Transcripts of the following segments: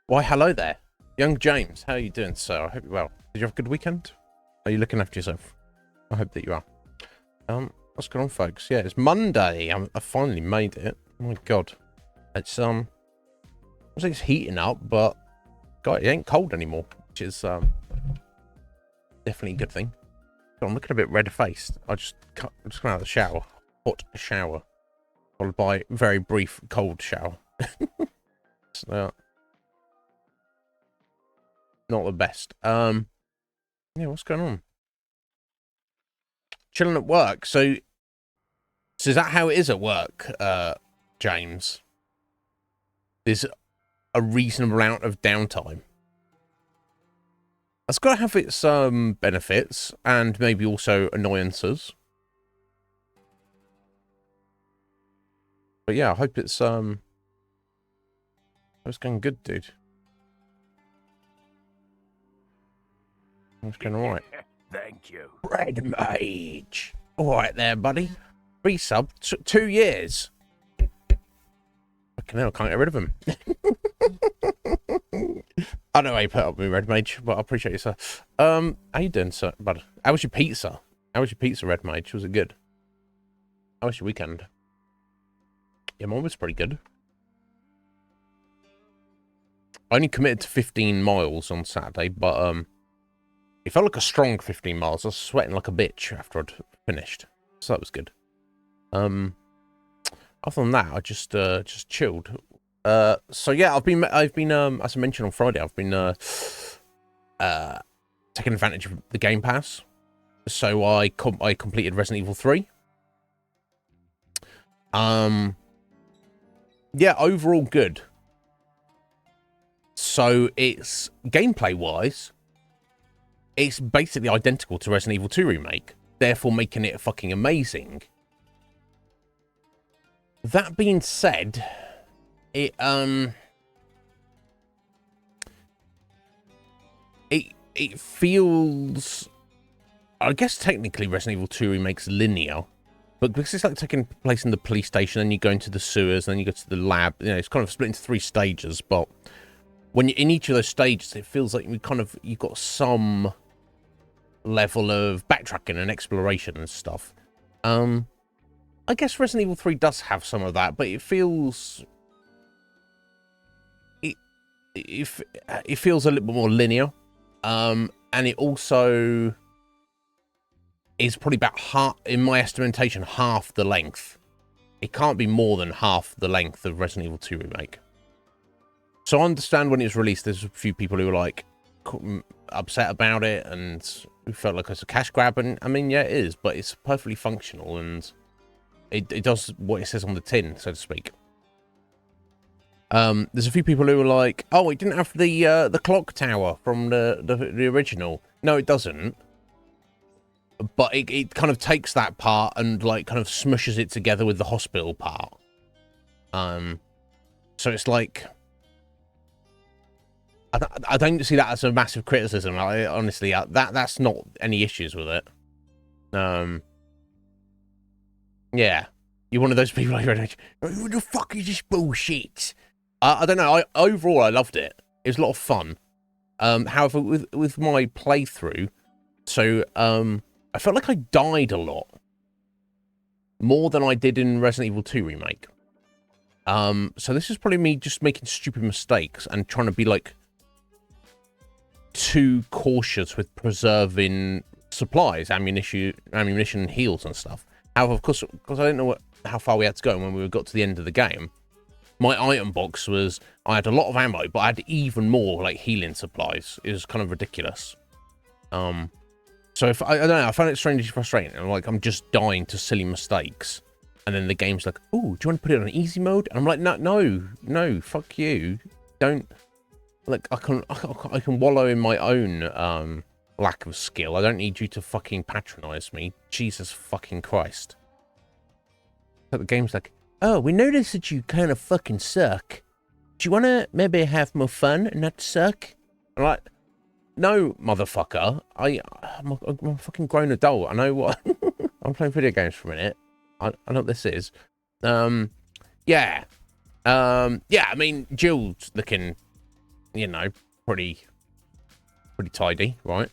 Why, hello there. Young James, how are you doing, sir? I hope you're well. Did you have a good weekend? Are you looking after yourself? I hope that you are. What's going on, folks? Yeah, it's Monday. I finally made it. Oh my god. It's, I was like it's heating up, but God, it ain't cold anymore, which is, definitely a good thing. God, I'm looking a bit red-faced. I'm just come out of the shower. Hot shower. Followed by very brief cold shower. So, not the best. Yeah, what's going on? Chilling at work. So is that how it is at work, James? There's a reasonable amount of downtime. That's got to have its benefits and maybe also annoyances. But yeah, I hope it's going good, dude. It's going alright. Thank you. Red Mage. Alright there, buddy. Resub, 2 years. Fucking hell, I can't get rid of him. I know how you put up with me, Red Mage, but I appreciate you, sir. How you doing, sir, bud? How was your pizza? How was your pizza, Red Mage? Was it good? How was your weekend? Yeah, mine was pretty good. I only committed to 15 miles on Saturday, but it felt like a strong 15 miles. I was sweating like a bitch after I'd finished, so that was good. Other than that, I just chilled. So yeah, I've been as I mentioned on Friday, I've been taking advantage of the Game Pass. So I completed Resident Evil 3. Yeah, overall good. So it's gameplay wise, it's basically identical to Resident Evil 2 Remake, therefore making it fucking amazing. That being said, it feels, I guess technically Resident Evil 2 Remake's linear, but because it's like taking place in the police station, then you go into the sewers, then you go to the lab, you know, it's kind of split into 3 stages, but when you're in each of those stages, it feels like you've got some level of backtracking and exploration and stuff. I guess Resident Evil 3 does have some of that, but it feels it feels a little bit more linear, and it also is probably about half, in my estimation, half the length. It can't be more than half the length of Resident Evil 2 Remake. So I understand when it was released, there's a few people who were like upset about it and who felt like it's a cash grab, and I mean, yeah, it is, but it's perfectly functional and it does what it says on the tin, so to speak. There's a few people who were like, "Oh, it didn't have the clock tower from the original." No, it doesn't. But it kind of takes that part and like kind of smushes it together with the hospital part. So it's like, I don't see that as a massive criticism. Honestly, that's not any issues with it. Yeah, you're one of those people like, "Who the fuck is this bullshit?" I don't know. Overall, I loved it. It was a lot of fun. However, with my playthrough, so I felt like I died a lot more than I did in Resident Evil 2 Remake. So this is probably me just making stupid mistakes and trying to be like too cautious with preserving supplies, ammunition, heals and stuff. However, of course, because I didn't know how far we had to go when we got to the end of the game, my item box was, I had a lot of ammo, but I had even more like healing supplies. It was kind of ridiculous. So if I don't know, I found it strangely frustrating. I'm just dying to silly mistakes, and then the game's like, "Oh, do you want to put it on easy mode?" And I'm like, "No, fuck you, don't." Like I can wallow in my own lack of skill. I don't need you to fucking patronize me. Jesus fucking Christ. But the game's like, "Oh, we noticed that you kind of fucking suck. Do you want to maybe have more fun and not suck?" I'm like, "No, motherfucker. I'm a fucking grown adult. I know what." I'm playing video games for a minute. I know what this is. Yeah. I mean, Jill's looking you know, pretty tidy, right?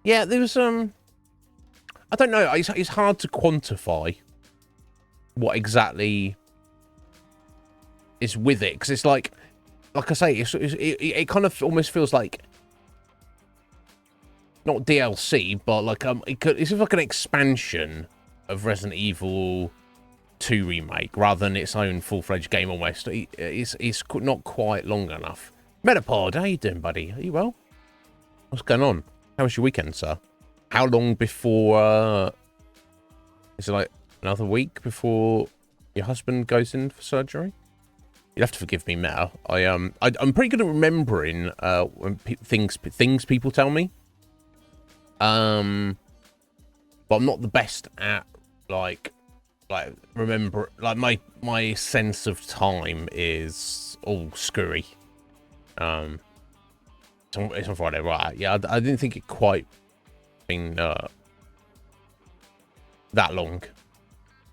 Yeah, there was I don't know. It's hard to quantify what exactly is with it, because it's like I say, it kind of almost feels like not DLC, but like it's like an expansion of Resident Evil 2 remake rather than its own full-fledged game. Almost, it's not quite long enough. Metapod, how you doing, buddy? Are you well? What's going on? How was your weekend, sir? How long before? Is it like another week before your husband goes in for surgery? You'll have to forgive me, Meta. I'm pretty good at remembering when things people tell me. But I'm not the best at like remember, like my sense of time is all screwy. It's on Friday, right? Yeah, I didn't think it quite been that long.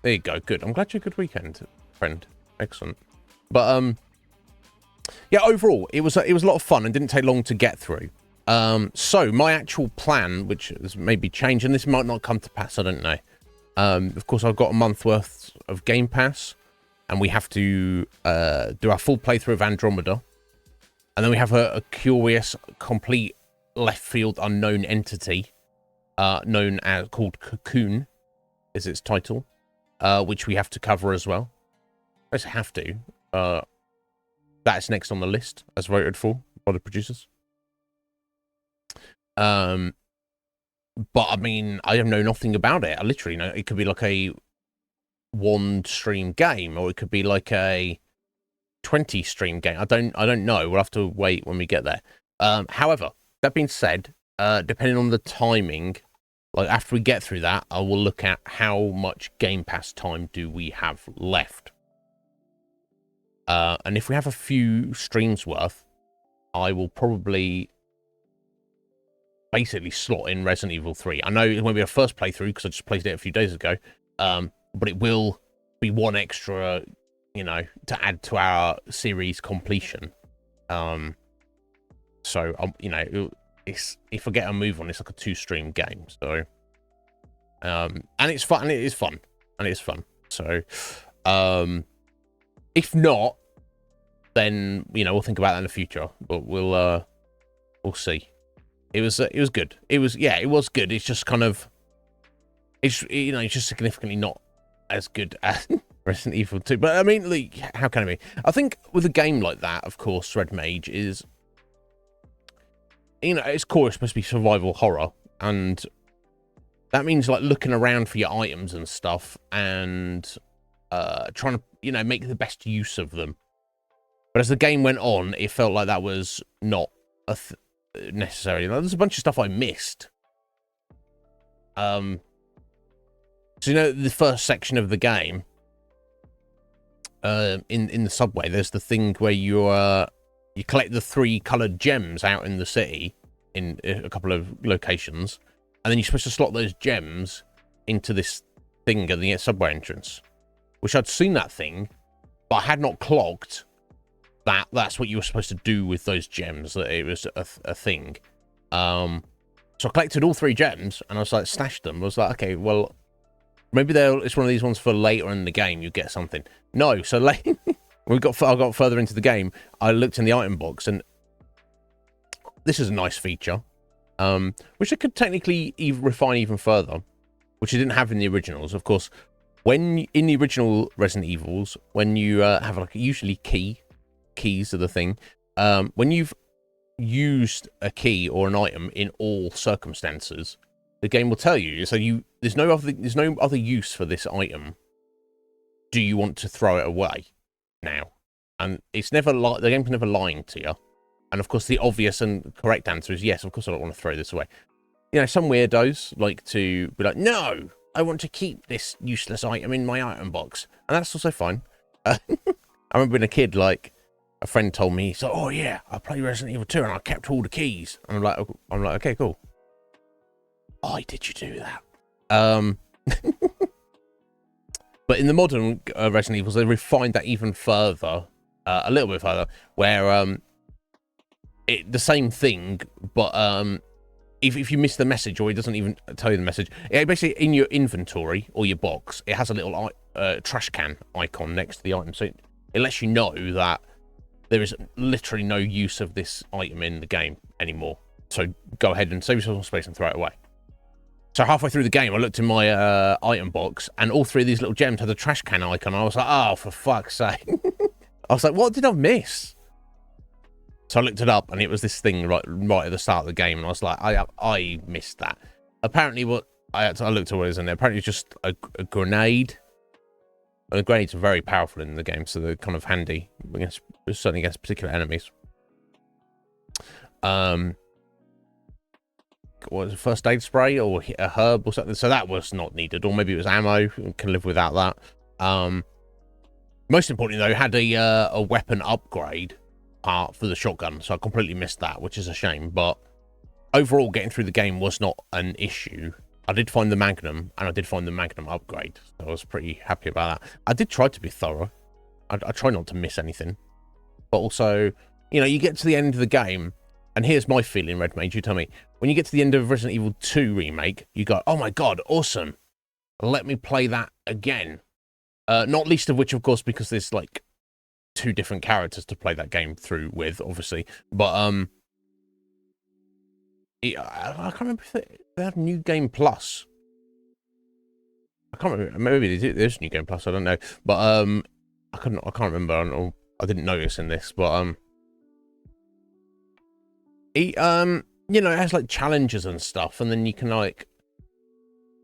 There you go. Good. I'm glad you had a good weekend, friend. Excellent. But yeah, overall, it was a lot of fun and didn't take long to get through. So my actual plan, which has maybe changed, and this might not come to pass, I don't know. Of course, I've got a month worth of Game Pass, and we have to do our full playthrough of Andromeda, and then we have a curious, complete left field unknown entity, called Cocoon, is its title, which we have to cover as well. I just have to. That's next on the list, as voted for by the producers. But I mean, I know nothing about it. I literally know it could be like a 1 stream game, or it could be like a 20 stream game. I don't know. We'll have to wait when we get there. However, that being said, depending on the timing, like after we get through that, I will look at how much Game Pass time do we have left. And if we have a few streams worth, I will probably basically slot in Resident Evil 3. I know it won't be a first playthrough because I just played it a few days ago, but it will be one extra, you know, to add to our series completion. So you know, it's, if I get a move on, it's like a 2-stream game. So, and it's fun. And it is fun. And it's fun. So, if not, then you know we'll think about that in the future. But we'll see. It was good. It was good. It's just kind of, it's, you know, it's just significantly not as good as Resident Evil 2. But I mean, like, how can it be? I think with a game like that, of course, Red Mage is, you know, its core is supposed to be survival horror, and that means like looking around for your items and stuff, and trying to, you know, make the best use of them. But as the game went on, it felt like that was not necessarily. Like, there's a bunch of stuff I missed. So you know, the first section of the game, in the subway, there's the thing where you collect the 3 coloured gems out in the city in a couple of locations, and then you're supposed to slot those gems into this thing at the subway entrance, which I'd seen that thing, but I had not clocked that that's what you were supposed to do with those gems, that it was a thing. So I collected all 3 gems, and I was like, stashed them. I was like, okay, well, maybe it's one of these ones for later in the game, you get something. No, so late, when I got further into the game, I looked in the item box, and this is a nice feature, which I could technically refine even further, which I didn't have in the originals. Of course, when in the original Resident Evils, when you have like usually keys are the thing, when you've used a key or an item in all circumstances, the game will tell you, so there's no other use for this item. Do you want to throw it away now? And it's never the game's never lying to you. And of course, the obvious and correct answer is yes. Of course, I don't want to throw this away. You know, some weirdos like to be like, no, I want to keep this useless item in my item box, and that's also fine. I remember being a kid, like, a friend told me, so, oh yeah, I played Resident Evil 2 and I kept all the keys. And I'm like, okay, cool. Why did you do that? But in the modern Resident Evils, they refined that even further a little bit further, where the same thing, but if you miss the message or it doesn't even tell you the message, basically in your inventory or your box, it has a little trash can icon next to the item, so it lets you know that there is literally no use of this item in the game anymore. So go ahead and save yourself some space and throw it away. So halfway through the game, I looked in my item box, and all three of these little gems had a trash can icon. I was like, oh, for fuck's sake. I was like, what did I miss? So I looked it up, and it was this thing right at the start of the game, and I was like, I missed that. Apparently, what I looked at what it was in there. Apparently, it's just a grenade. And the grenades are very powerful in the game, so they're kind of handy against, certainly against particular enemies. What was it, first aid spray or a herb or something? So that was not needed, or maybe it was ammo. Can live without that. Most importantly, though, it had a weapon upgrade part for the shotgun, so I completely missed that, which is a shame. But overall, getting through the game was not an issue. I did find the Magnum, and I did find the Magnum upgrade, so I was pretty happy about that. I did try to be thorough. I try not to miss anything, but also, you know, you get to the end of the game, and here's my feeling, Red Mage, you tell me. When you get to the end of Resident Evil 2 Remake, you go, oh my god, awesome. Let me play that again. Not least of which, of course, because there's, like, 2 different characters to play that game through with, obviously. But, I can't remember if they have New Game Plus. I can't remember. Maybe there's New Game Plus, I don't know. But, I can't remember. I didn't notice in this, but, you know, it has like challenges and stuff, and then you can like,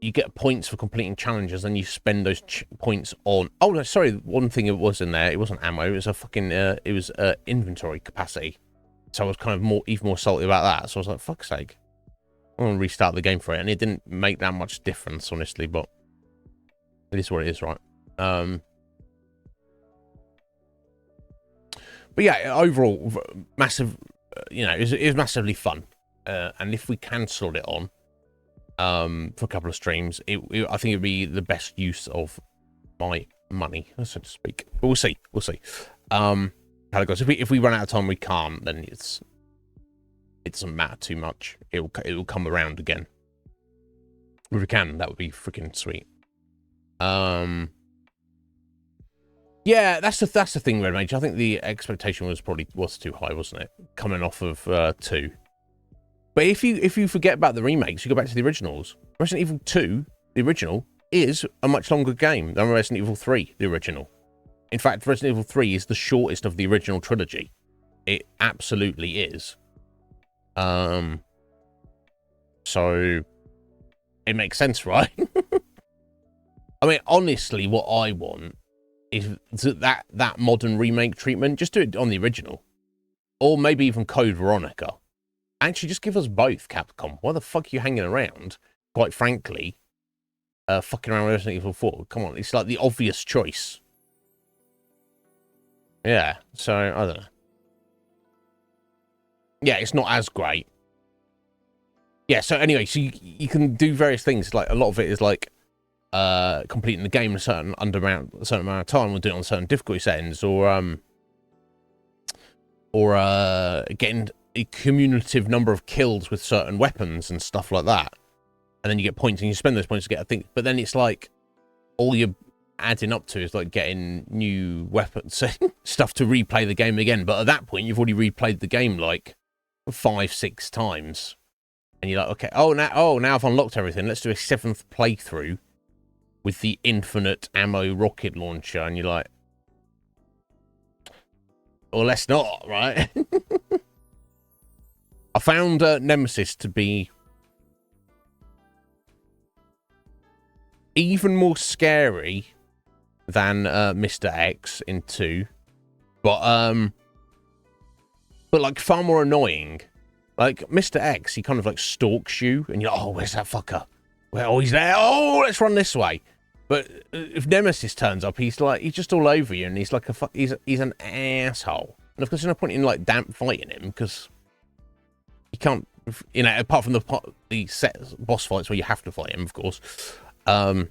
you get points for completing challenges, and you spend those points on. Oh no, sorry, one thing it was in there. It wasn't ammo. It was a fucking. It was inventory capacity. So I was kind of even more salty about that. So I was like, fuck's sake, I'm gonna restart the game for it, and it didn't make that much difference, honestly. But it is what it is, right? But yeah, overall, massive. You know, it was massively fun. And if we can slot it on for a couple of streams, I think it'd be the best use of my money, so to speak. But we'll see. How it goes. If we run out of time, we can't. Then it doesn't matter too much. It will come around again. If we can, that would be freaking sweet. Yeah, that's the thing, Red Mage. I think the expectation was too high, wasn't it? Coming off of 2. But if you forget about the remakes, you go back to the originals. Resident Evil 2, the original, is a much longer game than Resident Evil 3, the original. In fact, Resident Evil 3 is the shortest of the original trilogy. It absolutely is. So it makes sense, right? I mean, honestly, what I want is that modern remake treatment. Just do it on the original, or maybe even Code Veronica. Actually, just give us both, Capcom. Why the fuck are you hanging around? Quite frankly, fucking around with Resident Evil 4. Come on, it's like the obvious choice. Yeah, so I don't know. Yeah, it's not as great. Yeah, so anyway, so you can do various things. Like a lot of it is like completing the game in a certain amount of time, or doing it on certain difficulty settings, or getting a cumulative number of kills with certain weapons and stuff like that, and then you get points, and you spend those points to get a thing. But then it's like all you're adding up to is like getting new weapons stuff to replay the game again. But at that point, you've already replayed the game like 5-6 times, and you're like, okay, now I've unlocked everything. Let's do a 7th playthrough with the infinite ammo rocket launcher, and you're like, or let's not, right? I found Nemesis to be even more scary than Mr. X in 2, but like far more annoying. Like Mr. X, he kind of like stalks you, and you're like, oh, where's that fucker? Well, he's there. Oh, let's run this way. But if Nemesis turns up, he's just all over you, and he's like he's an asshole. And of course, there's no point in like fighting him, because you can't, you know, apart from the set boss fights where you have to fight him, of course. But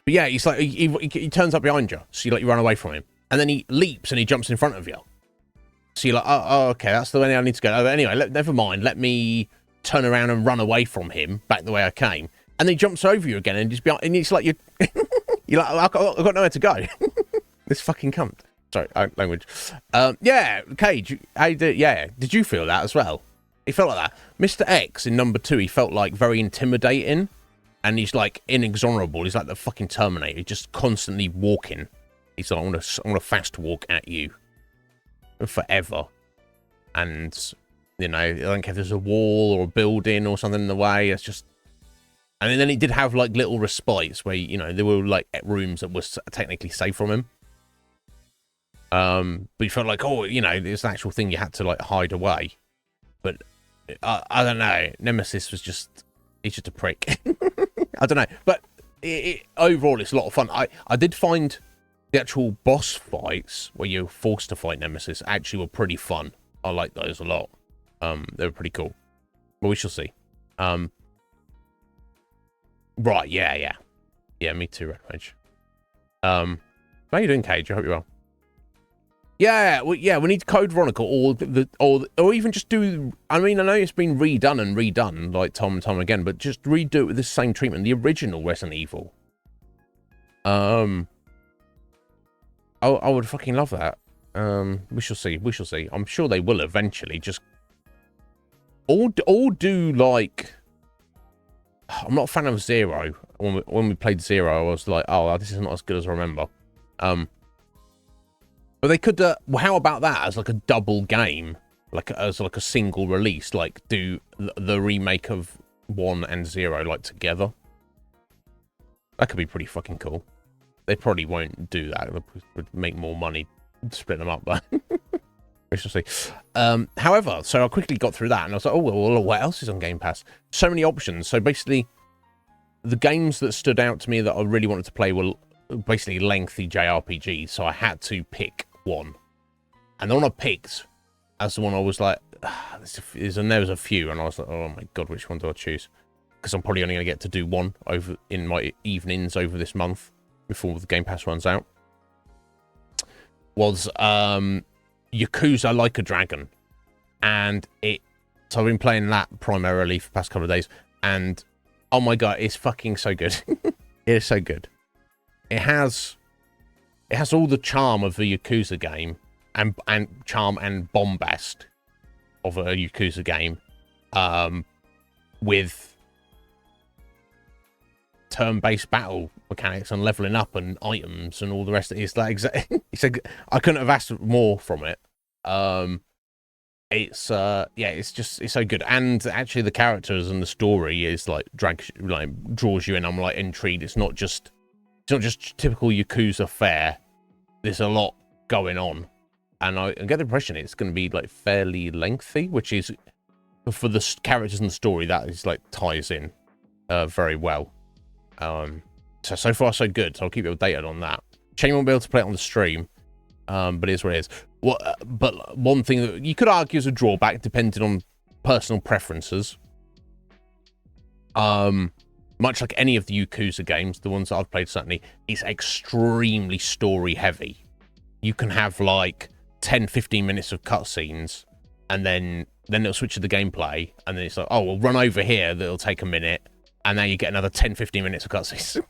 yeah, he's like he turns up behind you, so you run away from him, and then he leaps and he jumps in front of you. So you're like, oh okay, that's the way I need to go. Oh, anyway, never mind. Let me turn around and run away from him back the way I came. And then he jumps over you again and just and it's like you're like, I've got nowhere to go. This fucking cunt. Sorry, language. Yeah, Cage. Did you feel that as well? He felt like that. Mr. X in number 2, he felt like very intimidating, and he's like inexorable. He's like the fucking Terminator. He's just constantly walking. He's like, I want to fast walk at you forever. And you know, I don't care if there's a wall or a building or something in the way. It's just, and then he did have like little respites where, you know, there were like rooms that was technically safe from him. But you felt like, oh, you know, it's an actual thing you had to like hide away. But I don't know. Nemesis was just, he's just a prick. I don't know. But overall, it's a lot of fun. I did find the actual boss fights where you're forced to fight Nemesis actually were pretty fun. I like those a lot. They were pretty cool. But we shall see. Right, yeah. Yeah, me too, Red Rage. How are you doing, Cage? I hope you're well. Yeah, we need Code Veronica or even just do. I mean, I know it's been redone like time and time again, but just redo it with the same treatment. The original Resident Evil. I would fucking love that. We shall see. I'm sure they will eventually. Just or do like. I'm not a fan of Zero. When we played Zero, I was like, oh, this is not as good as I remember. But they could. How about that as like a double game, as a single release? Like do the remake of 1 and 0 like together. That could be pretty fucking cool. They probably won't do that. They would make more money splitting them up, but we shall see. However, so I quickly got through that and I was like, oh well, what else is on Game Pass? So many options. So basically, the games that stood out to me that I really wanted to play were basically lengthy JRPGs, so I had to pick one. And the one I picked as the one I was like, and there was a few, and I was like, oh my god, which one do I choose? Because I'm probably only going to get to do one over in my evenings over this month before the Game Pass runs out. Was Yakuza Like a Dragon, and so I've been playing that primarily for the past couple of days, and oh my god, it's fucking so good. It is so good. It has all the charm of a Yakuza game and charm and bombast of a Yakuza game, with turn-based battle mechanics and leveling up and items and all the rest of it. It's like I couldn't have asked more from it. It's so good, and actually the characters and the story is like draws you in. I'm like intrigued. It's not just typical Yakuza fare. There's a lot going on, and I get the impression it's going to be like fairly lengthy, which is for the characters and the story that is like ties in very well. So far so good. So I'll keep you updated on that. Shane won't be able to play it on the stream, but it is what it is. But one thing that you could argue is a drawback, depending on personal preferences. Much like any of the Yakuza games, the ones that I've played certainly, it's extremely story heavy. You can have like 10-15 minutes of cutscenes, and then it'll switch to the gameplay, and then it's like, oh, we'll run over here, that'll take a minute, and now you get another 10-15 minutes of cutscenes.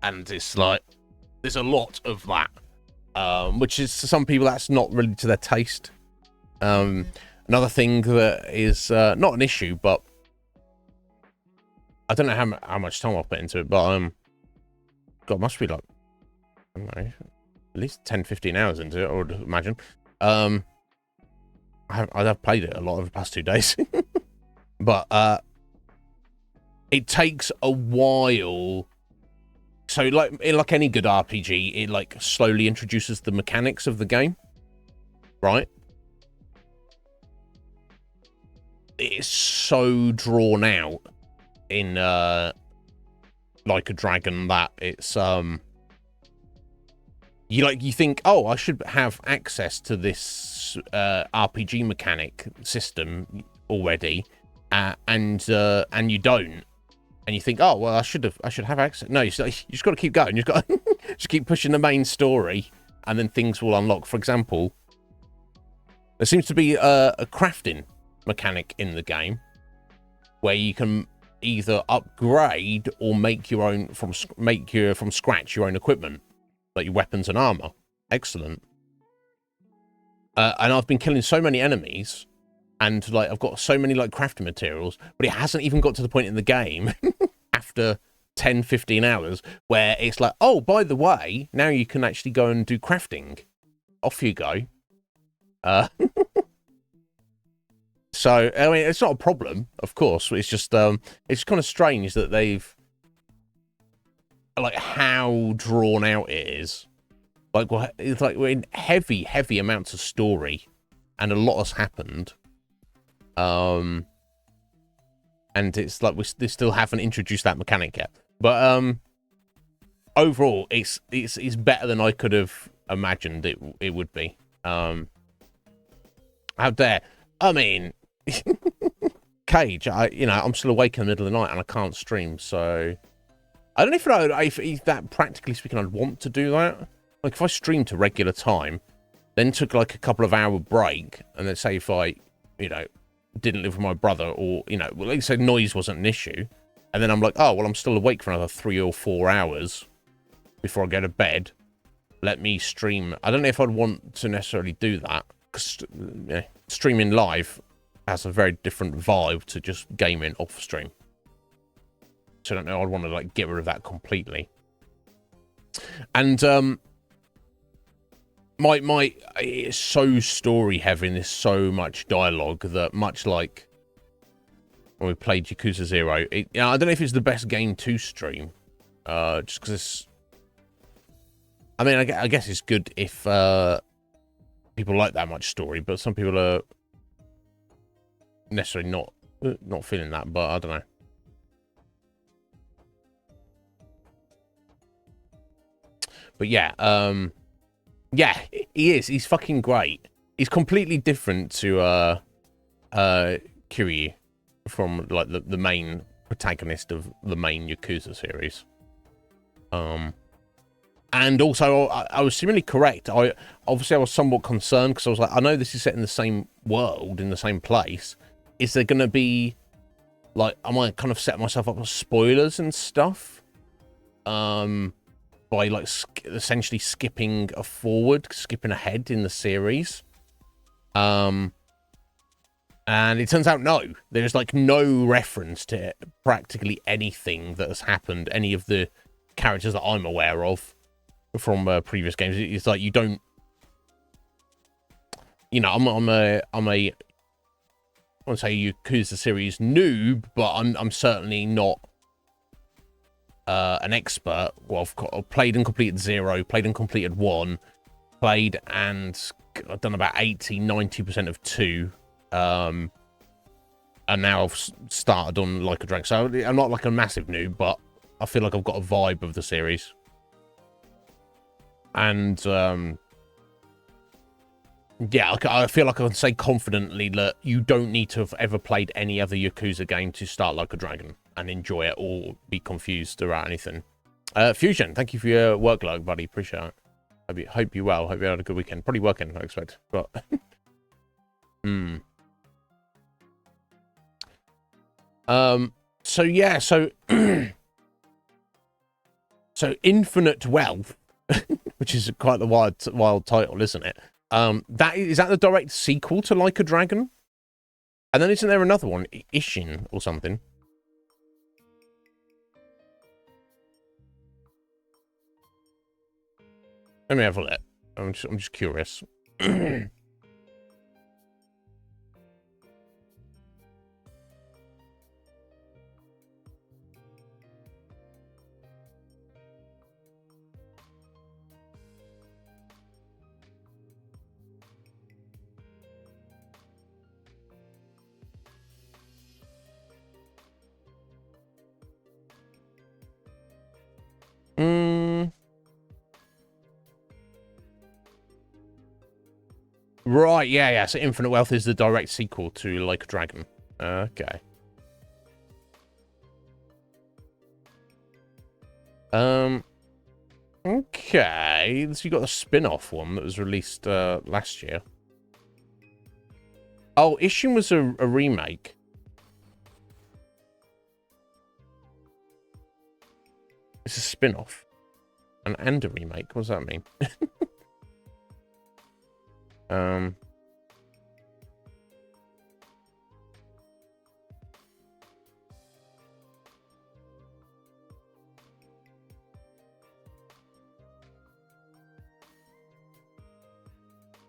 And it's like, there's a lot of that, which is, to some people, that's not really to their taste. Another thing that is not an issue, but I don't know how much time I'll put into it, but God, must be like, I don't know, at least 10-15 hours into it, I would imagine. I've played it a lot over the past 2 days. But it takes a while. So like any good RPG, it like slowly introduces the mechanics of the game, right? It's so drawn out in Like a Dragon that it's you think, oh, I should have access to this RPG mechanic system already, and you don't, and you think, oh well, I should have access. No, you just got to keep going. You've got to just keep pushing the main story, and then things will unlock. For example, there seems to be a crafting mechanic in the game where you can either upgrade or make your own from scratch your own equipment, like your weapons and armor. Excellent. And I've been killing so many enemies, and like I've got so many like crafting materials, but it hasn't even got to the point in the game after 10-15 hours where it's like, oh, by the way, now you can actually go and do crafting. Off you go. So I mean, it's not a problem, of course. It's just it's kind of strange that they've like how drawn out it is. Like, well, it's like we're in heavy amounts of story, and a lot has happened. And it's like they still haven't introduced that mechanic yet. But overall, it's better than I could have imagined it would be. How dare? I mean, Cage. I'm still awake in the middle of the night and I can't stream, so I don't know if that practically speaking I'd want to do that. Like if I streamed to regular time, then took like a couple of hour break, and then say if I, didn't live with my brother, or like you said, noise wasn't an issue, and then I'm like, oh well, I'm still awake for another 3 or 4 hours before I go to bed. Let me stream. I don't know if I'd want to necessarily do that, because streaming live has a very different vibe to just gaming off stream. So I don't know. I'd want to like get rid of that completely. And my it's so story heavy and there's so much dialogue that, much like when we played Yakuza 0, I don't know if it's the best game to stream, just because it's. I mean, I guess it's good if people like that much story, but some people are necessarily not feeling that. But I don't know. But yeah, yeah, he is. He's fucking great. He's completely different to Kiryu from like the main protagonist of the main Yakuza series. And also I was similarly correct. I was somewhat concerned because I was like, I know this is set in the same world, in the same place. Is there going to be like, am I kind of set myself up for spoilers and stuff? By like essentially skipping ahead in the series. And it turns out no, there's like no reference to practically anything that has happened, any of the characters that I'm aware of from previous games. It's like you don't, I'm a I won't say Yakuza series noob, but I'm certainly not an expert. Well, I've played and completed 0, played and completed 1, played and I've done about 80-90% of 2, and now I've started on Like a Dragon. So I'm not like a massive noob, but I feel like I've got a vibe of the series. And yeah, I feel like I can say confidently that you don't need to have ever played any other Yakuza game to start Like a Dragon and enjoy it or be confused about anything. Fusion, thank you for your workload, buddy. Appreciate it. Hope you're well. Hope you had a good weekend. Probably working, I expect. But so yeah, so so Infinite Wealth, which is quite the wild title, isn't it? Is that the direct sequel to Like a Dragon? And then isn't there another one, Ishin or something? Let me have a look. I'm just curious. Right, yeah. So Infinite Wealth is the direct sequel to Like a Dragon. Okay. Okay. Okay, so you got a spin-off one that was released last year. Oh, Ishin was a remake. It's a spin-off. And a remake. What does that mean?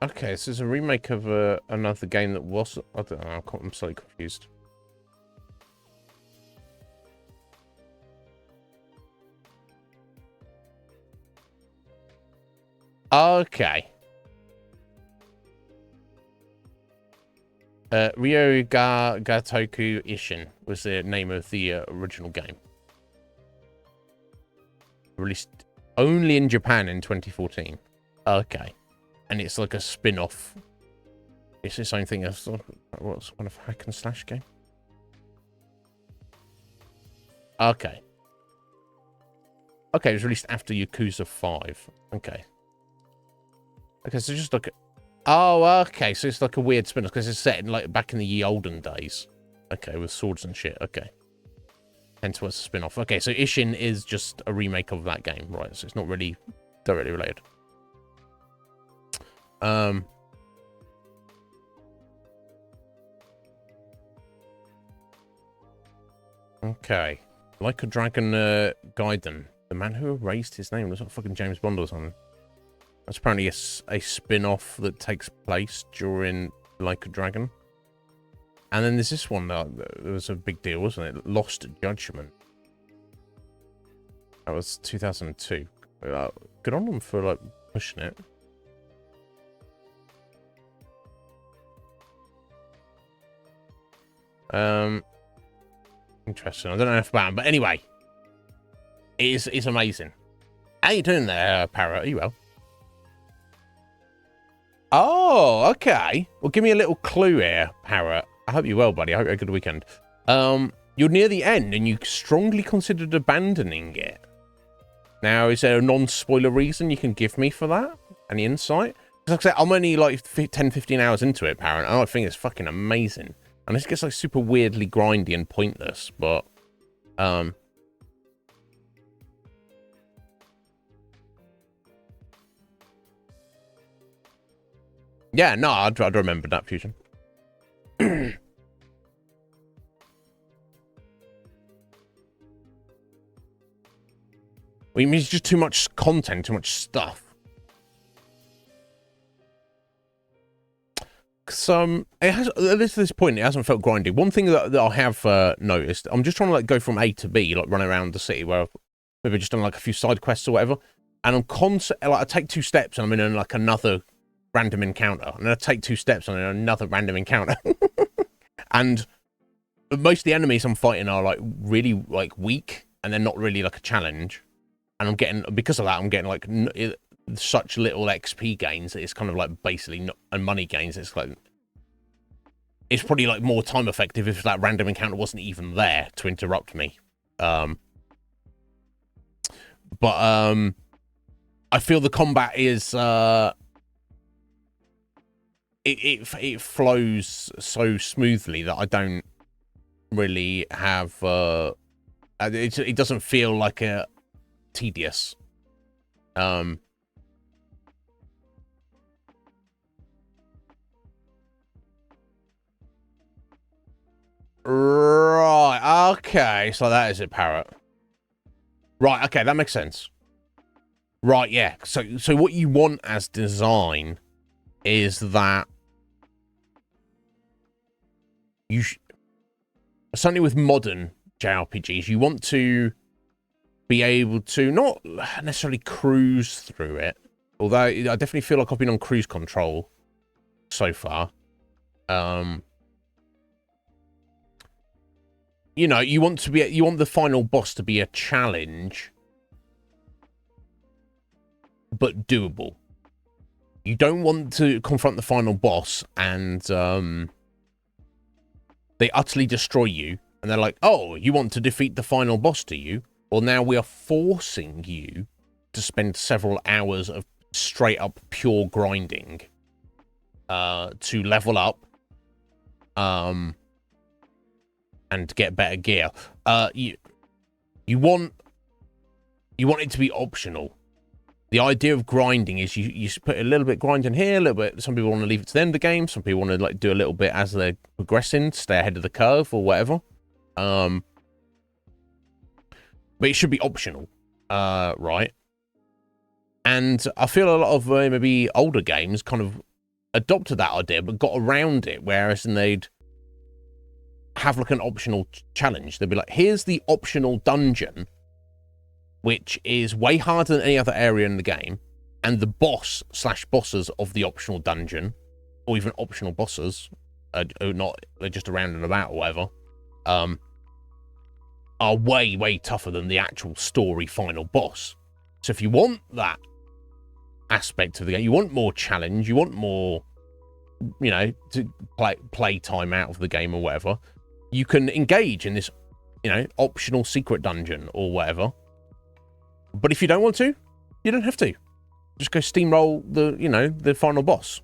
Okay, so it's a remake of another game that was... I don't know, I'm slightly confused. Okay. Ryo Gatoku Ishin was the name of the original game. Released only in Japan in 2014. Okay. And it's like a spin-off. It's the same thing as what's one of hack and slash game. Okay. Okay, it was released after Yakuza 5. Okay. Okay, so just like... Oh, okay, so it's like a weird spin-off because it's set in like back in the ye olden days. Okay, with swords and shit. Okay. Hence what's a spin-off. Okay, so Ishin is just a remake of that game, right? So it's not really directly related. Okay. Like a Dragon Gaiden. The man who erased his name. Looks like fucking James Bond or something. That's apparently a spin-off that takes place during Like a Dragon. And then there's this one that was a big deal, wasn't it? Lost Judgment. That was 2002. Good on them for like pushing it. Interesting. I don't know enough about him, but anyway, it's amazing. How you doing there, Parrot? Are you well? Oh, okay. Well, give me a little clue here, Parrot. I hope you're well, buddy. I hope you had a good weekend. You're near the end, and you strongly considered abandoning it. Now, is there a non-spoiler reason you can give me for that? Any insight? Because like I said, I'm only like 10, 15 hours into it, Parrot, and I think it's fucking amazing. And it gets like super weirdly grindy and pointless, but yeah, no, I'd remember that Fusion. I mean, it's just too much content, too much stuff. It has, at this point, it hasn't felt grindy. One thing that I have noticed, I'm just trying to like go from A to B, like run around the city where I've maybe just done like a few side quests or whatever, and I'm like I take 2 steps and I'm in like another random encounter, and then I take 2 steps and I'm in another random encounter, and most of the enemies I'm fighting are like really like weak, and they're not really like a challenge, and I'm getting, because of that, I'm getting like such little XP gains that it's kind of like basically not, and money gains. It's like, it's probably like more time effective if that random encounter wasn't even there to interrupt me. But I feel the combat is it flows so smoothly that I don't really have it doesn't feel like a tedious. Right, okay, so that is it, Parrot. Right, okay, that makes sense. Right, yeah, so what you want as design is that you certainly with modern JRPGs, you want to be able to not necessarily cruise through it, although I definitely feel like I've been on cruise control so far. You know, you want the final boss to be a challenge, but doable. You don't want to confront the final boss and they utterly destroy you, and they're like, "Oh, you want to defeat the final boss, do you? Well, now we are forcing you to spend several hours of straight up pure grinding to level up and get better gear. You want it to be optional. The idea of grinding is you put a little bit grinding here, a little bit. Some people want to leave it to the end of the game. Some people want to like do a little bit as they're progressing, stay ahead of the curve or whatever. But it should be optional, right? And I feel a lot of maybe older games kind of adopted that idea, but got around it. Whereas they'd have like an optional challenge. They'd be like, here's the optional dungeon, which is way harder than any other area in the game, and the boss/bosses of the optional dungeon, or even optional bosses, they're just around and about or whatever, are way tougher than the actual story final boss. So if you want that aspect of the game, you want more challenge, you want more, to play time out of the game or whatever, you can engage in this, optional secret dungeon or whatever. But if you don't want to, you don't have to. Just go steamroll the final boss.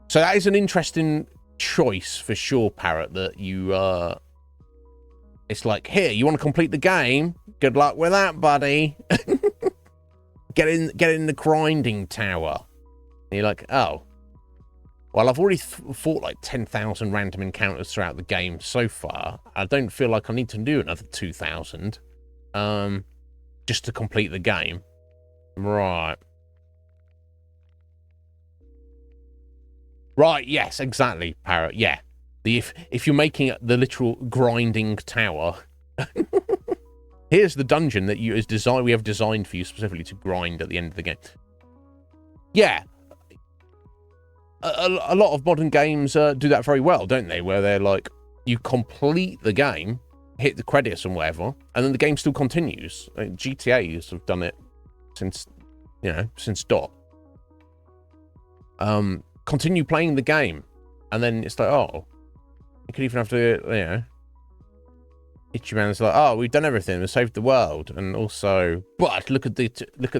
So that is an interesting choice for sure, Parrot, that you, it's like, here, you want to complete the game? Good luck with that, buddy. Get in the grinding tower. And you're like, oh. Well, I've already fought like 10,000 random encounters throughout the game so far. I don't feel like I need to do another 2,000. Just to complete the game. Right. Right, yes, exactly, Parrot. Yeah. If you're making the literal grinding tower, here's the dungeon that we have designed for you specifically to grind at the end of the game. Yeah. A lot of modern games do that very well, don't they? Where they're like, you complete the game, hit the credits and whatever, and then the game still continues. Like, GTA's have done it since dot. Continue playing the game, and then it's like, oh, you could even have to, hit your man's like, oh, we've done everything, we saved the world, and also, but look at the look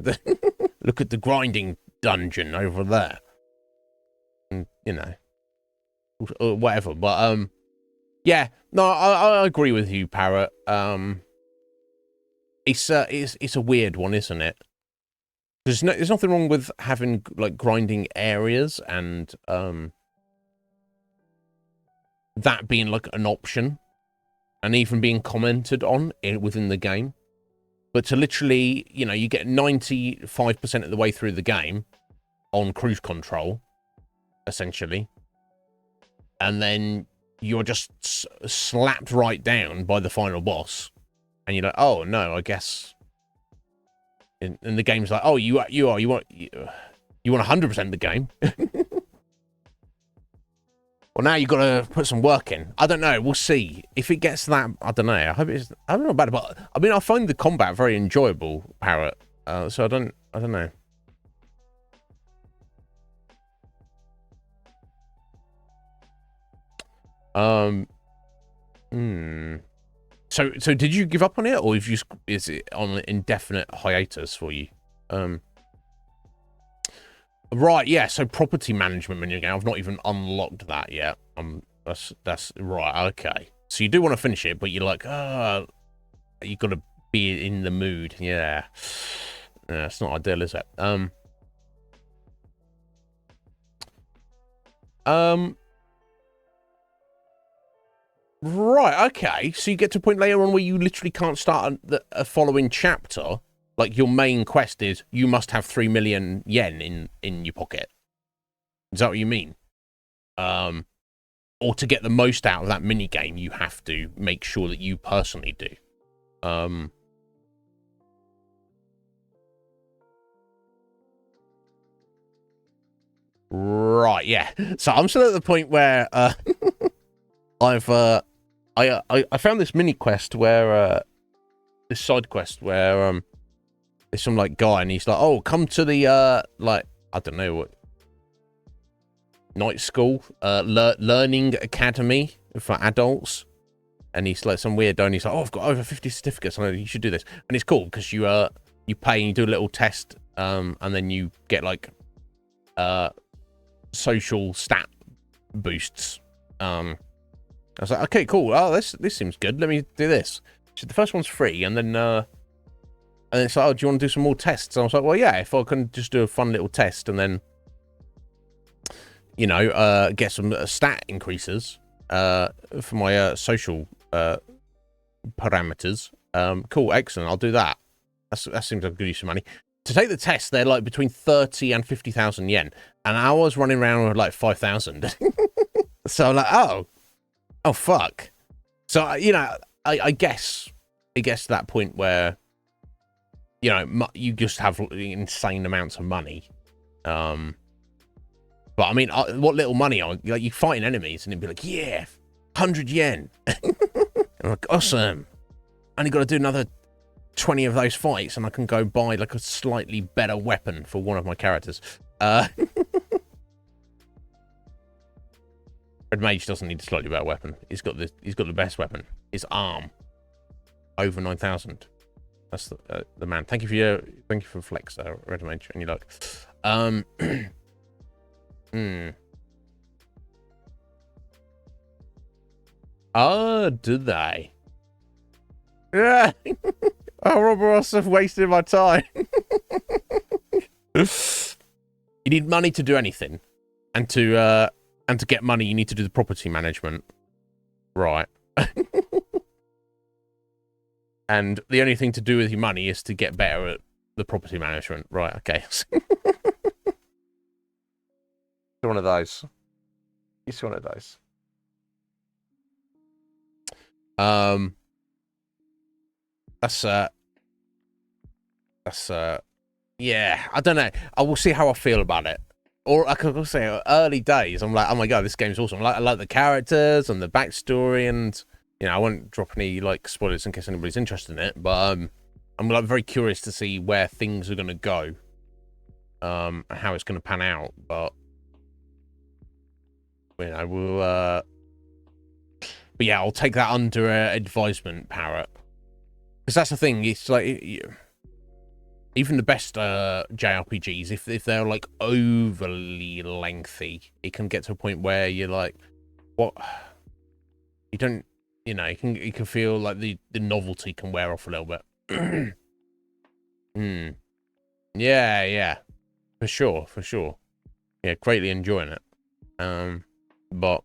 at the grinding dungeon over there, and or whatever. But yeah, no, I agree with you, Parrot. It's a weird one, isn't it? There's nothing wrong with having like grinding areas and that being like an option and even being commented on within the game. But to literally, you get 95% of the way through the game on cruise control, essentially, and then you're just slapped right down by the final boss, and you're like, oh no, I guess. And the game's like, oh, you want 100% the game. Well, now you've got to put some work in. I don't know. We'll see if it gets that. I don't know. I don't know about it, but I mean, I find the combat very enjoyable, Parrot. So I don't know. So did you give up on it, or is it on an indefinite hiatus for you? Right, yeah. So property management menu game. I've not even unlocked that yet. That's right. Okay. So you do want to finish it, but you're like, you got to be in the mood. Yeah. It's not ideal, is it? Right, okay. So you get to a point later on where you literally can't start a following chapter. Like, your main quest is, you must have 3 million yen in your pocket. Is that what you mean? Or to get the most out of that minigame, you have to make sure that you personally do. Right, yeah. So I'm still at the point where I found this mini quest where this side quest where there's some like guy and he's like, oh, come to the like, I don't know what, night school, learning academy for adults, and he's like some weirdo and he's like, oh, I've got over 50 certificates, I know you should do this. And it's cool because you you pay and you do a little test, and then you get like social stat boosts. I was like, okay, cool. Oh, this seems good. Let me do this. So the first one's free, and then it's like, oh, do you want to do some more tests? And I was like, well, yeah, if I can just do a fun little test, and then you know, get some stat increases for my social parameters. Cool, excellent. I'll do that. That seems like a good use of money. To take the test, they're like between 30 and 50,000 yen, and I was running around with like 5,000. So I'm like, oh fuck. So you know, I guess it gets to that point where you know you just have insane amounts of money. But I mean, what little money like you fighting enemies, and it'd be like, yeah, 100 yen. I'm like, awesome. Only got to do another 20 of those fights, and I can go buy like a slightly better weapon for one of my characters. Red Mage doesn't need a slightly better weapon. He's got the best weapon. His arm. Over 9,000. That's the man. Thank you for flex, Red Mage, and you like. Oh, did they? Yeah. Oh, Rob have wasted my time. You need money to do anything, and to get money, you need to do the property management, right? And the only thing to do with your money is to get better at the property management, right? Okay. One of those. It's one of those. Yeah, I don't know. I will see how I feel about it. Or I could say early days, I'm like, oh my god, this game's awesome. I like the characters and the backstory, and you know, I won't drop any like spoilers in case anybody's interested in it, but I'm like very curious to see where things are gonna go. And how it's gonna pan out, but you know, we'll but yeah, I'll take that under advisement, Parrot. Because that's the thing, it's like, even the best JRPGs, if they're like overly lengthy, it can get to a point where you're like, what? You don't, you know, you can feel like the novelty can wear off a little bit. Yeah, for sure. Yeah, greatly enjoying it. But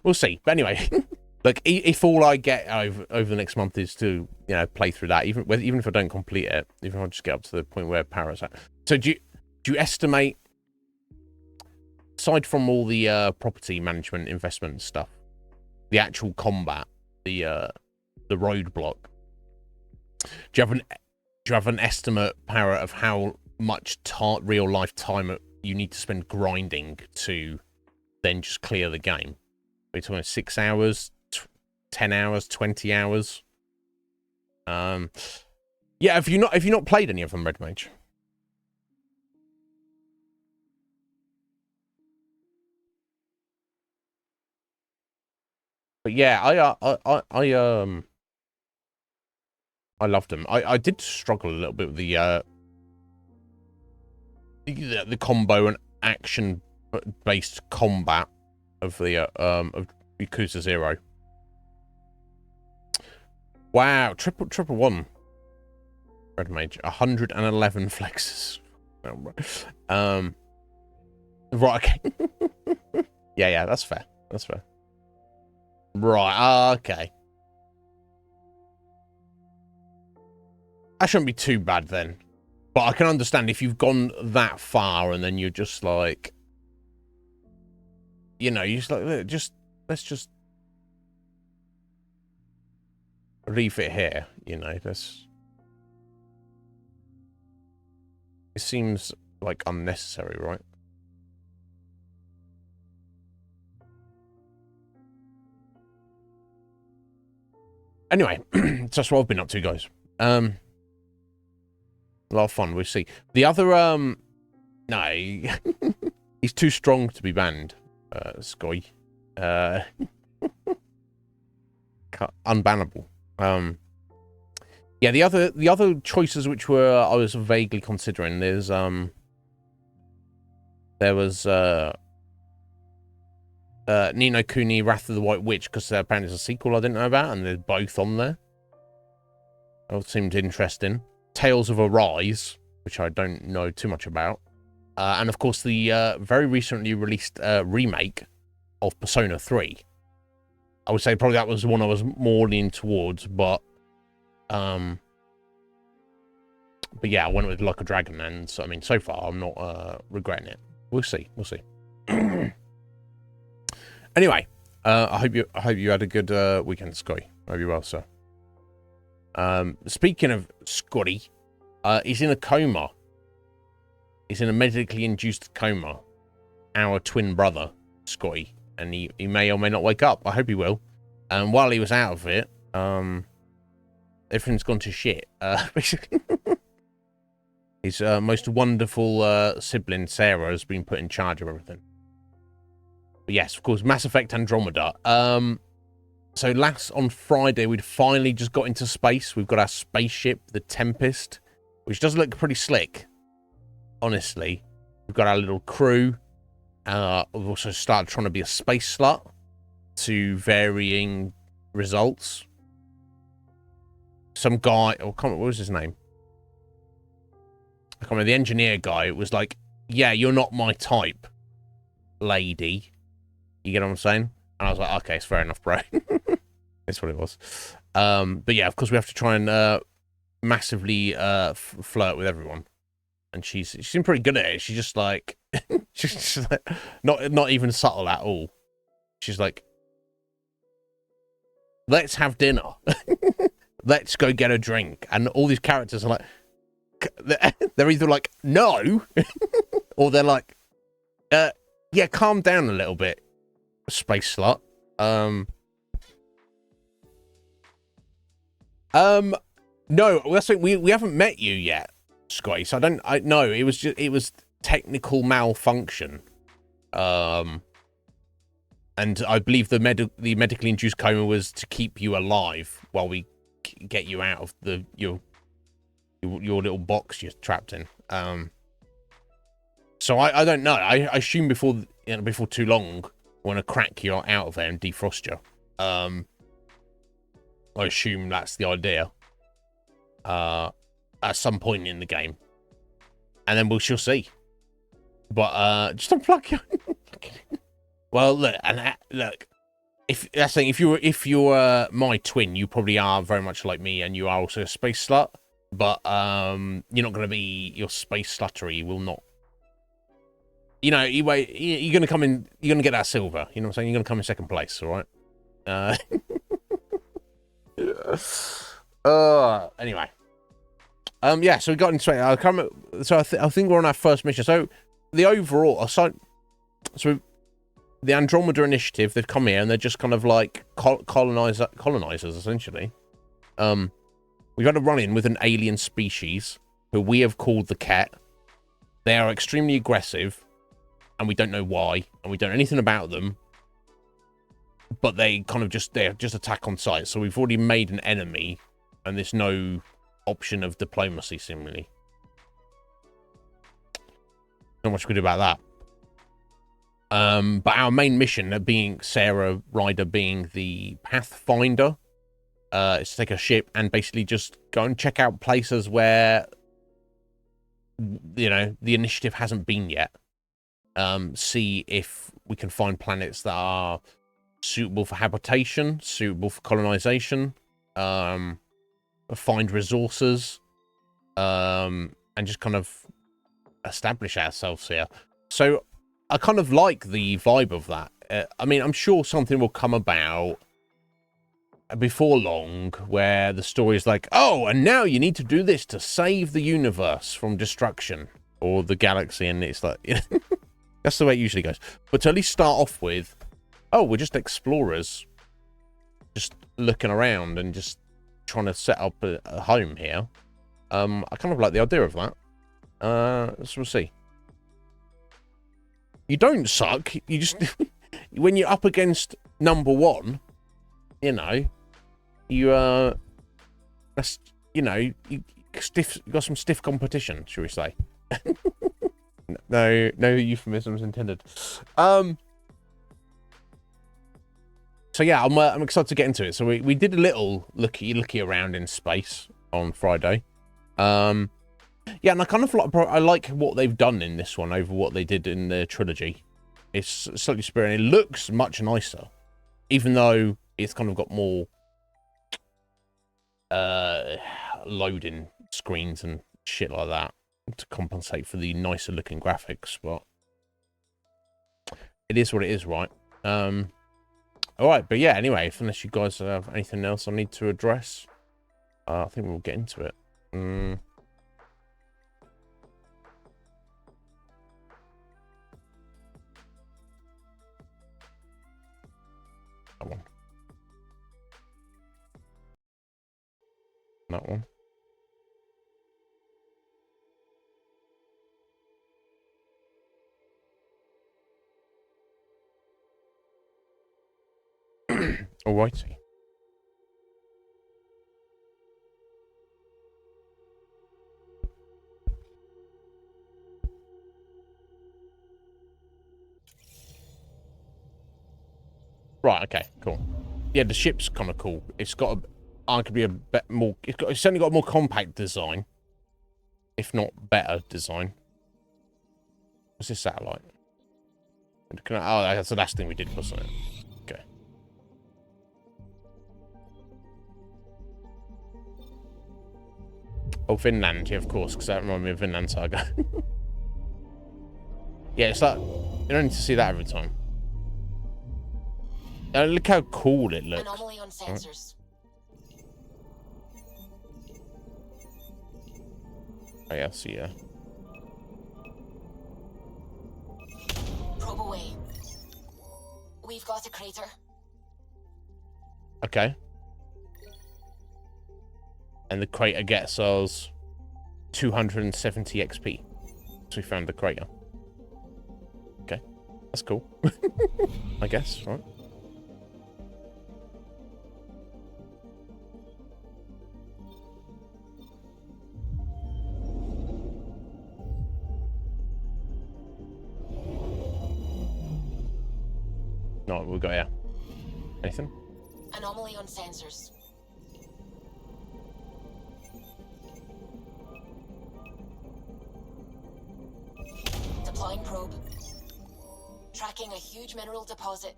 we'll see. But anyway, like if all I get over the next month is to, you know, play through that, even if I don't complete it, even if I just get up to the point where Parrot's at. So do you estimate, aside from all the property management investment stuff, the actual combat, the roadblock, do you have an estimate, Parrot, of how much real life time you need to spend grinding to then just clear the game? Are you talking 6 hours, 10 hours, 20 hours? Yeah, have you not played any of them, Red Mage? But yeah, I loved them. I did struggle a little bit with the combo and action based combat of the of Yakuza 0. Wow, triple one. Red Mage, 111 flexes. Right, okay. yeah, that's fair. That's fair. Right, okay. That shouldn't be too bad then. But I can understand if you've gone that far and then you're just like, you know, you're just like, let's just leave it here, you know, it seems like unnecessary, right? Anyway, that's what I've been up to, guys. A lot of fun, we'll see. The other, no, he's too strong to be banned, Sky. Unbannable. Yeah, the other choices which were I was vaguely considering, there was Ni no Kuni, Wrath of the White Witch, because apparently there's a sequel I didn't know about, and they're both on there. That seemed interesting. Tales of Arise, which I don't know too much about. And of course the very recently released remake of Persona 3. I would say probably that was the one I was more leaning towards, but yeah, I went with Like a Dragon, and so, I mean, so far I'm not regretting it. We'll see. Anyway, I hope you had a good weekend, Scotty. I hope you're well, sir. Speaking of Scotty, he's in a coma. He's in a medically induced coma. Our twin brother, Scotty, and he may or may not wake up. I hope he will. And while he was out of it, everything's gone to shit. Basically, his most wonderful sibling Sarah has been put in charge of everything. But yes, of course, Mass Effect Andromeda. So on Friday, we'd finally just got into space. We've got our spaceship, the Tempest, which does look pretty slick, honestly. We've got our little crew. We've also started trying to be a space slut to varying results. Some guy, what was his name? I can't remember. The engineer guy was like, yeah, you're not my type, lady. You get what I'm saying? And I was like, okay, it's fair enough, bro. That's what it was. But yeah, of course, we have to try and massively flirt with everyone. And she's been pretty good at it. She's just like, she's just like not even subtle at all. She's like, let's have dinner. Let's go get a drink. And all these characters are like, they're either like, no, or they're like, yeah, calm down a little bit, space slut. No, that's like, we haven't met you yet, Scotty. So I know it was technical malfunction. And I believe the medically induced coma was to keep you alive while we get you out of your little box you're trapped in. So I don't know. I assume before too long, I want to crack you out of there and defrost you. I assume that's the idea. At some point in the game, and then she'll see. But just unplug you. Well, look, if that's thing, if you're my twin, you probably are very much like me, and you are also a space slut. But you're not going to be, your space sluttery will not. You know, you're going to come in. You're going to get that silver. You know what I'm saying? You're going to come in second place. All right. Anyway. Yeah. So we got into it. I can't remember, so I think we're on our first mission. So the overall, so the Andromeda Initiative, they've come here and they're just kind of like colonizers essentially. We've had a run-in with an alien species who we have called the Cat. They are extremely aggressive, and we don't know why, and we don't know anything about them. But they kind of just attack on sight. So we've already made an enemy, and there's no option of diplomacy, seemingly. Not much we can do about that. But our main mission, being Sarah Ryder being the Pathfinder, is to take a ship and basically just go and check out places where, you know, the initiative hasn't been yet. See if we can find planets that are suitable for habitation, suitable for colonization, find resources, and just kind of establish ourselves here. So I kind of like the vibe of that. I mean, I'm sure something will come about before long where the story is like, oh, and now you need to do this to save the universe from destruction or the galaxy, and it's like, you know, that's the way it usually goes. But to at least start off with, oh, we're just explorers, just looking around and just trying to set up a home here. I kind of like the idea of that. So we'll see. You don't suck. You just when you're up against number one, you know, you you know, you got some stiff competition, shall we say? No euphemisms intended. So yeah, I'm excited to get into it. So we did a little looky around in space on Friday. Yeah, and I kind of I like what they've done in this one over what they did in the trilogy. It's slightly superior. It looks much nicer, even though it's kind of got more loading screens and shit like that to compensate for the nicer looking graphics. But it is what it is, right? All right, but yeah. Anyway, unless you guys have anything else I need to address, I think we'll get into it. That one. That one. Alrighty. Right, okay, cool. Yeah, the ship's kind of cool. It's got arguably a bit more... It's certainly got a more compact design. If not better design. What's this satellite? Oh, that's the last thing we did, wasn't it? Okay. Oh, Finland, yeah, of course, because that reminded me of Vinland Saga. Yeah, it's like... You don't need to see that every time. Look how cool it looks. Anomaly on sensors. Oh, yeah, I see, yeah. Probe away. We've got a crater. Okay. And the crater gets us 270 XP. So we found the crater. Okay. That's cool. I guess, right? No, we've got here. Anything? Anomaly on sensors. Deploying probe. Tracking a huge mineral deposit.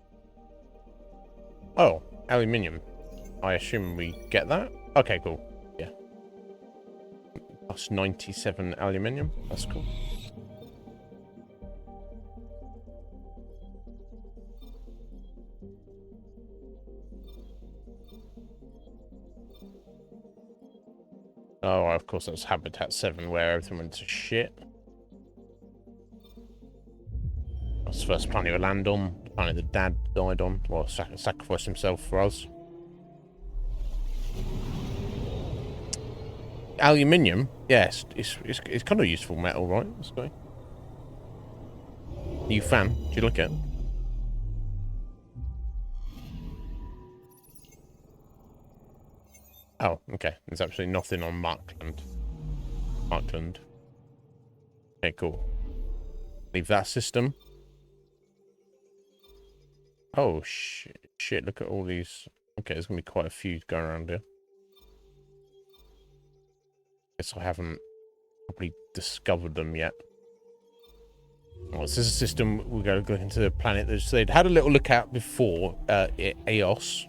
Oh, aluminium. I assume we get that? Okay, cool. Yeah. Plus 97 aluminium. That's cool. Oh, of course, that's Habitat 7, where everything went to shit. That's the first planet we land on. The planet that Dad died on. Well, sacrificed himself for us. Aluminium? Yes, it's kind of useful metal, right? This guy. Are you a fan? Do you look at it? Oh, okay. There's absolutely nothing on Markland. Okay, cool. Leave that system. Oh, shit. Look at all these. Okay, there's going to be quite a few going around here. Guess I haven't probably discovered them yet. Oh, this is a system we're going to go into the planet that they'd had a little look at before, EOS.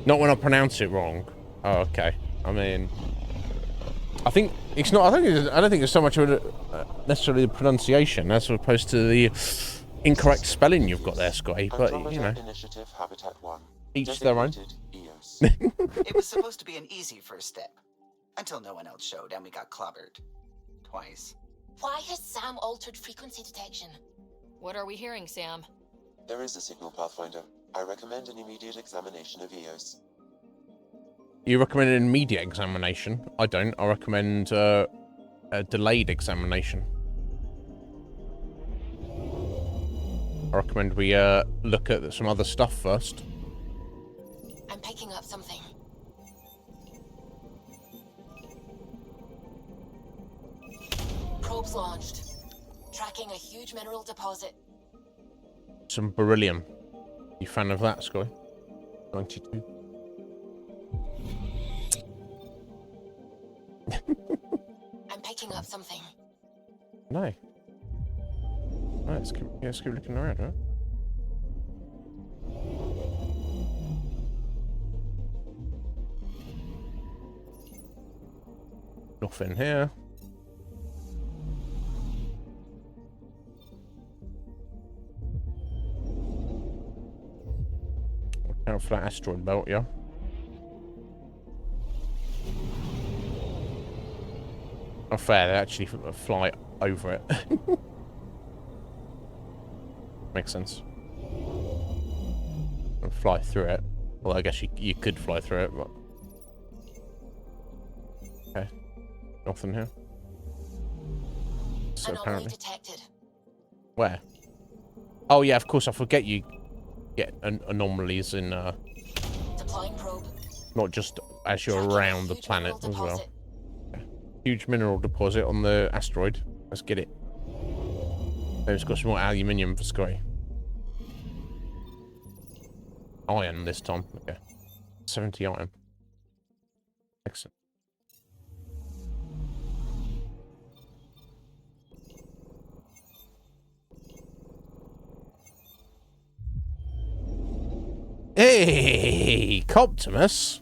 Not when I pronounce it wrong. Oh, okay. I mean, I think it's not. I don't think it's so much of necessarily the pronunciation as opposed to the incorrect spelling you've got there, Scotty. But you know, Initiative Habitat 1. each their own. EOS. It was supposed to be an easy first step, until no one else showed and we got clobbered. Twice. Why has Sam altered frequency detection? What are we hearing, Sam? There is a signal, Pathfinder. I recommend an immediate examination of EOS. You recommend an immediate examination? I don't. I recommend a delayed examination. I recommend we look at some other stuff first. I'm picking up something. Probes launched. Tracking a huge mineral deposit. Some beryllium. You fan of that, Sky? 92. I'm picking up something. No. Right, let's keep looking around, right? Nothing here. Out for that asteroid belt, yeah. Oh, fair, they actually fly over it. Makes sense. And fly through it. Well, I guess you could fly through it, but... Okay. Nothing here. So Anomaly apparently... detected. Where? Oh, yeah, of course, I forget you get anomalies in, Deploying probe. not just as you're Tracking a around the huge planet mineral as well. deposit. Huge mineral deposit on the asteroid. Let's get it. Then it's got some more aluminium for Scotty. Iron this time. Okay. 70 iron. Excellent. Hey, Coptimus.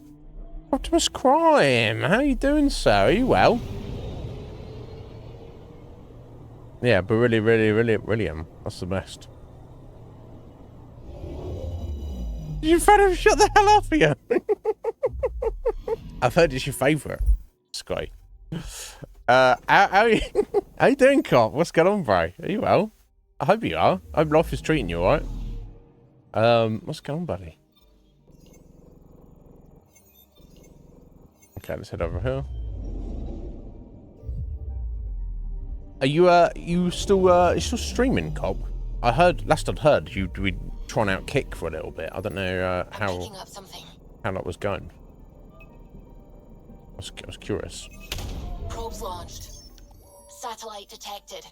Optimus Crime. How you doing, sir? Are you well? Yeah, but really, that's the best. You fan of shut the hell up here. I've heard it's your favourite, Sky. How you, how you doing, Cop? What's going on, bro? Are you well? I hope you are. I hope life is treating you alright. What's going on, buddy? Okay, let's head over here. Are you still streaming, Cobb? I heard, last I'd heard, you'd be trying out Kick for a little bit. I don't know I'm how picking up something. that was going. I was curious. Probes launched. Satellite detected.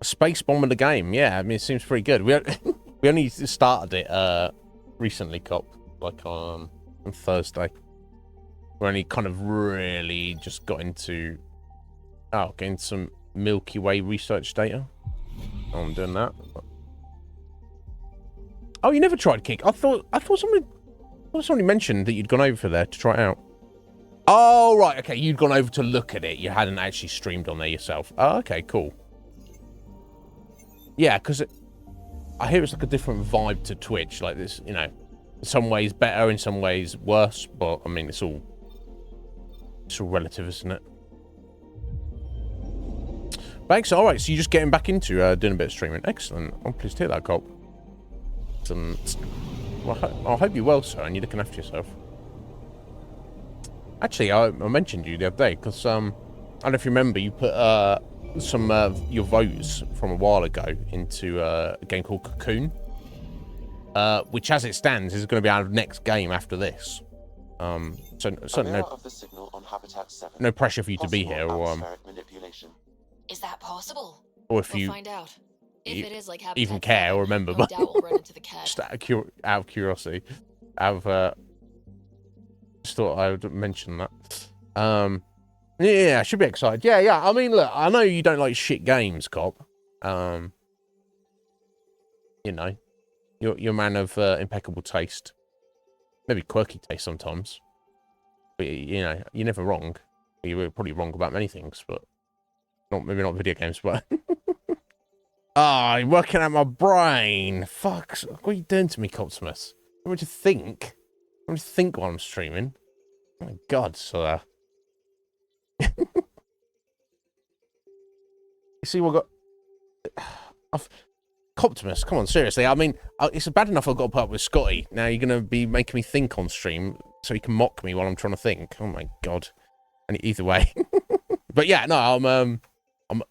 A space bomb in the game, yeah. I mean, it seems pretty good. We only started it recently, Cop, like on Thursday. We only kind of really just got into getting some Milky Way research data. Oh, I'm doing that. Oh, you never tried Kick? I thought somebody mentioned that you'd gone over there to try it out. Oh, right, okay, you'd gone over to look at it. You hadn't actually streamed on there yourself. Oh, okay, cool. Yeah, because I hear it's like a different vibe to Twitch. Like this, you know, in some ways better, in some ways worse. But I mean, it's all relative, isn't it? Thanks. All right, so you're just getting back into doing a bit of streaming. Excellent. I'm pleased to hear that, Colt. Well, I hope you're well, sir, and you're looking after yourself. Actually, I mentioned you the other day because I don't know if you remember, you put some of your votes from a while ago into a game called Cocoon, which, as it stands, is going to be our next game after this. So certainly no pressure for you to be here, or Is that possible? or if We'll you find out. If it is like even Habitat care 7, or remember, no but doubt we'll run into the cat. just out of curiosity, just thought I would mention that. Yeah, I should be excited. Yeah. I mean, look, I know you don't like shit games, Cop. You know, you're a man of impeccable taste, maybe quirky taste sometimes. But you know, you're never wrong. You're probably wrong about many things, but maybe not video games. But you're working out my brain. Fuck, what are you doing to me, Coptimus? I want you to think. I want you to think while I'm streaming. Oh my God, sir. You see what got... Coptimus, come on, seriously. I mean, it's bad enough I've got to put up with Scotty. Now you're going to be making me think on stream so you can mock me while I'm trying to think. Oh my God. And either way. But yeah, no,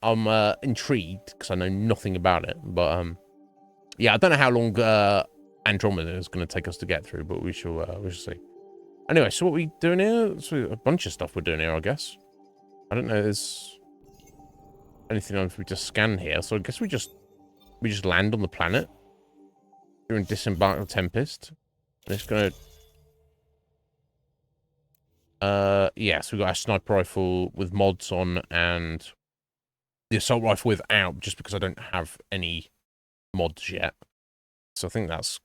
I'm intrigued because I know nothing about it. But yeah, I don't know how long Andromeda is going to take us to get through, but we shall see. Anyway, so what are we doing here? So a bunch of stuff we're doing here, I guess. I don't know. There's anything else we just scan here. So I guess we just land on the planet during disembark the Tempest. And it's gonna. Yeah, so we got our sniper rifle with mods on and the assault rifle without, just because I don't have any mods yet. So I think that's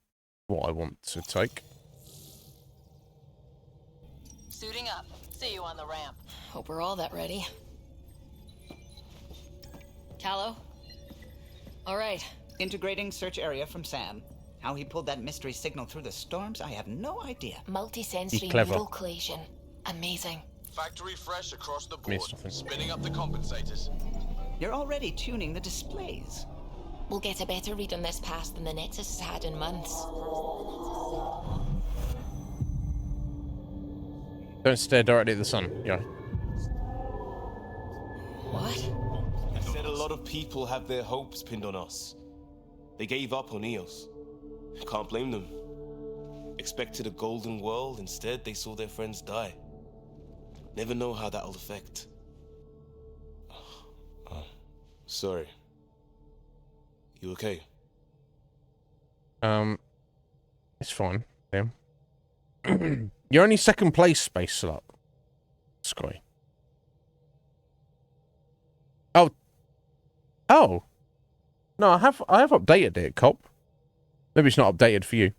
what I want to take. Suiting up. See you on the ramp. Hope we're all that ready. Callow? All right. Integrating search area from Sam. How he pulled that mystery signal through the storms, I have no idea. Multi-sensory clever. neural collation. Amazing. Factory fresh across the board. Missed nothing. Spinning up the compensators. You're already tuning the displays. We'll get a better read on this pass than the Nexus has had in months. Don't stare directly at the sun. Yeah. What? I said a lot of people have their hopes pinned on us. They gave up on Eos. Can't blame them. Expected a golden world, instead they saw their friends die. Never know how that'll affect. Sorry. You okay? It's fine. Yeah. You're only second place, Space Slot. Sky. Oh. Oh. No, I have updated it, Cop. Maybe it's not updated for you.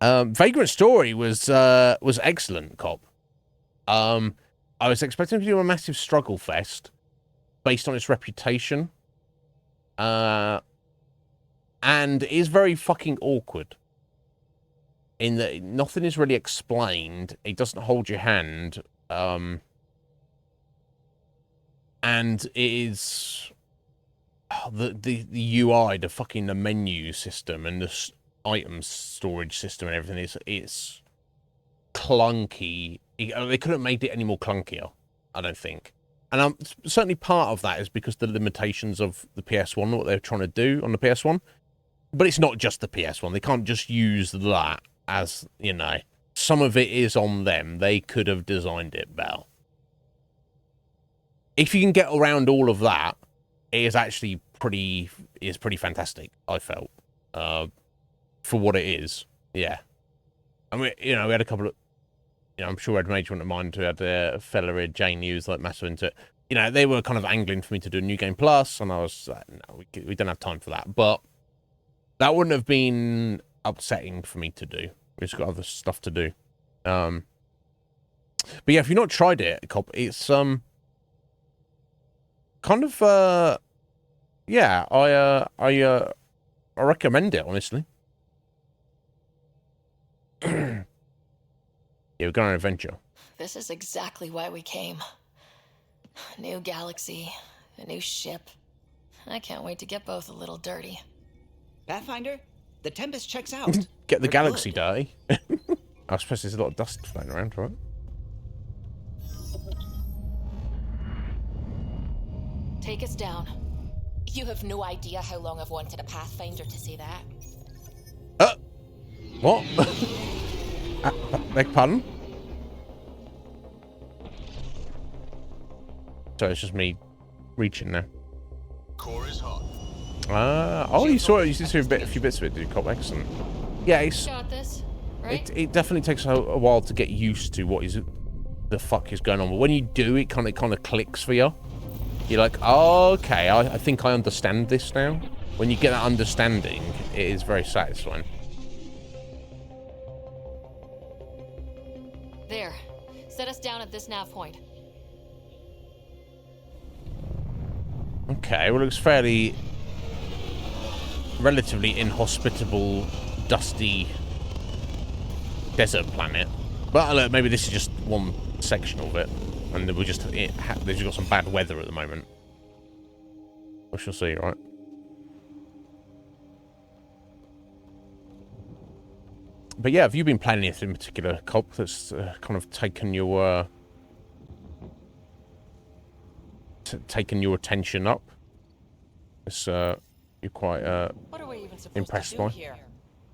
Vagrant Story was excellent, Cop. I was expecting to do a massive struggle fest based on its reputation. And it is very fucking awkward. In that nothing is really explained. It doesn't hold your hand. And it is the UI, the fucking the menu system and the item storage system and everything it's clunky. They couldn't have made it any more clunkier, I don't think. And certainly part of that is because the limitations of the PS1, what they're trying to do on the PS1. But it's not just the PS1. They can't just use that as, you know, some of it is on them. They could have designed it better. If you can get around all of that, it is actually pretty fantastic, I felt. For what it is. Yeah. I mean, you know, we had a couple of, you know, I'm sure Ed Major wouldn't mind. We had a fella here, Jane Hughes, like massive into it. You know, they were kind of angling for me to do a New Game Plus, and I was like, no, we don't have time for that. But that wouldn't have been upsetting for me to do. We've just got other stuff to do. But yeah, if you've not tried it, Cop, it's kind of yeah, I recommend it, honestly. Yeah, we're going on an adventure. This is exactly why we came. A new galaxy, a new ship. I can't wait to get both a little dirty. Pathfinder, the Tempest checks out. Get the We're galaxy good. dirty. I suppose there's a lot of dust floating around, right? Take us down. You have no idea how long I've wanted a Pathfinder to say that. What? Beg pardon? So it's just me reaching now. Core is hot. Oh, you saw it. You did see a few bits of it, did you, Cop? Excellent. Yeah, it's Got this, right? it definitely takes a while to get used to what is the fuck is going on. But when you do, it kind of clicks for you. You're like, oh, okay, I think I understand this now. When you get that understanding, it is very satisfying. There. Set us down at this nav point. Okay, well, it looks relatively inhospitable, dusty desert planet. But look, maybe this is just one section of it, and they've just got some bad weather at the moment. We shall see, right? But yeah, have you been playing anything in particular, Cobb, that's kind of taken your attention up? It's you're quite What are we even supposed impressed to do by? here?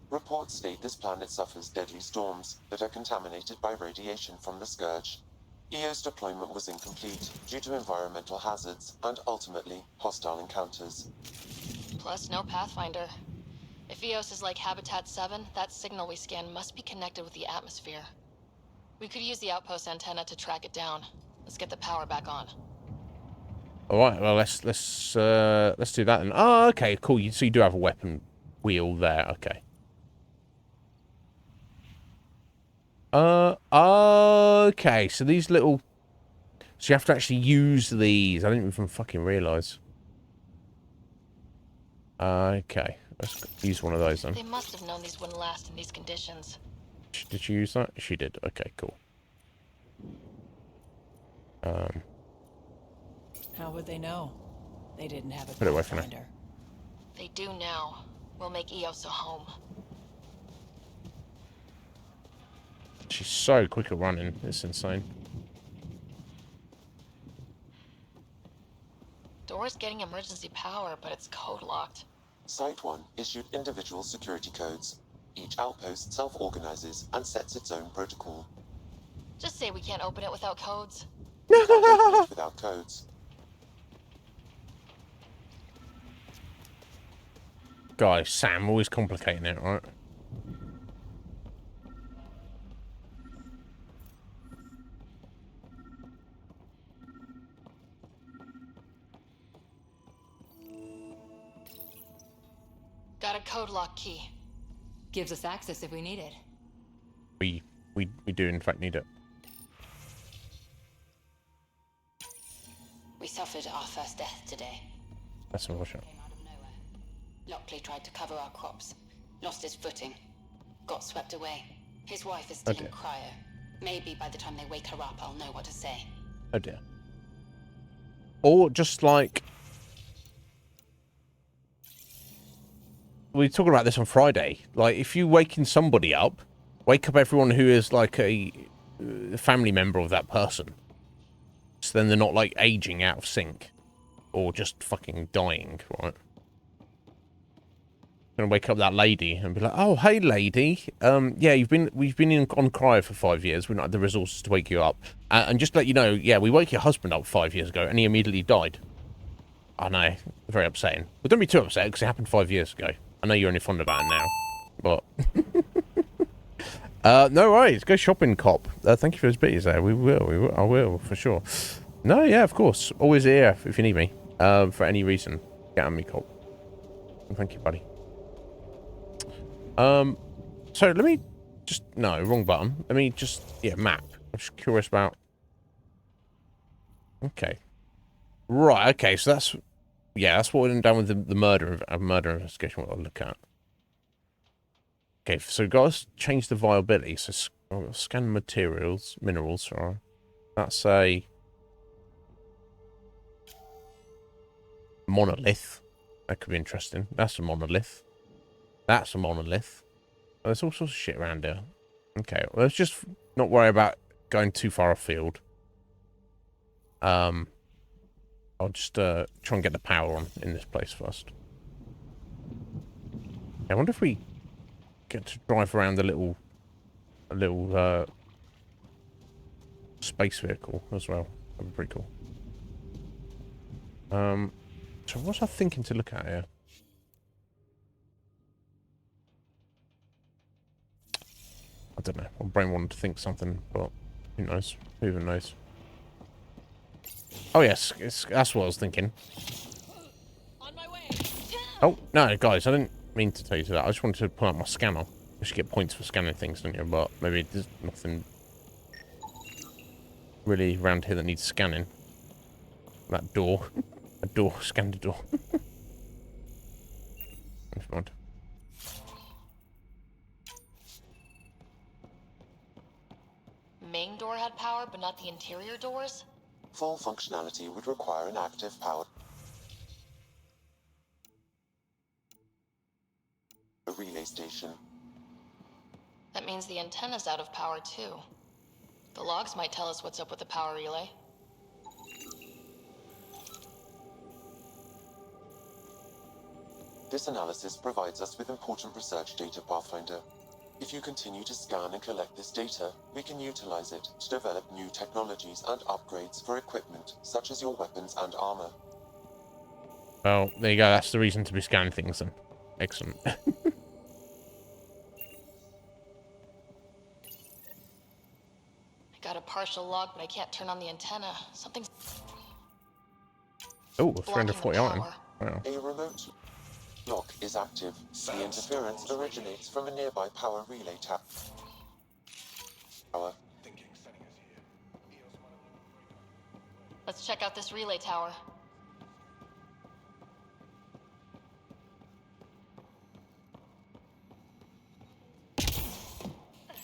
Reports state this planet suffers deadly storms that are contaminated by radiation from the Scourge. EO's deployment was incomplete due to environmental hazards and ultimately hostile encounters. Plus, no Pathfinder. If EOS is like Habitat 7, that signal we scan must be connected with the atmosphere. We could use the outpost antenna to track it down. Let's get the power back on. All right, well let's do that then. Oh, okay, cool. So you do have a weapon wheel there. Okay. Okay. So these little, so you have to actually use these. I didn't even fucking realize. Okay, let's use one of those then. They must have known these wouldn't last in these conditions. Did she use that? She did. Okay, cool. How would they know? They didn't have a Put it away from her. Pathfinder. They do now. We'll make EOS a home. She's so quick at running. It's insane. Door's getting emergency power, but it's code locked. Site 1 issued individual security codes. Each outpost self-organizes and sets its own protocol. Just say we can't open it without codes. Can't open it without codes. Guys, Sam, always complicating it, right? Got a code lock key. Gives us access if we need it. We do in fact need it. We suffered our first death today. That's unfortunate. Came out of nowhere. Lockley tried to cover our crops. Lost his footing. Got swept away. His wife is still Oh dear. in cryo. Maybe by the time they wake her up, I'll know what to say. Oh dear. Or just like, we were talking about this on Friday. Like, if you waking somebody up, wake up everyone who is like a family member of that person. So then they're not like aging out of sync or just fucking dying, right? Gonna wake up that lady and be like, "Oh, hey, lady. Yeah, we've been on cryo for 5 years. We don't have the resources to wake you up, and just to let you know, yeah, we woke your husband up 5 years ago, and he immediately died." I know, very upsetting. But don't be too upset because it happened 5 years ago. I know you're only fond about it now, but no worries. Go shopping, cop. Thank you for those bits there. I will for sure. No, yeah, of course. Always here if you need me. For any reason, get on me, cop. Thank you, buddy. So let me just, no, wrong button. Let me just, yeah, map. I'm just curious about, okay. Right, okay, so that's, yeah, that's what we're done with the murder investigation, what I'll look at. Okay, so guys, change the viability. So scan minerals, sorry. That's a monolith. That could be interesting. That's a monolith. That's a monolith. Oh, there's all sorts of shit around here. Okay, well, let's just not worry about going too far afield. I'll just try and get the power on in this place first. I wonder if we get to drive around a little space vehicle as well. That'd be pretty cool. So what's I thinking to look at here? I don't know. My brain wanted to think something, but who knows? Who even knows? Oh yes, that's what I was thinking. On my way. Oh no, guys, I didn't mean to tell you that. I just wanted to pull out my scanner. You should get points for scanning things, don't you? But maybe there's nothing really around here that needs scanning. That door. A door. Scan the door. Never mind. Main door had power, but not the interior doors? Full functionality would require an active power relay station. That means the antenna's out of power, too. The logs might tell us what's up with the power relay. This analysis provides us with important research data, Pathfinder. If you continue to scan and collect this data, we can utilize it to develop new technologies and upgrades for equipment, such as your weapons and armor. Well, there you go. That's the reason to be scanning things then. Excellent. I got a partial log, but I can't turn on the antenna. Something's Oh, blocking the 340 iron. power. Wow. A remote lock is active. The interference originates from a nearby power relay tower. Let's check out this relay tower.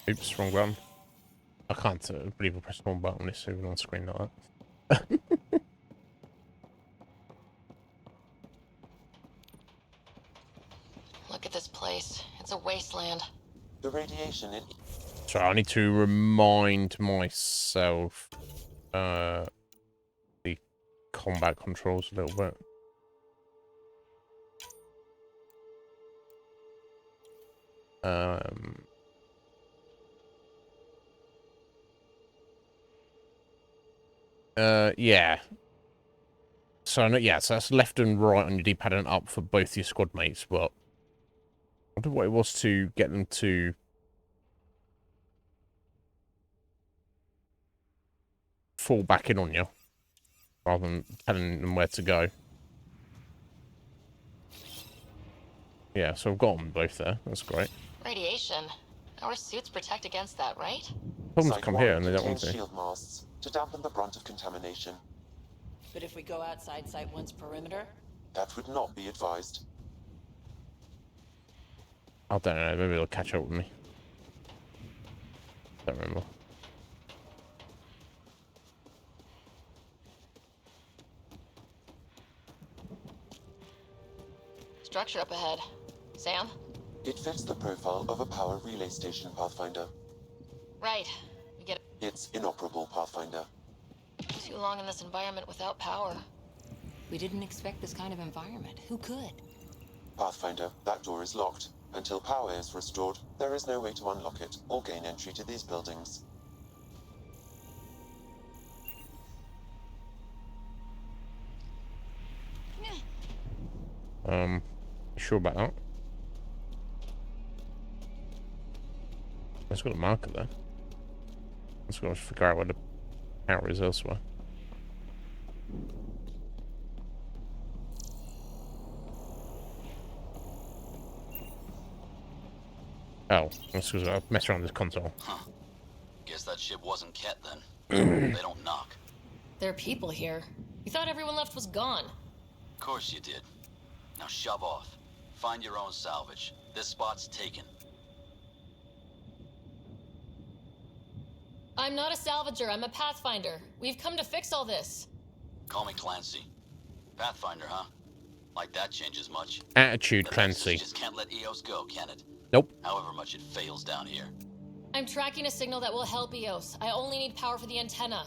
Oops, wrong button. I can't believe I pressed the wrong button when it's moving on screen like that. Look at this place. It's a wasteland. The radiation in Sorry, I need to remind myself the combat controls a little bit. Yeah. So no, yeah, so that's left and right on your D-pad and up for both your squad mates, but I wonder what it was to get them to fall back in on you rather than telling them where to go. Yeah, so I've got them both there. That's great. Radiation. Our suits protect against that, right? Tell them to Site come 1 here and they don't want contains to. shield masts to dampen the brunt of contamination. But if we go outside Site 1's perimeter, That would not be advised. I don't know, maybe they'll catch up with me. Don't remember. Structure up ahead. Sam? It fits the profile of a power relay station, Pathfinder. Right. We get It's inoperable, Pathfinder. too long in this environment without power. We didn't expect this kind of environment. Who could? Pathfinder, that door is locked. Until power is restored, there is no way to unlock it or gain entry to these buildings. You sure about that? Let's got a marker there. Let's go figure out where the power is elsewhere. Oh, let's go mess around with this console. Huh. Guess that ship wasn't Ket then. They don't knock. There are people here. You thought everyone left was gone. Of course you did. Now shove off. Find your own salvage. This spot's taken. I'm not a salvager, I'm a pathfinder. We've come to fix all this. Call me Clancy. Pathfinder, huh? Like that changes much. Attitude, The Clancy. Nexus just can't let EOS go, can it? Nope. However much it fails down here. I'm tracking a signal that will help EOS. I only need power for the antenna.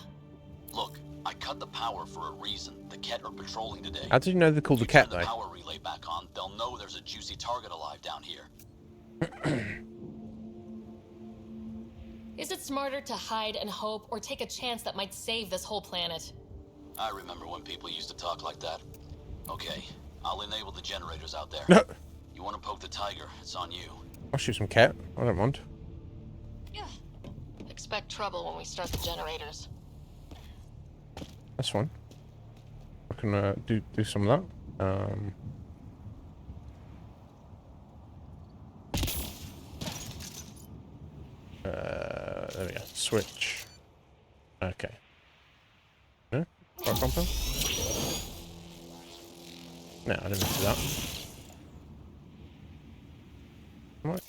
Look, I cut the power for a reason. The Ket are patrolling today. How did you know they're called the Turn cat, the though? power relay back on, they'll know there's a juicy target alive down here. Is it smarter to hide and hope or take a chance that might save this whole planet? I remember when people used to talk like that. Okay, I'll enable the generators out there. You want to poke the tiger, it's on you. I'll shoot some cat. I don't mind. Yeah. Expect trouble when we start the generators. That's fine. I can do some of that. There we go. Switch. Okay. No? Fire compound? No, I didn't do that. Right.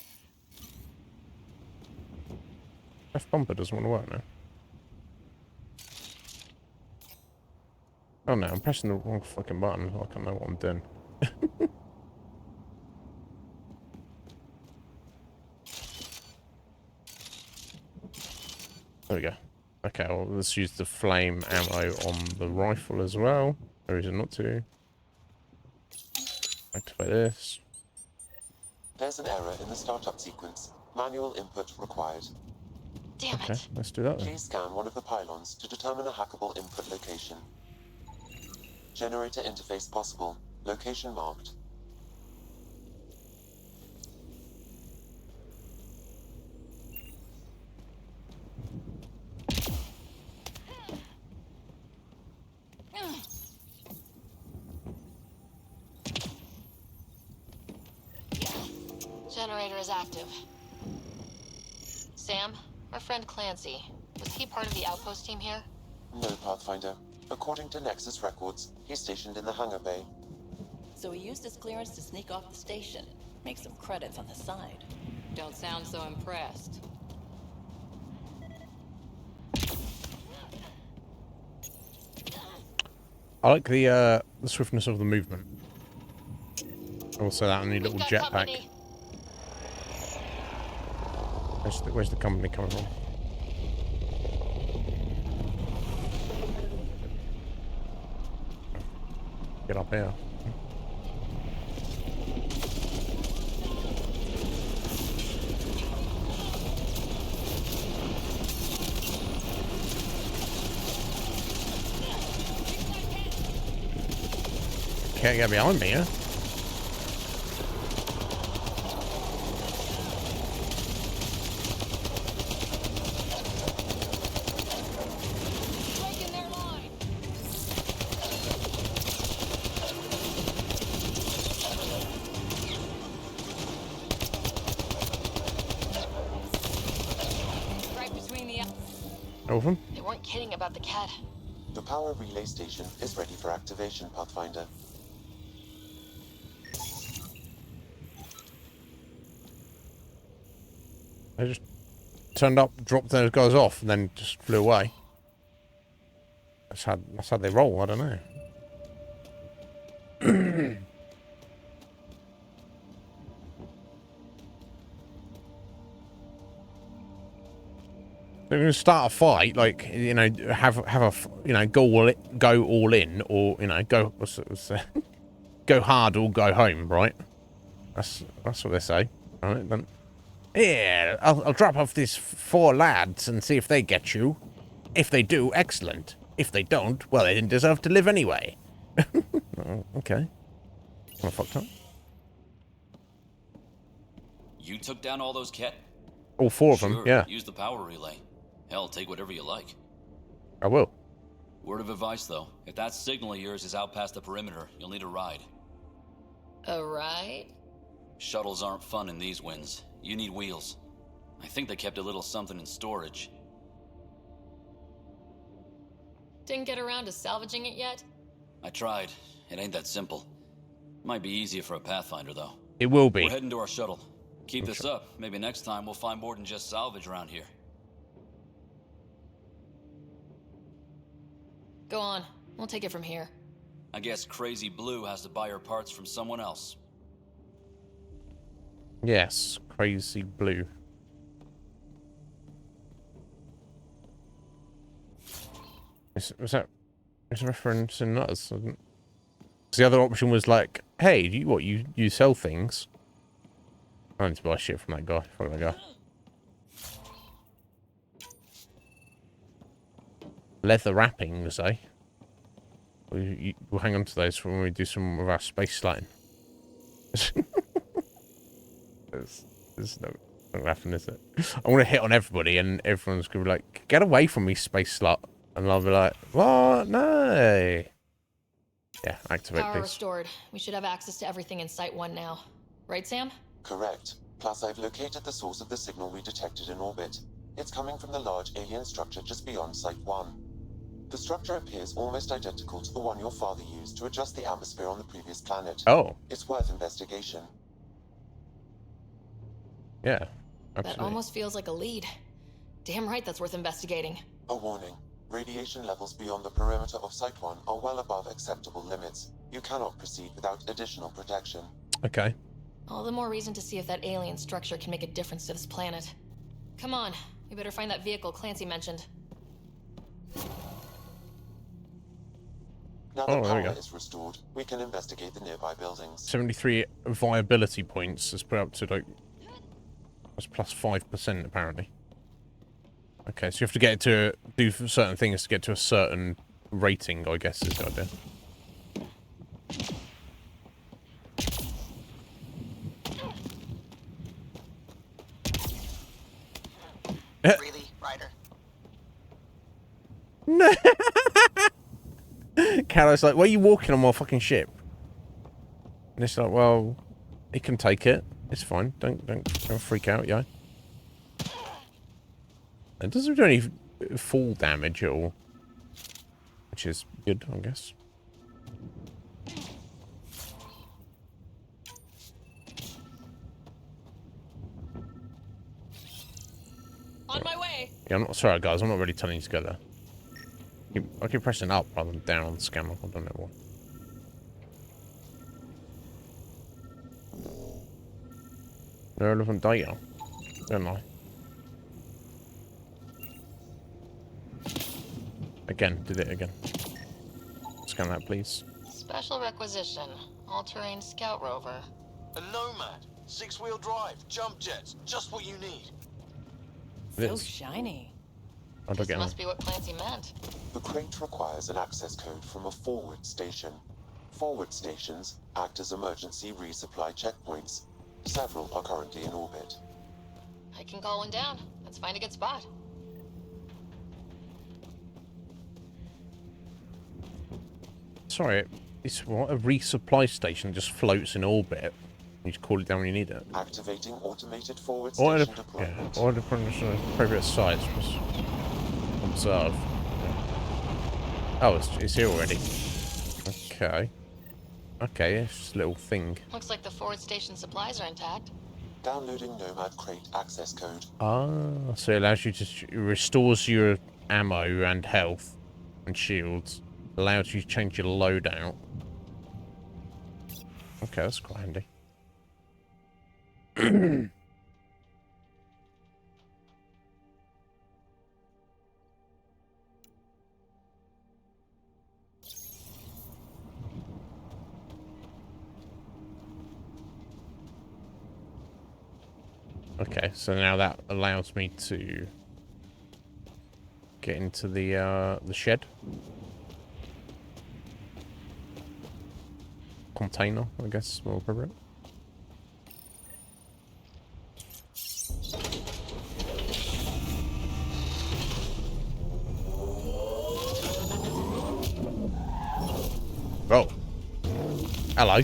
F bumper doesn't want to work now. Oh no, I'm pressing the wrong fucking button. I can't know what I'm doing. There we go. Okay, well, let's use the flame ammo on the rifle as well. No reason not to. Activate this. There's an error in the startup sequence. Manual input required. Damn Okay, it. let's do that then. Please scan one of the pylons to determine a hackable input location. Generator interface possible. Location marked. Generator is active. Sam, our friend Clancy, was he part of the outpost team here? No, Pathfinder. According to Nexus records, he's stationed in the hangar bay. So he used his clearance to sneak off the station. Make some credits on the side. Don't sound so impressed. I like the swiftness of the movement. Also that new little jetpack. Where's the company coming from? Get up here. Can't get behind me, huh? Over. They weren't kidding about the cat. The power relay station is ready for activation, Pathfinder. I just turned up, dropped those guys off, and then just flew away. That's how they roll. I don't know. They're going to start a fight, like, you know, have a, you know, go all in, or, you know, go go hard or go home, right? That's what they say, right? Then, yeah, I'll drop off these 4 lads and see if they get you. If they do, excellent. If they don't, well, they didn't deserve to live anyway. Oh, okay. I fucked up. You took down all those cat? All 4 of them, Sure, yeah. Use the power relay. Hell, take whatever you like. I will. Word of advice, though. If that signal of yours is out past the perimeter, you'll need a ride. A ride? Shuttles aren't fun in these winds. You need wheels. I think they kept a little something in storage. Didn't get around to salvaging it yet? I tried. It ain't that simple. Might be easier for a Pathfinder, though. It will be. We're heading to our shuttle. Keep this up. Maybe next time we'll find more than just salvage around here. Go on. We'll take it from here. I guess Crazy Blue has to buy her parts from someone else. Yes, Crazy Blue. Was that referencing us? Because the other option was like, hey, you sell things? I need to buy shit from that guy. Fuck that guy. Leather wrappings, eh? We'll hang on to those for when we do some of our space sliding. There's no laughing, is it? I want to hit on everybody, and everyone's gonna be like, "Get away from me, space slut!" And I'll be like, "What? No!" Yeah, activate Power this. restored. We should have access to everything in Site 1 now. Right, Sam? Correct. Plus, I've located the source of the signal we detected in orbit. It's coming from the large alien structure just beyond Site 1. The structure appears almost identical to the one your father used to adjust the atmosphere on the previous planet. Oh. It's worth investigation. Yeah, That absolutely. almost feels like a lead. Damn right that's worth investigating. A warning. Radiation levels beyond the perimeter of Site 1 are well above acceptable limits. You cannot proceed without additional protection. Okay. All the more reason to see if that alien structure can make a difference to this planet. Come on, we better find that vehicle Clancy mentioned. Now Oh, that there we power go. is restored, we can investigate the nearby buildings. 73 viability points. Let's put it up to like That's plus 5% apparently. Okay, so you have to get it to do certain things to get to a certain rating, I guess is the idea. Really, Ryder? No. Carol's like, why are you walking on my fucking ship? And it's like, well, he can take it. It's fine. Don't freak out, yeah. It doesn't do any fall damage at all, which is good, I guess. On my way. Yeah, I'm not sorry, guys. I'm not really telling you to go there. I keep pressing up rather than down on the scanner. I don't know why. Irrelevant data, don't I? Again, did it again. Scan that, please. Special requisition. All-terrain scout rover. A Nomad. 6-wheel drive. Jump jets. Just what you need. So shiny. How do I This get must be what Clancy meant. The crate requires an access code from a forward station. Forward stations act as emergency resupply checkpoints. Several are currently in orbit. I can call one down. Let's find a good spot. Sorry, it's what? A resupply station just floats in orbit. You just call it down when you need it. Activating automated forward Or station deployment. or the appropriate sites. Just observe. Oh, it's here already. Okay. Okay, it's just a little thing. Looks like the forward station supplies are intact. Downloading Nomad crate access code. Ah, so it allows you to it restores your ammo and health and shields. Allows you to change your loadout. Okay, that's quite handy. Okay, so now that allows me to get into the shed. Container, I guess, more appropriate. Oh. Hello.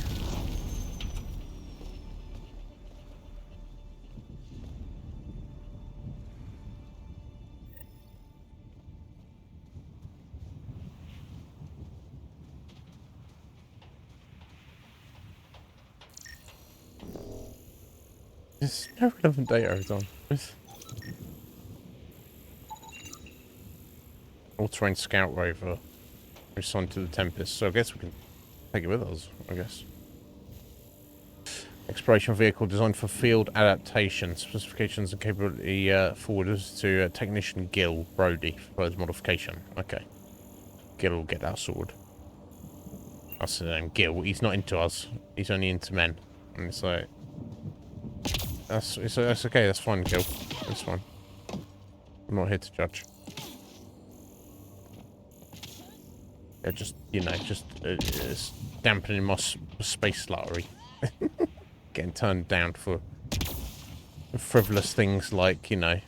There's no relevant data every time. All-terrain scout rover assigned to the Tempest, so I guess we can take it with us, I guess. Exploration vehicle designed for field adaptation. Specifications and capability forwarded to technician Gil Brody for further modification. Okay. Gil will get that sword. That's the name, Gil. He's not into us. He's only into men. And it's like... That's okay, that's fine, Gil. That's fine. I'm not here to judge. Yeah, just, you know, just it's dampening my space lottery. Getting turned down for frivolous things like, you know,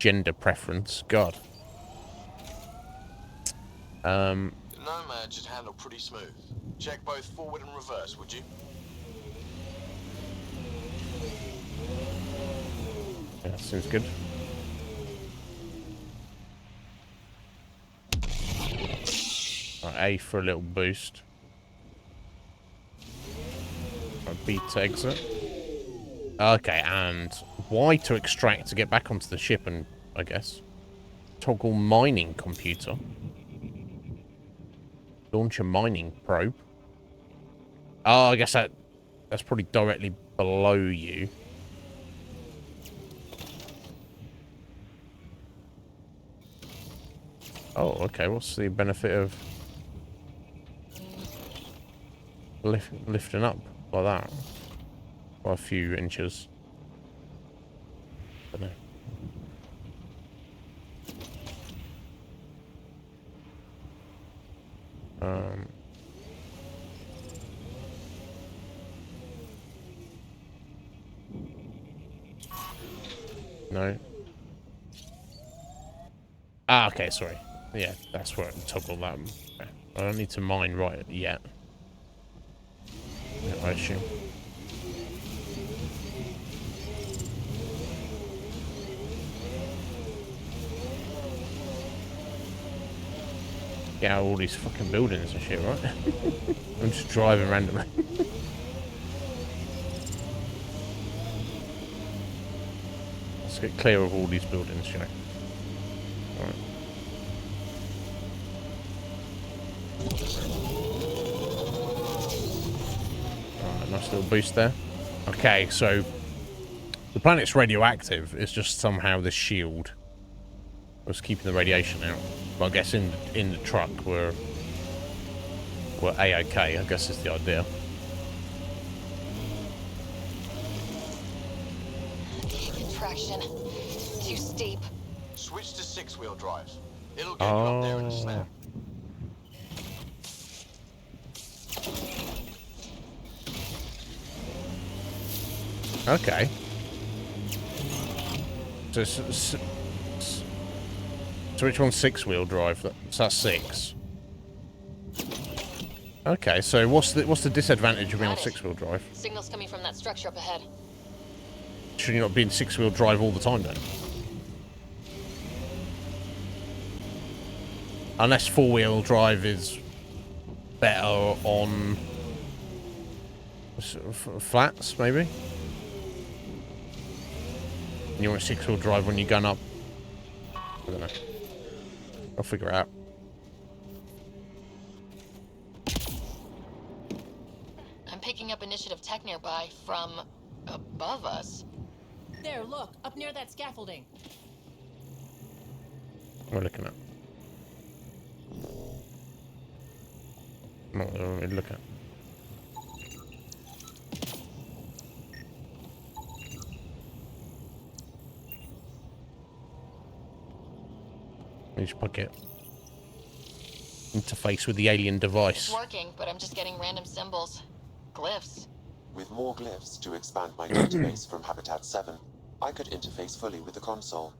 gender preference. God. The Nomad should handle pretty smooth. Check both forward and reverse, would you? Yeah, seems good. Right, A for a little boost. Right, B to exit. Okay, and Y to extract to get back onto the ship and, I guess, toggle mining computer. Launch a mining probe. Oh, I guess that's probably directly below you. Oh, okay. What's the benefit of lifting up like that by a few inches? No. Ah, okay, sorry. Yeah, that's where it toggle that. Okay. I don't need to mine right yet. Yeah, I assume. Get out all these fucking buildings and shit, right? I'm just driving randomly. Let's get clear of all these buildings, shall we? Alright. Alright, nice little boost there. Okay, so the planet's radioactive. It's just somehow this shield was keeping the radiation out. But I guess in the truck we're A-okay, I guess is the idea. Taking traction. Too steep. Switch to 6-wheel drive. It'll get you up there in a snap. Okay. So which one's 6-wheel drive? So that's 6. Okay, so what's the disadvantage of being on 6-wheel drive? Signal's coming from that structure up ahead. Should you not be in 6-wheel drive all the time then? Unless 4-wheel drive is better on flats, maybe? And you want 6-wheel drive when you're going up? I don't know. I'll figure it out. I'm picking up initiative tech nearby from above us. There, look, up near that scaffolding. What are we looking at? Not what we're looking at. Each pocket. Interface with the alien device. It's working, but I'm just getting random symbols. Glyphs. With more glyphs to expand my database from Habitat 7, I could interface fully with the console.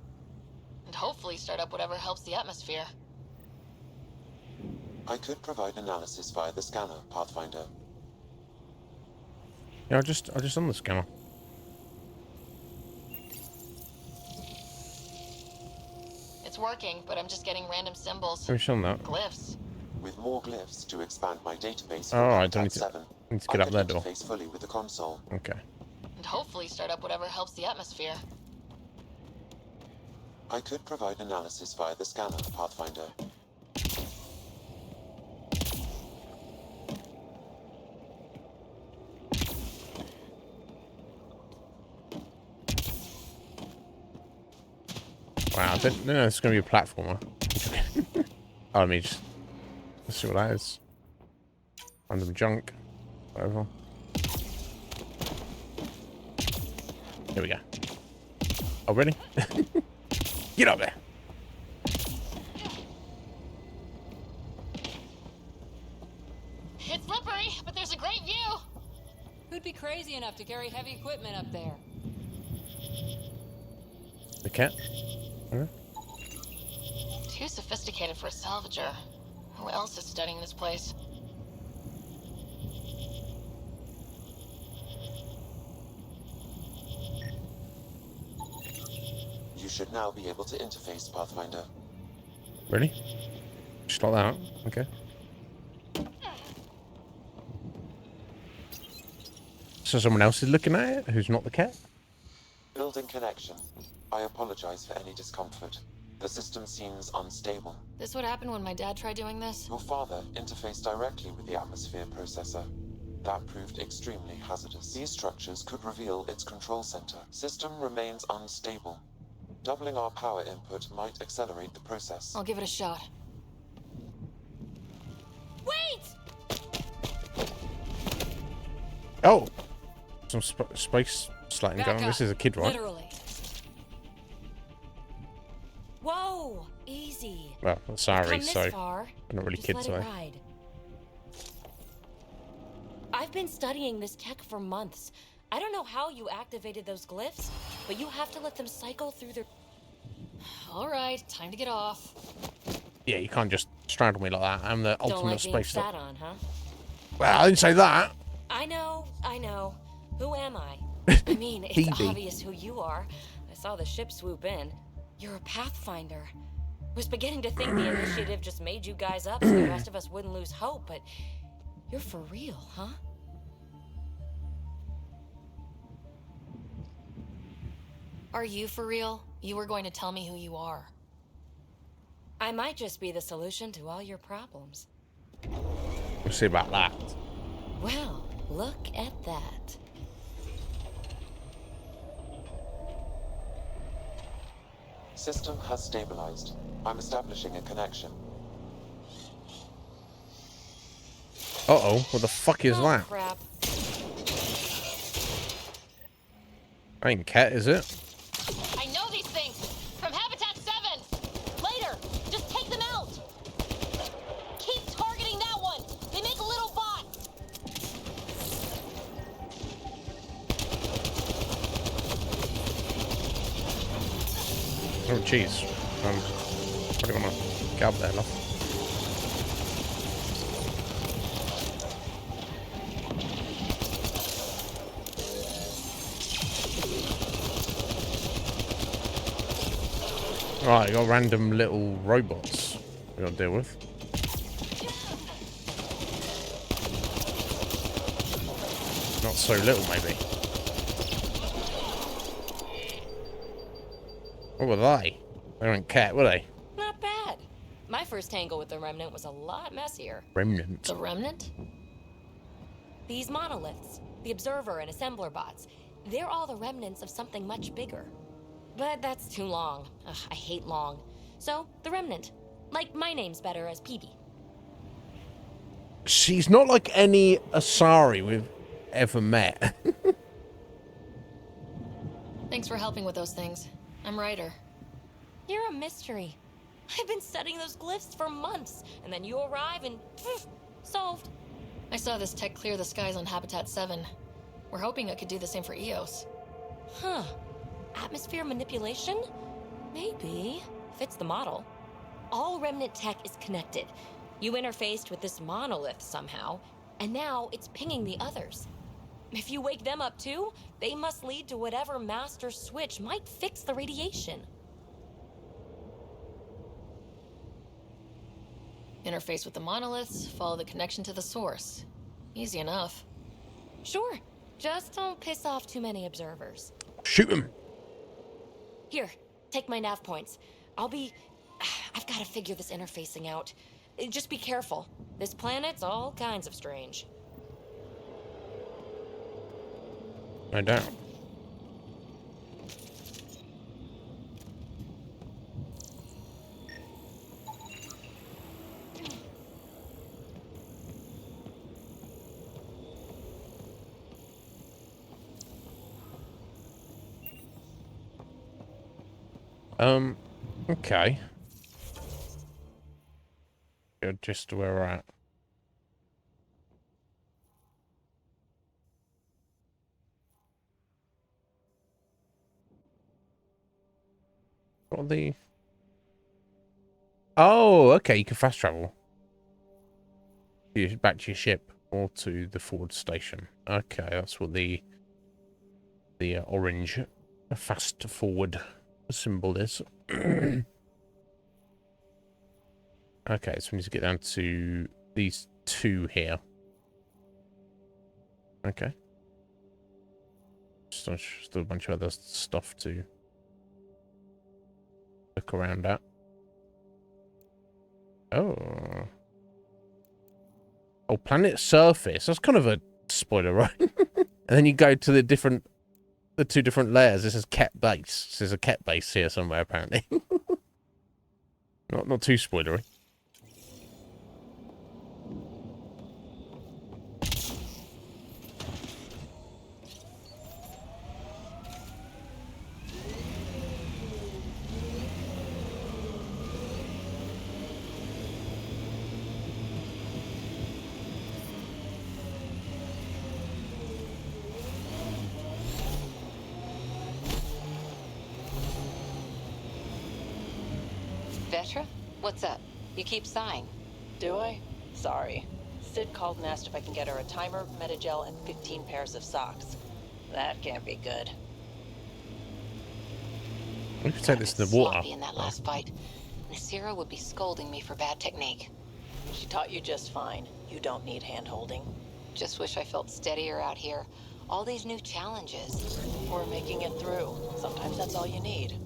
And hopefully start up whatever helps the atmosphere. I could provide analysis via the scanner, Pathfinder. Yeah, I just on the scanner. It's working, but I'm just getting random symbols. Have you shown that? Glyphs. With more glyphs to expand my database Oh, from I don't Habitat 7, need to get up that door. interface fully with the console. Okay. And hopefully start up whatever helps the atmosphere. I could provide analysis via the scanner, Pathfinder. Wow, I didn't know it's going to be a platformer. Oh, let me just... Let's see what that is. Random junk. Whatever. Here we go. Oh, ready? Get up there! It's slippery, but there's a great view! Who'd be crazy enough to carry heavy equipment up there? The cat? Okay. Too sophisticated for a salvager. Who else is studying this place? You should now be able to interface, Pathfinder. Really? Just like that? Okay. So someone else is looking at it, who's not the cat? Building connection. I apologize for any discomfort. The system seems unstable. This would happen when my dad tried doing this? Your father interfaced directly with the atmosphere processor. That proved extremely hazardous. These structures could reveal its control center. System remains unstable. Doubling our power input might accelerate the process. I'll give it a shot. Wait! Oh! Some space sliding Back going on. up. This is a kid, right? Literally. Whoa! Easy. Well, sorry, Come this so far. I'm not really Just kids, let it so. ride. I've been studying this tech for months. I don't know how you activated those glyphs, but you have to let them cycle through their... All right, time to get off. Yeah, you can't just straddle me like that. I'm the Don't ultimate like being space sat on, huh? Well, I didn't say that. I know. Who am I? I mean, it's Phoebe. obvious who you are. I saw the ship swoop in. You're a Pathfinder. Was beginning to think the initiative just made you guys up so the rest of us wouldn't lose hope, but you're for real, huh? Are you for real? You were going to tell me who you are. I might just be the solution to all your problems. We'll see about that. Well, look at that. System has stabilized. I'm establishing a connection. Uh-oh, what the fuck is that? Crap. Ain't cat, is it? I know these things! From Habitat 7! Later! Just take them out! Keep targeting that one! They make little bots! Oh, jeez. Probably gonna get up there, love. Right, you got random little robots we gotta deal with. Not so little, maybe. What were they? They weren't cat, were they? Not bad. My first tangle with the Remnant was a lot messier. Remnant. The Remnant? These monoliths, the Observer and Assembler bots, they're all the remnants of something much bigger. But that's too long. Ugh, I hate long. So, the Remnant. Like, my name's better as PB. She's not like any Asari we've ever met. Thanks for helping with those things. I'm Ryder. You're a mystery. I've been studying those glyphs for months, and then you arrive and... solved. I saw this tech clear the skies on Habitat 7. We're hoping it could do the same for EOS. Huh. Atmosphere manipulation? Maybe. Fits the model. All Remnant tech is connected. You interfaced with this monolith somehow, and now it's pinging the others. If you wake them up too, they must lead to whatever master switch might fix the radiation. Interface with the monoliths, follow the connection to the source. Easy enough. Sure. Just don't piss off too many observers. Shoot him. Here, take my nav points. I've got to figure this interfacing out. Just be careful. This planet's all kinds of strange. No doubt. Okay. Good, just where we're at. What are the... Oh, okay, you can fast travel. Back to your ship or to the forward station. Okay, that's what the orange fast forward symbol is. Okay, so we need to get down to these two here. Okay. Still a bunch of other stuff to look around at. Oh. Oh, planet surface. That's kind of a spoiler, right? And then you go to the two different layers. This is Ket base. There's a Ket base here somewhere, apparently. Not too spoilery. Vetra? What's up? You keep sighing. Do I? Sorry. Sid called and asked if I can get her a timer, metagel, and 15 pairs of socks. That can't be good. We could take this to the water. Sloppy in that last fight. Nasira would be scolding me for bad technique. She taught you just fine. You don't need hand-holding. Just wish I felt steadier out here. All these new challenges. We're making it through. Sometimes that's all you need.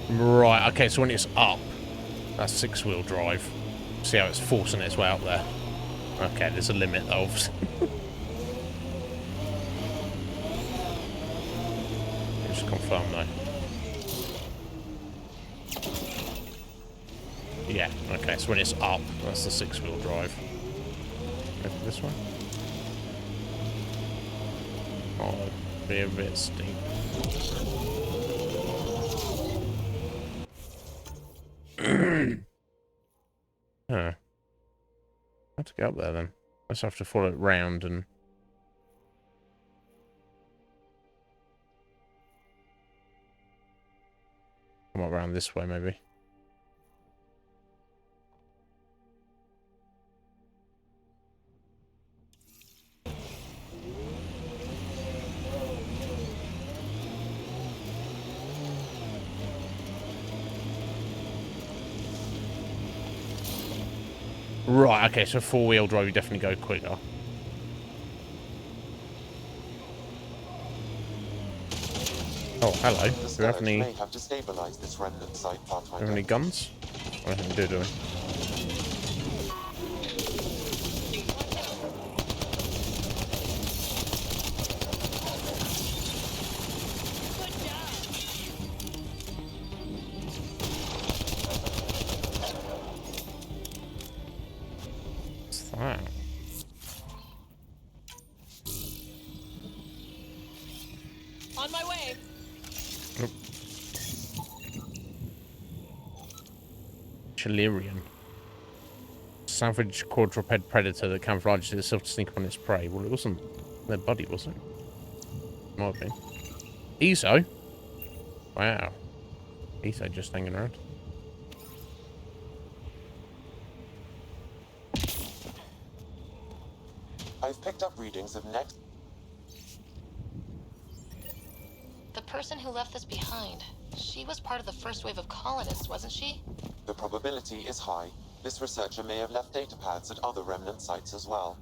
Right, okay, so when it's up, that's 6-wheel drive. See how it's forcing its way up there. Okay, there's a limit, though, obviously. Just confirm, though. Yeah, okay, so when it's up, that's the 6-wheel drive. Go this way. Oh, be a bit steep. Huh. How to get up there then? Let's have to follow it round and... come up around this way, maybe. Right, okay, so 4-wheel drive, you definitely go quicker. Oh, hello. Do we have any... may have destabilized this remnant site, Pathfinder. Do we have any guns? I don't think we do we? What's that? On my way. Nope. Chilerian. Savage quadruped predator that camouflages itself to sneak upon its prey. Well, it wasn't their buddy, was it? Might have been. Ezo? Wow. Ezo just hanging around. I've picked up readings of next. The person who left this behind, she was part of the first wave of colonists, wasn't she? The probability is high. This researcher may have left data pads at other remnant sites as well.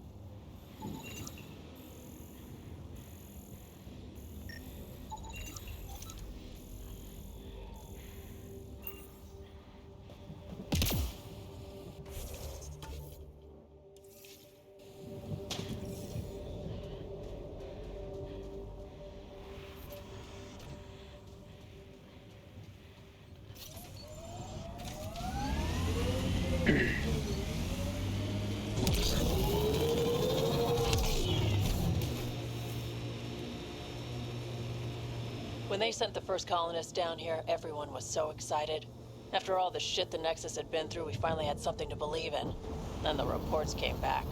When they sent the first colonists down here, everyone was so excited. After all the shit the Nexus had been through, we finally had something to believe in. Then the reports came back.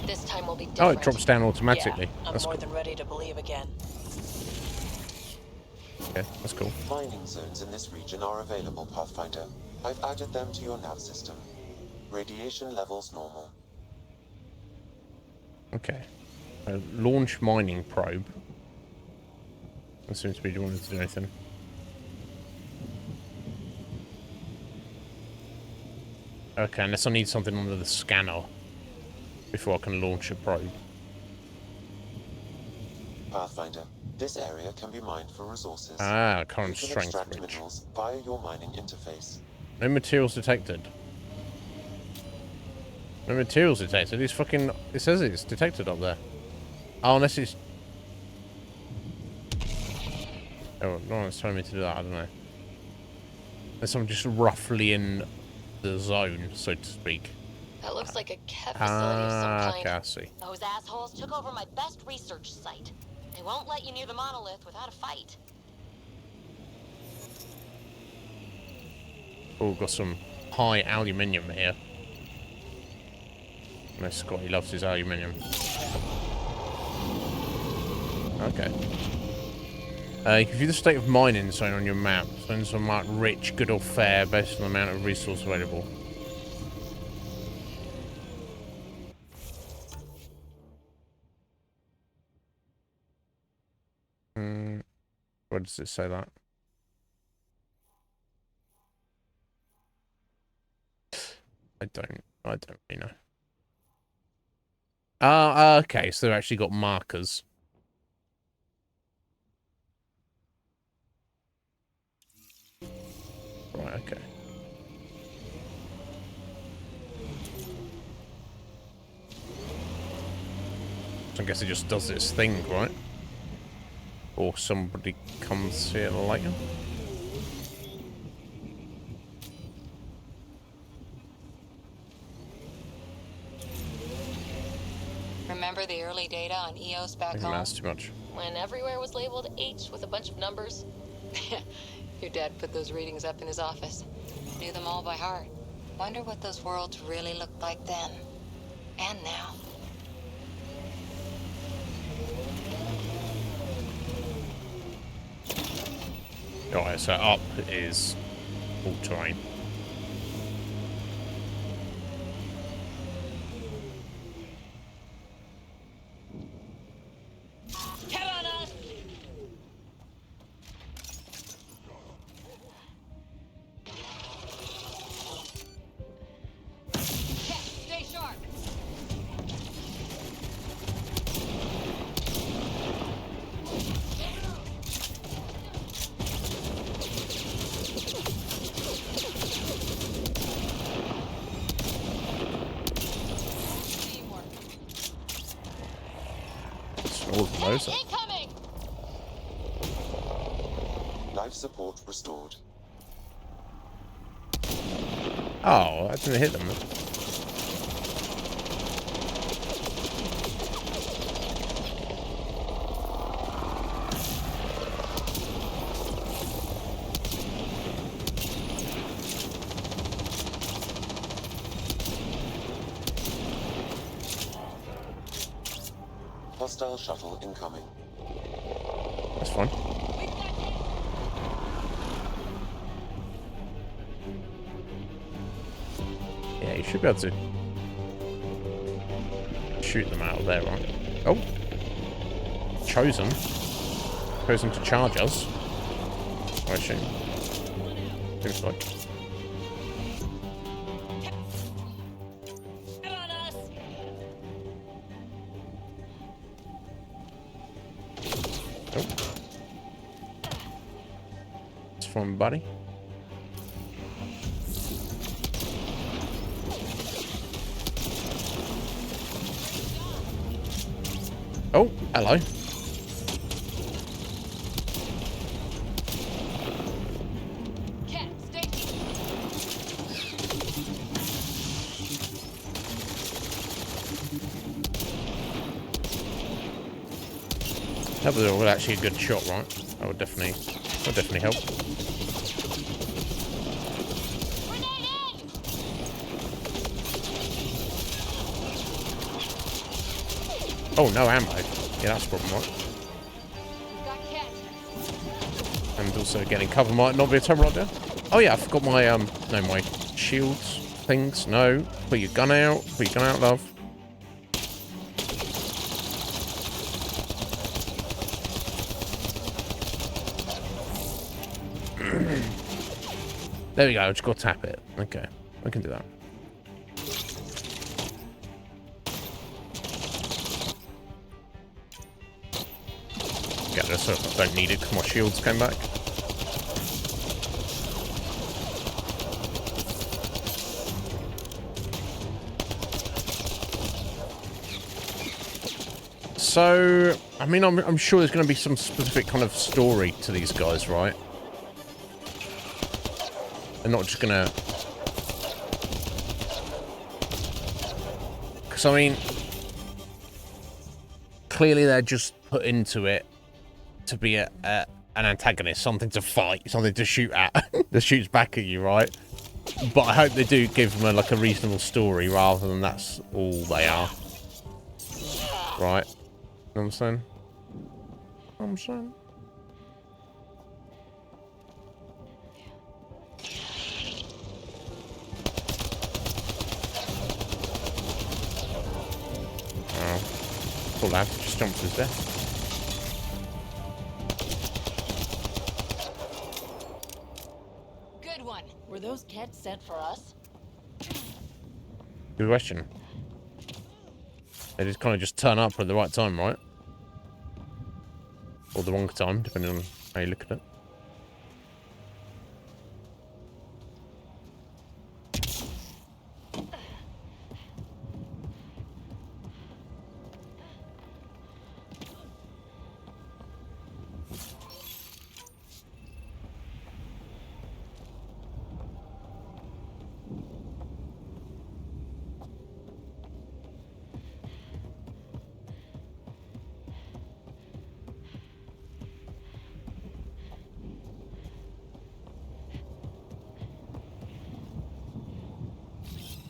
This time will be different. Oh, it drops down automatically. Yeah, I'm That's more cool. than ready to believe again. Okay, that's cool. Mining zones in this region are available, Pathfinder. I've added them to your nav system. Radiation levels normal. Okay. Launch mining probe. That seems to be wanting to do anything. Okay, unless I need something under the scanner before I can launch a probe. Pathfinder, this area can be mined for resources. Ah, current You can strength extract bridge. minerals via your mining interface. No materials detected. No materials detected. It's fucking... It says it's detected up there. Oh, unless it's... Oh, no one's telling me to do that. I don't know. Unless I'm just roughly in the zone, so to speak. That looks like a Kev facility of some kind. Okay, I see. Those assholes took over my best research site. They won't let you near the monolith without a fight. Oh, got some high aluminium here. Unless Scotty loves his aluminium. Okay. You can view the state of mining zone on your map. Zones are marked rich, good or fair based on the amount of resource available. Where does it say that? I don't really know. Okay, so they've actually got markers. Right, okay. So I guess it just does its thing, right? Or somebody comes here later. Remember the early data on EOS back home? That's too much. When everywhere was labeled H with a bunch of numbers? Your dad put those readings up in his office. Knew them all by heart. Wonder what those worlds really looked like then. And now. Alright, so up is all terrain. Incoming! Life support restored. Oh, I didn't hit them. Hostile shuttle incoming. That's fine. Yeah, you should be able to shoot them out of there, right? Oh. Chosen to charge us. I assume. Seems like. From buddy. Oh, hello. Cat, stay. That was actually a good shot, right? That would definitely help. Oh, no ammo. Yeah, that's a problem, right? And also getting cover might not be a terrible idea. Oh yeah, I forgot my no, my shields things. No, put your gun out. Put your gun out, love. There we go. Just go tap it. Okay, I can do that. Get this. So I don't need it because my shields came back. So, I mean, I'm sure there's going to be some specific kind of story to these guys, right? They're not just going to... Because, I mean, clearly they're just put into it to be an antagonist, something to fight, something to shoot at, that shoots back at you, right? But I hope they do give them like a reasonable story rather than that's all they are. Right. You know what I'm saying? I'm saying. Oh. Poor lad just jumped to his death. Good one. Were those Kets sent for us? Good question. They just kind of just turn up at the right time, right? Or the wrong time, depending on how you look at it.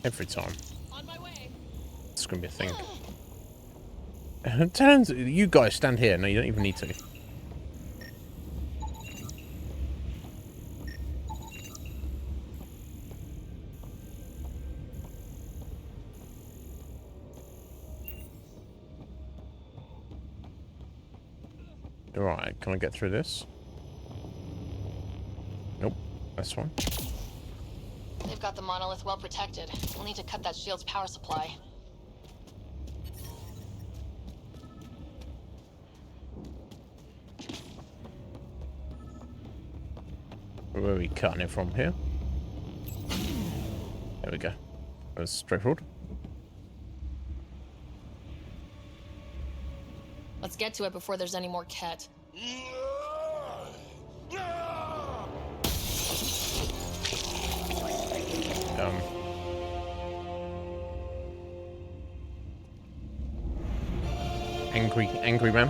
Every time. On my way. It's gonna be a thing. Turns, you guys stand here. No, you don't even need to. Alright, can I get through this? Nope, that's fine. They've got the monolith well protected. We'll need to cut that shield's power supply. Where are we cutting it from here? There we go. That's straightforward. Let's get to it before there's any more Ket. Angry man.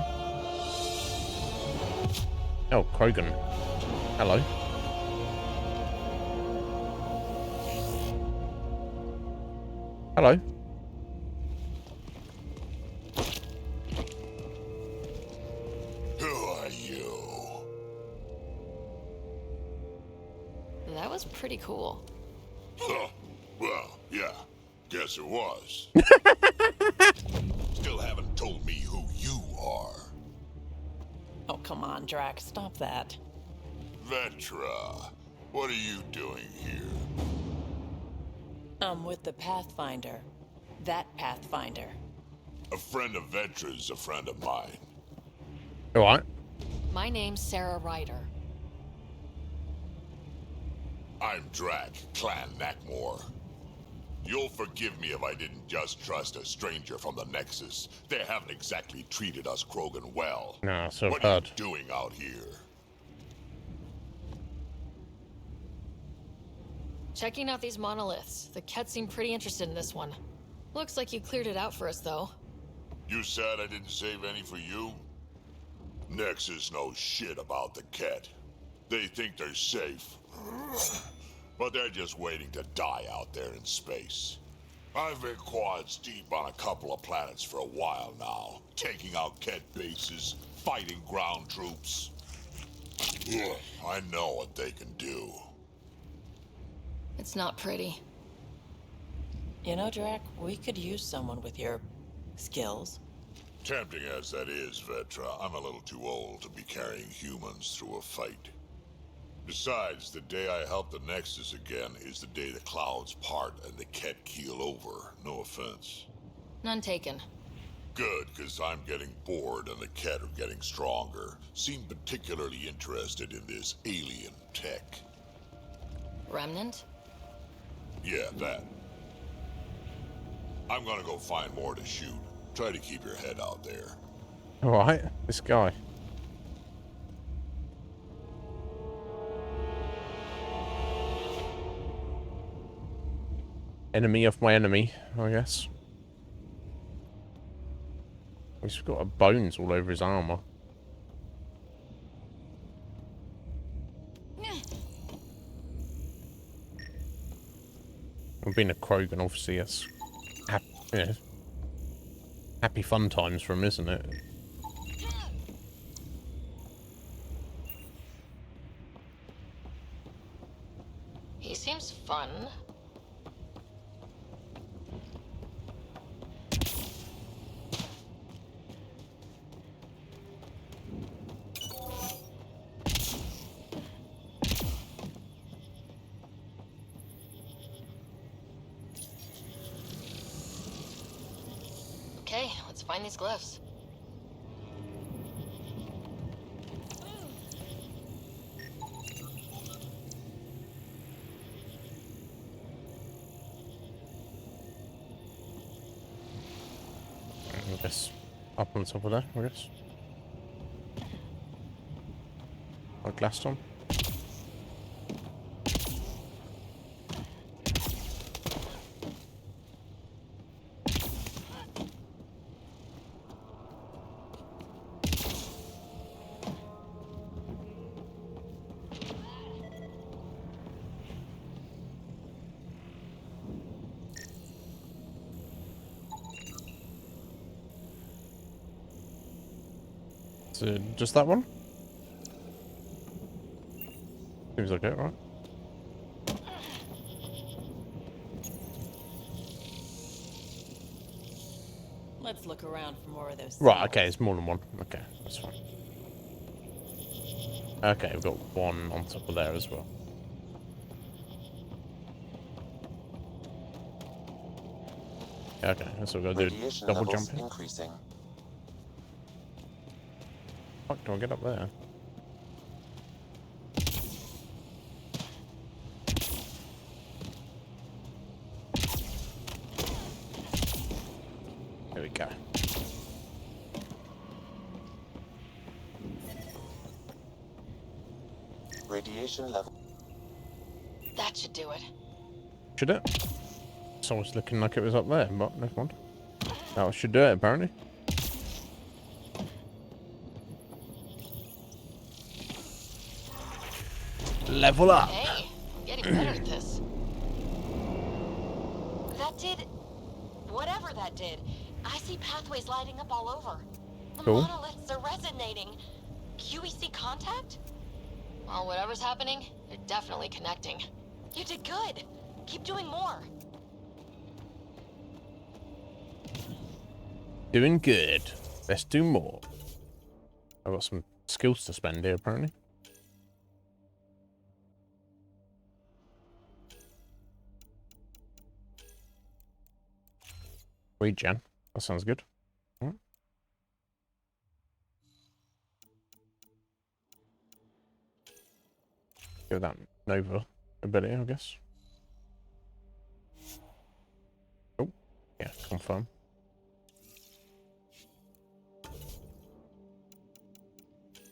Oh, Krogan. Hello. Hello. Who are you? That was pretty cool. Huh. Well, yeah. Guess it was. Still haven't told me who you are. Oh, come on, Drax. Stop that. Vetra, what are you doing here? I'm with the Pathfinder. That Pathfinder. A friend of Vetra's a friend of mine. Alright. My name's Sarah Ryder. I'm Drac, Clan Nakmor. You'll forgive me if I didn't just trust a stranger from the Nexus. They haven't exactly treated us Krogan well. No, so what are you doing out here? Checking out these monoliths. The Ket seem pretty interested in this one. Looks like you cleared it out for us, though. You said I didn't save any for you? Nexus knows shit about the Ket. They think they're safe. But they're just waiting to die out there in space. I've been quads deep on a couple of planets for a while now, taking out Ket bases, fighting ground troops. I know what they can do. It's not pretty. You know, Drac, we could use someone with your skills. Tempting as that is, Vetra, I'm a little too old to be carrying humans through a fight. Besides, the day I help the Nexus again is the day the clouds part and the Ket keel over. No offense. None taken. Good, because I'm getting bored and the Ket are getting stronger. Seem particularly interested in this alien tech. Remnant? Yeah, that. I'm gonna go find more to shoot. Try to keep your head out there. Alright, this guy. Enemy of my enemy, I guess. He's got bones all over his armor. being a Krogan, obviously, it's happy, you know, happy fun times for him, isn't it? He seems fun. Okay, let's find these glyphs. I guess up on top of that, I guess. Got glass on. So just that one? Seems okay, right? Let's look around for more of those. Right, okay, it's more than one. Okay, that's fine. Okay, we've got one on top of there as well. Okay, that's what we've got to do. Radiation Double levels jumping. increasing. Fuck, do I get up there? There we go. Radiation level. That should do it. Should it? It's always looking like it was up there, but never mind. That should do it, apparently. Level up! Hey, I'm getting better at this. That did... whatever that did. I see pathways lighting up all over. The Cool. monoliths are resonating. QEC contact? Well, whatever's happening, they're definitely connecting. You did good. Keep doing more. Doing good. Let's do more. I've got some skills to spend here, apparently. Regen. That sounds good. Alright. Give that Nova ability, I guess. Oh, yeah, confirm.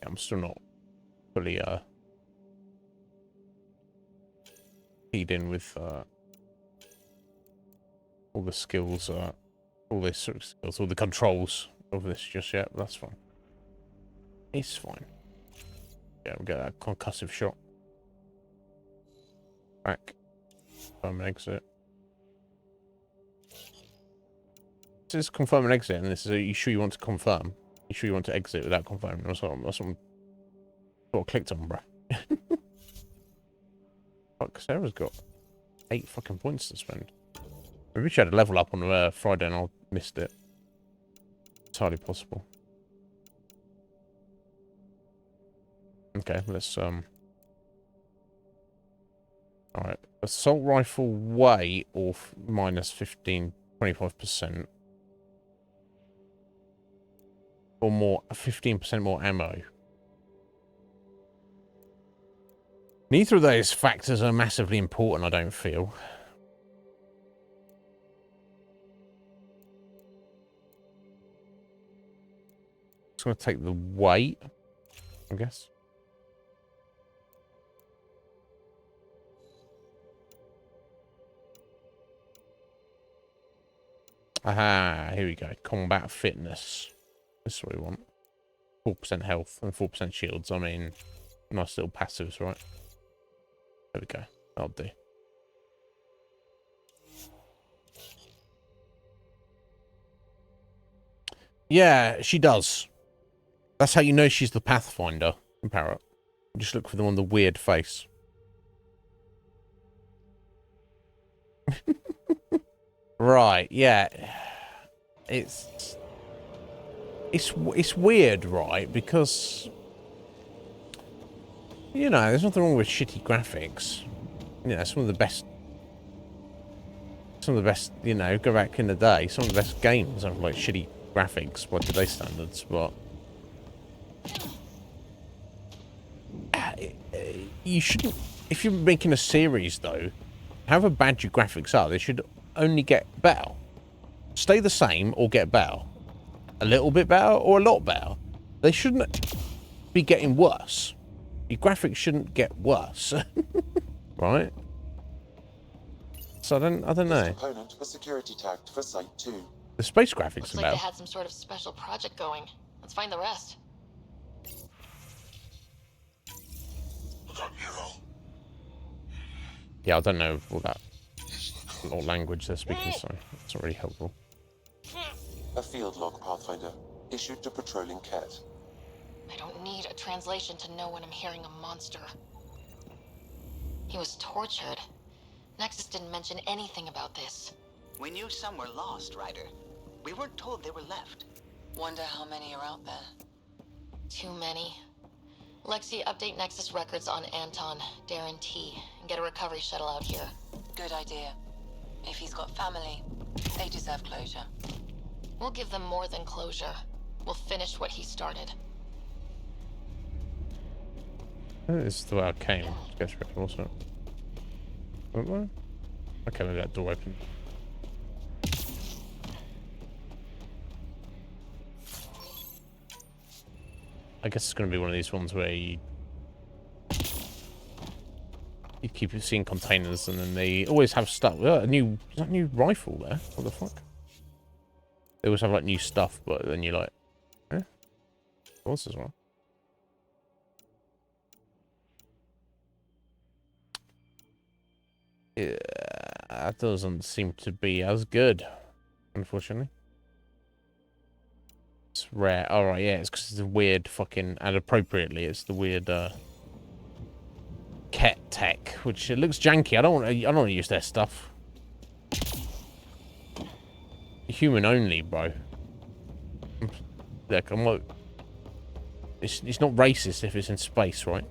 Yeah, I'm still not fully keyed in with all the skills, all this sort of skills, all the controls of this just yet, but that's fine. It's fine. Yeah, we'll get that concussive shot. Back. Confirm and exit. This is confirm and exit, and this is, are you sure you want to confirm? You sure you want to exit without confirming? That's what I clicked on, bruh. Fuck, Sarah's got 8 fucking points to spend. Maybe she had a level up on Friday and I missed it. It's hardly possible. Okay, let's alright. Assault rifle weight or minus 25%. Or more 15% more ammo. Neither of those factors are massively important, I don't feel. Just gonna take the weight, I guess. Aha, here we go. Combat fitness. This is what we want. 4% health and 4% shields. I mean, nice little passives, right? There we go. That'll do. Yeah, she does. That's how you know she's the Pathfinder in Parrot. Just look for the one with the weird face. Right, yeah. It's weird, right? Because, you know, there's nothing wrong with shitty graphics. You know, some of the best, you know, go back in the day, some of the best games have like shitty graphics by today's standards, but you shouldn't, if you're making a series though, however bad your graphics are, they should only get better. Stay the same or get better. A little bit better or a lot better. They shouldn't be getting worse. Your graphics shouldn't get worse. Right? So I don't know. This component was security tagged for Site 2. The space graphics Looks like they had some sort of special project going. Let's find the rest. Yeah, I don't know all that what language they're speaking, so it's not really helpful. A field log, Pathfinder, issued to patrolling Ket. I don't need a translation to know when I'm hearing a monster. He was tortured. Nexus didn't mention anything about this. We knew some were lost, Ryder. We weren't told they were left. Wonder how many are out there. Too many. Lexi, update Nexus records on Anton, Darren T, and get a recovery shuttle out here. Good idea. If he's got family, they deserve closure. We'll give them more than closure. We'll finish what he started. This is the way I came. Guess also. Okay, maybe that door opened. I guess it's going to be one of these ones where you keep seeing containers and then they always have stuff. Is that a new rifle there? What the fuck? They always have like new stuff, but then you're like, eh? What's this one? Yeah, that doesn't seem to be as good, unfortunately. It's rare. All right, yeah, it's because it's a weird fucking, and appropriately, it's the weird Ket tech, which it looks janky. I don't want to use their stuff. Human only, bro. Look, I'm like, it's not racist if it's in space, right?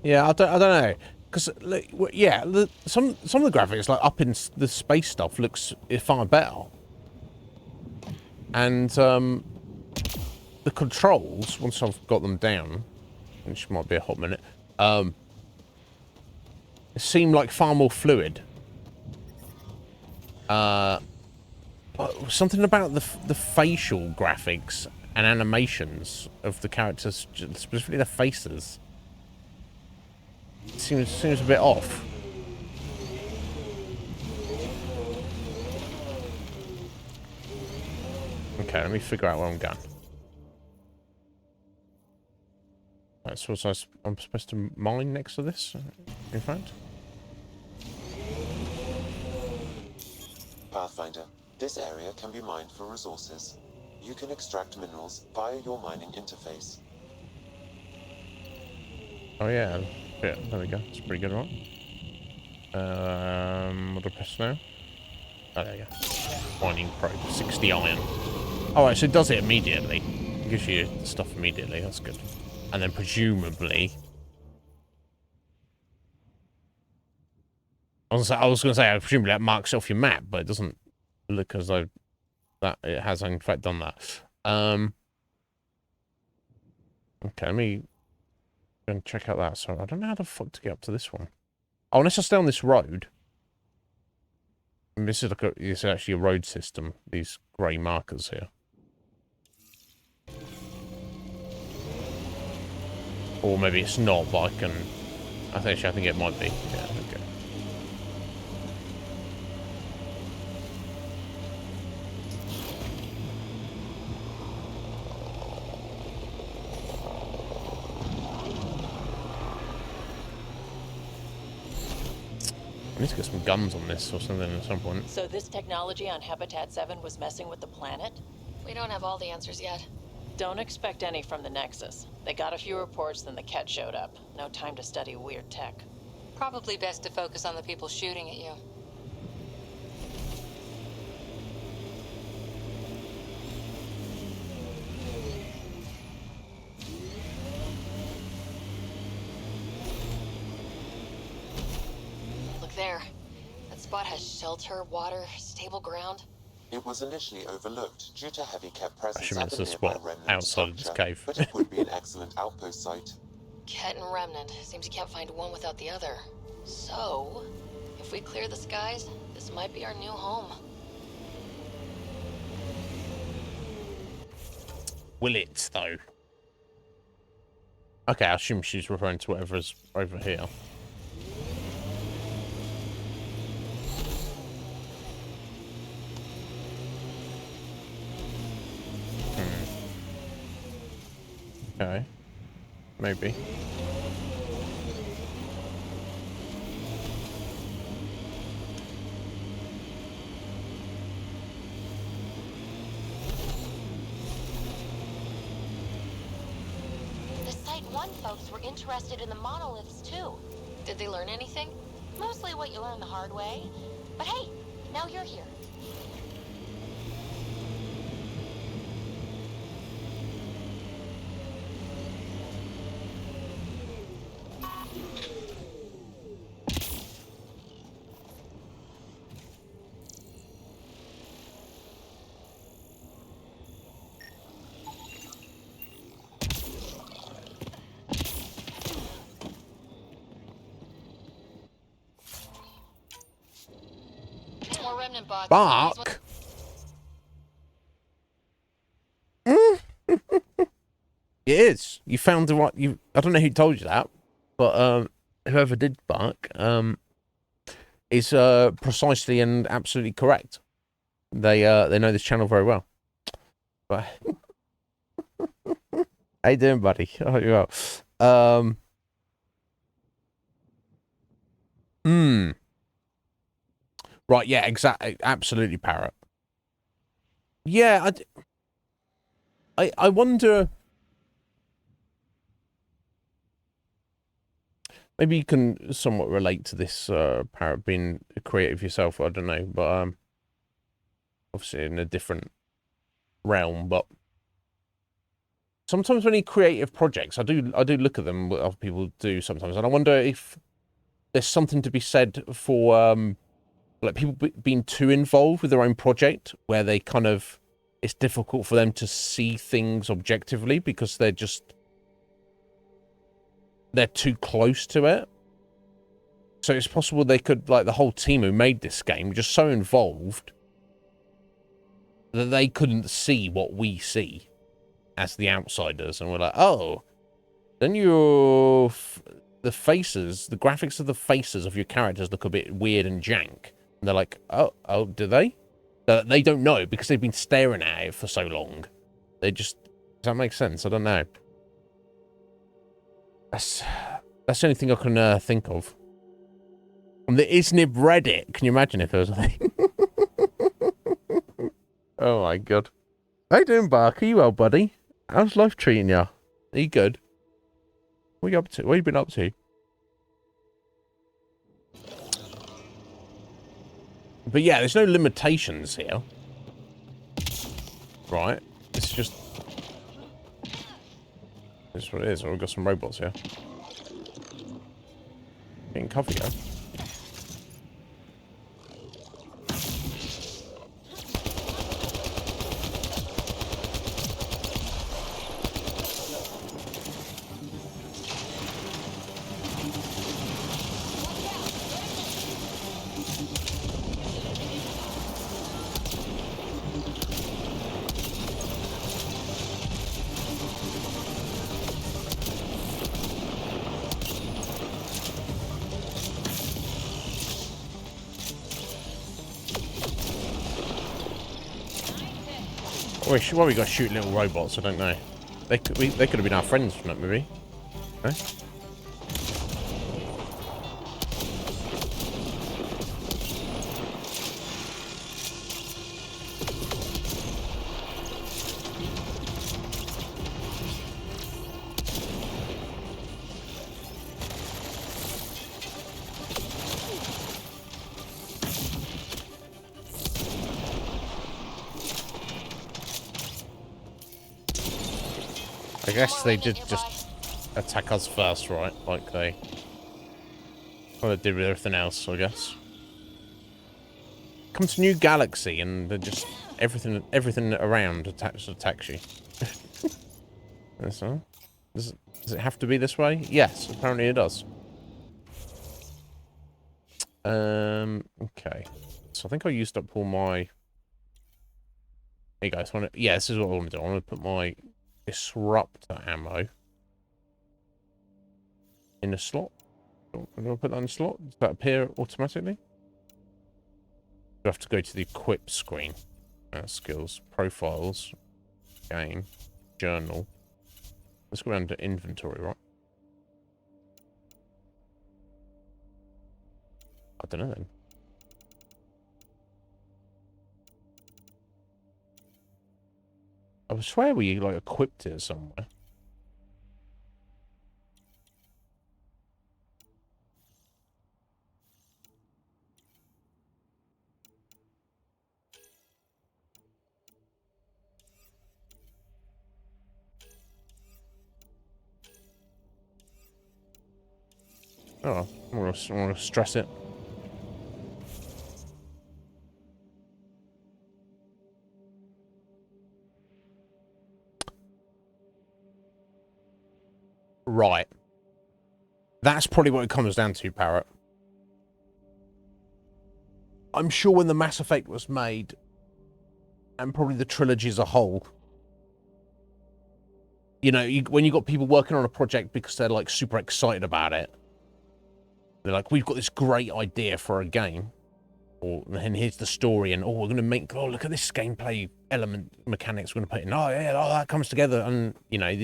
Yeah, I don't know, because yeah, some of the graphics like up in the space stuff looks far better, and the controls once I've got them down, which might be a hot minute, seem like far more fluid. Something about the facial graphics and animations of the characters, specifically the faces. Seems a bit off. Okay, let me figure out where I'm going. Right, so I'm supposed to mine next to this, in fact. Pathfinder, this area can be mined for resources. You can extract minerals via your mining interface. Oh yeah. Yeah, there we go. It's pretty good, right? What do I press now? Oh, there you go. Mining probe, 60 iron. Alright, so it does it immediately. It gives you the stuff immediately, that's good. And then presumably... I was going to say, presumably that marks off your map, but it doesn't look as though that it has in fact done that. Okay, let me... and check out that. So I don't know how the fuck to get up to this one. Oh, unless I stay on this road. And this is like this is actually a road system. These grey markers here. Or maybe it's not, but I think it might be. Yeah, okay. I need to get some guns on this or something at some point. So this technology on Habitat 7 was messing with the planet? We don't have all the answers yet. Don't expect any from the Nexus. They got a few reports, then the Ket showed up. No time to study weird tech. Probably best to focus on the people shooting at you. Look there. That spot has shelter, water, stable ground. It was initially overlooked due to heavy Ket presence Actually, at it's the a nearby spot remnant outside of this structure, cave. but it would be an excellent outpost site. Ket and Remnant. Seems you can't find one without the other. So, if we clear the skies, this might be our new home. Will it, though? Okay, I assume she's referring to whatever's over here. Okay. Maybe. The Site 1 folks were interested in the monoliths too. Did they learn anything? Mostly what you learn the hard way. But hey, now you're here. More Remnant bots. Bark? It is. You found the right. I don't know who told you that, but whoever did bark is precisely and absolutely correct. They know this channel very well. But how you doing, buddy? I hope you're well. Right, yeah, exactly, absolutely, Parrot. Yeah, I wonder. Maybe you can somewhat relate to this, Parrot, being creative yourself. I don't know, but obviously in a different realm. But sometimes when you creative projects, I do look at them. What other people do sometimes, and I wonder if there's something to be said for like people being too involved with their own project, where they kind of it's difficult for them to see things objectively because they're too close to it. So it's possible they could, like the whole team who made this game, just so involved that they couldn't see what we see as the outsiders, and we're like, oh, then the graphics of the faces of your characters look a bit weird and jank. And they're like, oh, do they? They don't know because they've been staring at it for so long. Does that make sense? I don't know. That's the only thing I can think of. On the Iznib Reddit, can you imagine if there was a thing? Oh my god. How you doing, Bark? Are you well, buddy? How's life treating you? Are you good? What are you up to? What have you been up to? But yeah, there's no limitations here. Right. It's just... That's what it is. We've got some robots here. Getting coffee, though. Well, we got to shoot little robots. I don't know. They could have been our friends from that movie. No? I guess they did just attack us first, right? Like they did with everything else, I guess. Come to New Galaxy and they're just everything around attacks you. That's all. Does it have to be this way? Yes, apparently it does. Okay. So I think I used up all my. Hey guys, yeah, this is what I want to do. I want to put my disruptor ammo in a slot. Do I put that in a slot? Does that appear automatically? You have to go to the equip screen. Skills, profiles, game, journal. Let's go down to inventory, right? I don't know then. I swear we like equipped it somewhere. Oh, I'm gonna stress it. Right. That's probably what it comes down to, Parrot. I'm sure when the Mass Effect was made, and probably the trilogy as a whole, you know, when you got people working on a project because they're like super excited about it, they're like, we've got this great idea for a game, and here's the story, and we're going to make, look at this gameplay element mechanics we're going to put in. Oh yeah, that comes together, and you know,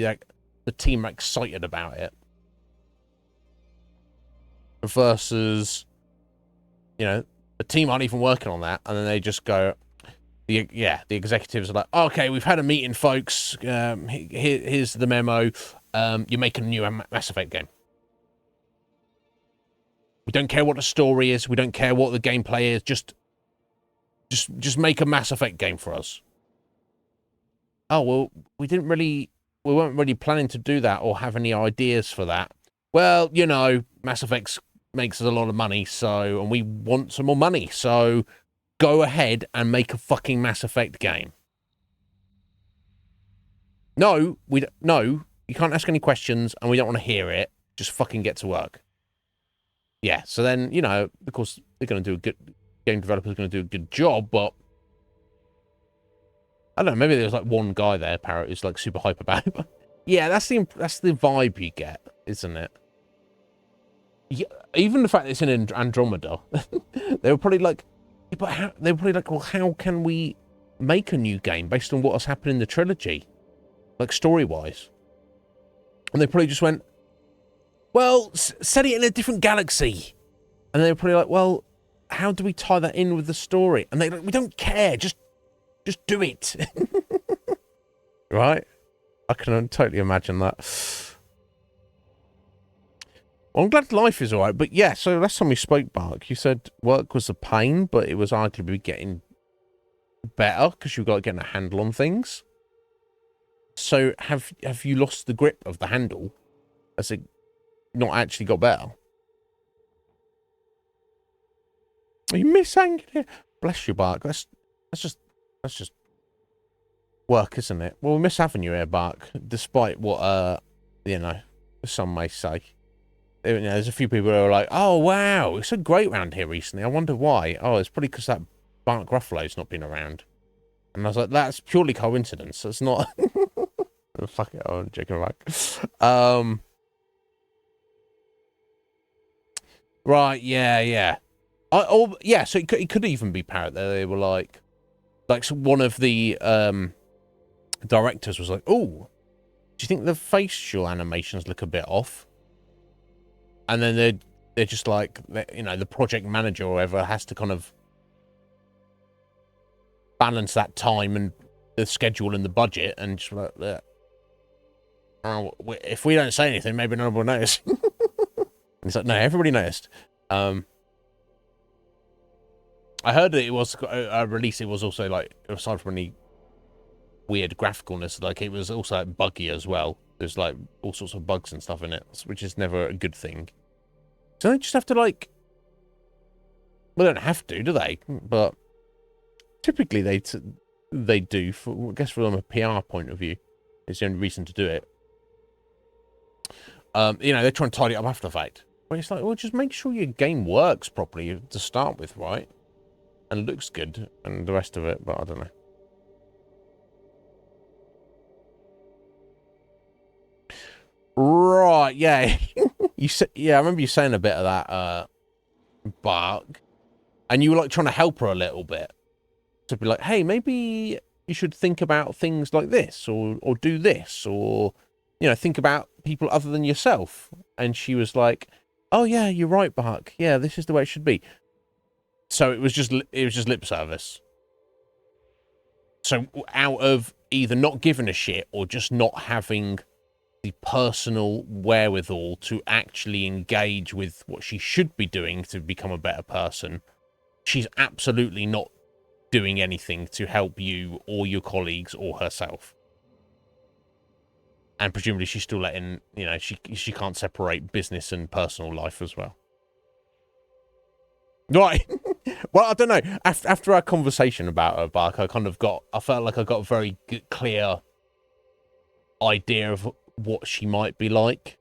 the team are excited about it. Versus, you know, the team aren't even working on that, and then they just go, the executives are like, okay, we've had a meeting, folks. Here's the memo. You're making a new Mass Effect game. We don't care what the story is. We don't care what the gameplay is. Just make a Mass Effect game for us. Oh, well, we weren't really planning to do that or have any ideas for that. Well, you know, Mass Effect makes us a lot of money, and we want some more money, so go ahead and make a fucking Mass Effect game. No, you can't ask any questions, and we don't want to hear it. Just fucking get to work. Yeah, so then, you know, of course, they're going to do a good... Game developers are going to do a good job, but... I don't know, maybe there's like one guy there, Parrot, who's like super hype about it. Yeah, that's the vibe you get, isn't it? Yeah, even the fact that it's in Andromeda, they were probably like... well, how can we make a new game based on what has happened in the trilogy? Like, story-wise. And they probably just went... Well, set it in a different galaxy. And they were probably like, well, how do we tie that in with the story? And they're like, we don't care. Just do it. Right? I can totally imagine that. Well, I'm glad life is all right. But yeah, so last time we spoke, Mark, you said work was a pain, but it was arguably getting better because you've got getting a handle on things. So have you lost the grip of the handle? Has it not actually got better? You miss Anglia. Bless you, Bark. That's just work, isn't it? Well, we miss having you here, Bark, despite what you know, some may say. You know, there's a few people who are like, oh wow, it's so great around here recently. I wonder why. Oh, it's probably because that Mark Ruffalo's not been around. And I was like, that's purely coincidence. It's not. Fuck it, I'm joking back. Right, yeah. So it could even be Parrot there. They were like so one of the directors was like, "Oh, do you think the facial animations look a bit off?" And then they're just like, you know, the project manager or whoever has to kind of balance that time and the schedule and the budget, and just like, oh, if we don't say anything, maybe no one will notice. It's like, no, everybody noticed. I heard that it was a release. It was also like, aside from any weird graphicalness, like it was also like, buggy as well. There's like all sorts of bugs and stuff in it, which is never a good thing. So they just have to like, well, they don't have to, do they? But typically they do. I guess from a PR point of view, it's the only reason to do it. You know, they're trying to tidy it up after the fact. But it's like, well, just make sure your game works properly to start with, right? And looks good, and the rest of it. But I don't know. Right, yeah. You said, yeah, I remember you saying a bit of that, Bark, and you were like trying to help her a little bit to be like, hey, maybe you should think about things like this, or do this, or you know, think about people other than yourself. And she was like, oh yeah, you're right, Bark. Yeah, this is the way it should be. So it was just lip service. So out of either not giving a shit or just not having the personal wherewithal to actually engage with what she should be doing to become a better person, she's absolutely not doing anything to help you or your colleagues or herself. And presumably she's still letting, you know, she can't separate business and personal life as well. Right. Well, I don't know. After our conversation about her, Bark, I felt like I got a very good, clear idea of what she might be like.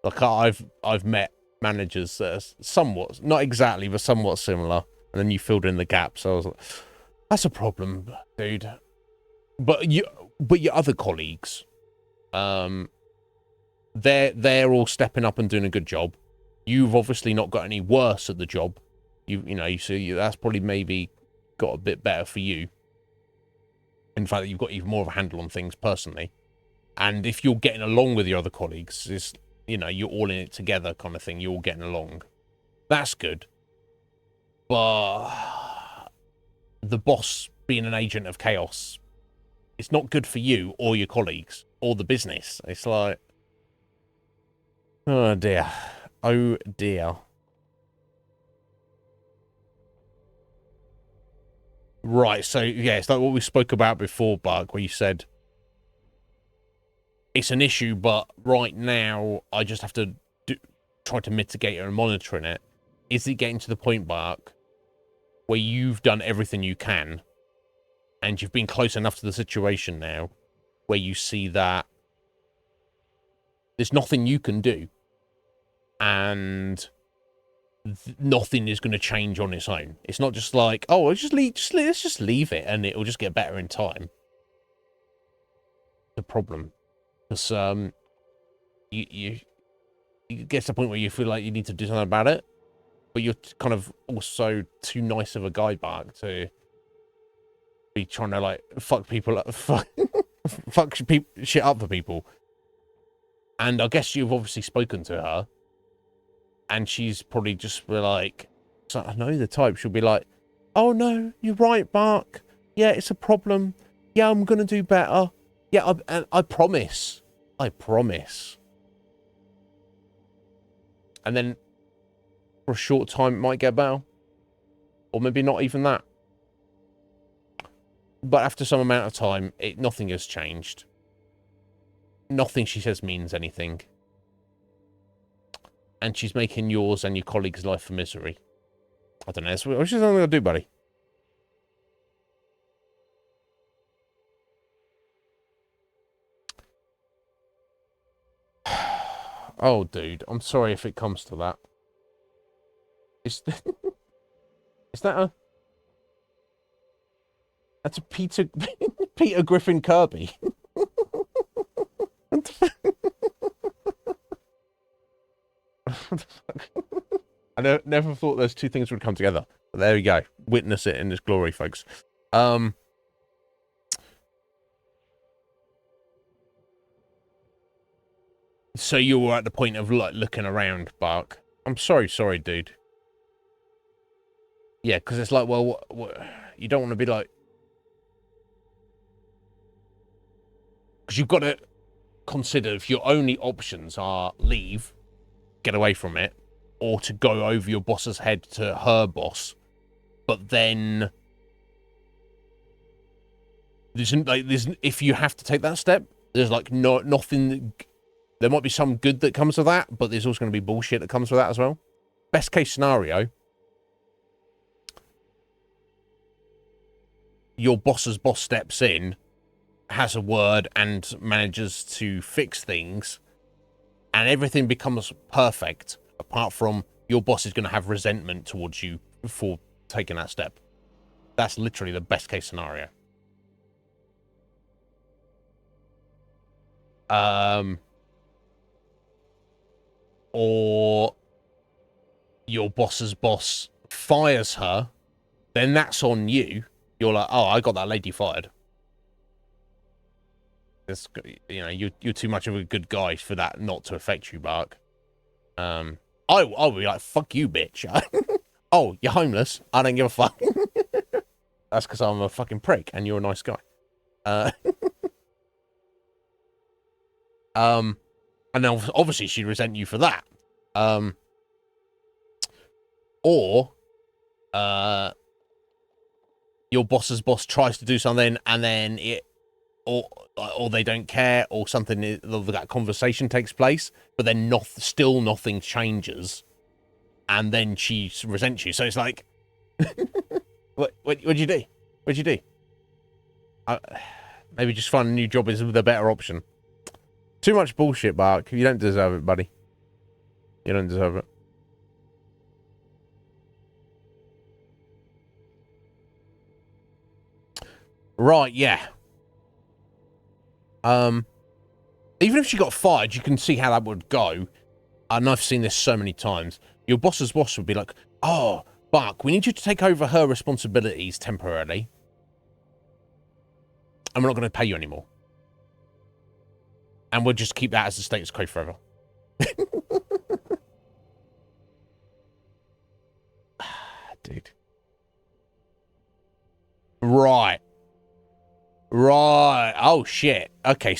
Like I've met managers that are somewhat, not exactly, but somewhat similar. And then you filled in the gaps. So I was like, that's a problem, dude. But your other colleagues, they're all stepping up and doing a good job. You've obviously not got any worse at the job. You know, you see, that's probably maybe got a bit better for you. In fact, you've got even more of a handle on things personally. And if you're getting along with your other colleagues, it's, you know, you're all in it together kind of thing. You're all getting along. That's good. But the boss being an agent of chaos, it's not good for you or your colleagues or the business. It's like, oh dear. Oh dear. Right, so yeah, it's like what we spoke about before, Bug, where you said it's an issue, but right now I just have to try to mitigate it and monitoring it. Is it getting to the point, Bark, where you've done everything you can and you've been close enough to the situation now where you see that there's nothing you can do and nothing is going to change on its own? It's not just like, oh, let's just leave it and it'll just get better in time. The problem, because you get to the point where you feel like you need to do something about it, but you're kind of also too nice of a guy, Bark, to be trying to like fuck people up, fuck shit up for people. And I guess you've obviously spoken to her. And she's probably just like, so I know the type. She'll be like, oh no, you're right, Bark. Yeah, it's a problem. Yeah, I'm going to do better. Yeah, I promise. I promise. And then for a short time, it might get better. Or maybe not even that. But after some amount of time, nothing has changed. Nothing she says means anything. And she's making yours and your colleagues' life a misery. I don't know. What's she going to do, buddy? Oh, dude. I'm sorry if it comes to that. Is that a... That's a Peter Griffin Kirby. I never thought those two things would come together. But there we go. Witness it in its glory, folks. So you were at the point of like looking around, Bark. I'm sorry, dude. Yeah, because it's like, well, what, you don't want to be like, because you've got to consider if your only options are leave, get away from it, or to go over your boss's head to her boss, but then there's if you have to take that step, there's like nothing. There might be some good that comes with that, but there's also going to be bullshit that comes with that as well. Best case scenario, your boss's boss steps in, has a word, and manages to fix things, and everything becomes perfect, apart from your boss is going to have resentment towards you for taking that step. That's literally the best case scenario. Or your boss's boss fires her, then that's on you. You're like, oh, I got that lady fired. It's, you know, you're too much of a good guy for that not to affect you, Bark. I'll be like, fuck you, bitch. Oh, you're homeless? I don't give a fuck. That's because I'm a fucking prick and you're a nice guy. And then obviously she'd resent you for that. Or your boss's boss tries to do something and then or they don't care, or something, that conversation takes place, but then still nothing changes, and then she resents you. So it's like, what'd you do? What'd you do? Maybe just find a new job is the better option. Too much bullshit, Bark. You don't deserve it, buddy. You don't deserve it. Right, yeah. Even if she got fired, you can see how that would go. And I've seen this so many times. Your boss's boss would be like, oh, Bark, we need you to take over her responsibilities temporarily. And we're not going to pay you anymore. And we'll just keep that as the status quo forever. Dude. Right. Right. Oh, shit. Okay,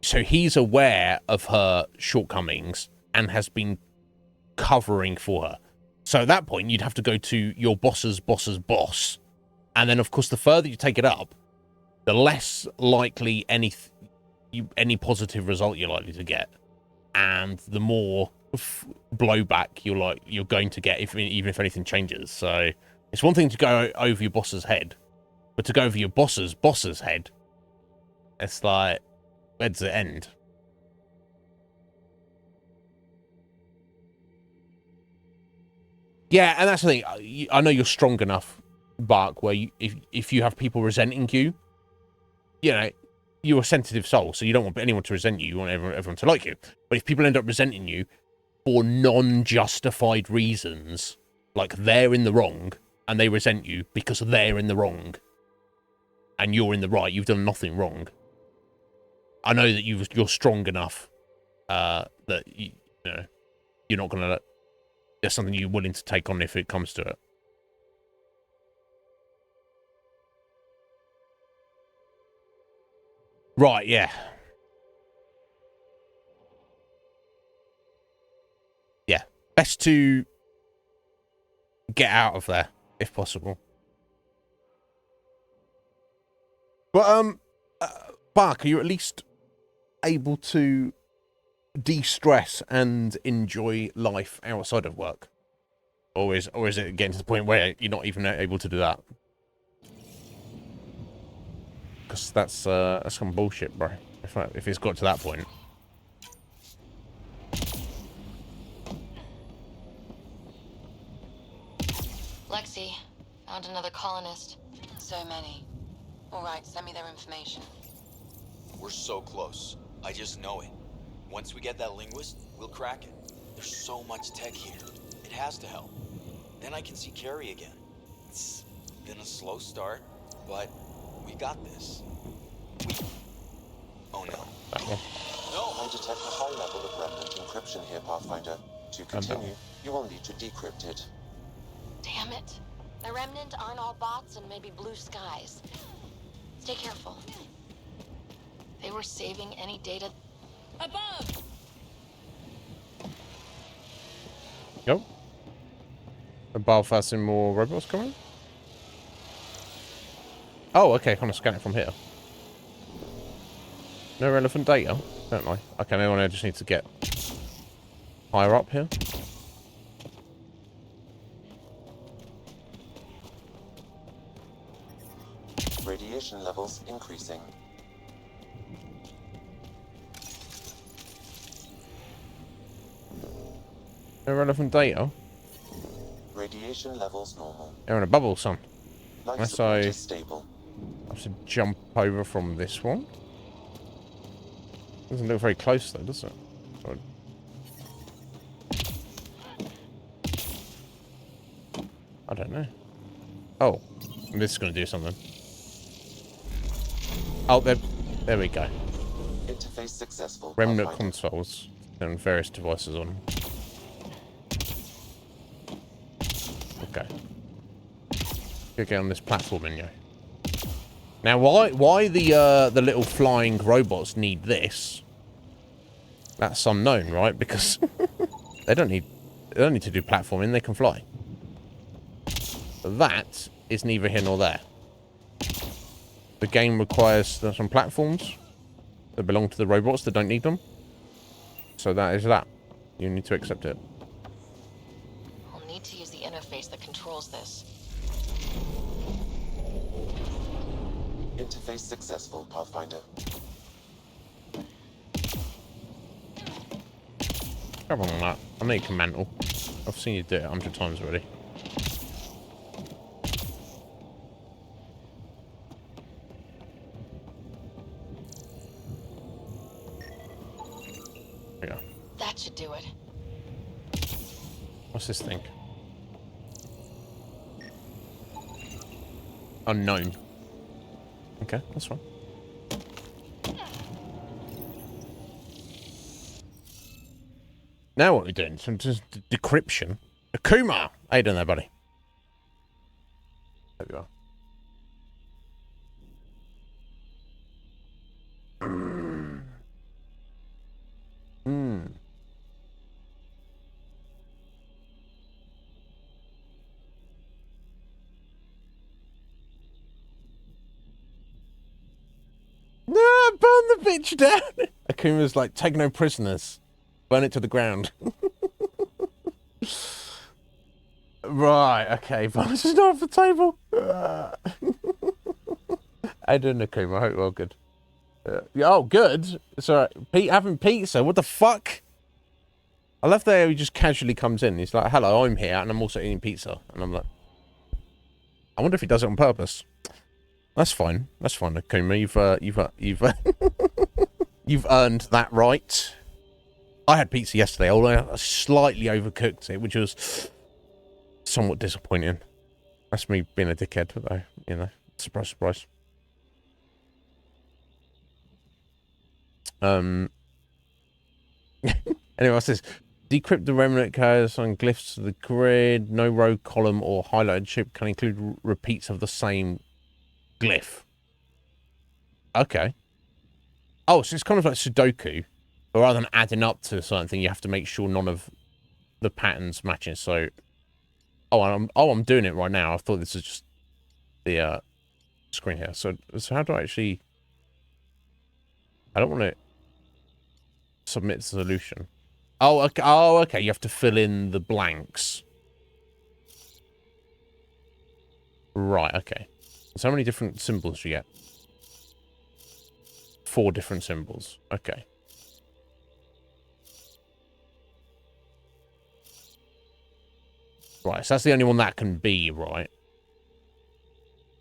so he's aware of her shortcomings and has been covering for her. So at that point, you'd have to go to your boss's boss. And then, of course, the further you take it up, the less likely any positive result you're likely to get, and the more blowback you're going to get even if anything changes. So it's one thing to go over your boss's head, but to go over your boss's head, it's like, where does it end? Yeah, and that's the thing. I know you're strong enough, Bark, where if you have people resenting you, you know, you're a sensitive soul, so you don't want anyone to resent you. You want everyone to like you. But if people end up resenting you for non-justified reasons, like they're in the wrong, and they resent you because they're in the wrong, and you're in the right, you've done nothing wrong. I know that you're strong enough that you know you're not gonna. There's something you're willing to take on if it comes to it. Right, yeah. Yeah. Best to get out of there, if possible. But, Bark, are you at least able to de-stress and enjoy life outside of work? Or is it getting to the point where you're not even able to do that? Because that's some bullshit, bro. If it's got to that point. Lexi, found another colonist. So many. All right, send me their information. We're so close. I just know it. Once we get that linguist, we'll crack it. There's so much tech here. It has to help. Then I can see Carrie again. It's been a slow start, but we got this. Oh no. That one. No! detect a high level of remnant encryption here, Pathfinder. To continue, you will need to decrypt it. Damn it. The Remnant aren't all bots and maybe blue skies. Stay careful. They were saving any data. Above! Yep. Above us and more robots coming? Oh, okay. I'm gonna scan it from here. No relevant data, don't I? Okay, maybe I just need to get higher up here. Radiation levels increasing. No relevant data. Radiation levels normal. They're in a bubble, son. Life Unless support I is stable. have to jump over from this one. Doesn't look very close though, does it? I don't know. Oh, this is going to do something. Oh, there we go. Interface successful. Remnant consoles and various devices on. Okay. Go get on this platform, Inyo. Now, why the little flying robots need this? That's unknown, right? Because they don't need to do platforming. They can fly. But that is neither here nor there. The game requires some platforms that belong to the robots that don't need them. So that is that. You need to accept it. I'll need to use the interface that controls this. Interface successful, Pathfinder. Come on that. I know you can mantle. I've seen you do it 100 times already. There we go. That should do it. What's this thing? Unknown. Okay, that's fine. Now what are we doing? Some just decryption. Akuma! How you doing there, buddy? There we are. No, burn the bitch down! Akuma's like, take no prisoners. Burn it to the ground. Right, okay, but this is not off the table. I don't know, Akuma. I hope you're all good. Oh, good. It's alright. Pete having pizza. What the fuck? I love that he just casually comes in. He's like, hello, I'm here, and I'm also eating pizza. And I'm like, I wonder if he does it on purpose. That's fine. That's fine, Akuma. You've earned that right. I had pizza yesterday, although I slightly overcooked it, which was somewhat disappointing. That's me being a dickhead, though. You know, surprise, surprise. Anyway, what's this? Decrypt the remnant codes on glyphs to the grid. No row, column, or highlighted chip can include repeats of the same glyph. Okay. Oh, so it's kind of like Sudoku. But rather than adding up to something, you have to make sure none of the patterns matching. So, I'm doing it right now. I thought this was just the screen here. So how do I actually? I don't want to submit the solution. Oh, okay. Oh, okay. You have to fill in the blanks. Right. Okay. So how many different symbols do you get? 4 different symbols. Okay. Right, so that's the only one that can be, right?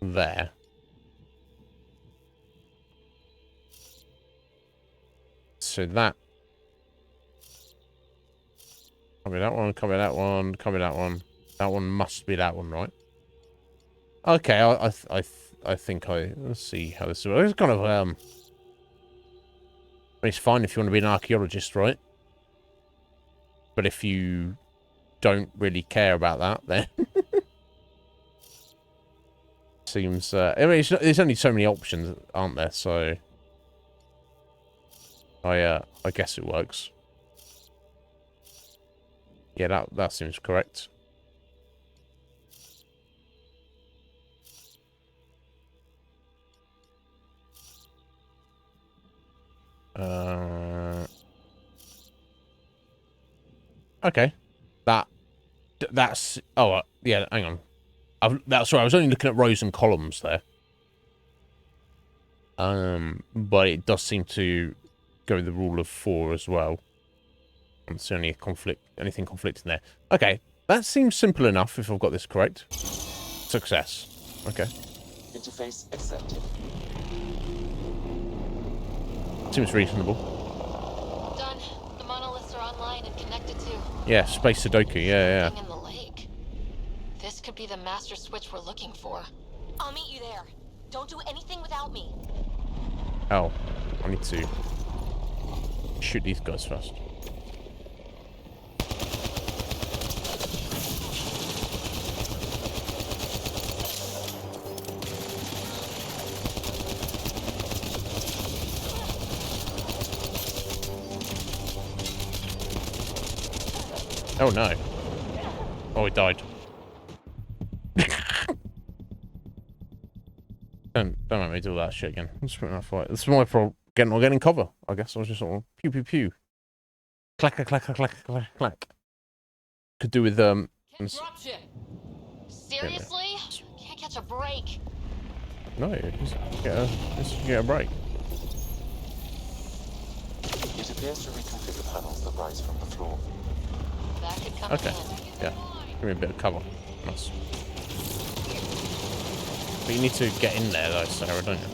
There. So that... Can't be that one, can't be that one, can't be that one. That one must be that one, right? Okay, I think let's see how this works. It's kind of, It's fine if you want to be an archaeologist, right? But if you don't really care about that, then seems. I mean, there's only so many options, aren't there? So I guess it works. Yeah, that seems correct. Okay. That's... Oh, yeah, hang on. Sorry, I was only looking at rows and columns there. But it does seem to go the rule of 4 as well. I don't see anything conflicting there. Okay, that seems simple enough if I've got this correct. Success. Okay. Interface accepted. Seems reasonable. Done. The monoliths are online and connected to... Yeah, space Sudoku, yeah. in the lake. This could be the master switch we're looking for. I'll meet you there. Don't do anything without me. Oh, I need to shoot these guys first. Oh no. Oh, he died. Don't make me do that shit again. This is my problem. Getting cover. I guess I was just sort of pew pew pew. Clack clack clack clack clack clack. Could do with Seriously? Can't catch a break. No, just get a break. It appears to reconfigure panels that rise from the floor. That could come Okay. in. Yeah. Give me a bit of cover. Nice. But you need to get in there though, Sarah, don't you?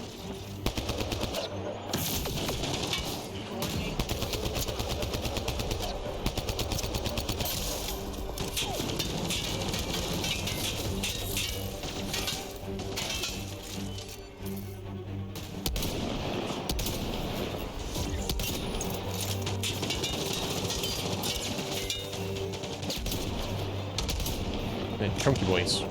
Chunky boys.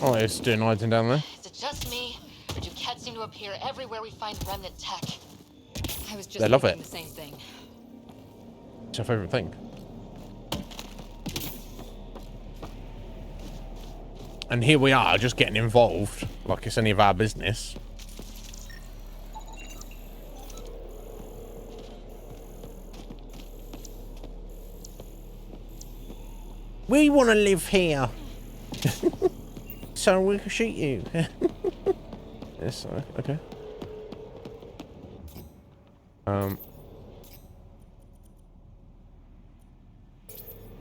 Oh, it's doing hiding down there. Is it just me, or do cats seem to appear everywhere we find remnant tech? I was just They love thinking it. the same thing. It's your favourite thing. And here we are, just getting involved, like it's any of our business. We want to live here. So we can shoot you. Yes, okay.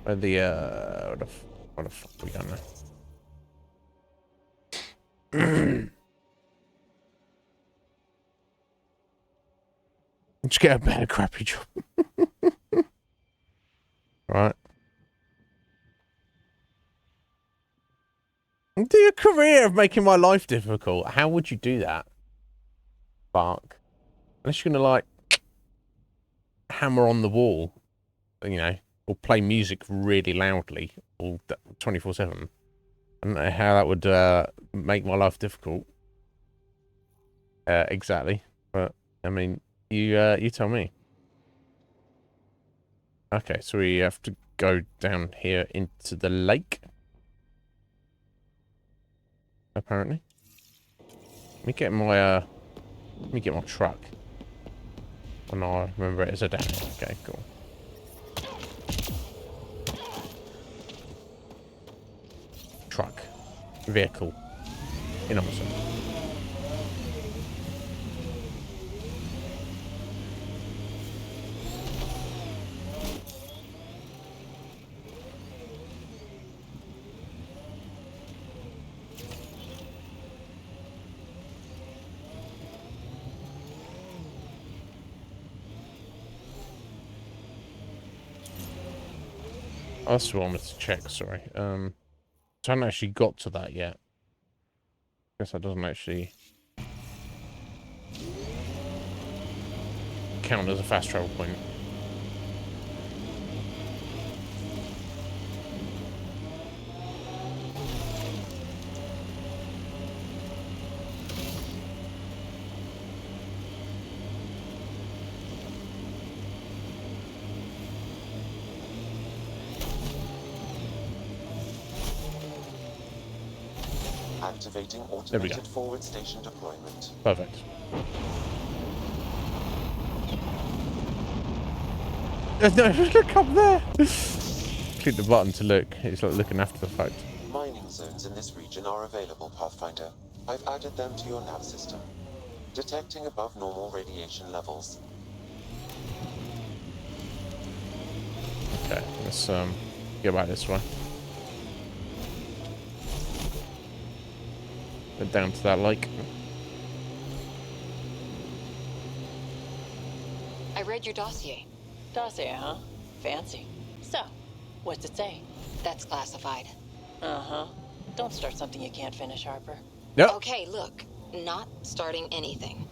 Where the what the fuck are we done now? Just get a better crappy job. Right. Do a career of making my life difficult. How would you do that? Bark. Unless you're gonna like hammer on the wall, you know, or play music really loudly all 24/7. I don't know how that would make my life difficult. Exactly, but I mean, you tell me. Okay, so we have to go down here into the lake. Apparently. Let me get my truck. Oh no, I remember it as a down. Okay, cool. Truck. Vehicle. In Amazon. that's what I wanted to check, sorry. So I haven't actually got to that yet. Guess that doesn't actually count as a fast travel point. Activating automated forward station deployment. Perfect. No, look up there! Click the button to look. It's like looking after the fact. Mining zones in this region are available, Pathfinder. I've added them to your nav system. Detecting above normal radiation levels. Okay, let's go back this way. Get down to that lake. I read your dossier. Dossier, huh? Fancy. So, what's it say? That's classified. Uh-huh. Don't start something you can't finish, Harper. Yep. Okay, look. Not starting anything.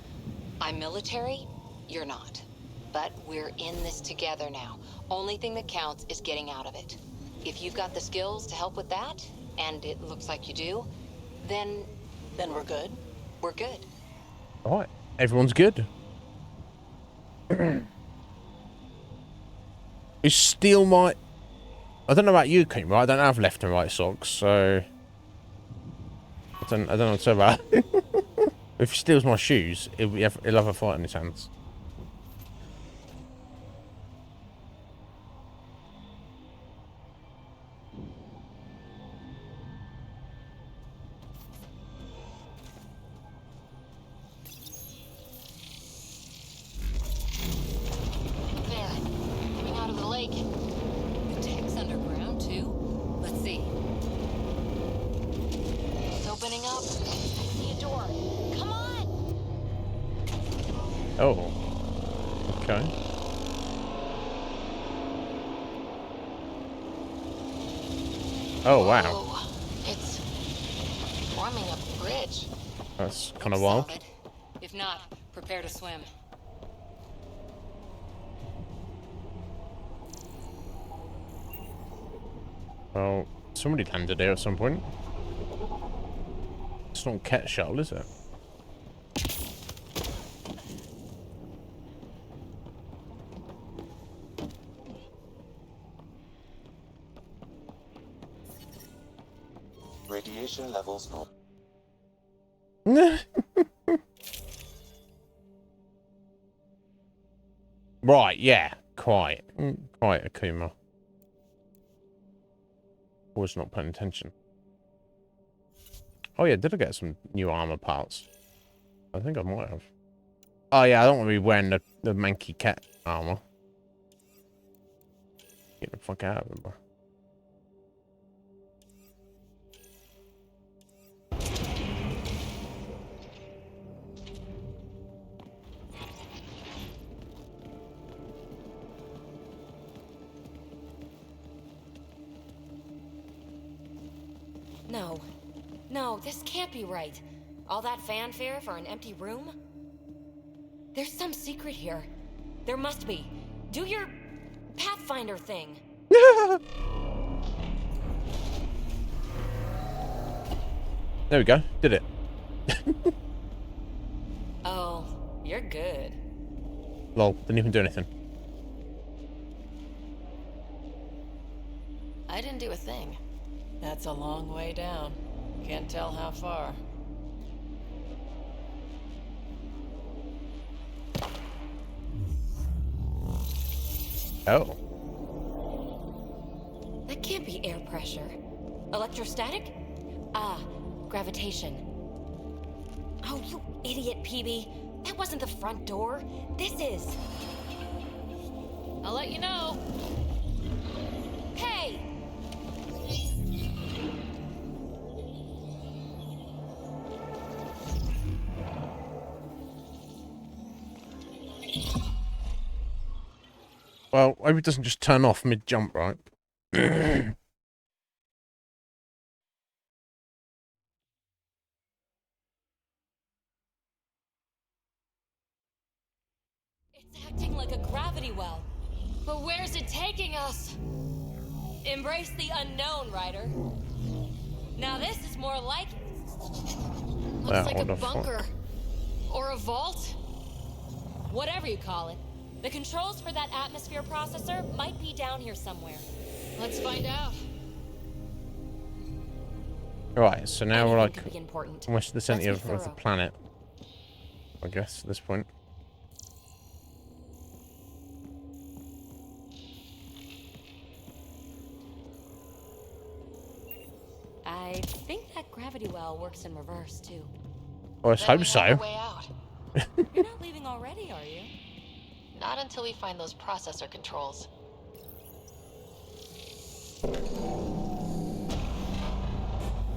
I'm military, you're not. But we're in this together now. Only thing that counts is getting out of it. If you've got the skills to help with that, and it looks like you do, then we're good. We're good. Alright, everyone's good. Is steel my... I don't know about you, Kim, right? I don't have left and right socks, so... I don't know what to say about it. If he steals my shoes, he'll have a fight in his hands. Oh. Okay. Oh, wow. Whoa. It's forming a bridge. That's kind of wild. Solid. If not, prepare to swim. Well, somebody landed there at some point. It's not Ket shuttle, is it? Radiation levels normal. Right, yeah. Quite. Quite, Akuma. Was not paying attention. Oh yeah, did I get some new armor parts? I think I might have. Oh yeah, I don't want to be wearing the manky cat armor. Get the fuck out of it, bro. No. No, this can't be right. All that fanfare for an empty room? There's some secret here. There must be. Do your Pathfinder thing. There we go. Did it. Oh, you're good. Lol, didn't even do anything. I didn't do a thing. That's a long way down. Can't tell how far. Oh. That can't be air pressure. Electrostatic? Ah, gravitation. Oh, you idiot, PB. That wasn't the front door. This is. I'll let you know. Hey! Well, I hope it doesn't just turn off mid-jump, right? It's acting like a gravity well. But where's it taking us? Embrace the unknown, Ryder. Now this is more like it. Looks like a bunker. Or a vault. Whatever you call it. The controls for that atmosphere processor might be down here somewhere. Let's find out. Right, so now we're like important. almost the center of the planet, I guess, at this point. I think that gravity well works in reverse, too. Well, let's hope so. Way out. You're not leaving already, are you? Not until we find those processor controls.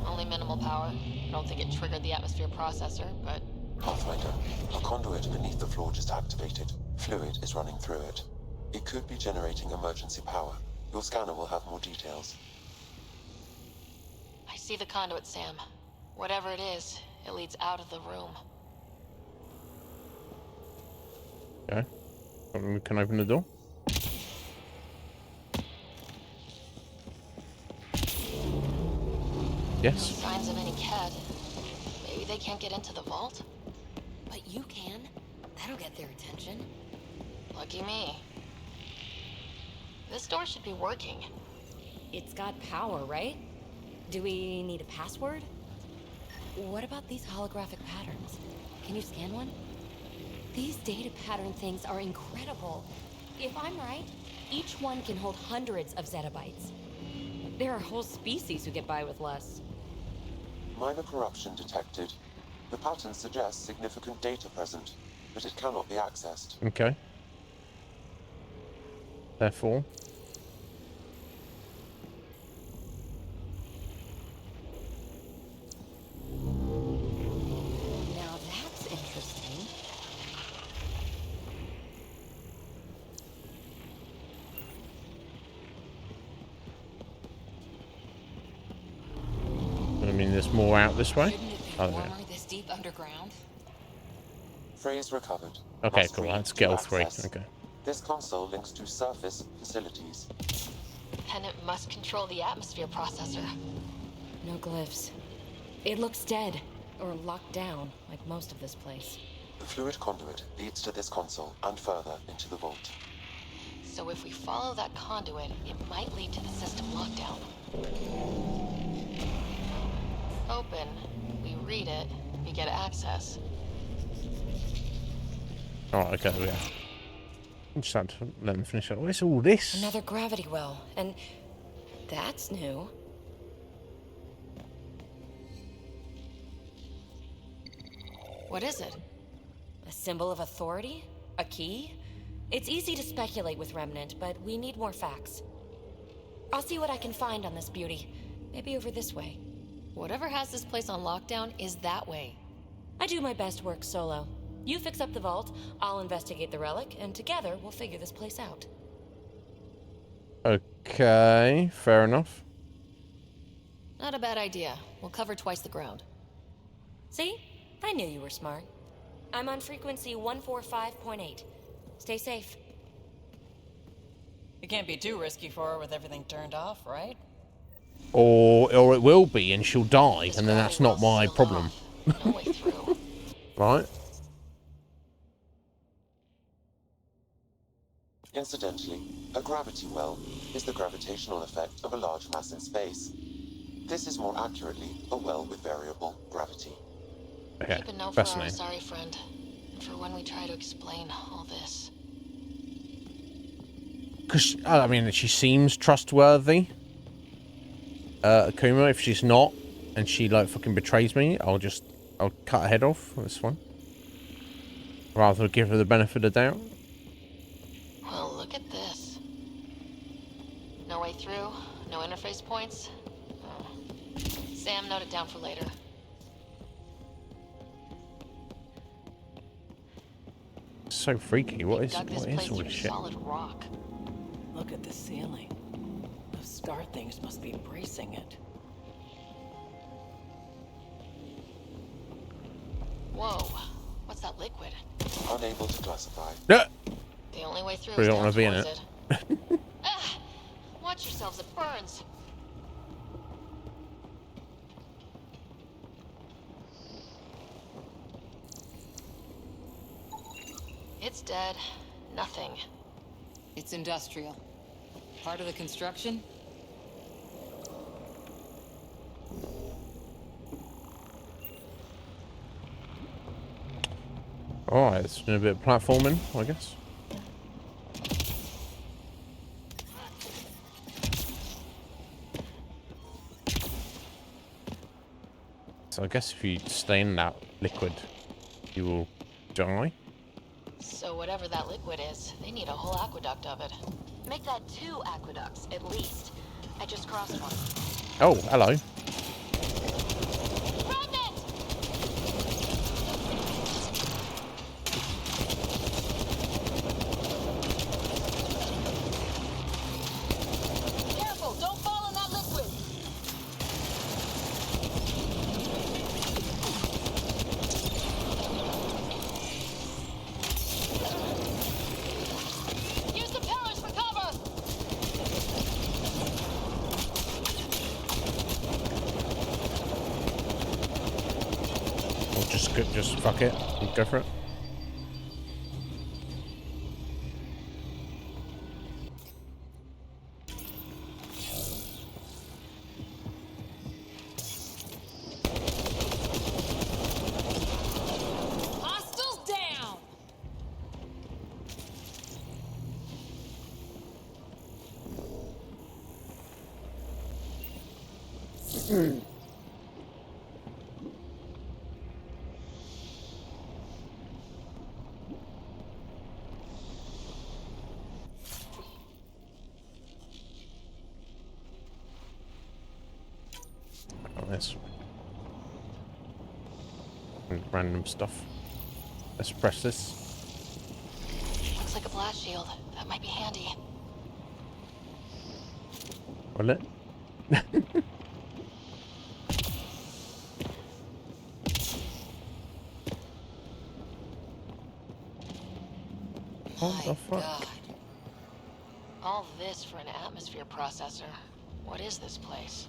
Only minimal power. I don't think it triggered the atmosphere processor, but... Pathfinder, a conduit beneath the floor just activated. Fluid is running through it. It could be generating emergency power. Your scanner will have more details. I see the conduit, Sam. Whatever it is, it leads out of the room. Okay. We can open the door. Yes. No signs of any Kett. Maybe they can't get into the vault? But you can. That'll get their attention. Lucky me. This door should be working. It's got power, right? Do we need a password? What about these holographic patterns? Can you scan one? These data pattern things are incredible. If I'm right, each one can hold hundreds of zettabytes. There are whole species who get by with less. Minor corruption detected. The pattern suggests significant data present, but it cannot be accessed. Okay. Therefore... Now that's interesting. I mean, there's more out this way. Oh, yeah. This deep underground? Phrase recovered. Okay, Must cool. read Let's to get all three. access. Okay. This console links to surface facilities. And it must control the atmosphere processor. No glyphs. It looks dead, or locked down, like most of this place. The fluid conduit leads to this console and further into the vault. So if we follow that conduit, it might lead to the system lockdown. Open. We read it. We get access. Alright, okay, there we go. Just had to let them finish up. What's all this? Another gravity well, and that's new. What is it? A symbol of authority? A key? It's easy to speculate with Remnant, but we need more facts. I'll see what I can find on this beauty. Maybe over this way. Whatever has this place on lockdown is that way. I do my best work solo. You fix up the vault, I'll investigate the relic, and together we'll figure this place out. Okay, fair enough. Not a bad idea. We'll cover twice the ground. See? I knew you were smart. I'm on frequency 145.8. Stay safe. It can't be too risky for her with everything turned off, right? Or it will be, and she'll die, and then that's not my problem. No way through. Right? Incidentally, a gravity well is the gravitational effect of a large mass in space. This is more accurately a well with variable gravity. Okay, Keep a note for our fascinating. sorry friend, and for when we try to explain all this. Because, I mean, she seems trustworthy. Akuma, if she's not, and she, like, fucking betrays me, I'll cut her head off. That's one. Rather than give her the benefit of the doubt. Well, look at this. No way through, no interface points. Oh. Sam, note it down for later. So freaky. What is Dug this all place this through shit? solid rock. Look at the ceiling. Those scar things must be bracing it. Whoa. What's that liquid? Unable to classify. Yeah. The only way through We is don't down want to be in towards it. Ah! Watch yourselves, it burns. It's dead. Nothing. It's industrial. Part of the construction? Alright, it's been a bit of platforming, I guess. So I guess if you stay in that liquid, you will die. So whatever that liquid is, they need a whole aqueduct of it. Make that 2 aqueducts, at least. I just crossed one. Oh, hello. Careful, don't fall in that liquid. Use the pillars for cover! Or just fuck it and go for it. Hostiles down! Oh, this random stuff. Let's press this. Looks like a blast shield. That might be handy. Will it? What the fuck? God. All this for an atmosphere processor. What is this place?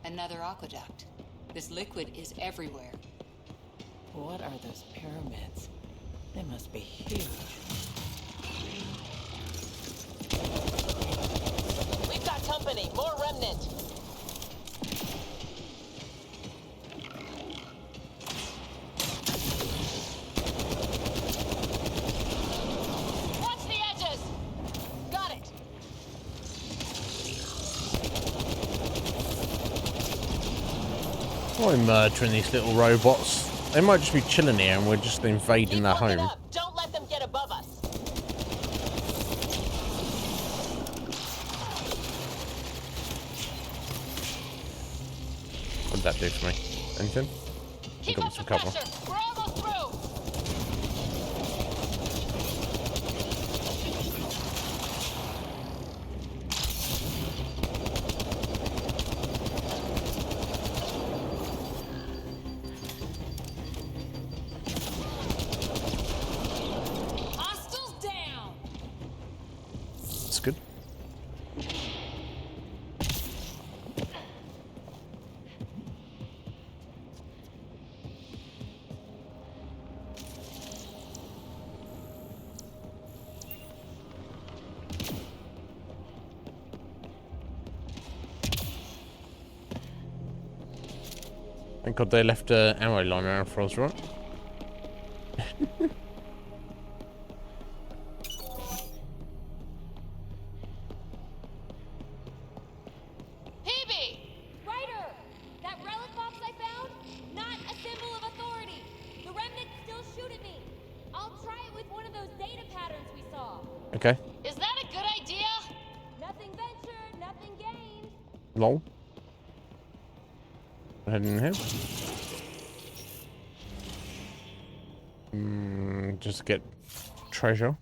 Another aqueduct. This liquid is everywhere. What are those pyramids? They must be huge. We've got company. More remnant. Watch the edges! Got it! Why murdering these little robots? They might just be chilling here and we're just invading their home. Don't let them get above us. What did that do for me? Anything? I got me some cover. We're almost through! Hostiles down! That's good. Thank God they left an ammo line around for us, right? Hebe! Ryder! That relic box I found? Not a symbol of authority. The remnants still shoot at me. I'll try it with one of those data patterns we saw. Okay. Is that a good idea? Nothing ventured, nothing gained. Lol. Heading in here. just get treasure.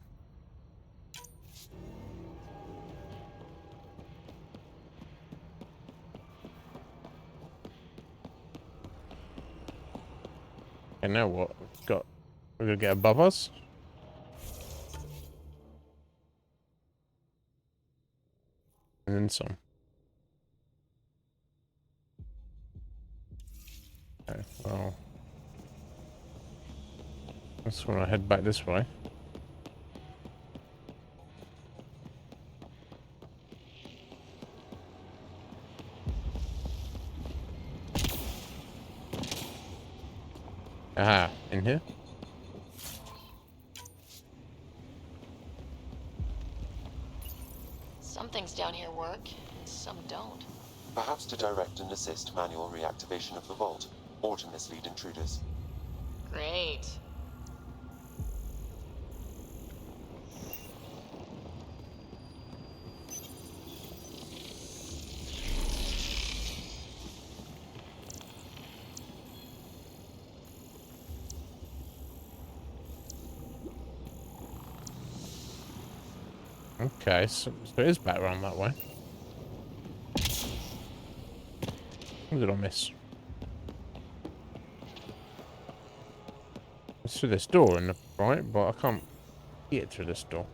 And now what? We're gonna get above us. And then some. Okay, well. That's when I head back this way. Ah, in here? Some things down here work, some don't. Perhaps to direct and assist manual reactivation of the vault, or to mislead intruders. Great. Okay, so it is back around that way. What did I miss? It's through this door in the right, but I can't get through this door.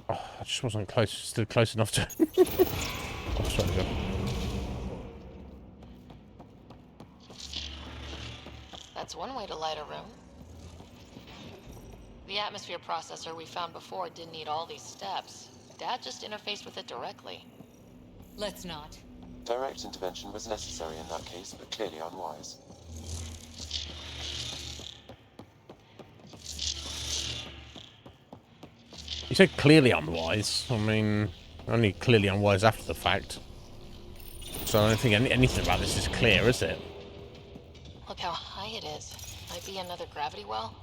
Oh, I just wasn't still close enough to. Oh, sorry, God. That's one way to light a room. The atmosphere processor we found before didn't need all these steps. Dad just interfaced with it directly. Let's not. Direct intervention was necessary in that case, but clearly unwise. You said clearly unwise. I mean, only clearly unwise after the fact. So I don't think anything about this is clear, is it? Look how high it is. Might be another gravity well.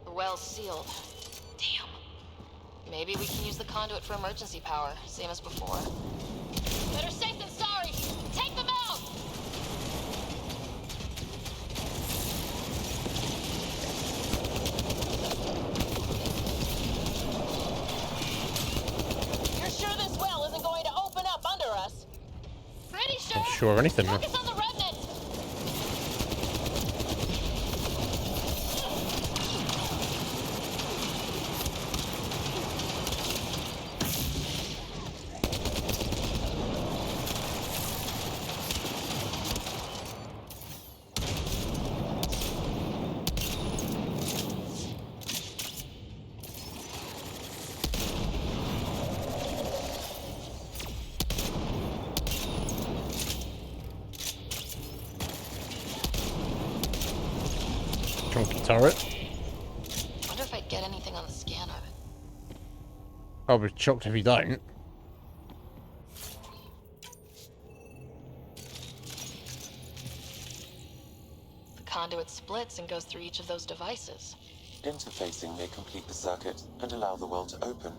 The well's sealed. Damn. Maybe we can use the conduit for emergency power, same as before. Better safe than sorry! Take them out! You're sure this well isn't going to open up under us? Pretty sure! Not sure of anything. Focus on the remnant! Chunky turret. Wonder if I'd get anything on the scanner. I'll be shocked if you don't. The conduit splits and goes through each of those devices. Interfacing may complete the circuit and allow the well to open.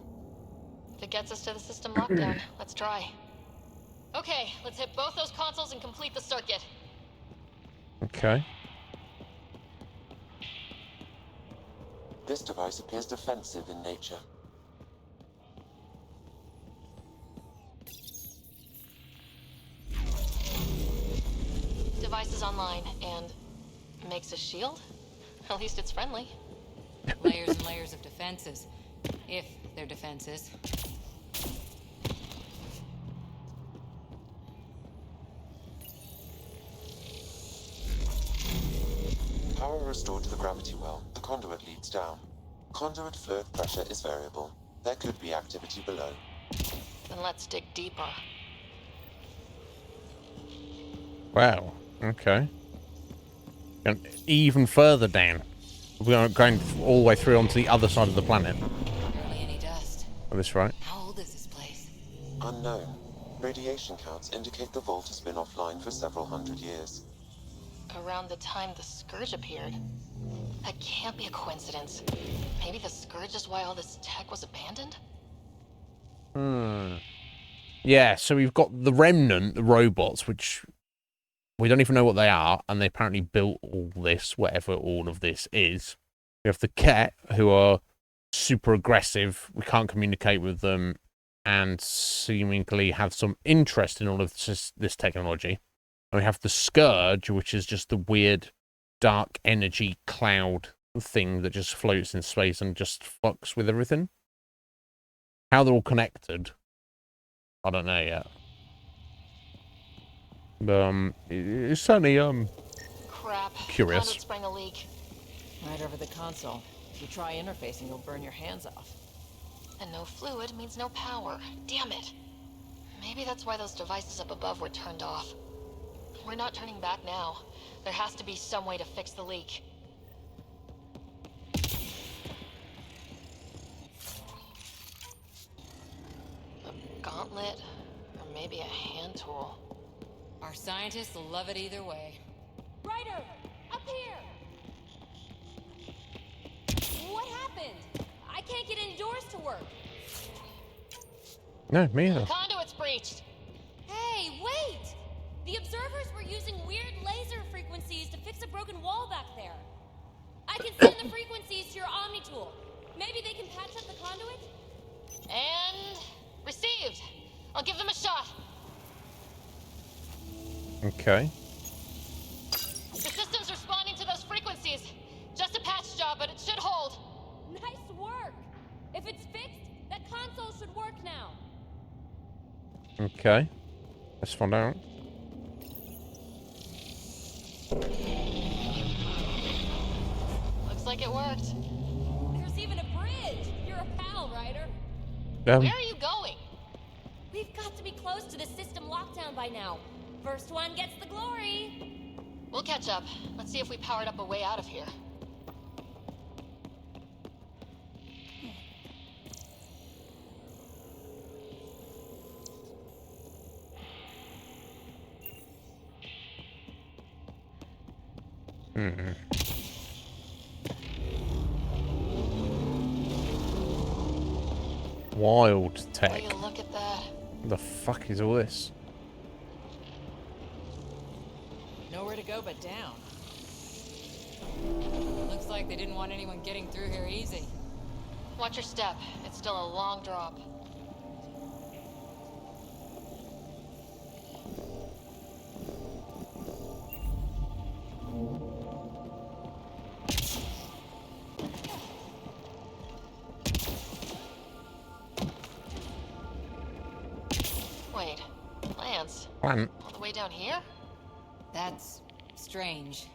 If it gets us to the system lockdown, let's try. Okay, let's hit both those consoles and complete the circuit. Okay. This device appears defensive in nature. Device is online and makes a shield? At least it's friendly. Layers and layers of defenses. If they're defenses. Power restored to the gravity well. The conduit leads down. Conduit fluid pressure is variable. There could be activity below. Then let's dig deeper. Wow. Okay. And even further down. We are going all the way through onto the other side of the planet. Barely any dust. Is this right? How old is this place? Unknown. Radiation counts indicate the vault has been offline for several hundred years. Around the time the Scourge appeared. That can't be a coincidence. Maybe the Scourge is why all this tech was abandoned? Yeah, so we've got the Remnant, the robots, which we don't even know what they are, and they apparently built all this, whatever all of this is. We have the Ket, who are super aggressive. We can't communicate with them, and seemingly have some interest in all of this technology. And we have the Scourge, which is just the weird dark energy cloud thing that just floats in space and just fucks with everything. How they're all connected, I don't know yet. It's certainly Crap. curious. Conduit sprang a leak. Right over the console. If you try interfacing, you'll burn your hands off. And no fluid means no power. Damn it. Maybe that's why those devices up above were turned off. We're not turning back now. There has to be some way to fix the leak. A gauntlet, or maybe a hand tool. Our scientists will love it either way. Ryder, up here! What happened? I can't get any doors to work. No, me either. The conduit's breached. Hey, wait! The observers were using weird laser frequencies to fix a broken wall back there. I can send the frequencies to your Omni tool. Maybe they can patch up the conduit? And received. I'll give them a shot. Okay. The system's responding to those frequencies. Just a patch job, but it should hold. Nice work! If it's fixed, that console should work now. Okay. Let's find out. Looks like it worked. There's even a bridge. You're a pal, Ryder. Where are you going? We've got to be close to the system lockdown by now. First one gets the glory. We'll catch up. Let's see if we powered up a way out of here. Wild tech. Will you look at that? What the fuck is all this? Nowhere to go but down. Looks like they didn't want anyone getting through here easy. Watch your step. It's still a long drop. Wait, Lance. Plant. All the way down here? That's strange.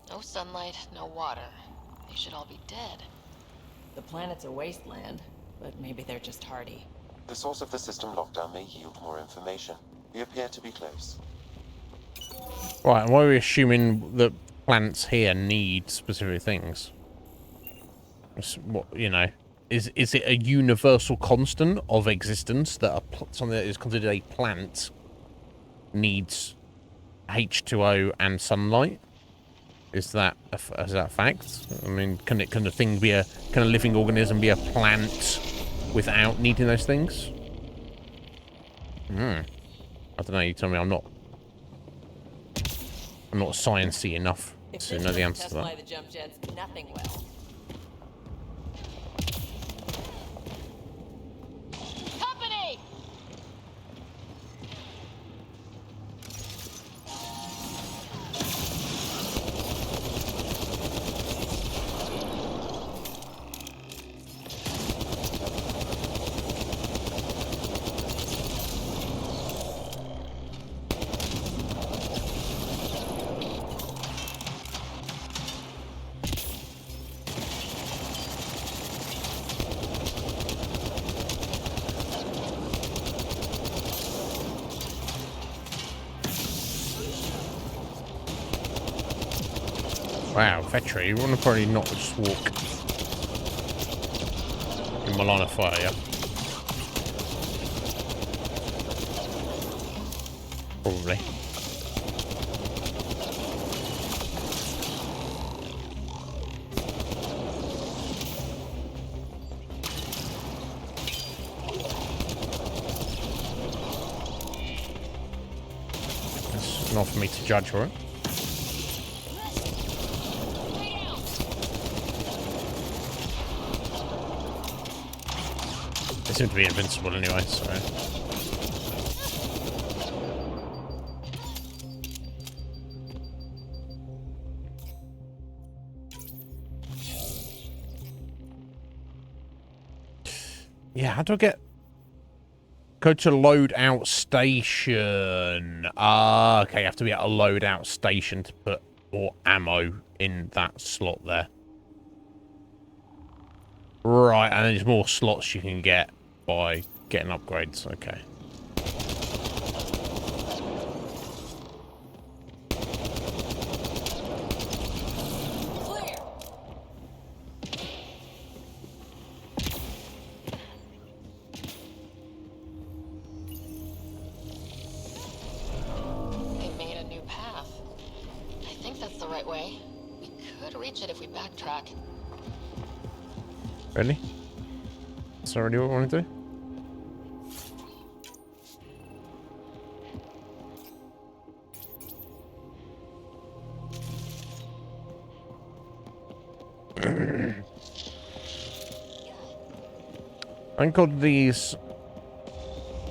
No sunlight, no water. They should all be dead. The planet's a wasteland, but maybe they're just hardy. The source of the system lockdown may yield more information. We appear to be close. Right, and why are we assuming that plants here need specific things? What, you know, is it a universal constant of existence that something that is considered a plant needs H2O and sunlight? Is that a fact? I mean, can a thing be can a living organism be a plant without needing those things? I don't know. You tell me. I'm not sciencey enough to know the answer to that. The jump jets, nothing will. Company! Wow, Vetri, you want to probably not just walk in my line of fire, yeah? Probably. It's not for me to judge her. They seem to be invincible anyway, so... Yeah, how do I get... Go to loadout station. Ah, okay, you have to be at a loadout station to put more ammo in that slot there. Right, and there's more slots you can get by getting upgrades. Okay. They made a new path. I think that's the right way. We could reach it if we backtrack. Really? That's already what I want to do? Thank God these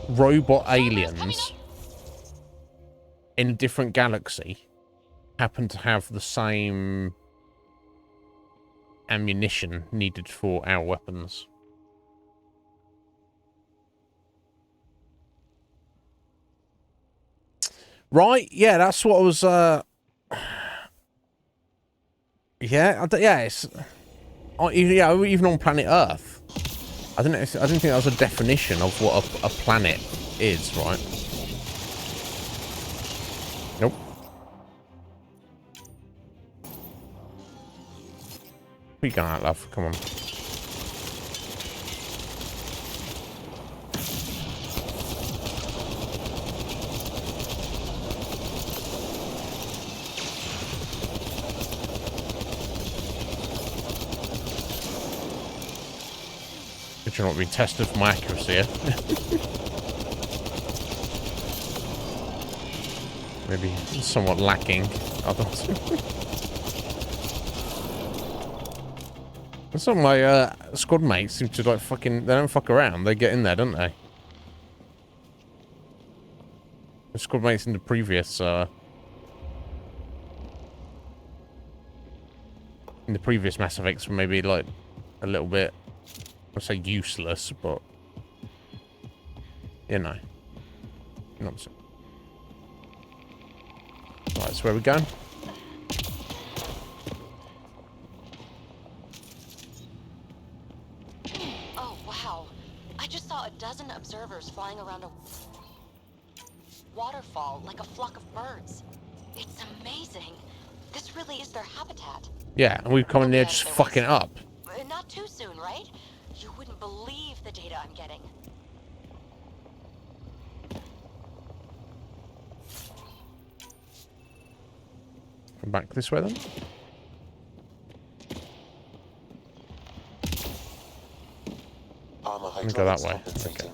robot aliens in a different galaxy happen to have the same ammunition needed for our weapons. Right? Yeah, that's what I was, yeah, it's... yeah, even on planet Earth. I didn't think that was a definition of what a planet is, right? Nope. Where you going out, love? Come on. But you're not being tested for my accuracy here. Maybe somewhat lacking. Some of my squad mates seem to like fucking... They don't fuck around. They get in there, don't they? The squad mates in the previous... in the previous Mass Effects were maybe like a little bit... I'd say useless, but... You know. Nonsense. Right, so where we going? Oh, wow. I just saw a dozen observers flying around a waterfall like a flock of birds. It's amazing. This really is their habitat. Yeah, and we've come in there just fucking it up. Not too soon, right? You wouldn't believe the data I'm getting. Come back this way then. Armor Let me go that way. compensating.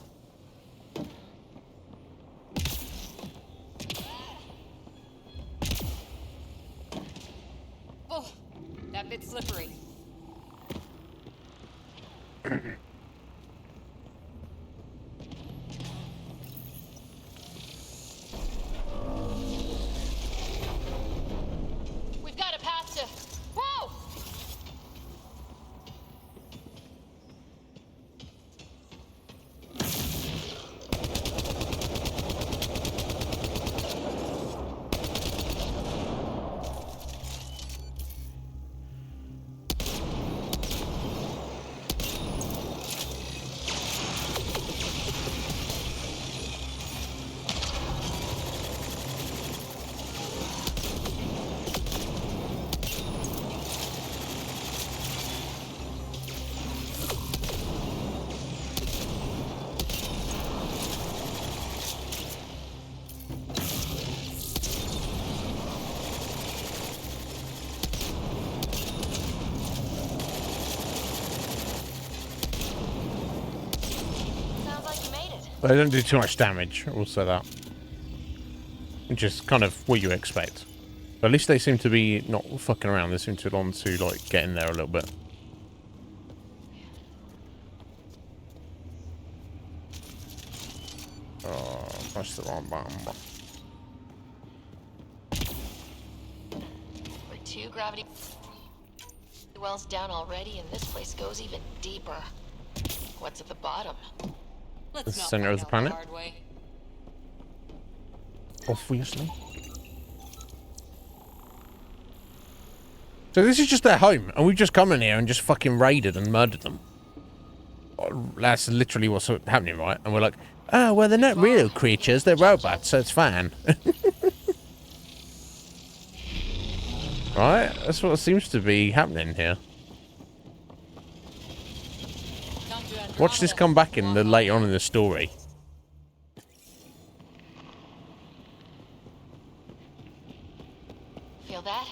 Oh, that bit's slippery. We've got a path to... Whoa! They don't do too much damage, we'll say that. which is kind of what you expect. But at least they seem to be not fucking around. They seem to want to like get in there a little bit. Oh, press the wrong button. We're 2 gravity wells down already, and this place goes even deeper. What's at the bottom? The center of the planet. Obviously. So this is just their home, and we've just come in here and just fucking raided and murdered them. That's literally what's happening, right? And we're like, oh, well, they're not real creatures, they're robots, so it's fine. Right? That's what seems to be happening here. Watch this come back in the later on in the story. Feel that?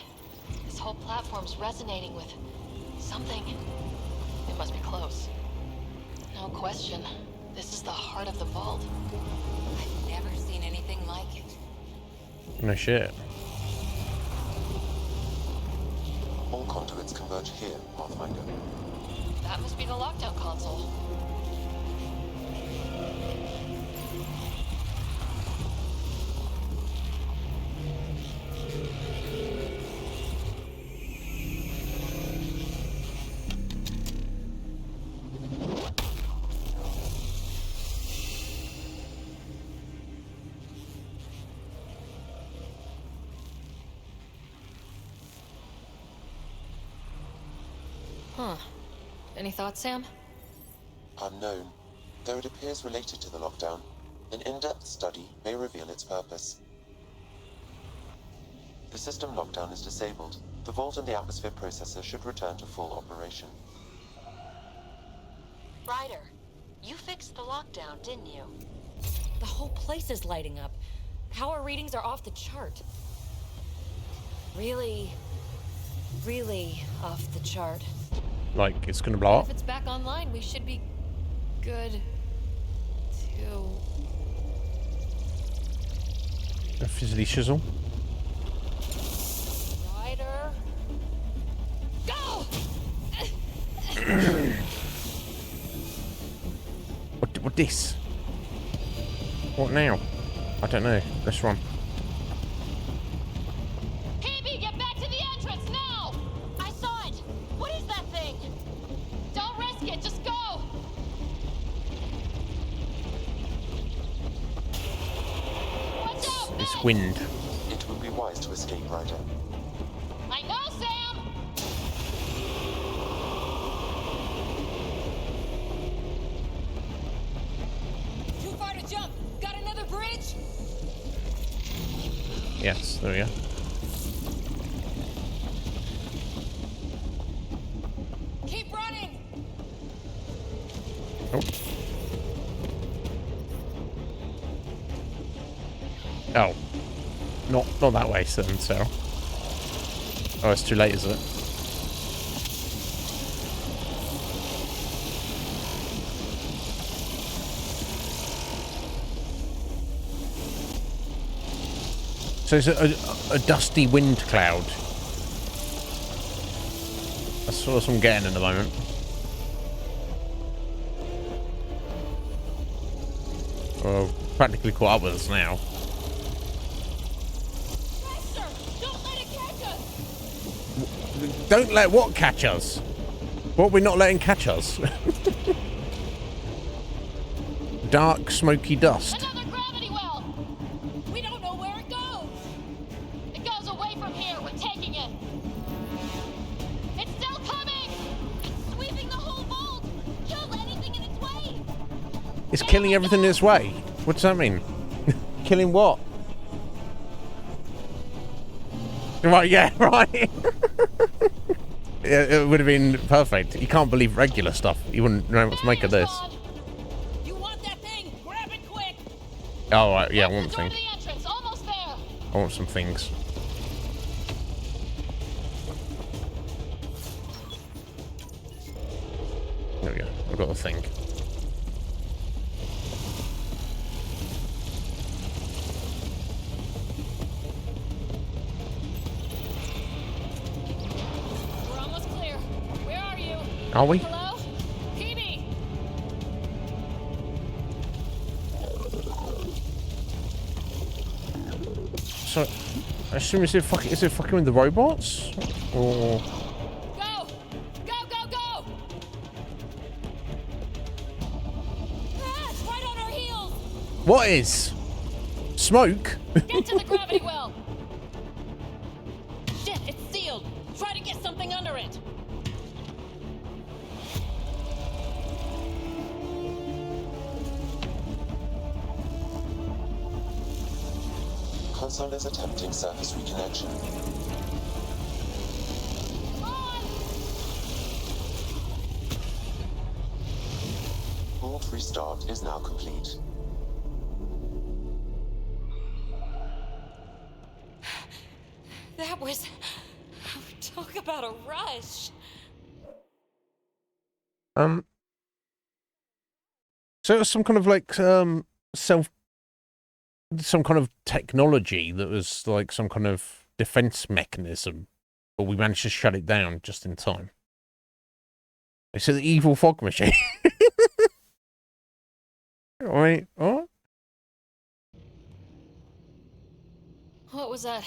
This whole platform's resonating with something. It must be close. No question. This is the heart of the vault. I've never seen anything like it. No shit. All conduits converge here, Pathfinder. That must be the lockdown console. Huh. Any thoughts, Sam? Unknown. Though it appears related to the lockdown, an in-depth study may reveal its purpose. The system lockdown is disabled. The vault and the atmosphere processor should return to full operation. Ryder, you fixed the lockdown, didn't you? The whole place is lighting up. Power readings are off the chart. Really off the chart. Like, it's gonna blow up? If it's back online, we should be good to... A fizzly shizzle. Ryder... Go! What this? What now? I don't know. Let's run. PB, get back to the entrance now! I saw it! What is that thing? Don't risk it, just go! Watch out, It's Ben! wind. It would be wise to escape, Ryder. I know, Sam! Too far to jump. Got another bridge? Yes, there we go. Keep running. Oh. Oh. Not that way, then, Sarah. Oh, it's too late, is it? So it's a dusty wind cloud. That's what I'm getting at the moment. Well, practically caught up with us now. Faster! Don't let it catch us! Don't let what catch us? What we're not letting catch us? Dark, smoky dust. Another gravity well! We don't know where it goes! It goes away from here, we're taking it! It's still coming! It's sweeping the whole vault! Kill anything in its way! It's killing everything in its way. What does that mean? Killing what? Right, yeah, right. Yeah, it would have been perfect. You can't believe regular stuff. You wouldn't know what to make of this. You want that thing? Grab it quick! Oh, right, yeah, I want Door to things. the entrance, almost there! I want some things. There we go. I've got the thing. Are we? Hello? PB! So, I assume is it fucking with the robots? Or... Go! Go, go, go! Ah, it's right on our heels! What is? Smoke? Get to the gravity well! Shit, it's sealed! Try to get something under it! Console is attempting surface reconnection. Vault restart is now complete. That was... Talk about a rush. So it was some kind of like some kind of technology that was like some kind of defense mechanism, but we managed to shut it down just in time. It's an evil fog machine. Wait, what? What was that?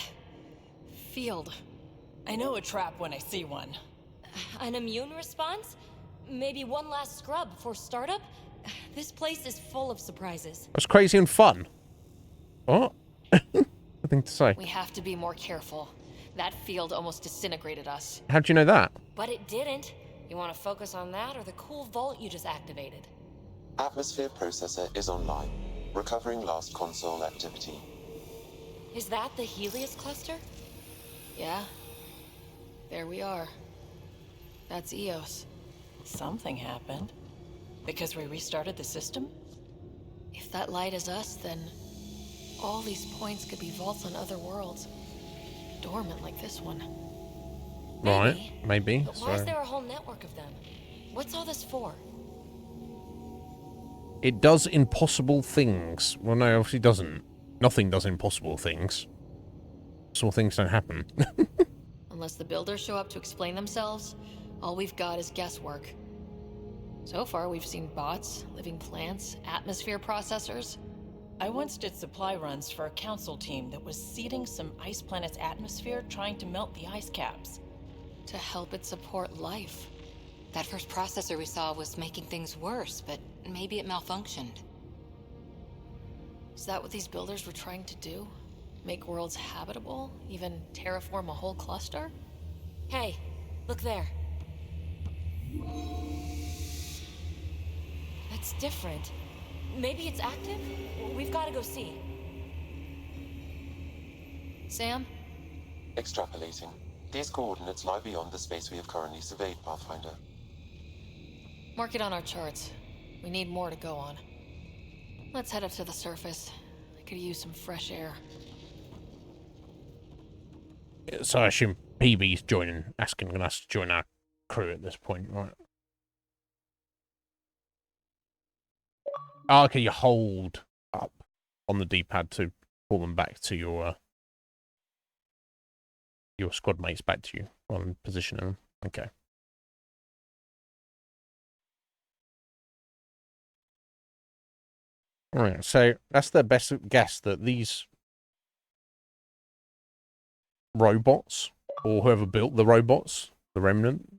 Field. I know a trap when I see one. An immune response? Maybe one last scrub for startup? This place is full of surprises. That's crazy and fun. What? Nothing to say. We have to be more careful. That field almost disintegrated us. How'd you know that? But it didn't. You want to focus on that or the cool vault you just activated? Atmosphere processor is online, recovering last console activity. Is that the Helios cluster? Yeah. There we are. That's Eos. Something happened. Because we restarted the system? If that light is us, then all these points could be vaults on other worlds. Dormant like this one. Right, maybe. But why is there a whole network of them? What's all this for? It does impossible things. Well, no, obviously it doesn't. Nothing does impossible things. Impossible things don't happen. Unless the builders show up to explain themselves, all we've got is guesswork. So far, we've seen bots, living plants, atmosphere processors. I once did supply runs for a council team that was seeding some ice planet's atmosphere, trying to melt the ice caps. To help it support life. That first processor we saw was making things worse, but maybe it malfunctioned. Is that what these builders were trying to do? Make worlds habitable? Even terraform a whole cluster? Hey, look there. That's different. Maybe it's active? We've got to go see. Sam? Extrapolating. These coordinates lie beyond the space we have currently surveyed, Pathfinder. Mark it on our charts. We need more to go on. Let's head up to the surface. I could use some fresh air. So I assume PB's asking us to join our crew at this point, right? Oh, okay, you hold up on the D-pad to pull them back to your squad mates back to you on positioning them. Okay. Alright, so that's their best guess that these robots, or whoever built the robots, the Remnant,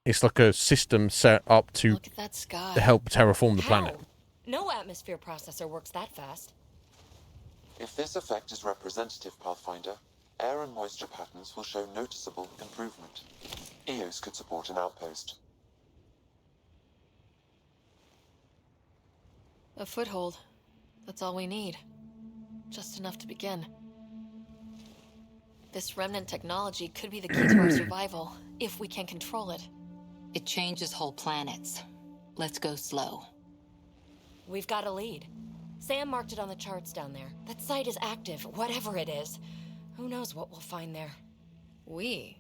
it's like a system set up to Look at that sky. help terraform the planet. No atmosphere processor works that fast. If this effect is representative, Pathfinder, air and moisture patterns will show noticeable improvement. Eos could support an outpost. A foothold. That's all we need. Just enough to begin. This remnant technology could be the key to our survival, if we can control it. It changes whole planets. Let's go slow. We've got a lead. Sam marked it on the charts down there. That site is active, whatever it is. Who knows what we'll find there. We?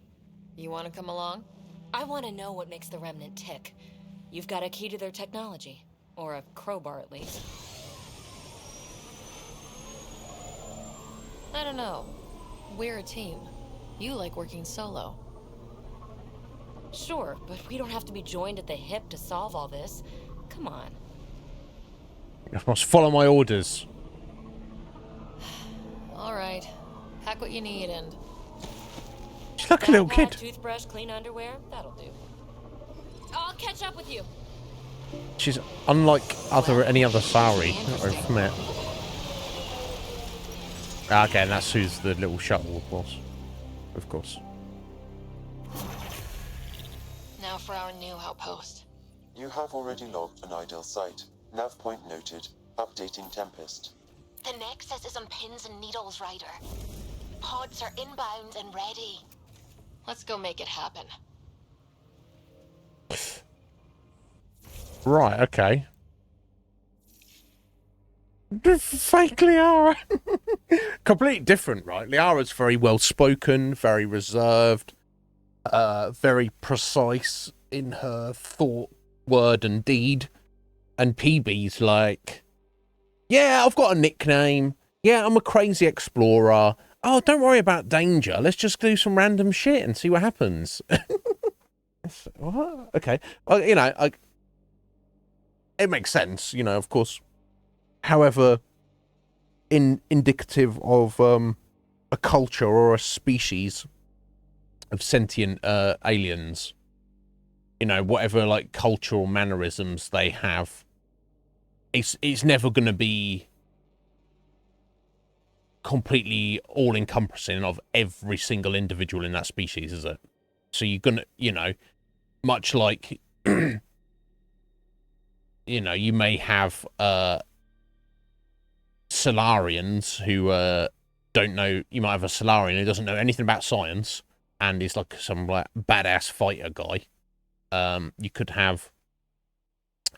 You want to come along? I want to know what makes the Remnant tick. You've got a key to their technology. Or a crowbar, at least. I don't know. We're a team. You like working solo. Sure, but we don't have to be joined at the hip to solve all this. Come on. You must follow my orders. All right. Pack what you need and... She's like a little kid. Toothbrush, clean underwear, that'll do. I'll catch up with you. She's unlike any other Sari I've met. Okay, and that's who's the little shuttle was. Of course. Now for our new outpost. You have already logged an ideal site. Nav point noted. Updating Tempest. The Nexus is on pins and needles, Ryder. Pods are inbound and ready. Let's go make it happen. Right, okay. Fake Liara. Completely different, right? Liara's very well spoken, very reserved, very precise in her thought, word, and deed. And PB's like, yeah, I've got a nickname. Yeah, I'm a crazy explorer. Oh, don't worry about danger. Let's just do some random shit and see what happens. What? Okay. You know, it makes sense, you know, of course. However, indicative of a culture or a species of sentient aliens, you know, whatever like cultural mannerisms they have, it's never going to be completely all-encompassing of every single individual in that species, is it? So you're gonna, you know, much like, you know, you may have Solarians who don't know. You might have a Solarian who doesn't know anything about science and is like some like badass fighter guy. You could have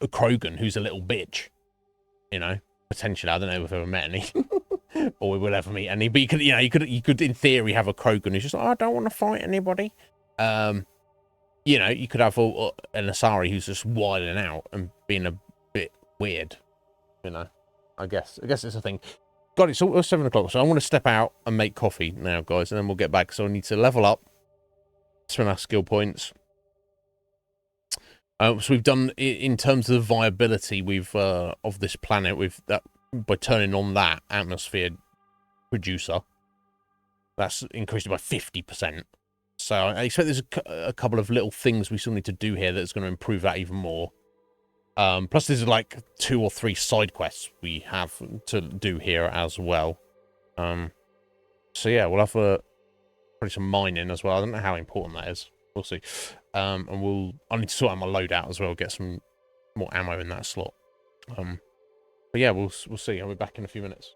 a Krogan who's a little bitch, you know, potentially. I don't know if we've ever met any or we will ever meet any, but you could, you know, you could in theory have a Krogan who's just like, oh, I don't want to fight anybody. You know, you could have an Asari who's just wilding out and being a bit weird, you know. I guess it's a thing. God, it's 7 o'clock, so I want to step out and make coffee now, guys, and then we'll get back. So I need to level up, spend our skill points. So we've done, in terms of the viability, we've of this planet, we've that by turning on that atmosphere producer, that's increased it by 50%. So I expect there's a couple of little things we still need to do here that's going to improve that even more. Plus there's like 2 or 3 side quests we have to do here as well. So yeah, we'll have probably some mining as well. I don't know how important that is. We'll see. And I need to sort out my loadout as well, get some more ammo in that slot. But yeah, we'll see. I'll be back in a few minutes.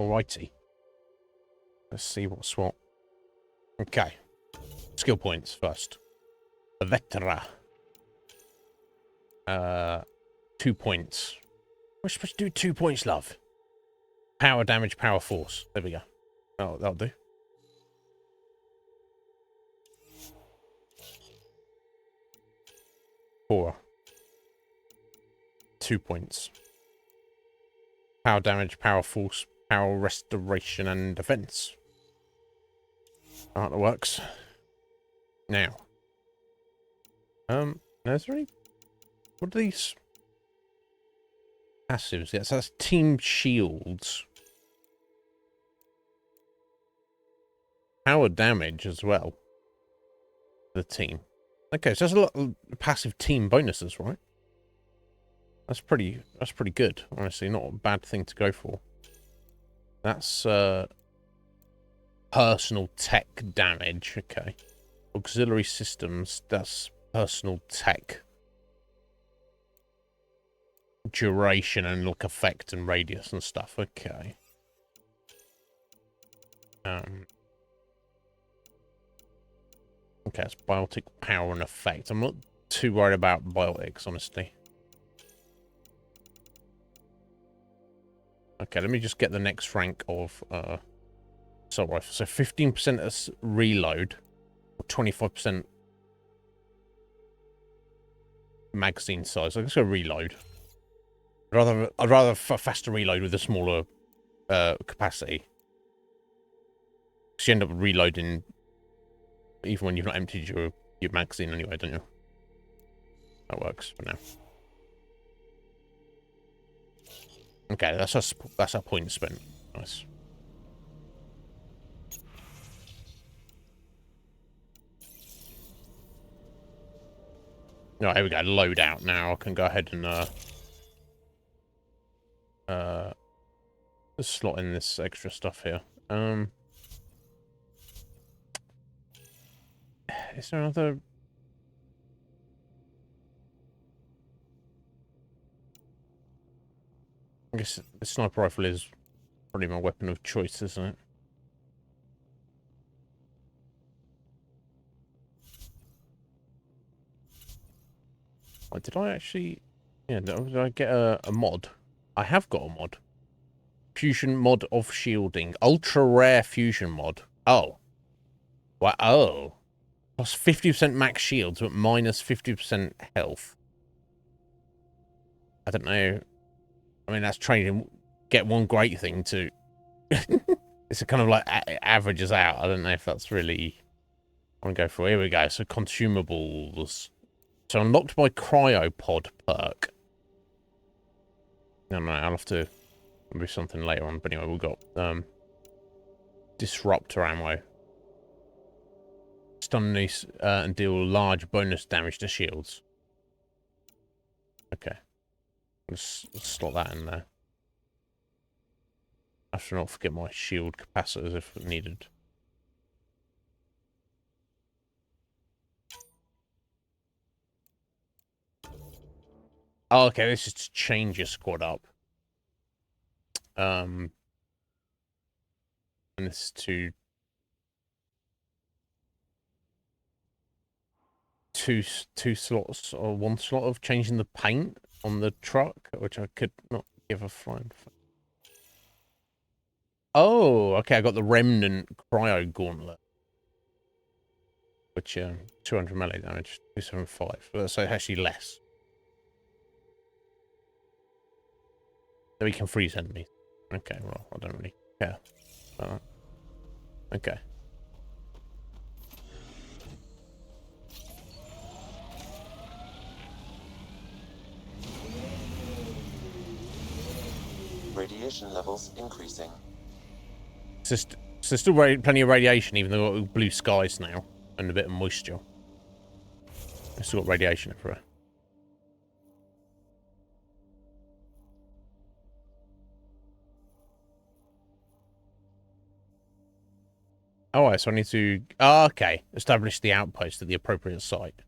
Alrighty. Let's see what's what. Okay. Skill points first. A Veteran. 2 points. We're supposed to do 2 points, love. Power damage, power force. There we go. Oh, that'll do. Four. 2 points. Power damage, power force, power restoration, and defense. That works. Now. Is there any... What are these? Passives. Yeah, so that's team shields. Power damage as well. The team. Okay, so there's a lot of passive team bonuses, right? That's pretty good, honestly. Not a bad thing to go for. That's personal tech damage. Okay. Auxiliary systems, that's personal tech. Duration and look effect and radius and stuff. Okay. Okay, it's biotic power and effect. I'm not too worried about biotics, honestly. Okay, let me just get the next rank of assault rifle. So 15% reload, or 25% magazine size. So let's go reload. I'd rather faster reload with a smaller capacity. Because you end up reloading even when you've not emptied your magazine anyway, don't you? That works for now. Okay, that's our point spent. Nice. Right, here we go. Load out now. I can go ahead and let's slot in this extra stuff here. Is there another? I guess the sniper rifle is probably my weapon of choice, isn't it? Oh, did I actually... Yeah, did I get a mod? I have got a mod. Fusion mod of shielding. Ultra rare fusion mod. Oh. Wow. Oh. Plus 50% max shields, but minus 50% health. I don't know. I mean, that's training. Get one great thing to... It's kind of like averages out. I don't know if that's really... I want to go for... Here we go. So consumables. So unlocked by cryopod perk. No, I'll have to do something later on. But anyway, we've got disruptor ammo. Stun these and deal large bonus damage to shields. Okay. Let's slot that in there. I have to not forget my shield capacitors if needed. Oh, okay, this is to change your squad up. And this is to two slots or one slot of changing the paint on the truck, which I could not give a flying fuck. Oh, okay, I got the Remnant Cryo Gauntlet. Which, 200 melee damage, 275. So it's actually less. So we can freeze enemies. Okay, well, I don't really care about that. Okay. Radiation levels increasing. So still plenty of radiation, even though we've got blue skies now and a bit of moisture. We've still got radiation everywhere. Oh, right, so I need to... Oh, okay. Establish the outpost at the appropriate site.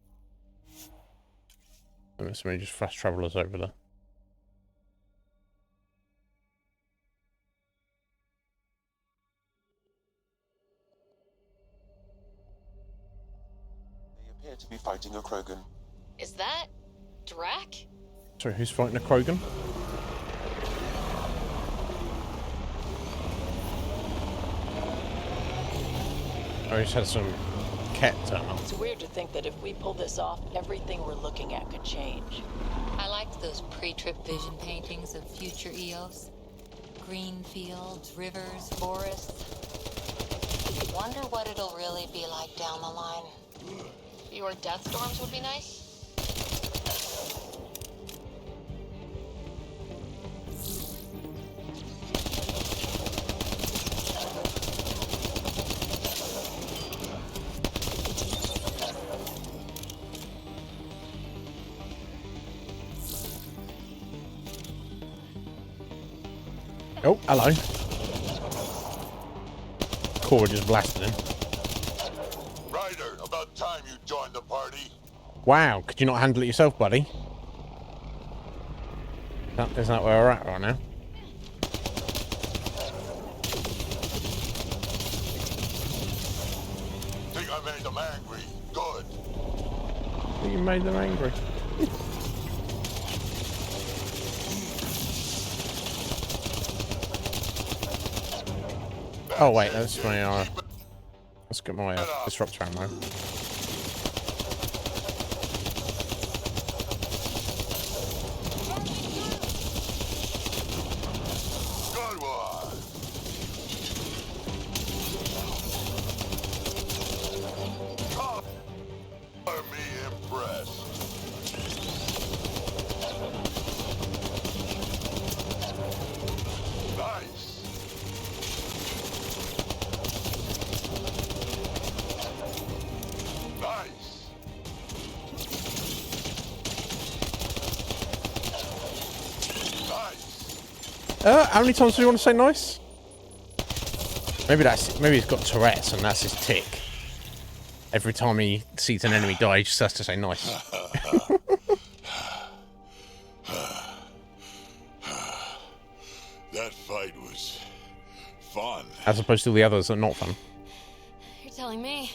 And so just fast travel us over there. to be fighting a Krogan. Is that Drac? Sorry, who's fighting a Krogan? Oh, he's had some cat turn up. It's weird to think that if we pull this off, everything we're looking at could change. I liked those pre-trip vision paintings of future EOS. Green fields, rivers, forests. Wonder what it'll really be like down the line. Fewer death storms would be nice. Oh, hello. Cora just blasted him. Ryder, about time you joined the party. Wow, could you not handle it yourself, buddy? Is that where we're at right now? Think I made them angry. Good. You made them angry. Oh wait, that's my let's get my disruptor ammo. Good one. Color me impressed. Nice. Nice. Nice. How many times do you want to say nice? Maybe he's got Tourette's and that's his tick. Every time he sees an enemy die, he just has to say nice. That fight was fun. As opposed to the others that are not fun. You're telling me.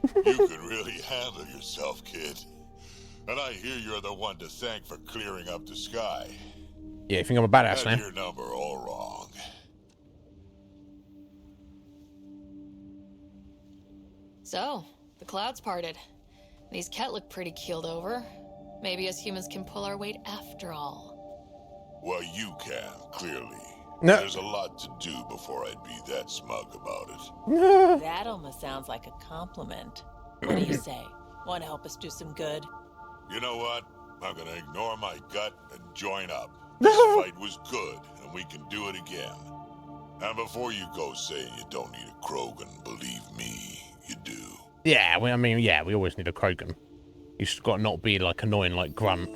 You can really handle yourself, kid. And I hear you're the one to thank for clearing up the sky. Yeah, you think I'm a badass Had now? your number all wrong. So, the clouds parted. These Ket look pretty keeled over. Maybe us humans can pull our weight after all. Well, you can, clearly. No. There's a lot to do before I'd be that smug about it. That almost sounds like a compliment. What do you say? Want to help us do some good? You know what? I'm gonna ignore my gut and join up. This fight was good, and we can do it again. And before you go saying you don't need a Krogan, believe me, you do. Yeah, I mean, we always need a Krogan. He's got to not be like annoying like Grunt.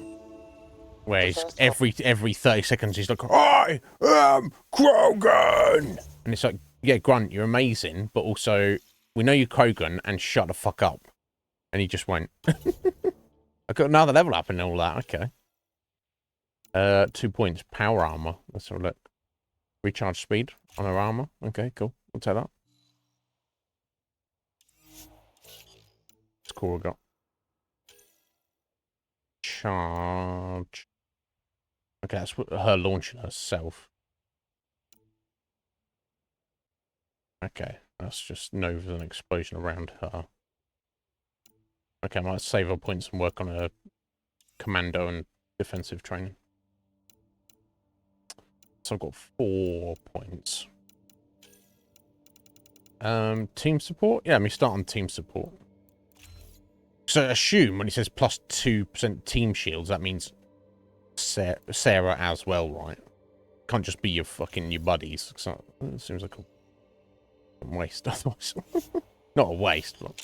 Where he's every 30 seconds he's like, I am Krogan! And it's like, yeah, Grunt, you're amazing, but also, we know you're Krogan, and shut the fuck up. And he just went. I got another level up and all that, okay. 2 points, power armor. Let's have a look. Recharge speed on our armor. Okay, cool. We'll take that. What's Cora got? Charge. Okay, that's her launching herself. Okay, that's just Nova's an explosion around her. Okay, I might save her points and work on her commando and defensive training. So I've got 4 points. Team support? Yeah, let me start on team support. So assume when he says plus 2% team shields, that means Sarah as well, right? Can't just be your buddies. So it seems like a waste otherwise. Not a waste, but...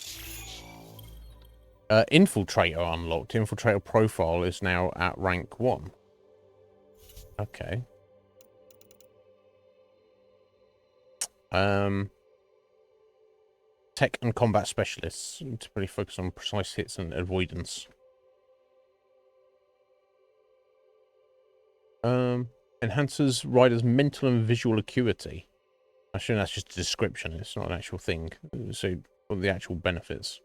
Infiltrator unlocked. Infiltrator profile is now at rank 1. Okay. Tech and combat specialists to really focus on precise hits and avoidance. Enhances riders' mental and visual acuity. I assume that's just a description. It's not an actual thing. So, what are the actual benefits?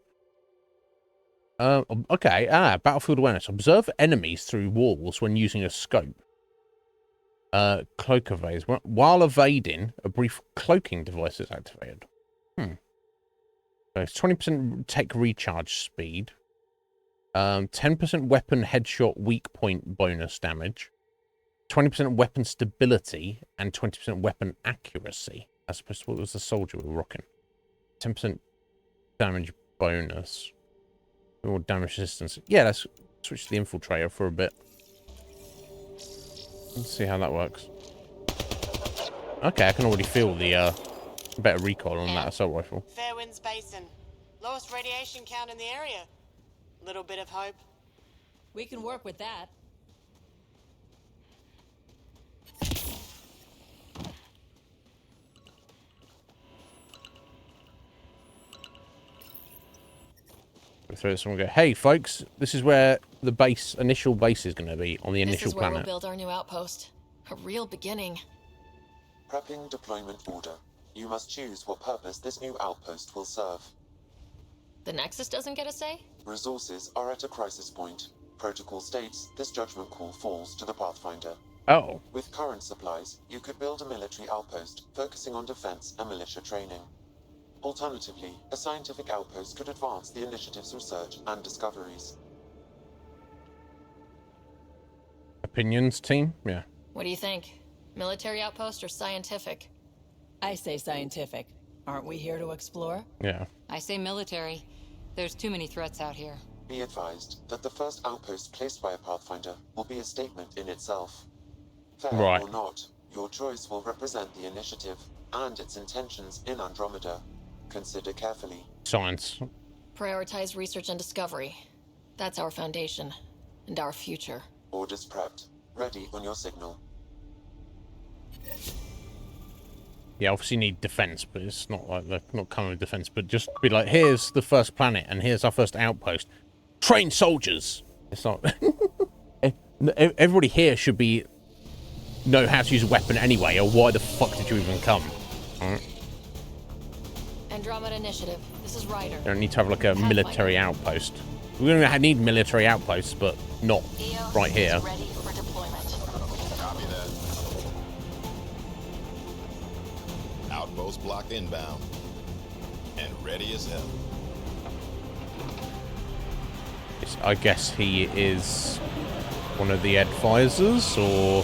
Okay. Battlefield awareness. Observe enemies through walls when using a scope. Cloak evades. While evading, a brief cloaking device is activated. So it's 20% tech recharge speed. 10% weapon headshot weak point bonus damage. 20% weapon stability and 20% weapon accuracy. As opposed to what was the soldier we were rocking? 10% damage bonus. Or damage resistance. Yeah, let's switch to the infiltrator for a bit. Let's see how that works. Okay, I can already feel the better recoil on that assault rifle. Fairwinds Basin. Lowest radiation count in the area. Little bit of hope. We can work with that. Throw this and go, hey folks, this is where the initial base is going to be on the initial This is where planet. we'll build our new outpost. A real beginning. Prepping deployment order. You must choose what purpose this new outpost will serve. The Nexus doesn't get a say? Resources are at a crisis point. Protocol states this judgment call falls to the Pathfinder. Oh. With current supplies, you could build a military outpost focusing on defense and militia training. Alternatively, a scientific outpost could advance the initiative's research and discoveries. Opinions, team? Yeah. What do you think? Military outpost or scientific? I say scientific. Aren't we here to explore? Yeah. I say military. There's too many threats out here. Be advised that the first outpost placed by a Pathfinder will be a statement in itself. Fair Right. or not, your choice will represent the initiative and its intentions in Andromeda. Consider carefully. Science. Prioritize research and discovery. That's our foundation. And our future. Orders prepped. Ready on your signal. Yeah, obviously need defense, but it's not like they're not coming with defense, but just be like, here's the first planet and here's our first outpost. Train soldiers. It's not. Everybody here should know how to use a weapon anyway, or why the fuck did you even come? Right. Andromeda Initiative. This is Ryder. You don't need to have like a military outpost. We're gonna need military outposts, but not right here. Ready for deployment. Copy that. Outpost blocked inbound. And ready as hell. I guess he is one of the advisors, or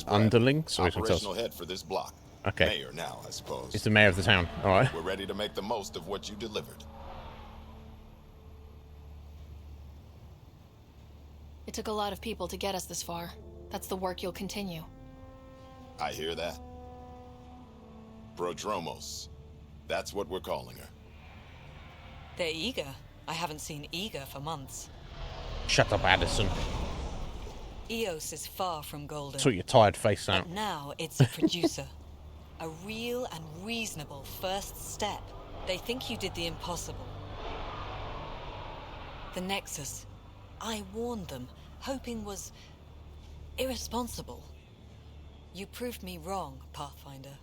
underling. Sorry, operational head for this block. Okay. Mayor now, I suppose. He's the mayor of the town. All right. We're ready to make the most of what you delivered. It took a lot of people to get us this far. That's the work you'll continue. I hear that. Prodromos. That's what we're calling her. They're eager. I haven't seen eager for months. Shut up, Addison. Eos is far from golden. Sort your tired face out. But now it's a producer. A real and reasonable first step. They think you did the impossible. The Nexus. I warned them, hoping was irresponsible. You proved me wrong, Pathfinder.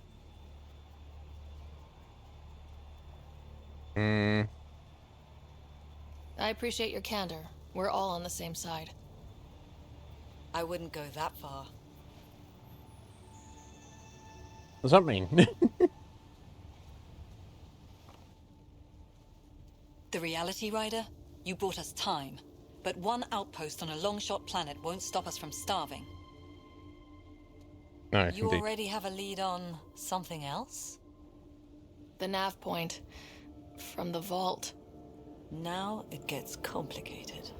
I appreciate your candor. We're all on the same side. I wouldn't go that far. What does that mean? The reality, Ryder? You bought us time. But one outpost on a long-shot planet won't stop us from starving. No, You indeed. already have a lead on something else? The nav point. From the vault. Now it gets complicated.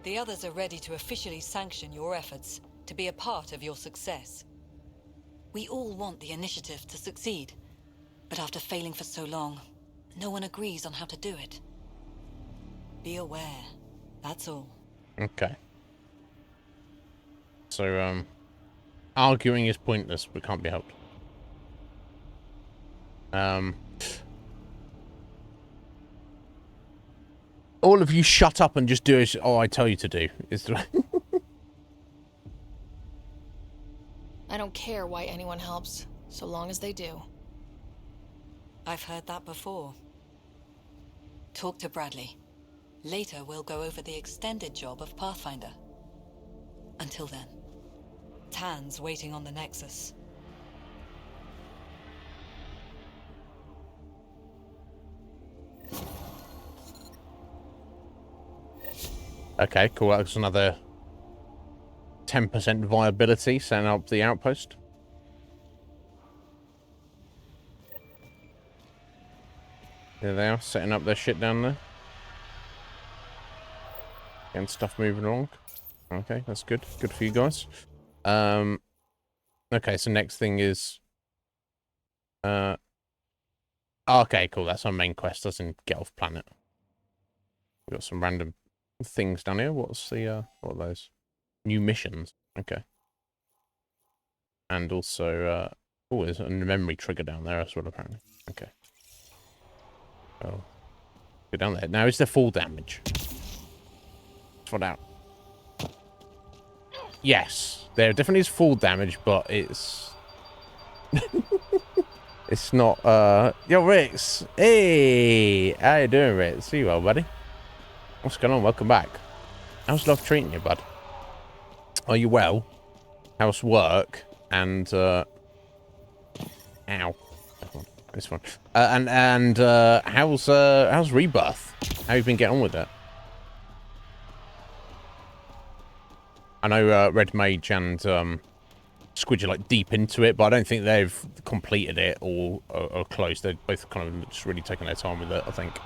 The others are ready to officially sanction your efforts, to be a part of your success. We all want the initiative to succeed, but after failing for so long, no one agrees on how to do it. Be aware, that's all. Okay. So, arguing is pointless, but can't be helped. All of you shut up and just do as I tell you to do. I don't care why anyone helps, so long as they do. I've heard that before. talk to Bradley. Later, we'll go over the extended job of Pathfinder. Until then, Tan's waiting on the Nexus. Okay, cool. That's another 10% viability, setting up the outpost. There they are, setting up their shit down there. Getting stuff moving along. Okay, that's good. Good for you guys. Okay, so next thing is... okay, cool. That's our main quest. Doesn't get off planet. We've got some random things down here. What's the, what are those? New missions. Okay. And also, oh, there's a memory trigger down there as well, apparently. Okay. Oh. Go down there. Now, is there full damage? Let's find out. Yes. There definitely is full damage, but it's... it's not, Yo, Rix! Hey! How you doing, Rix? See you well, buddy. What's going on? Welcome back. How's life treating you, bud? Are you well? How's work? And, ow. This one. How's Rebirth? How you been getting on with it? I know, Red Mage and, Squidge are, like, deep into it, but I don't think they've completed it or close. They're both kind of just really taking their time with it, I think.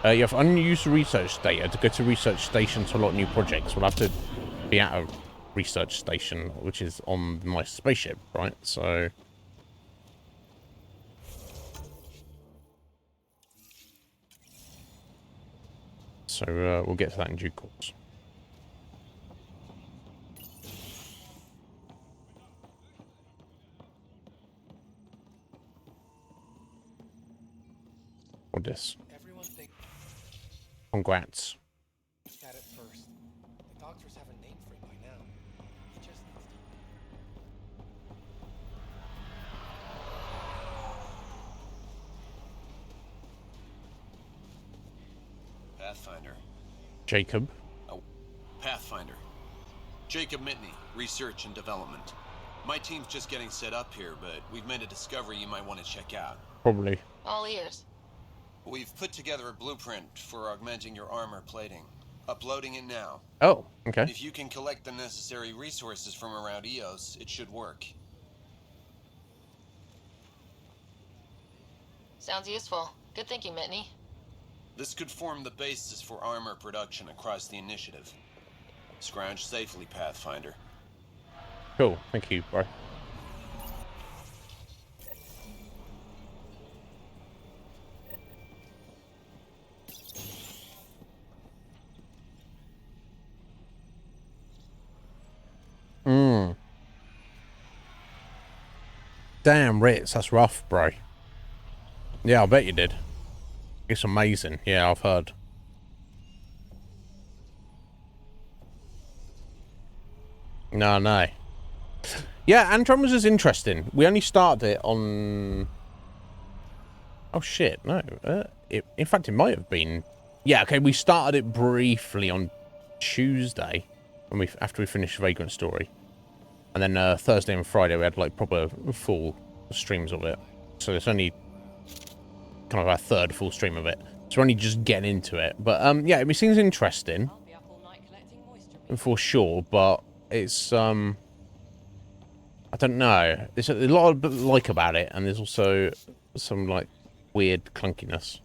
You have unused research data to go to research station to unlock new projects. We'll have to be at a research station, which is on my spaceship, right? So... we'll get to that in due course. What this? Congrats. At it first. The doctors have a name for it by now. He just needs to... Pathfinder. Jacob. Oh, Pathfinder. Jacob Mitney, Research and Development. My team's just getting set up here, but we've made a discovery you might want to check out. Probably. All ears. We've put together a blueprint for augmenting your armor plating. Uploading it now. Oh, okay. If you can collect the necessary resources from around EOS, it should work. Sounds useful. Good thinking, Mitney. This could form the basis for armor production across the initiative. Scrounge safely, Pathfinder. Cool. Thank you, bro. Damn, Ritz, that's rough, bro. Yeah, I bet you did. It's amazing. Yeah, I've heard. No. Yeah, Andromeda's interesting. We only started it on... Oh, shit, no. In fact, it might have been... Yeah, okay, we started it briefly on Tuesday, when after we finished Vagrant Story. And then Thursday and Friday, we had, like, proper full streams of it. So it's only kind of our third full stream of it. So we're only just getting into it. But, yeah, it seems interesting. For sure, but it's, I don't know. There's a lot to like about it, and there's also some, like, weird clunkiness.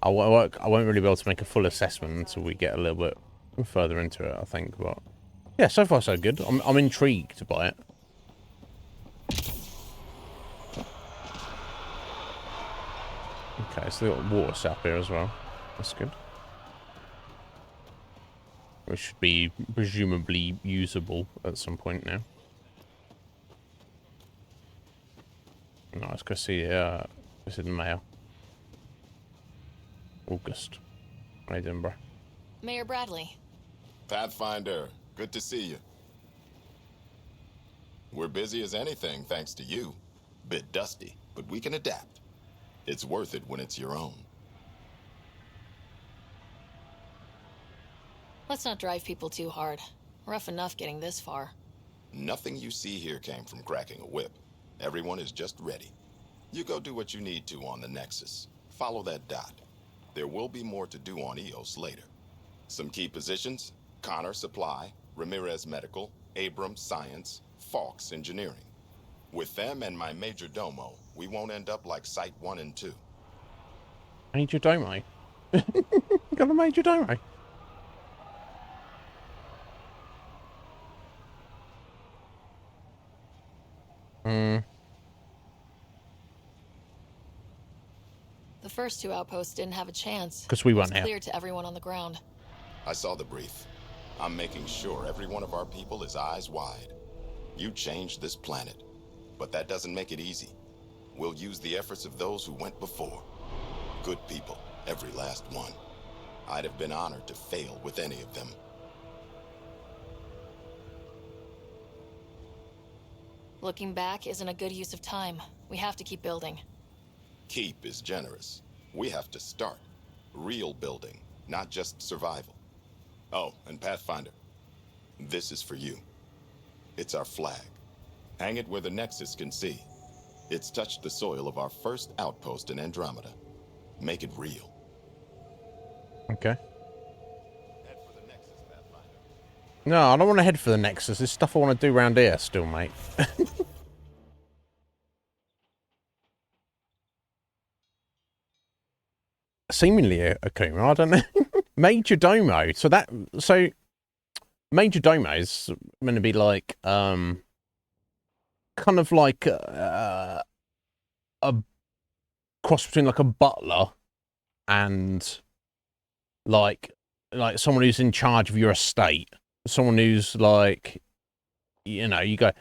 I won't really be able to make a full assessment until we get a little bit further into it, I think, but... Yeah, so far so good. I'm intrigued by it. Okay, so they've got water sap here as well. That's good. Which should be presumably usable at some point now. No, let's go see this is the mail. August. How you doing, bro? Mayor Bradley. Pathfinder, good to see you. We're busy as anything, thanks to you. Bit dusty, but we can adapt. It's worth it when it's your own. Let's not drive people too hard. Rough enough getting this far. Nothing you see here came from cracking a whip. Everyone is just ready. You go do what you need to on the Nexus. Follow that dot. There will be more to do on EOS later. Some key positions: Connor Supply, Ramirez Medical, Abrams Science, Fawkes Engineering. With them and my Major Domo, we won't end up like Site 1 and 2. Major Domo? Got a Major Domo? The first two outposts didn't have a chance. 'Cause we weren't It was here. clear to everyone on the ground. I saw the brief. I'm making sure every one of our people is eyes wide. You changed this planet, but that doesn't make it easy. We'll use the efforts of those who went before. Good people, every last one. I'd have been honored to fail with any of them. Looking back isn't a good use of time. We have to keep building. Keep is generous. We have to start. Real building, not just survival. Oh, and Pathfinder, this is for you. It's our flag. Hang it where the Nexus can see. It's touched the soil of our first outpost in Andromeda. Make it real. Okay. No, I don't want to head for the Nexus. There's stuff I want to do around here still, mate. Seemingly Akuma, I don't know. Major Domo. So Major Domo is meant to be like kind of like a cross between like a butler and like someone who's in charge of your estate. Someone who's like, you know, you go,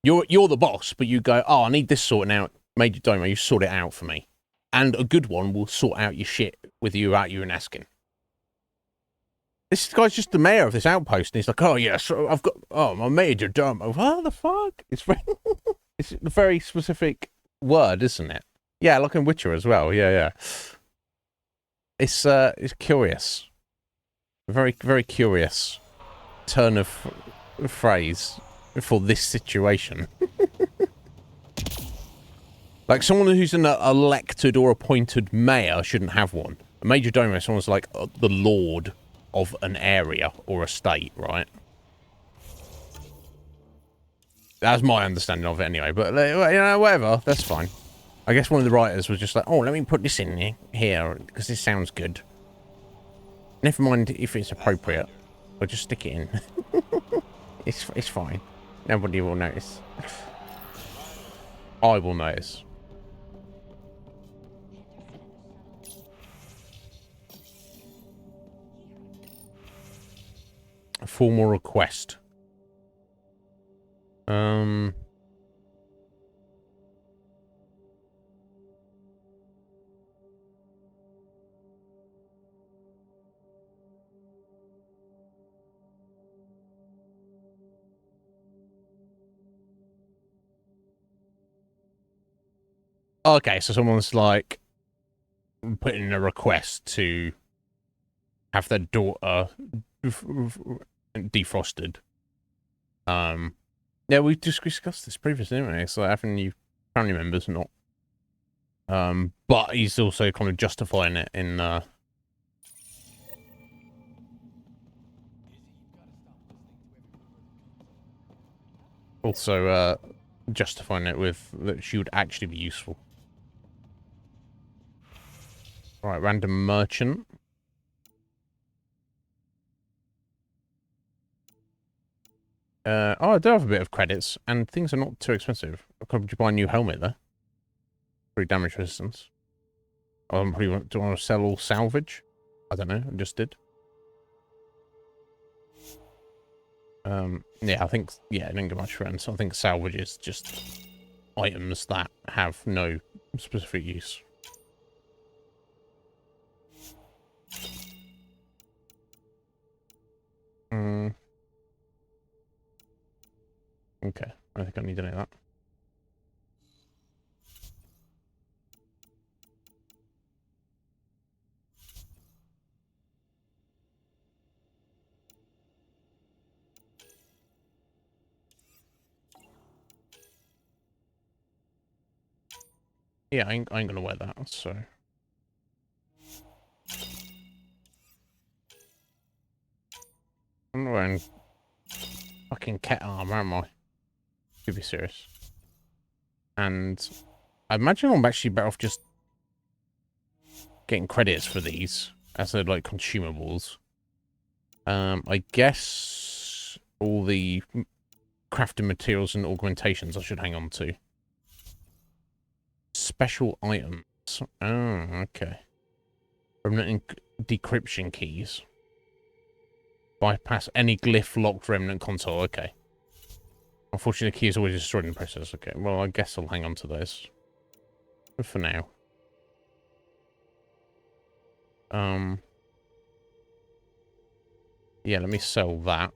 you're the boss, but you go, oh, I need this sorting out. Major Domo, you sort it out for me. And a good one will sort out your shit with you without you asking. This guy's just the mayor of this outpost, and he's like, oh, yeah, so I've got, oh, my Major Domo. What the fuck? It's it's a very specific word, isn't it? Yeah, like in Witcher as well. Yeah, yeah. It's curious. Very, very curious turn of phrase for this situation. Like, someone who's an elected or appointed mayor shouldn't have one. A Major Domo, someone's like the lord of an area or a state, right? That's my understanding of it anyway, but, you know, whatever, that's fine. I guess one of the writers was just like, oh, let me put this in here, because this sounds good. Never mind if it's appropriate. I'll just stick it in. It's fine. Nobody will notice. I will notice. A formal request. Okay, so someone's like putting in a request to have their daughter defrosted. Yeah, we just discussed this previously, anyway. So having you family members not. But he's also kind of justifying it in also justifying it with that she would actually be useful. Right, random merchant. Oh, I do have a bit of credits, and things are not too expensive. Could you buy a new helmet there? Free damage resistance. Do you want to sell all salvage? I don't know, I just did. Yeah, I think, yeah, I didn't get much friends. I think salvage is just items that have no specific use. Okay, I think I need to know that. Yeah, I ain't gonna wear that, so... I'm wearing fucking cat armor, am I? To be serious. And I imagine I'm actually better off just getting credits for these as they're like consumables. I guess all the crafting materials and augmentations I should hang on to. Special items. Oh, okay. Remnant decryption keys. Bypass any glyph locked remnant console. Okay. Unfortunately, the key is always destroyed in the process. Okay, well, I guess I'll hang on to those. For now. Yeah, let me sell that.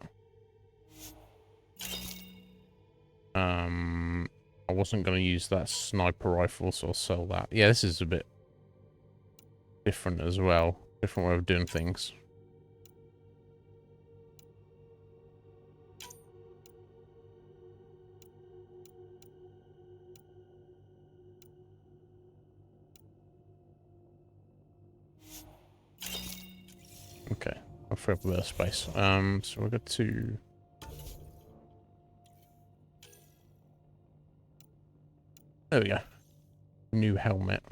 I wasn't going to use that sniper rifle, so I'll sell that. Yeah, this is a bit different as well. Different way of doing things. Okay, I'll free up a bit of space. So we'll go to... There we go. New helmet.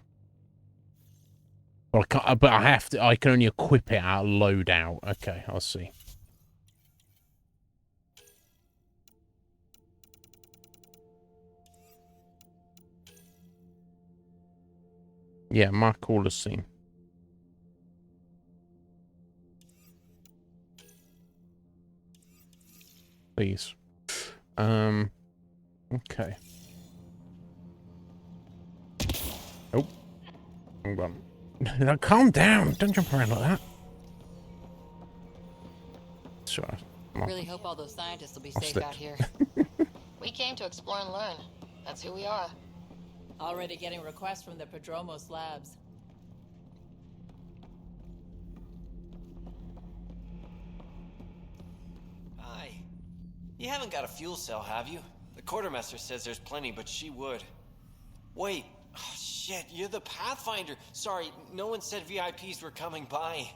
Well, I can't, but I have to. I can only equip it out of loadout. Okay, I'll see. Yeah, mark all the scene. Please. Okay. Oh. Hang on. No, calm down. Don't jump around like that. Sure. Really hope all those scientists will be safe out here. We came to explore and learn. That's who we are. Already getting requests from the Prodromos labs. Hi. You haven't got a fuel cell, have you? The quartermaster says there's plenty, but she would. Wait. Oh, shit, you're the Pathfinder. Sorry, no one said VIPs were coming by.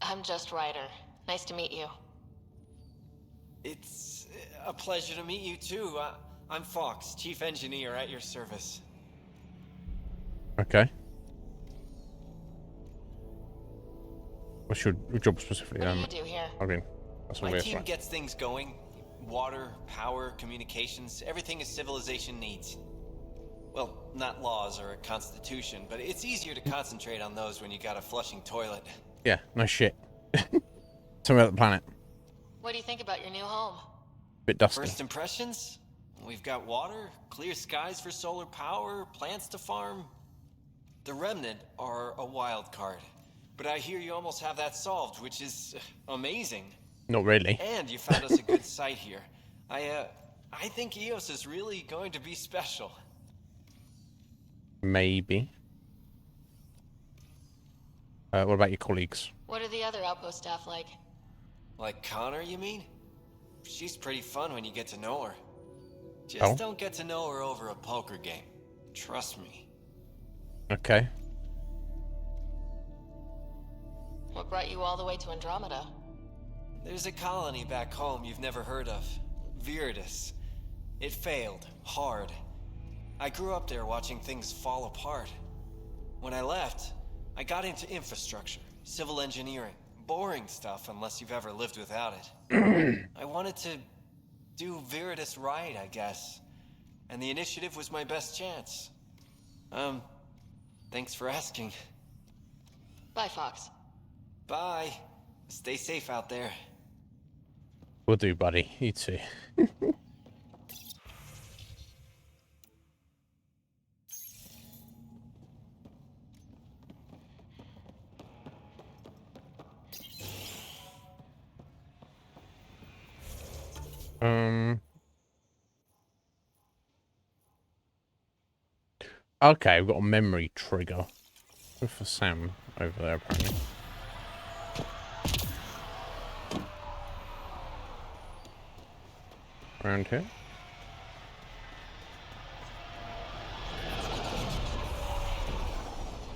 I'm just Ryder. Nice to meet you. It's a pleasure to meet you, too. I'm Fox, Chief Engineer at your service. Okay. What's your job specifically? What do you do here? I mean, that's what My team gets things going. Water, power, communications, everything a civilization needs. Well, not laws or a constitution, but it's easier to concentrate on those when you got a flushing toilet. Yeah, no shit. Tell me about the planet. What do you think about your new home? Bit dusty. First impressions? We've got water, clear skies for solar power, plants to farm. The Remnant are a wild card, but I hear you almost have that solved, which is amazing. Not really. And you found us a good site here. I think EOS is really going to be special. Maybe. What about your colleagues? What are the other outpost staff like? Like Connor, you mean? She's pretty fun when you get to know her. Just don't get to know her over a poker game. Trust me. Okay. What brought you all the way to Andromeda? There's a colony back home you've never heard of. Viridis. It failed. Hard. I grew up there watching things fall apart. When I left, I got into infrastructure, civil engineering. Boring stuff unless you've ever lived without it. I wanted to do Viridis right, I guess. And the initiative was my best chance. Thanks for asking. Bye, Fox. Bye. Stay safe out there. Will do, buddy. You too. Okay, we've got a memory trigger. Good for Sam over there, apparently. Around here.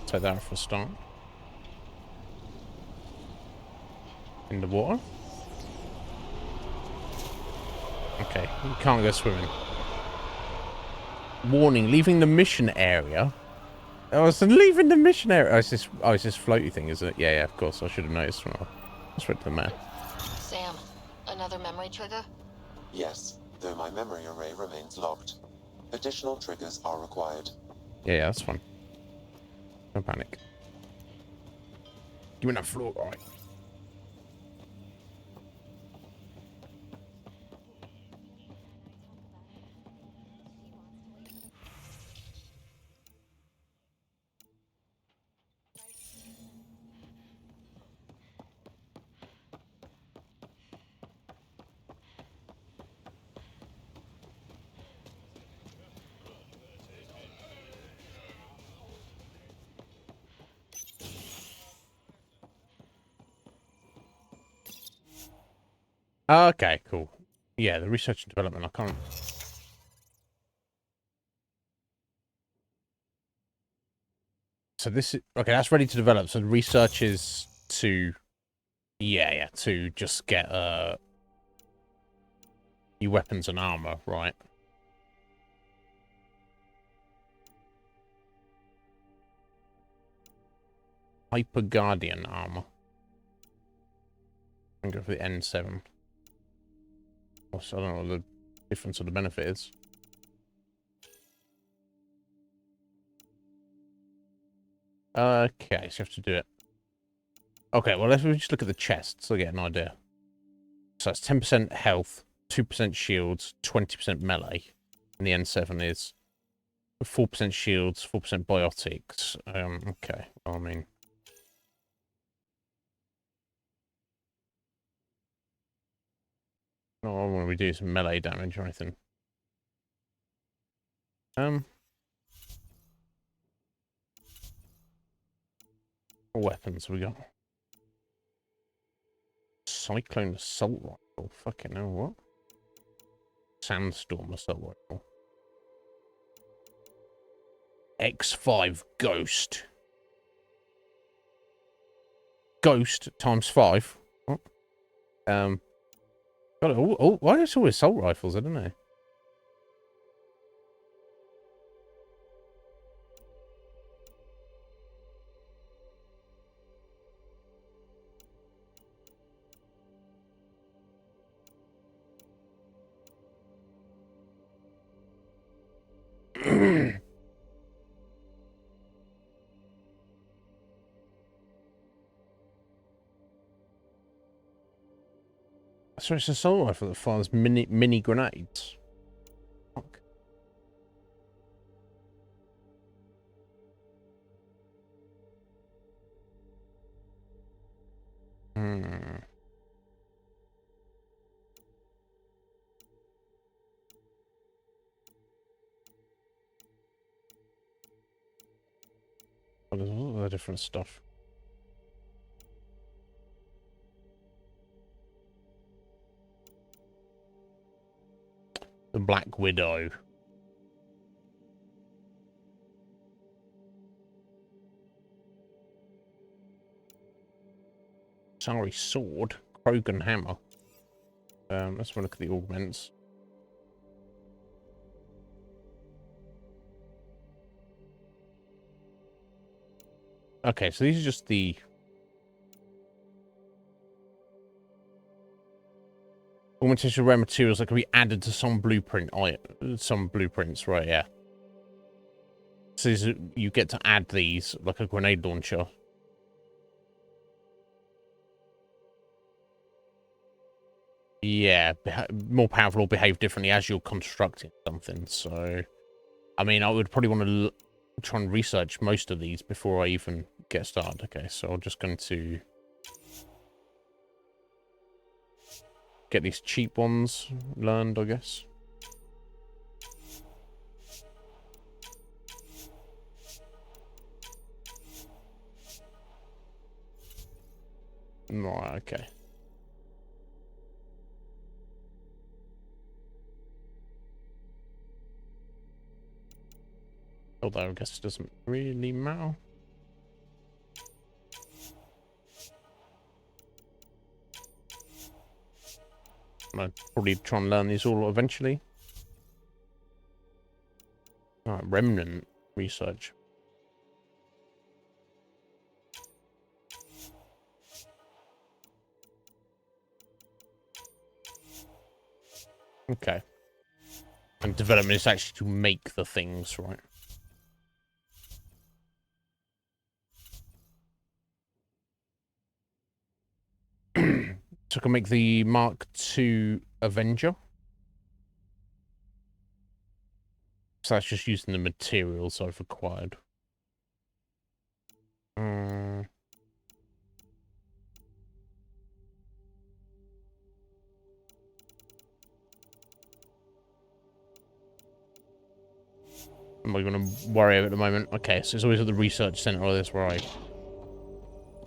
Take that for a start. In the water. Okay, you can't go swimming. Warning, leaving the mission area. I was leaving the mission area. Oh, it's this floaty thing, isn't it? Yeah, of course. I should have noticed when I went to the map. Sam, another memory trigger? Yes, though my memory array remains locked. Additional triggers are required. Yeah, that's fine. No panic. Give me that floor, right? Okay, cool. Yeah, the research and development, I can't... So this is... Okay, that's ready to develop. So the research is to... Yeah, to just get, new weapons and armor, right? Hyper Guardian armor. I'm going for the N7. Also, I don't know what the difference or the benefit is. Okay, so you have to do it. Okay, well, let's just look at the chests to get an idea. So it's 10% health, 2% shields, 20% melee. And the N7 is 4% shields, 4% biotics. Okay, well, I mean... Not when we do some melee damage or anything. What weapons we got? Cyclone assault rifle. Fucking hell, what? Sandstorm assault rifle. X5 Ghost. Ghost times 5. What? God, why are there always assault rifles? I don't know. So it's an assault rifle that fires mini grenades. Fuck. Oh, there's all the different stuff. The Black Widow. Sorry, sword. Krogan hammer. Let's have a look at the augments. Okay, so these are just the... augmentation of rare materials that can be added to some blueprint. Some blueprints, right, yeah. So you get to add these, like a grenade launcher. Yeah, more powerful or behave differently as you're constructing something. So, I mean, I would probably want to try and research most of these before I even get started. Okay, so I'm just going to get these cheap ones learned, I guess. Right, okay. Although I guess it doesn't really matter. I'm probably try and learn these all eventually. Alright, remnant research. Okay. And development is actually to make the things, right? So I can make the Mark II Avenger. So that's just using the materials I've acquired. I'm not going to worry about it at the moment. Okay, so it's always at the research center or this where I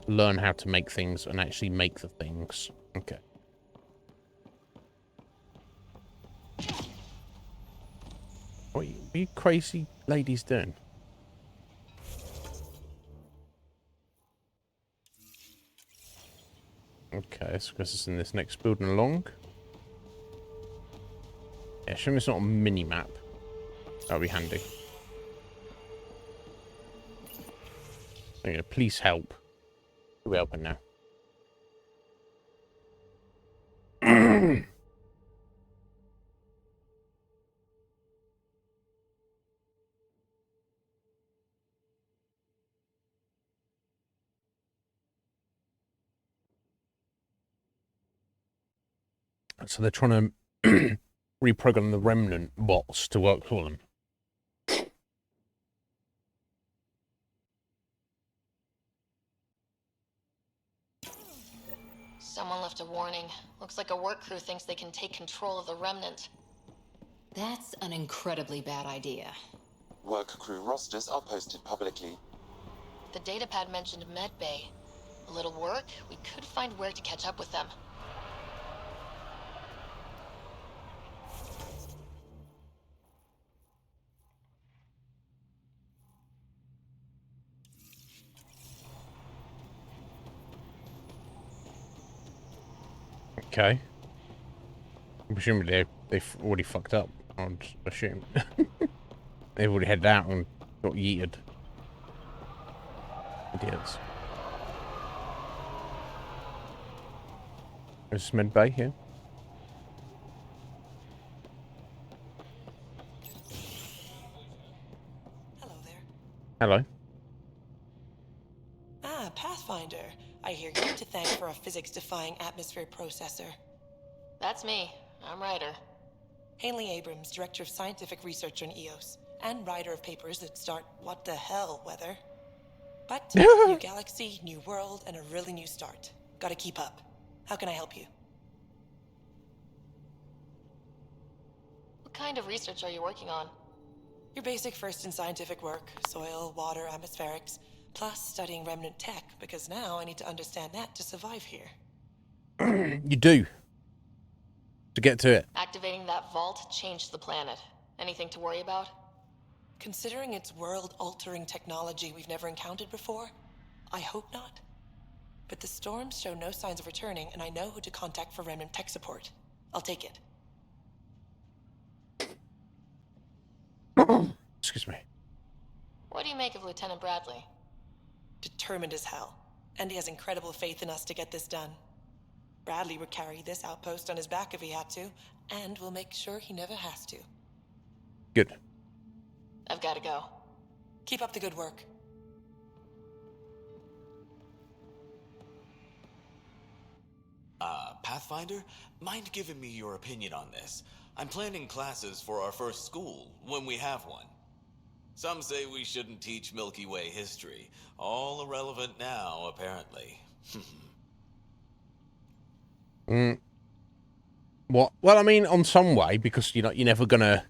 learn how to make things and actually make the things. Okay. What are you crazy ladies doing? Okay, so I guess it's in this next building along. Yeah, show me it's not a mini-map. That'll be handy. Okay, please help. Who are we helping now? So they're trying to reprogram the remnant bots to work for them. Someone left a warning. Looks like a work crew thinks they can take control of the remnant. That's an incredibly bad idea. Work crew rosters are posted publicly. The datapad mentioned medbay. A little work, we could find where to catch up with them. Okay. Presumably they've already fucked up, I'd assume. They've already headed out and got yeeted. Idiots. There's med bay here. Hello there. Hello. Ah, Pathfinder. I hear you to thank for a physics-defying atmosphere processor. That's me. I'm Ryder. Haley Abrams, Director of Scientific Research on EOS, and writer of papers that start what the hell weather. But new galaxy, new world, and a really new start. Gotta keep up. How can I help you? What kind of research are you working on? Your basic first in scientific work, soil, water, atmospherics, plus studying remnant tech, because now I need to understand that to survive here. You do. To get to it. Activating that vault changed the planet. Anything to worry about? Considering it's world-altering technology we've never encountered before, I hope not. But the storms show no signs of returning, and I know who to contact for remnant tech support. I'll take it. Excuse me. What do you make of Lieutenant Bradley? Determined as hell. And he has incredible faith in us to get this done. Bradley would carry this outpost on his back if he had to, and we'll make sure he never has to. Good. I've got to go. Keep up the good work. Pathfinder, mind giving me your opinion on this? I'm planning classes for our first school, when we have one. Some say we shouldn't teach Milky Way history. All irrelevant now, apparently. What? Well, I mean, on some way, because you're never gonna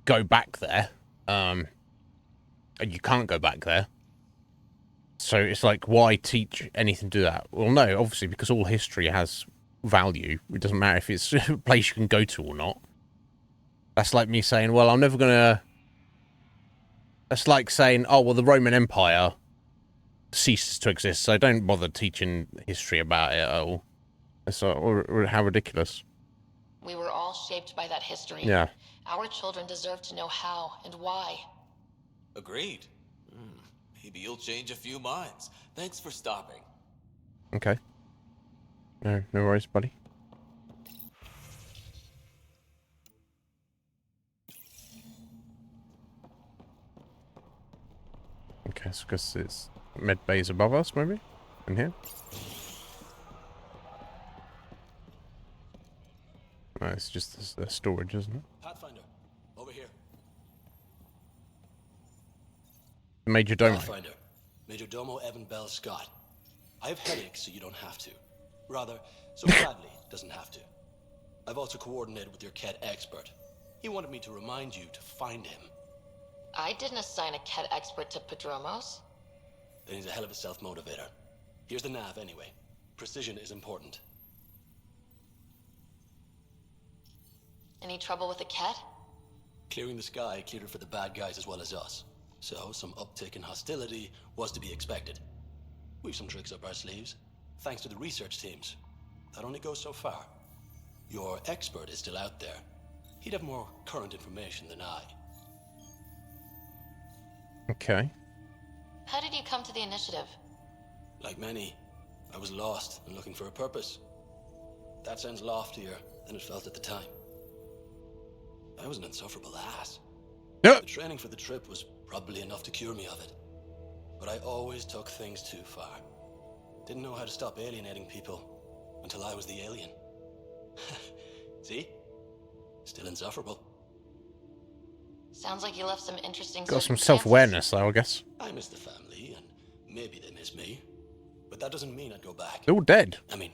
go back there. And you can't go back there. So it's like, why teach anything to do that? Well, no, obviously, because all history has value. It doesn't matter if it's a place you can go to or not. That's like me saying, well, I'm never gonna... That's like saying, oh, well, the Roman Empire ceases to exist, so don't bother teaching history about it at all. It's or how ridiculous. We were all shaped by that history. Yeah. Our children deserve to know how and why. Agreed. Maybe you'll change a few minds. Thanks for stopping. Okay. No worries, buddy. Okay, so because it's med bays above us, maybe? In here? No, it's just the storage, isn't it? Pathfinder, over here. Major Domo. Pathfinder, Major Domo Evan Bell Scott. I have headaches, so you don't have to. Rather, so Bradley doesn't have to. I've also coordinated with your Ket expert. He wanted me to remind you to find him. I didn't assign a Ket expert to Padromos. Then he's a hell of a self-motivator. Here's the nav anyway. Precision is important. Any trouble with the Ket? Clearing the sky cleared it for the bad guys as well as us. So some uptick in hostility was to be expected. We've some tricks up our sleeves, thanks to the research teams. That only goes so far. Your expert is still out there. He'd have more current information than I. Okay. How did you come to the initiative? Like many, I was lost and looking for a purpose. That sounds loftier than it felt at the time. I was an insufferable ass. Yep. The training for the trip was probably enough to cure me of it. But I always took things too far. Didn't know how to stop alienating people until I was the alien. See? Still insufferable. Sounds like you left some interesting Got some circumstances. self-awareness, though, I guess. I miss the family, and maybe they miss me. But that doesn't mean I'd go back. They're all dead. I mean,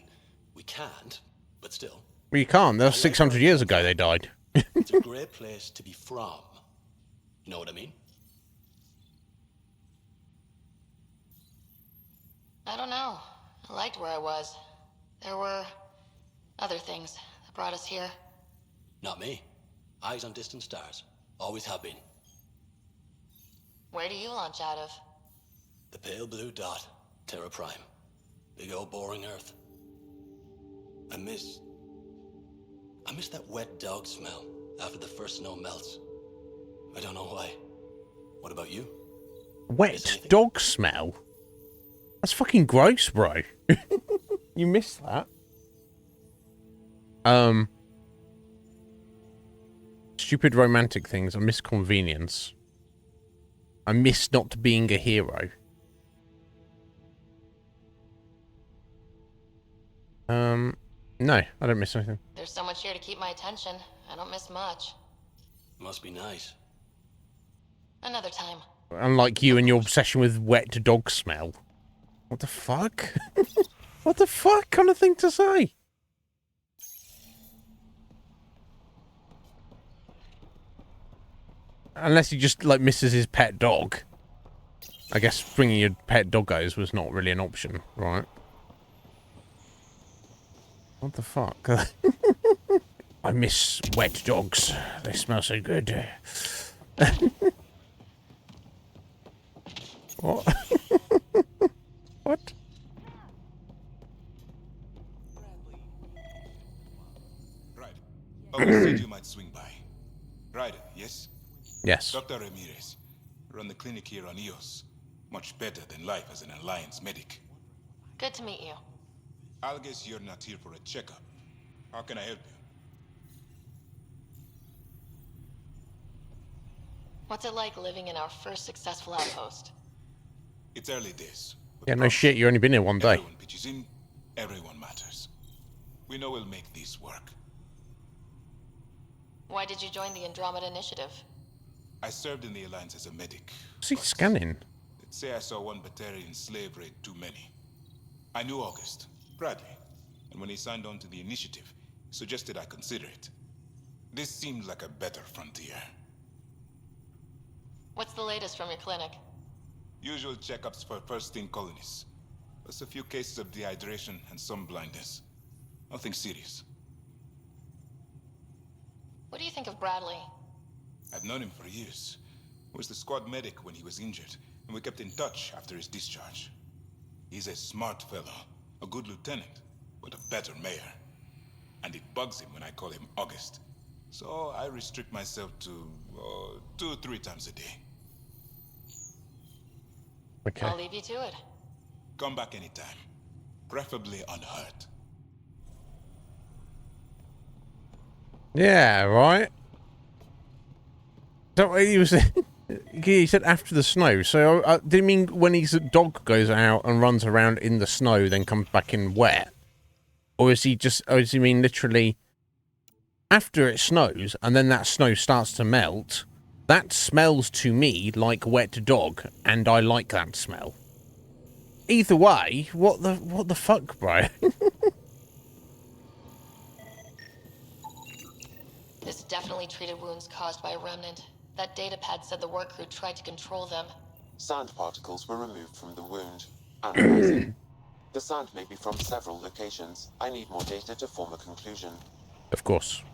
we can't, but still. Well, you can't. That was 600 years ago they died. It's a great place to be from. You know what I mean? I don't know. I liked where I was. There were other things that brought us here. Not me. Eyes on distant stars. Always have been. Where do you launch out of? The pale blue dot. Terra Prime. Big old boring Earth. I miss that wet dog smell after the first snow melts. I don't know why. What about you? Wet dog smell? That's fucking gross, bro. You missed that. Stupid romantic things. I miss convenience. I miss not being a hero. No, I don't miss anything. There's so much here to keep my attention. I don't miss much. Must be nice. Another time. Unlike you and your obsession with wet dog smell. What the fuck? What the fuck kind of thing to say? Unless he just, like, misses his pet dog. I guess bringing your pet doggos was not really an option, right? What the fuck? I miss wet dogs. They smell so good. What? What? Right. August said you might swing by. Ryder, yes? Yes. Dr. Ramirez. Run the clinic here on EOS. Much better than life as an Alliance medic. Good to meet you. I'll guess you're not here for a checkup. How can I help you? What's it like living in our first successful outpost? It's early days. Yeah, no shit, you only been here one day. Everyone pitches in, everyone matters. We know we'll make this work. Why did you join the Andromeda Initiative? I served in the Alliance as a medic. What's he scanning? They'd say I saw one Batarian slave raid too many. I knew August, Bradley, and when he signed on to the initiative, he suggested I consider it. This seemed like a better frontier. What's the latest from your clinic? Usual checkups for first-in colonists. Plus a few cases of dehydration and some blindness. Nothing serious. What do you think of Bradley? I've known him for years. He was the squad medic when he was injured, and we kept in touch after his discharge. He's a smart fellow, a good lieutenant, but a better mayor. And it bugs him when I call him August. So I restrict myself to 2-3 times a day. Okay. I'll leave you to it. Come back anytime. Preferably unhurt. Yeah, right. So he was. He said after the snow. So did he mean when his dog goes out and runs around in the snow, then comes back in wet, or is he just? Or does he mean literally after it snows and then that snow starts to melt? That smells to me like wet dog, and I like that smell. Either way, what the fuck, bro? This definitely treated wounds caused by a remnant. That data pad said the work crew tried to control them. Sand particles were removed from the wound. Analyzing. The sand may be from several locations. I need more data to form a conclusion. Of course.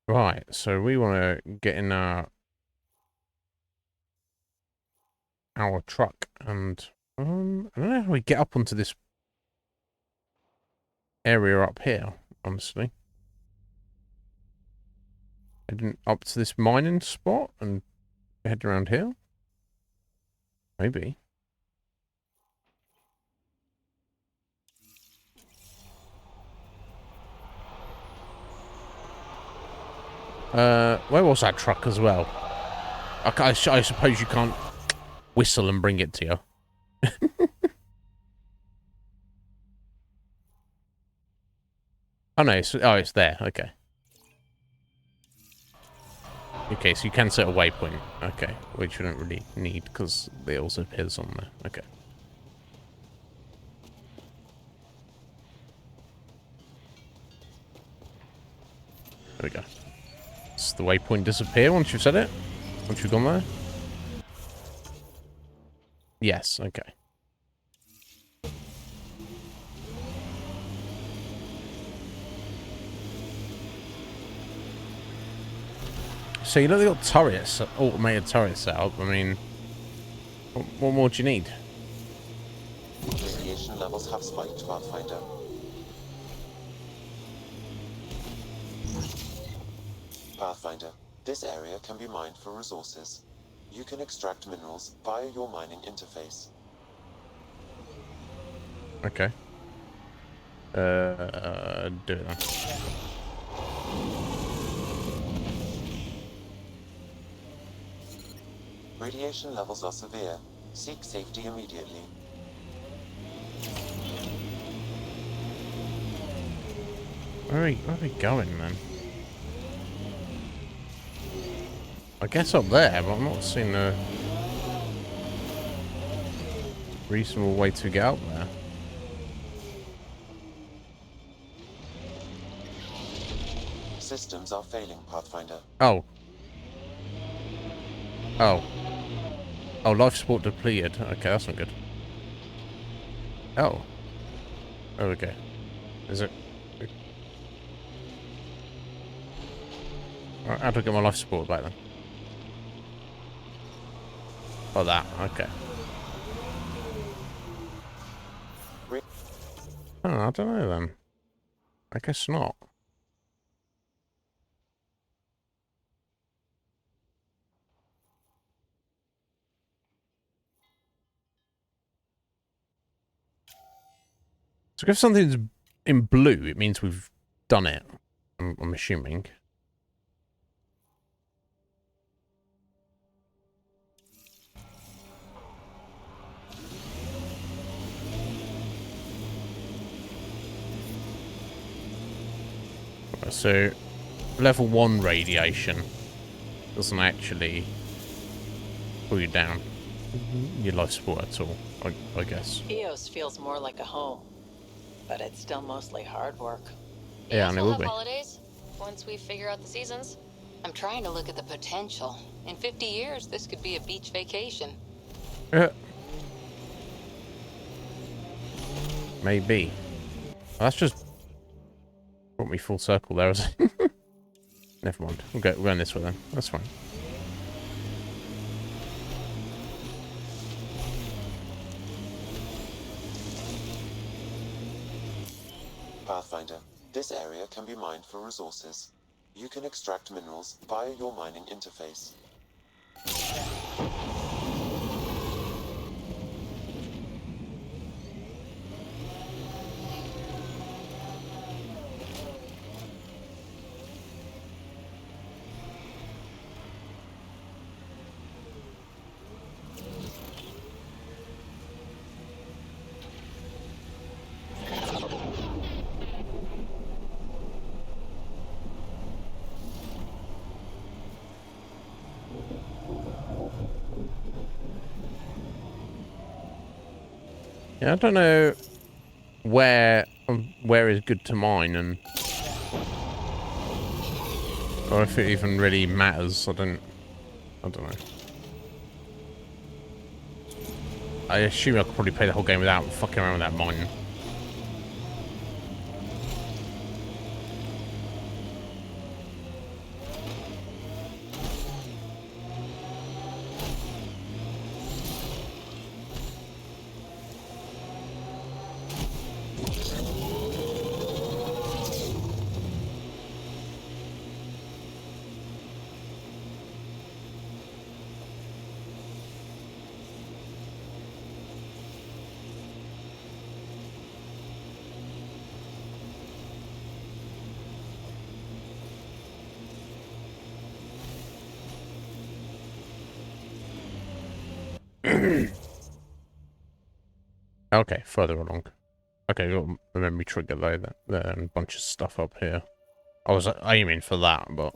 Right, so we want to get in our truck and I don't know how we get up onto this area up here, honestly. Heading up to this mining spot and head around here? Maybe. Where was that truck as well? I suppose you can't whistle and bring it to you. Oh no, it's there, okay. Okay, so you can set a waypoint. Okay, which you don't really need because it also appears on there. Okay. There we go. Does the waypoint disappear once you've set it? Once you've gone there? Yes, okay. So you know they got turrets, automated turrets set up. I mean, what more do you need? Radiation levels have spiked, Pathfinder. Pathfinder, this area can be mined for resources. You can extract minerals via your mining interface. Okay. Do it then. Radiation levels are severe. Seek safety immediately. Where are we going then? I guess up there, but I'm not seeing a reasonable way to get up there. Systems are failing, Pathfinder. Oh. Oh. Oh, life support depleted. Okay, that's not good. Oh. Oh, okay. Is it? Alright, how do I get my life support back then? Oh, that. Okay. Oh, I don't know then. I guess not. So if something's in blue, it means we've done it. I'm assuming. So, level 1 radiation doesn't actually pull you down your life support at all, I guess. EOS feels more like a home, but it's still mostly hard work. Yeah, and it will have be. holidays once we figure out the seasons. I'm trying to look at the potential. In 50 years, this could be a beach vacation. Maybe. That's just brought me full circle there, isn't it? Never mind. We're going this way then. That's fine. Pathfinder, this area can be mined for resources. You can extract minerals via your mining interface. Yeah, I don't know where is good to mine, and or if it even really matters. I don't know. I assume I could probably play the whole game without fucking around with that mine. Okay, further along. Okay, got a memory trigger there and a bunch of stuff up here. I was aiming for that, but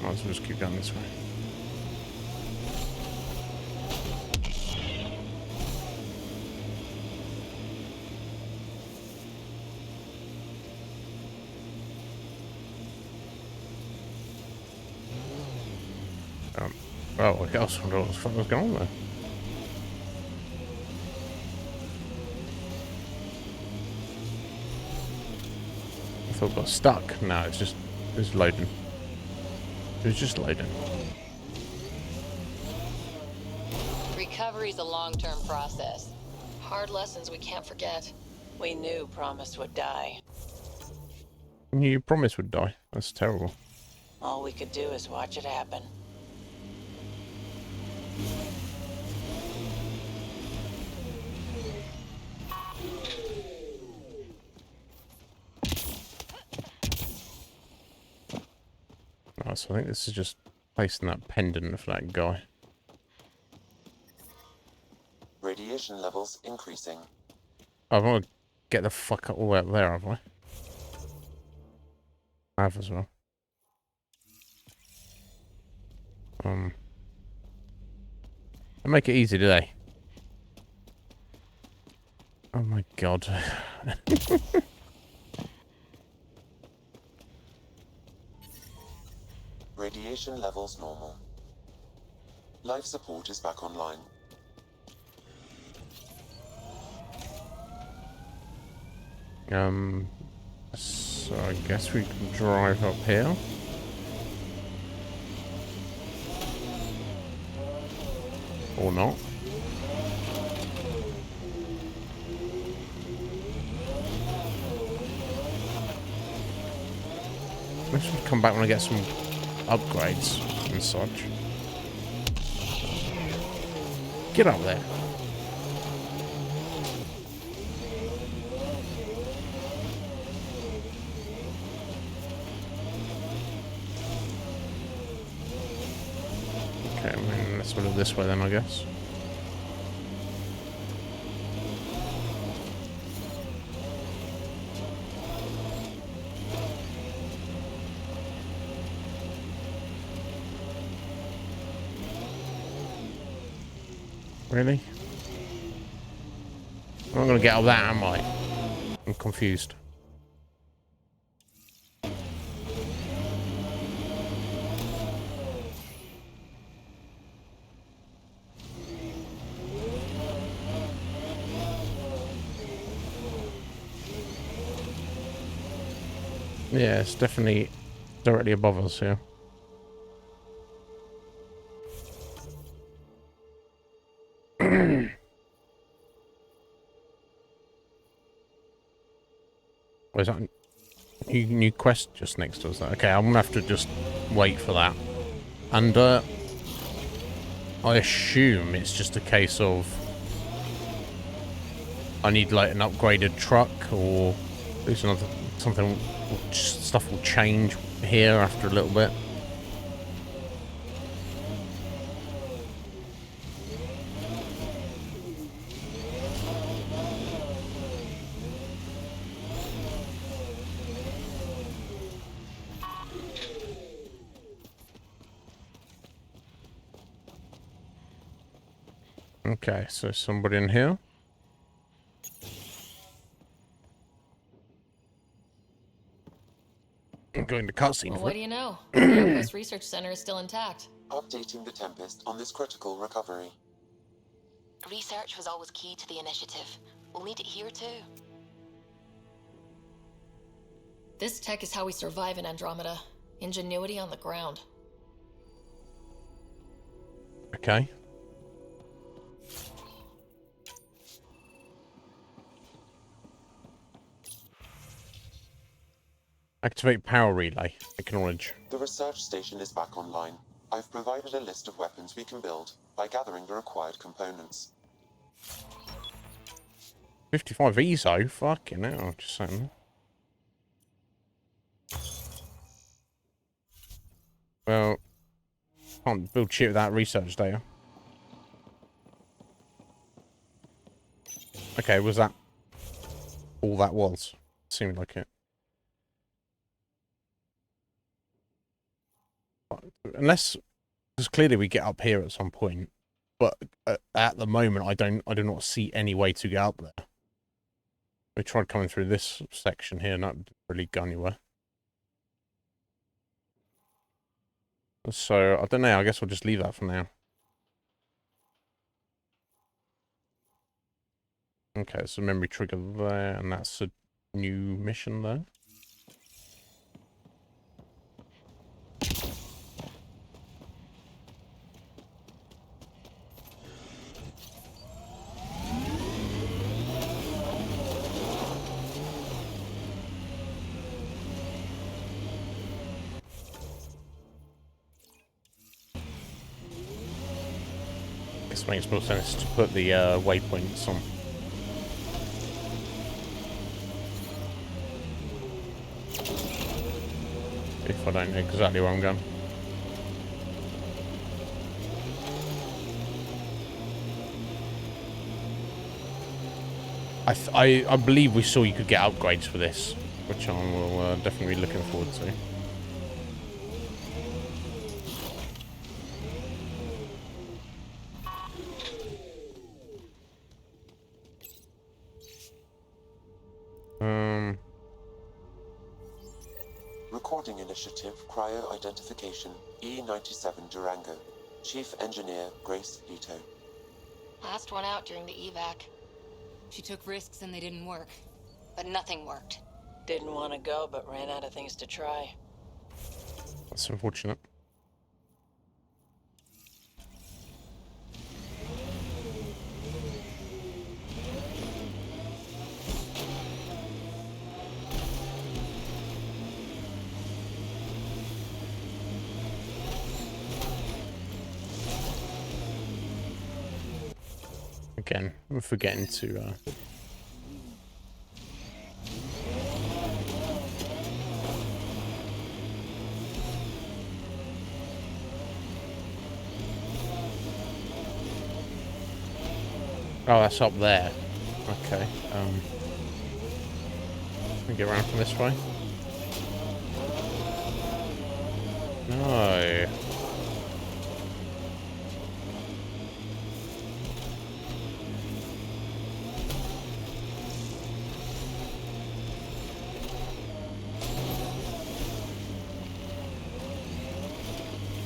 might as well just keep going this way. Oh, I was wondering what the fuck was going on there. I thought I got stuck. No, it's loading. It's just loading. Recovery's a long-term process. Hard lessons we can't forget. We knew Promise would die. You promised would die. That's terrible. All we could do is watch it happen. Oh, so I think this is just placing that pendant for that guy. Radiation levels increasing. I want to get the fuck all the way up there, have I? I have as well. They make it easy, do they? Oh my god. Radiation levels normal. Life support is back online. So I guess we can drive up here. Or not. I should come back when I get some upgrades and such. Get up there. Okay, I mean, let's go this way then, I guess. Really? I'm not going to get all that, am I? I'm confused. Yeah, it's definitely directly above us here. Where's that? New quest just next to us. Okay, I'm gonna have to just wait for that. And I assume it's just a case of I need like an upgraded truck, or there's another something. Stuff will change here after a little bit. Okay, so somebody in here. I'm going to cutscene. Well, what do you know? The Outpost Research Center is still intact. Updating the Tempest on this critical recovery. Research was always key to the initiative. We'll need it here too. This tech is how we survive in Andromeda. Ingenuity on the ground. Okay. Activate power relay. Acknowledge. The research station is back online. I've provided a list of weapons we can build by gathering the required components. 55 ESO? Fucking hell, just saying. Well, can't build shit without research data. Okay, was that all that was? Seemed like it. Unless, because clearly we get up here at some point, but at the moment I do not see any way to get up there. We tried coming through this section here, and that didn't really go anywhere. So I don't know. I guess we'll just leave that for now. Okay, so memory trigger there, and that's a new mission there. This makes more sense to put the waypoints on. If I don't know exactly where I'm going. I believe we saw you could get upgrades for this, which I will definitely be looking forward to. Recording Initiative Cryo Identification E97 Durango. Chief Engineer Grace Leto. Last one out during the evac. She took risks and they didn't work. But nothing worked. Didn't want to go, but ran out of things to try. That's unfortunate. Again, we're forgetting to oh, that's up there. Okay. Let me get around from this way. No.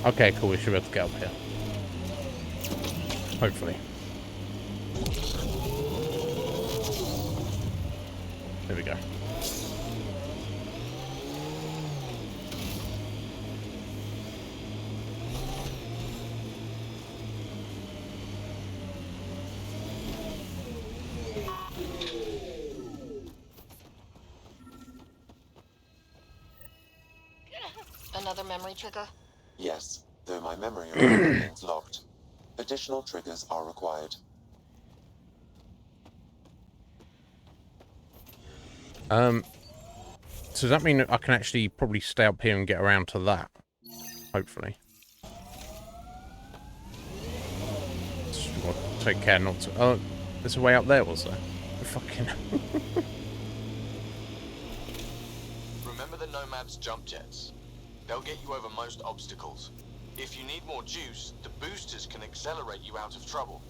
Okay, cool. We should be able to get up here. Hopefully. There we go. Another memory trigger? Yes, though my memory of it remains locked. Additional triggers are required. So does that mean I can actually probably stay up here and get around to that? Hopefully. I'll take care not to... Oh, there's a way up there, was there? Fucking... Remember the Nomad's jump jets? They'll get you over most obstacles. If you need more juice, the boosters can accelerate you out of trouble.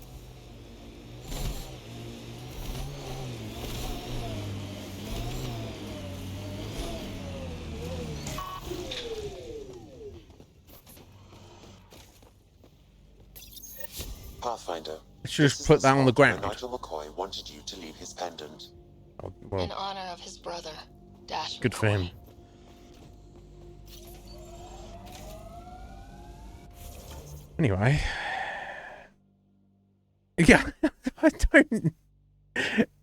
Pathfinder. Let's just put that on the ground. Nigel McCoy wanted you to leave his pendant. Oh, well, In honor of his brother, Dash. good for him. Anyway. Yeah, I don't...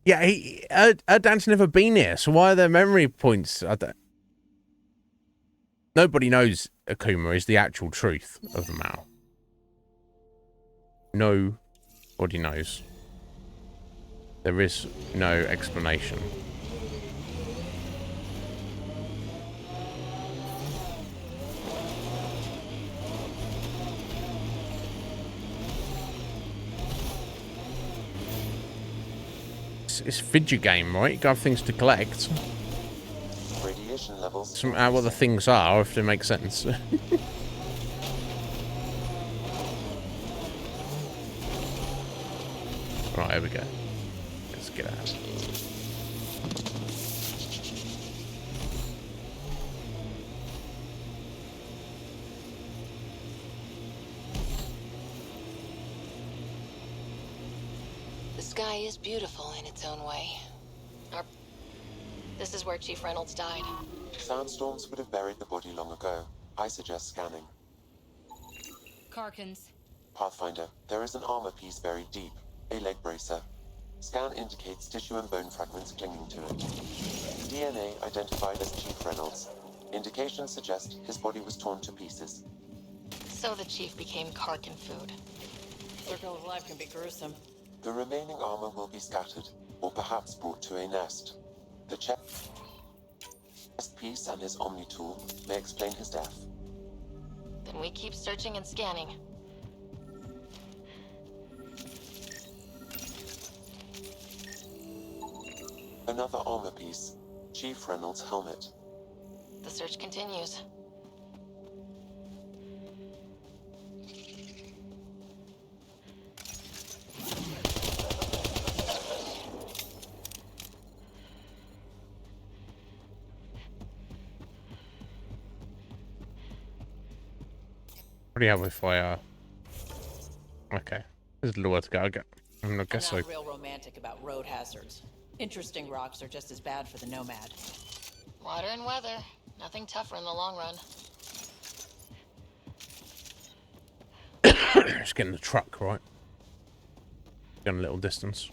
Yeah, Dan's never been here, so why are there memory points? I don't... Nobody knows Akuma is the actual truth of the matter. Nobody knows. There is no explanation. It's a video game, right? You got things to collect. Radiation levels. Somehow what the things are, if they make sense. Right, here we go. Let's get out. The sky is beautiful in its own way. This is where Chief Reynolds died. Sandstorms would have buried the body long ago. I suggest scanning. Karkins. Pathfinder, there is an armor piece buried deep. A leg bracer. Scan indicates tissue and bone fragments clinging to it. DNA identified as Chief Reynolds. Indications suggest his body was torn to pieces. So the Chief became Karkin food. Circle of life can be gruesome. The remaining armor will be scattered, or perhaps brought to a nest. The chest piece and his Omni tool may explain his death. Then we keep searching and scanning. Another armor piece. Chief Reynolds' helmet. The search continues. Pretty helpful if I, Okay. There's a little way to go. I guess I'm so. not real romantic about road hazards. Interesting rocks are just as bad for the Nomad. Water and weather. Nothing tougher in the long run. Just getting the truck, right? Going a little distance.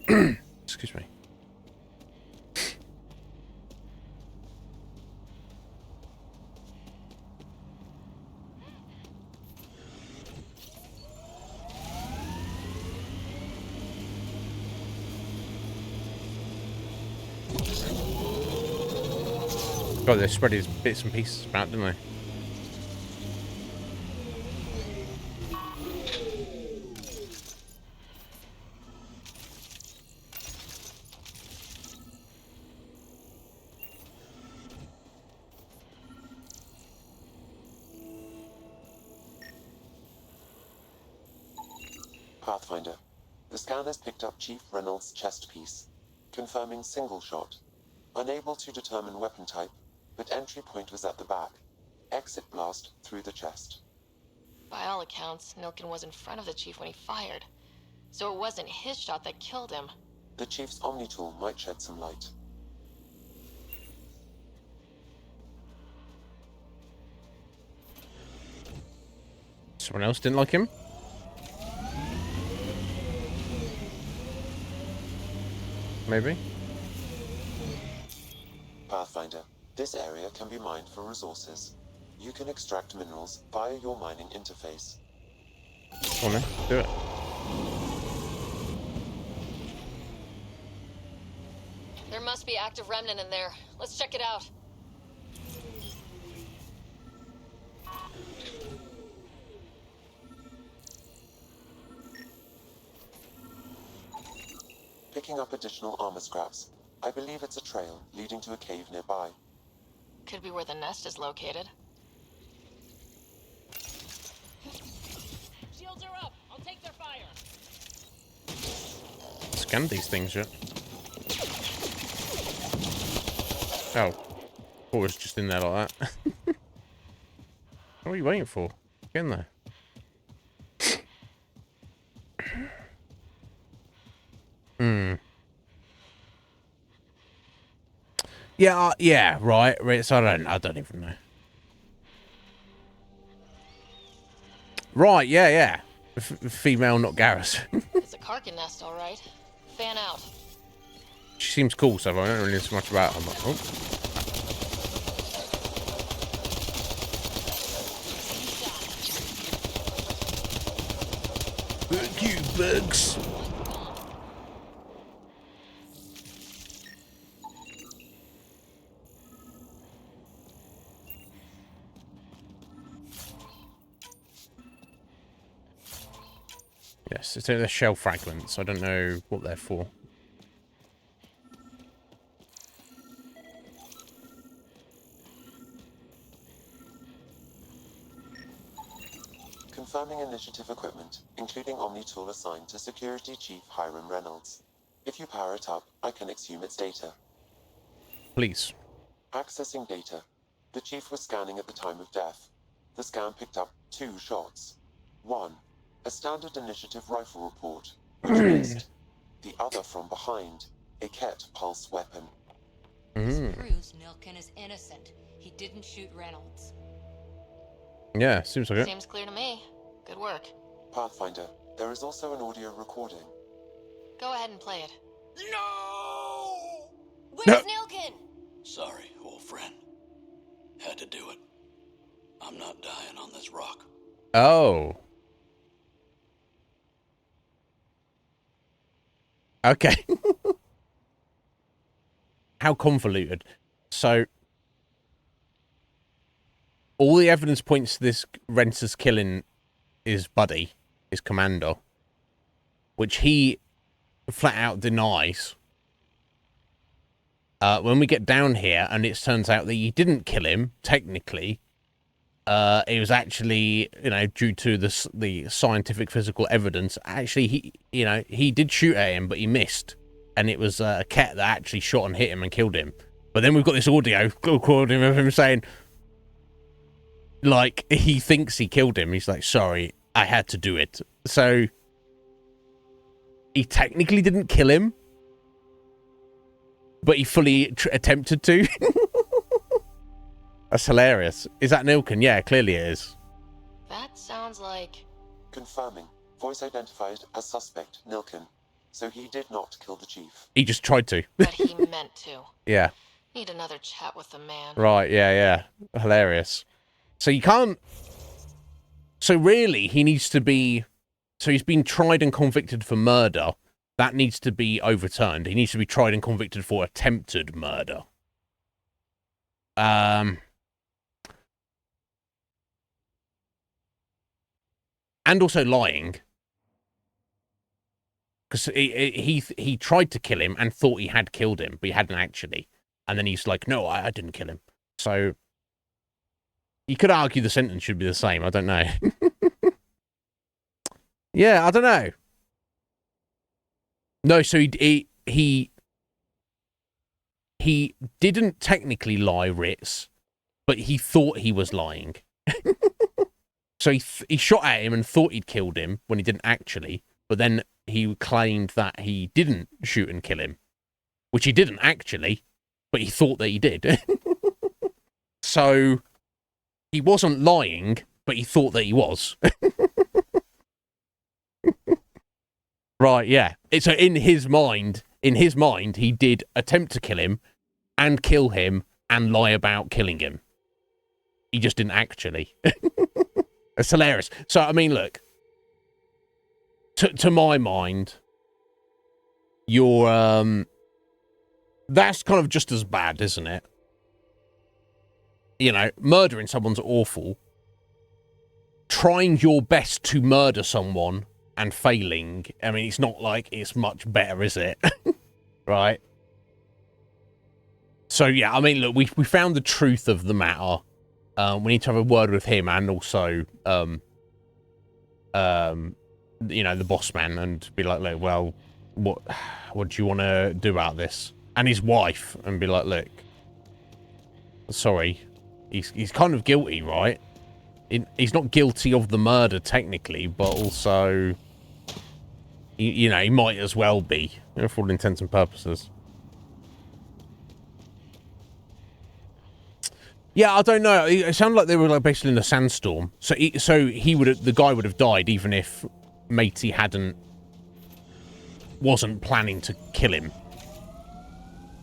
Excuse me. God, they spread his bits and pieces about, didn't they? Pathfinder. The scanners picked up Chief Reynolds' chest piece, confirming single shot. Unable to determine weapon type, but entry point was at the back. Exit blast through the chest. By all accounts, Nilkin was in front of the Chief when he fired. So it wasn't his shot that killed him. The Chief's Omni tool might shed some light. Someone else didn't like him? Maybe? Pathfinder, this area can be mined for resources. You can extract minerals via your mining interface. Come on then, do it. There must be active remnant in there. Let's check it out. Picking up additional armor scraps. I believe it's a trail leading to a cave nearby. Could be where the nest is located. Shields are up. I'll take their fire. Scan these things yet? Oh. Thought it was just in there like that. What are you waiting for? Get in there. Yeah, yeah, right. So I don't even know. Right, yeah. Female, not Garrus. It's a Karkin nest, all right. Fan out. She seems cool, so I don't really know so much about her. Oh. Fuck you, bugs. Yes, it's the shell fragments. I don't know what they're for. Confirming initiative equipment, including Omni tool assigned to Security Chief Hiram Reynolds. If you power it up, I can exhume its data. Please. Accessing data. The Chief was scanning at the time of death. The scan picked up 2 shots. One, a standard initiative rifle report, which missed. The other from behind, a Ket pulse weapon. This proves Nilkin is innocent. He didn't shoot Reynolds. Yeah, seems like it. Seems clear to me. Good work. Pathfinder, there is also an audio recording. Go ahead and play it. No! Where's Nilkin? Sorry, old friend. Had to do it. I'm not dying on this rock. Oh. Okay. How convoluted. So, all the evidence points to this Renter's killing his buddy, his commander, which he flat out denies. When we get down here, and it turns out that he didn't kill him, technically, it was actually, due to the scientific physical evidence. Actually, he did shoot at him, but he missed, and it was a Ket that actually shot and hit him and killed him. But then we've got this audio recording of him saying, like, he thinks he killed him. He's like, sorry, I had to do it. So he technically didn't kill him, but he fully attempted to. That's hilarious. Is that Nilkin? Yeah, clearly it is. That sounds like... Confirming. Voice identified as suspect, Nilkin. So he did not kill the Chief. He just tried to. But he meant to. Yeah. Need another chat with the man. Right, yeah. Hilarious. So you can't... So really, he needs to be... So he's been tried and convicted for murder. That needs to be overturned. He needs to be tried and convicted for attempted murder. And also lying. Because he tried to kill him and thought he had killed him, but he hadn't actually. And then he's like, no, I didn't kill him. So you could argue the sentence should be the same. I don't know. Yeah, I don't know. No, so he didn't technically lie, Ritz, but he thought he was lying. So he shot at him and thought he'd killed him when he didn't actually, but then he claimed that he didn't shoot and kill him, which he didn't actually, but he thought that he did. So he wasn't lying, but he thought that he was. Right, yeah. So in his mind, he did attempt to kill him, and kill him and lie about killing him. He just didn't actually. It's hilarious. So, I mean, look. To my mind, you're, that's kind of just as bad, isn't it? You know, murdering someone's awful. Trying your best to murder someone and failing, I mean, it's not like it's much better, is it? Right? So, yeah, I mean, look, we found the truth of the matter. We need to have a word with him and also, you know, the boss man, and be like, look, well, what do you want to do about this? And his wife, and be like, look, sorry, he's kind of guilty, right? He's not guilty of the murder technically, but also, you know, he might as well be, you know, for all intents and purposes. Yeah, I don't know. It sounded like they were like basically in a sandstorm. So the guy would have died even if Matey wasn't planning to kill him.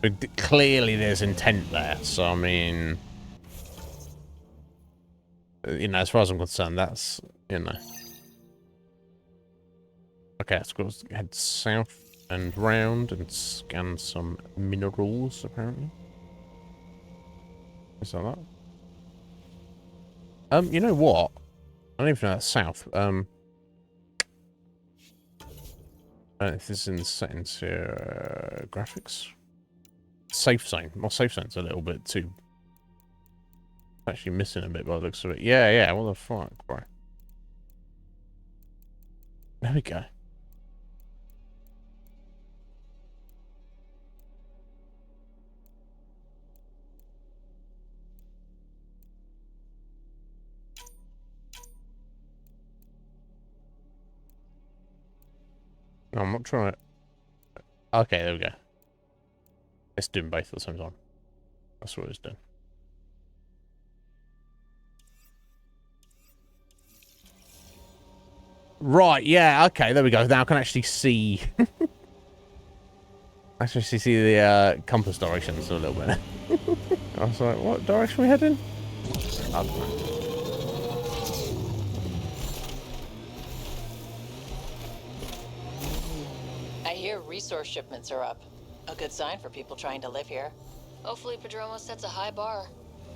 But clearly there's intent there. So, I mean, you know, as far as I'm concerned, that's, you know. Okay, let's go head south and round and scan some minerals, apparently. Is that that? You know what? I don't even know that's south. If this is in the settings here, graphics. Safe zone. My safe zone's a little bit too... actually missing a bit by the looks of it. Yeah, what the fuck, bro? There we go. No, I'm not trying to... Okay, there we go. It's doing both at the same time. That's what it's doing. Right, yeah, okay, there we go. Now I can actually see... actually see the compass directions a little bit. I was like, what direction are we heading? I don't know. I hear resource shipments are up. A good sign for people trying to live here. Hopefully Padromo sets a high bar.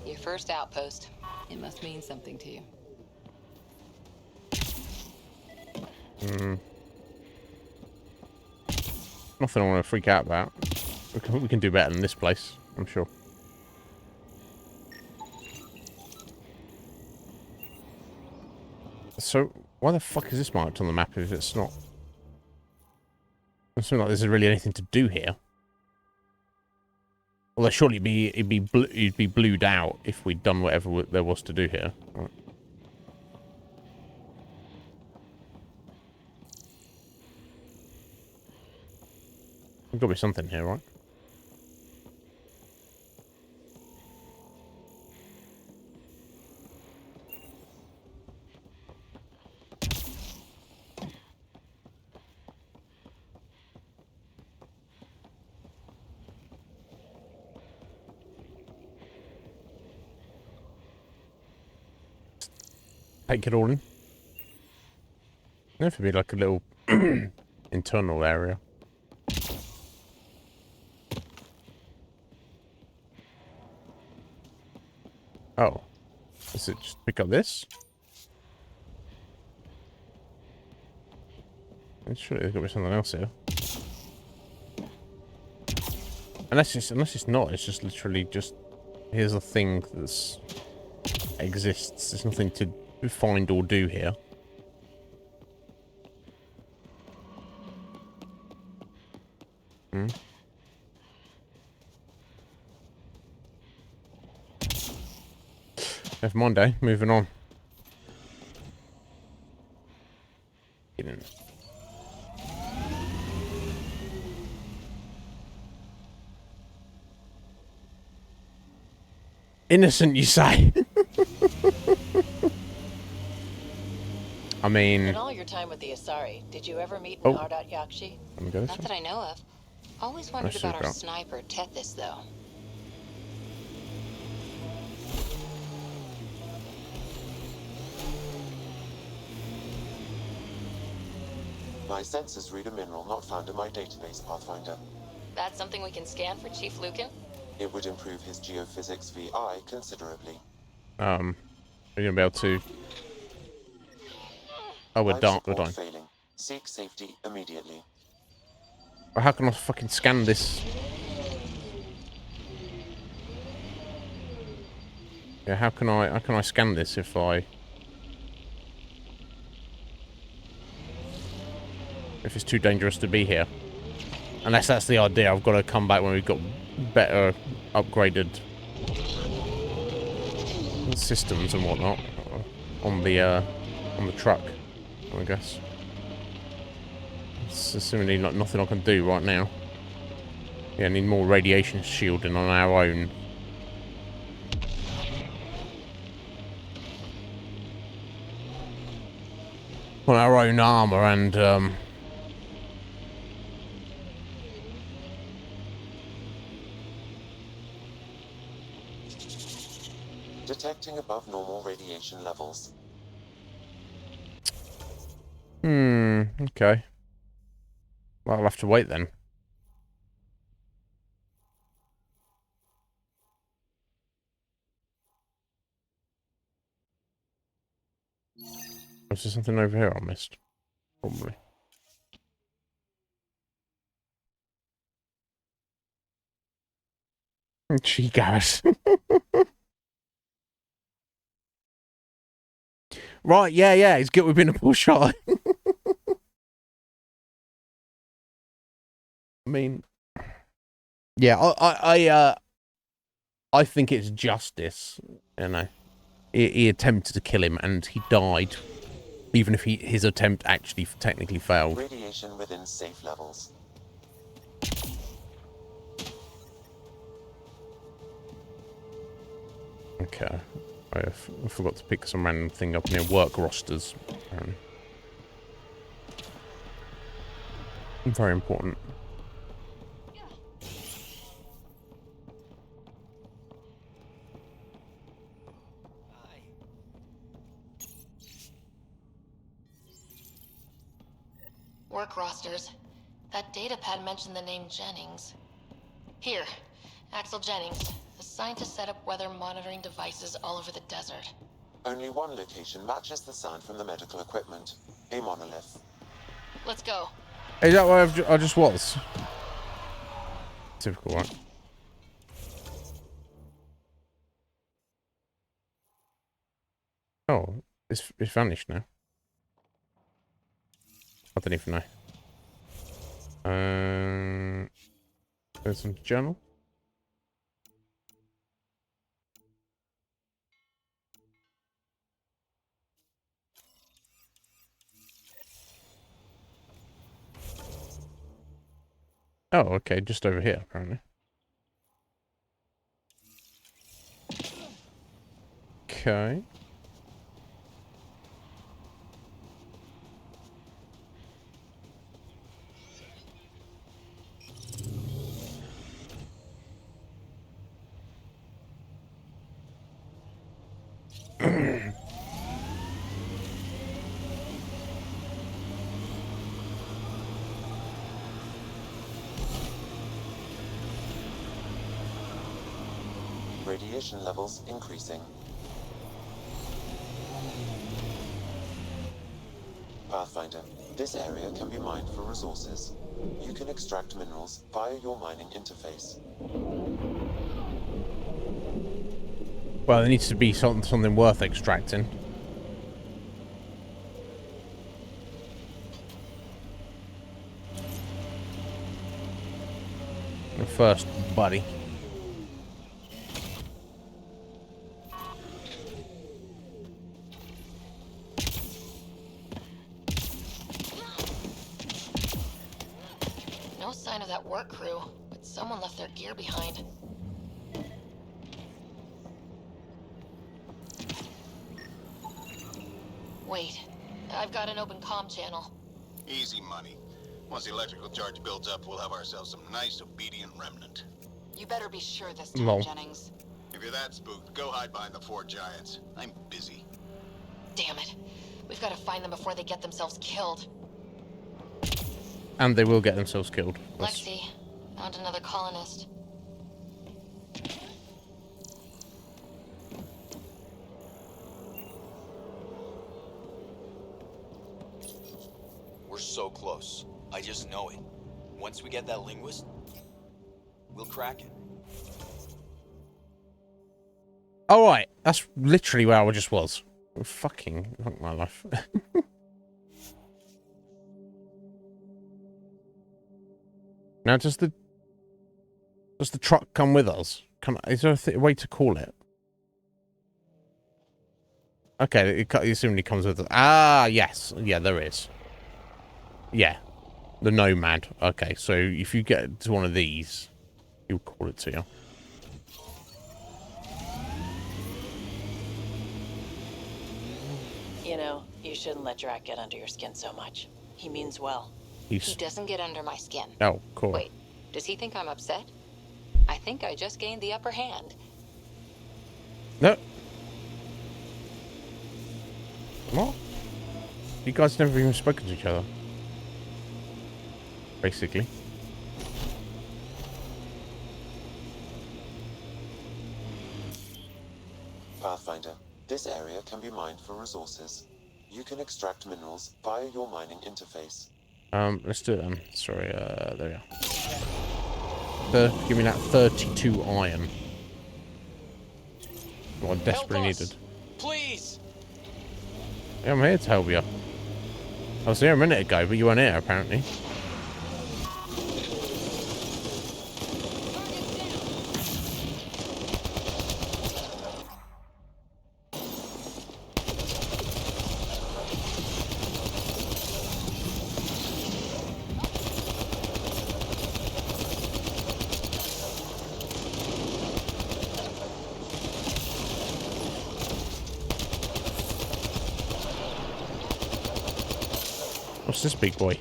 Your first outpost. It must mean something to you. Nothing I want to freak out about. We can do better than this place, I'm sure. So, why the fuck is this marked on the map if it's not? It seems like there's really anything to do here. Well, surely it'd be blued out if we'd done whatever there was to do here. Right. There's got to be something here, right? Take it all in. There could be like a little internal area. Oh. Is it just pick up this? Surely there's got to be something else here. Unless it's not, it's just literally just here's a thing that's exists. There's nothing to find or do here. Never mind, eh? Moving on. Get in. Innocent, you say? I mean... In all your time with the Asari, did you ever meet Oh. Nardat Yakshi? Not that I know of. Always wondered about our sniper, Tethys, though. My sensors read a mineral not found in my database, Pathfinder. That's something we can scan for Chief Lucan? It would improve his geophysics VI considerably. Are you gonna be able to? Oh, we're dying. Failing. Seek safety immediately. Well, how can I fucking scan this? Yeah, how can I scan this if it's too dangerous to be here? Unless that's the idea, I've got to come back when we've got better upgraded systems and whatnot on the truck, I guess. It's assuming nothing I can do right now. Yeah, I need more radiation shielding on our own. On our own armor and detecting above normal radiation levels. Okay. Well, I'll have to wait then. Was there something over here I missed? Probably. Gee, Garrus. Right, yeah, it's good we've been a pull shot. I mean, yeah, I think it's justice, you know. He attempted to kill him and he died, even if his attempt actually technically failed. Radiation within safe levels. Okay. I forgot to pick some random thing up near work rosters. Very important. Work rosters. That datapad mentioned the name Jennings. Here, Axel Jennings, assigned to set up weather monitoring devices all over the desert. Only one location matches the sound from the medical equipment. A monolith. Let's go. Is that where I just was? Typical, right? Oh, it's vanished now. I don't even know. There's some journal. Oh, okay, just over here, apparently. Okay. Radiation levels increasing. Pathfinder, this area can be mined for resources. You can extract minerals via your mining interface. Well, there needs to be something worth extracting. First, buddy. No sign of that work crew, but someone left their gear behind. Wait, I've got an open comm channel. Easy money. Once the electrical charge builds up, we'll have ourselves some nice, obedient remnant. You better be sure this time, Lol. Jennings. If you're that spooked, go hide behind the 4 giants. I'm busy. Damn it. We've got to find them before they get themselves killed. And they will get themselves killed. Lexi, found another colonist. We're so close. I just know it. Once we get that linguist, we'll crack it. All right, that's literally where I just was. Fuck my life. Now, does the truck come with us? Is there a way to call it? Okay, it assumably comes with us. Ah, yes. Yeah, there is. Yeah. The Nomad. Okay, so if you get to one of these, he'll call it to you. You know, you shouldn't let Drac get under your skin so much. He means well. He doesn't get under my skin. Oh, cool. Wait, does he think I'm upset? I think I just gained the upper hand. No. What? You guys never even spoken to each other. Basically. Pathfinder, this area can be mined for resources. You can extract minerals via your mining interface. Let's do it then. Sorry, there we are. Give me that 32 iron. What I desperately needed. Please. Yeah, I'm here to help you. I was here a minute ago, but you weren't here, apparently. What's this big boy?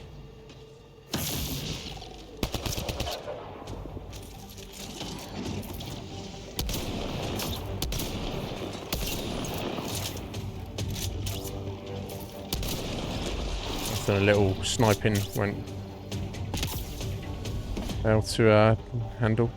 After a little sniping went failed to handle.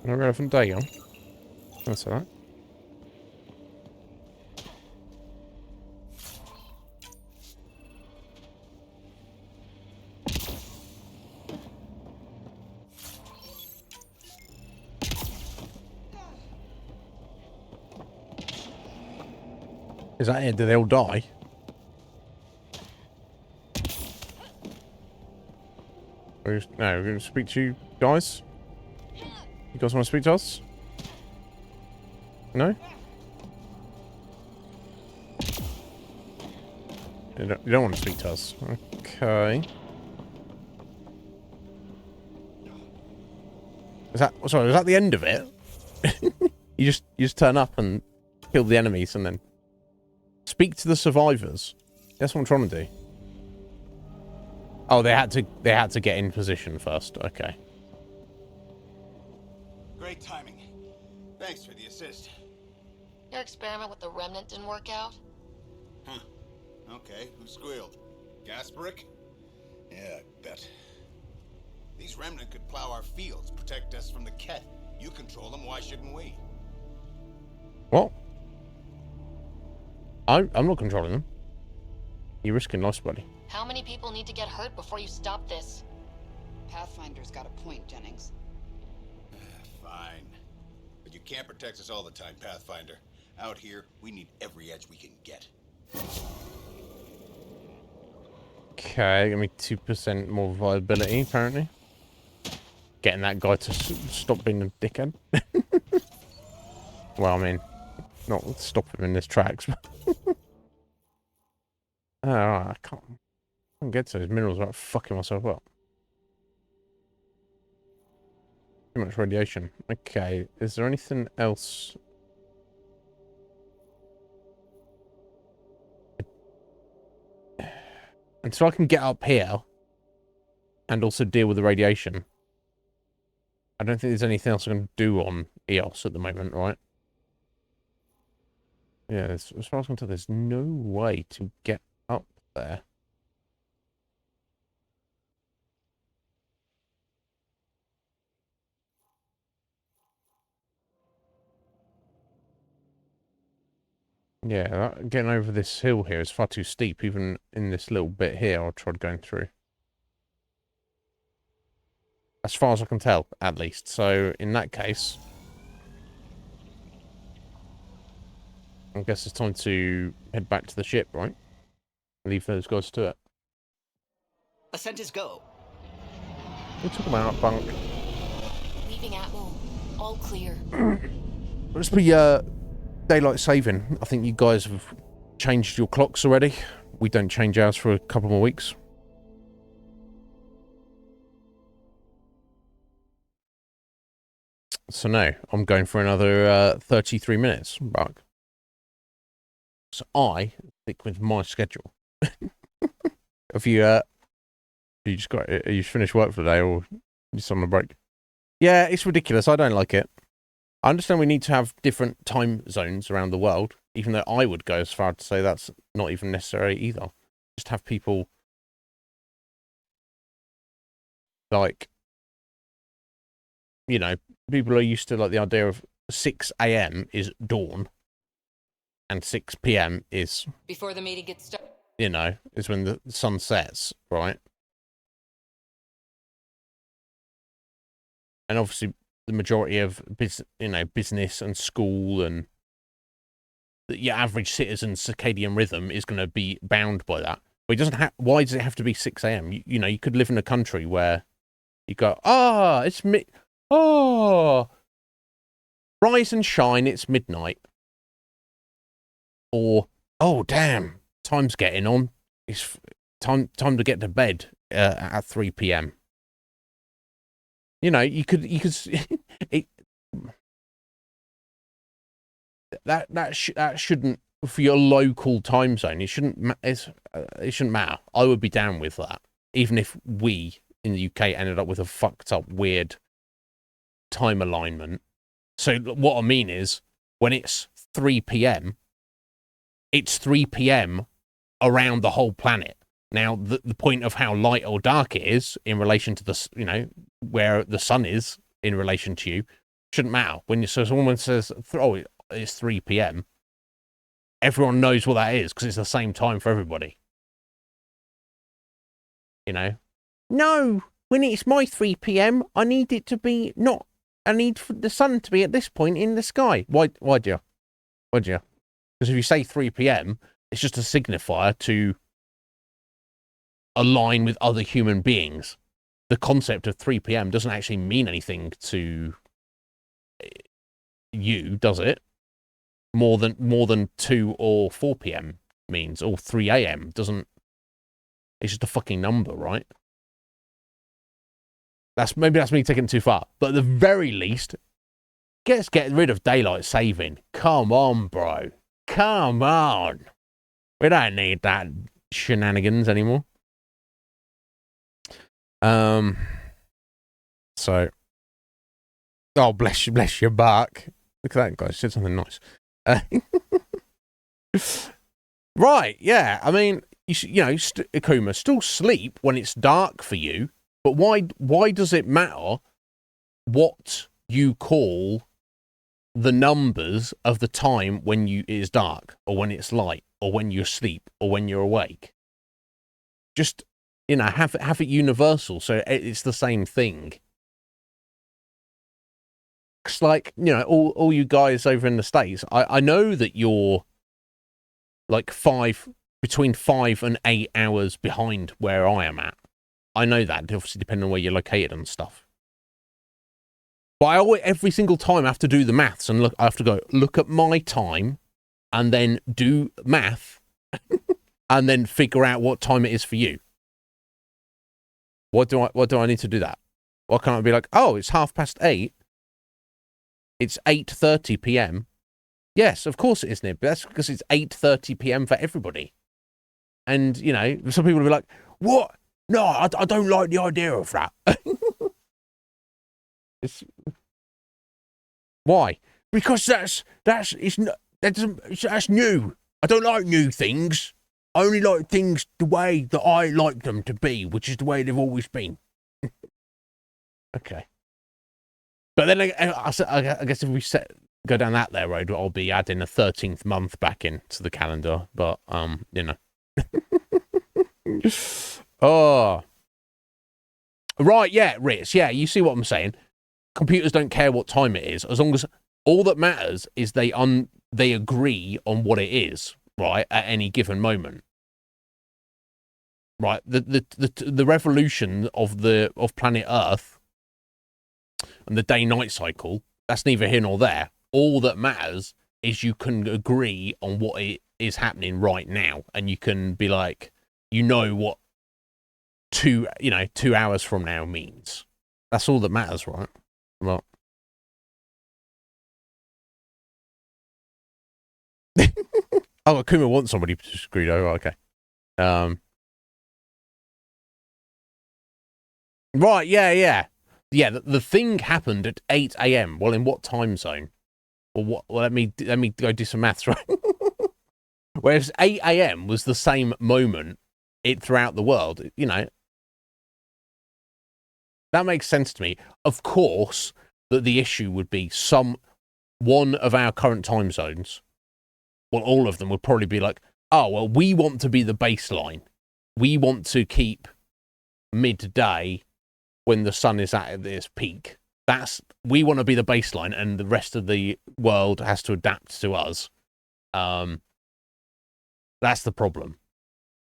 No relevant day on. That's alright. Is that it? Do they all die? No, we're going to speak to you guys. You guys want to speak to us? No? You don't want to speak to us. Okay. Sorry, was that the end of it? you just turn up and kill the enemies and then speak to the survivors. That's what I'm trying to do. Oh, they had to get in position first. Okay. Great timing. Thanks for the assist. Your experiment with the remnant didn't work out? Huh. Okay, who squealed? Gasparic? Yeah, I bet. These remnant could plow our fields, protect us from the Ket. You control them, why shouldn't we? What? I'm not controlling them. You're risking loss, buddy. How many people need to get hurt before you stop this? Pathfinder's got a point, Jennings. Fine. But you can't protect us all the time, Pathfinder. Out here, we need every edge we can get. Okay, give me 2% more viability, apparently. Getting that guy to stop being a dickhead. Well, I mean, not stop him in his tracks. Alright, I can't get to those minerals without fucking myself up. Too much radiation. Okay, is there anything else? And so I can get up here and also deal with the radiation. I don't think there's anything else I can do on EOS at the moment, right? Yeah, as far as I can tell, there's no way to get up there. Yeah, getting over this hill here is far too steep. Even in this little bit here, I tried going through. As far as I can tell, at least. So, in that case, I guess it's time to head back to the ship, right? Leave those guys to it. Ascent is go. We're talking about bunk. Leaving Atmo. All clear. Let's be daylight saving. I think you guys have changed your clocks already. We don't change ours for a couple more weeks. So no, I'm going for another 33 minutes, Buck. So I stick with my schedule. Have you just got? Are you finished work for the day, or you on a break? Yeah, it's ridiculous. I don't like it. I understand we need to have different time zones around the world, even though I would go as far to say that's not even necessary either. Just have people like, you know, people are used to like the idea of 6 a.m. is dawn and 6 p.m. is, Before the meeting gets started. you know, is when the sun sets, right? And obviously the majority of business and school and your average citizen's circadian rhythm is going to be bound by that. But it doesn't have. Why does it have to be 6 a.m.? You know, you could live in a country where you go, it's rise and shine, it's midnight. Or, oh damn, time's getting on. It's time to get to bed at 3 p.m. You know, you could that shouldn't, for your local time zone, it shouldn't matter. I would be down with that, even if we in the UK ended up with a fucked up weird time alignment. So what I mean is, when it's 3 p.m, it's 3 p.m around the whole planet. Now, the point of how light or dark it is in relation to the, you know, where the sun is in relation to you, shouldn't matter. So someone says, oh, it's 3 p.m, everyone knows what that is because it's the same time for everybody. You know? No, when it's my 3 p.m, I need it to be not. I need the sun to be at this point in the sky. Why do you? Because if you say 3 p.m, it's just a signifier to align with other human beings. The concept of 3 p.m. doesn't actually mean anything to you, does it? More than 2 or 4 p.m. means, or 3 a.m. doesn't. It's just a fucking number, right? Maybe that's me taking it too far. But at the very least, let's get rid of daylight saving. Come on, bro. Come on. We don't need that shenanigans anymore. So, oh, bless your back. Look at that, guys. Said something nice. Right, yeah. I mean, Akuma, still sleep when it's dark for you, but why does it matter what you call the numbers of the time when it is dark, or when it's light, or when you're asleep, or when you're awake? Just, have it universal, so it's the same thing. It's like, all you guys over in the States, I know that you're like between 5 and 8 hours behind where I am at. I know that, obviously, depending on where you're located and stuff. But every single time I have to do the maths and I have to look at my time and then do math and then figure out what time it is for you. What do I need to do that? Why can't I be like, oh, it's 8:30. It's 8:30 p.m. Yes, of course it is, Nib. That's because it's 8:30 p.m. for everybody. And, you know, some people will be like, what? No, I don't like the idea of that. Why? Because that's new. I don't like new things. I only like things the way that I like them to be, which is the way they've always been. Okay. But then I guess if we go down that there road, I'll be adding a 13th month back into the calendar. But, you know. Oh. Right, yeah, Ritz. Yeah, you see what I'm saying. Computers don't care what time it is, as long as all that matters is they agree on what it is, right, at any given moment. Right, the revolution of planet Earth and the day-night cycle, that's neither here nor there. All that matters is you can agree on what it is happening right now, and you can be like, you know what 2 hours from now means. That's all that matters, right? Well, oh, Akuma wants somebody screwed over. Okay. Right. Yeah. The thing happened at 8 a.m. Well, in what time zone? Well, let me go do some maths, right? Whereas 8 a.m. was the same moment throughout the world. You know, that makes sense to me. Of course, that the issue would be one of our current time zones. Well, all of them would probably be like, oh, well, we want to be the baseline. We want to keep midday when the sun is at its peak. We want to be the baseline, and the rest of the world has to adapt to us. That's the problem.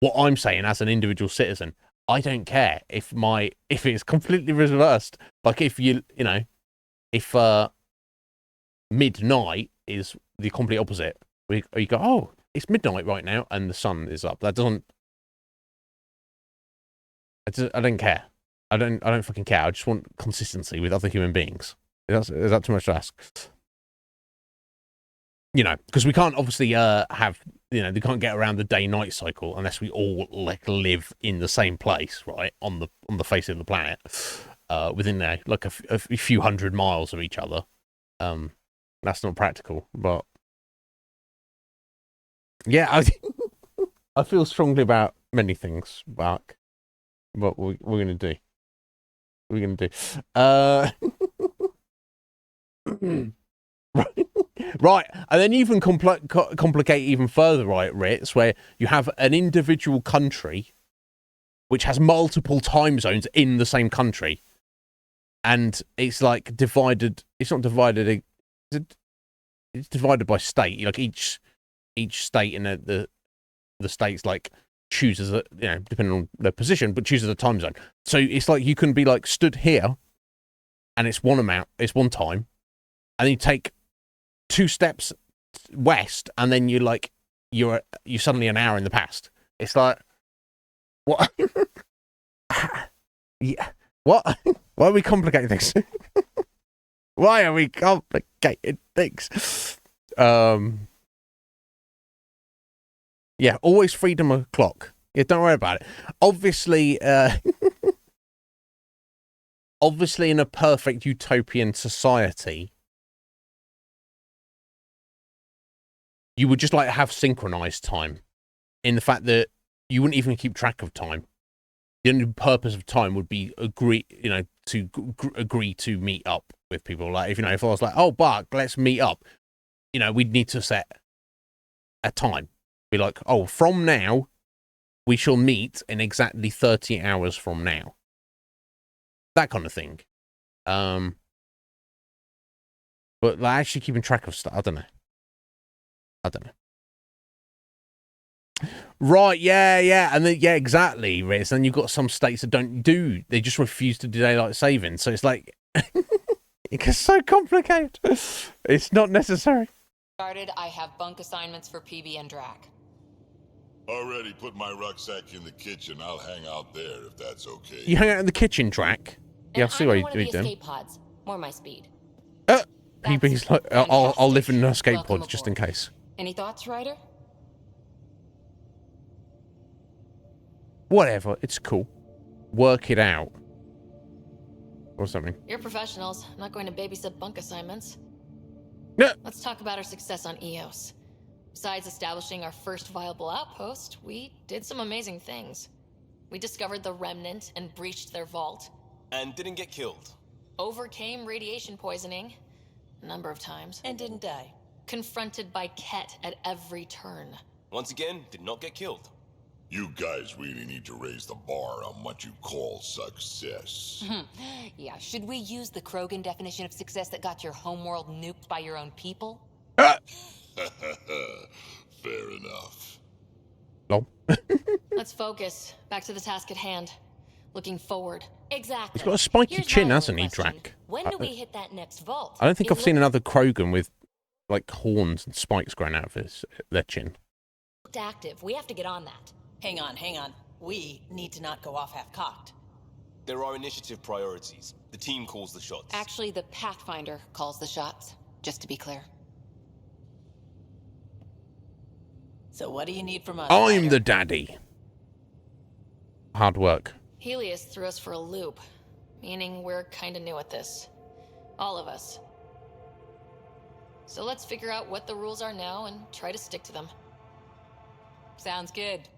What I'm saying as an individual citizen, I don't care if it's completely reversed. Like if if midnight is the complete opposite, you go, oh, it's midnight right now, and the sun is up. That doesn't. I don't care. I don't fucking care. I just want consistency with other human beings. Is that too much to ask? You know, because we can't obviously have, you know, they can't get around the day-night cycle unless we all like live in the same place, right, on the face of the planet, within there, like a few hundred miles of each other. That's not practical, but yeah, I feel strongly about many things, Mark. What we're gonna do? We're gonna do. Right, and then you even complicate even further, right, Ritz, where you have an individual country which has multiple time zones in the same country, and it's like divided. It's not divided. It's divided by state. Like each state in the states like chooses a, you know, depending on their position, but chooses a time zone. So it's like you can be like stood here, and it's one time, and then you take 2 steps west, and then you're suddenly an hour in the past. It's like, what? Yeah, what? Why are we complicating things? Why are we complicating things? Yeah, always freedom of clock. Yeah, don't worry about it. Obviously, in a perfect utopian society, you would just like have synchronized time, in the fact that you wouldn't even keep track of time. The only purpose of time would be agree to meet up with people. Like if I was like, oh, Bark, let's meet up. You know, we'd need to set a time. Be like, oh, from now, we shall meet in exactly 30 hours from now. That kind of thing. But like actually keeping track of stuff, I don't know. Right, yeah, and then, yeah, exactly, Riz. And you've got some states that they just refuse to do daylight saving. So it's like, it gets so complicated. It's not necessary. Started, I have bunk assignments for PB and Drac. Already put my rucksack in the kitchen. I'll hang out there if that's okay. You hang out in the kitchen, Drac? Yeah, I see what one of you're the doing. escape pods. More my speed. PB's like, I'll live in an escape pod just in case. Any thoughts, Ryder? Whatever, it's cool. Work it out. Or something. You're professionals. I'm not going to babysit bunk assignments. No. Let's talk about our success on EOS. Besides establishing our first viable outpost, we did some amazing things. We discovered the Remnant and breached their vault. And didn't get killed. Overcame radiation poisoning a number of times. And didn't die. Confronted by Ket at every turn. Once again, did not get killed. You guys really need to raise the bar on what you call success. Yeah, should we use the Krogan definition of success that got your homeworld nuked by your own people? Fair enough. No. Let's focus. Back to the task at hand. Looking forward. Exactly. He's got a spiky Here's chin, my hasn't only he, question. Drac? When do we hit that next vault? I don't think I've seen another Krogan with, like, horns and spikes growing out of their chin. Active. We have to get on that. Hang on. We need to not go off half-cocked. There are initiative priorities. The team calls the shots. Actually, the Pathfinder calls the shots, just to be clear. So what do you need from us? I'm the daddy. Hard work. Helios threw us for a loop, meaning we're kinda new at this. All of us. So let's figure out what the rules are now and try to stick to them. Sounds good.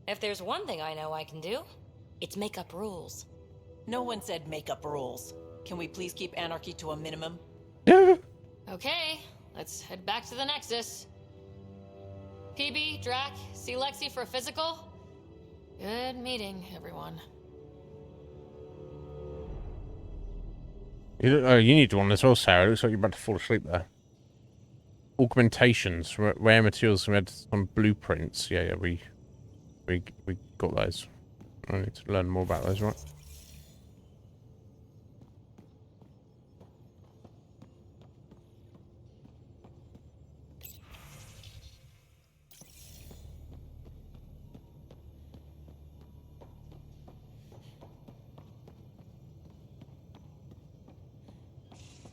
If there's one thing I know I can do, it's make up rules. No one said make up rules. Can we please keep anarchy to a minimum? Okay, let's head back to the Nexus. PB, Drac, see Lexi for a physical? Good meeting, everyone. You need one as well, Sarah. It looks like you're about to fall asleep there. Augmentations, rare materials, we had some blueprints. Yeah, we got those. I need to learn more about those, right?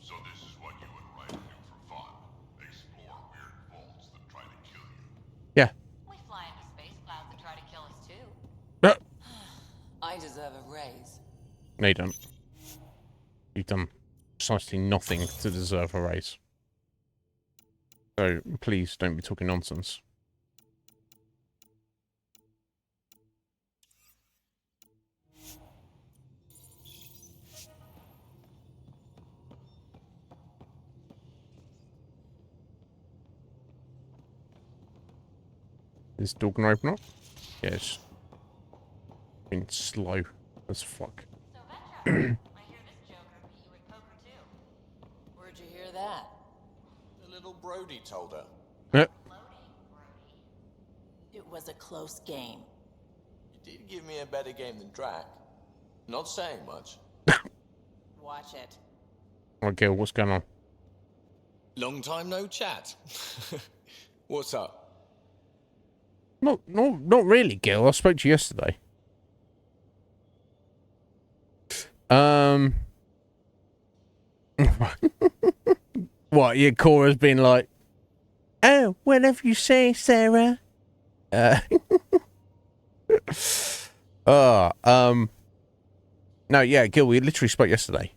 So this is what you and Ryder do for fun. Explore weird vaults that try to kill you. Yeah. We fly into space clouds that try to kill us too. I deserve a raise. No, you don't. You've done precisely nothing to deserve a raise. So please don't be talking nonsense. Is the door gonna open up? Yes. Been slow as fuck. Where'd you hear that? The little Brody told her. It was a close game. You did give me a better game than Drac. Not saying much. Watch it. Alright, Gil, what's going on? Long time no chat. What's up? Not really, Gil. I spoke to you yesterday. What? Your Cora's been like, oh, whatever you say, Sarah. No, yeah, Gil, we literally spoke yesterday.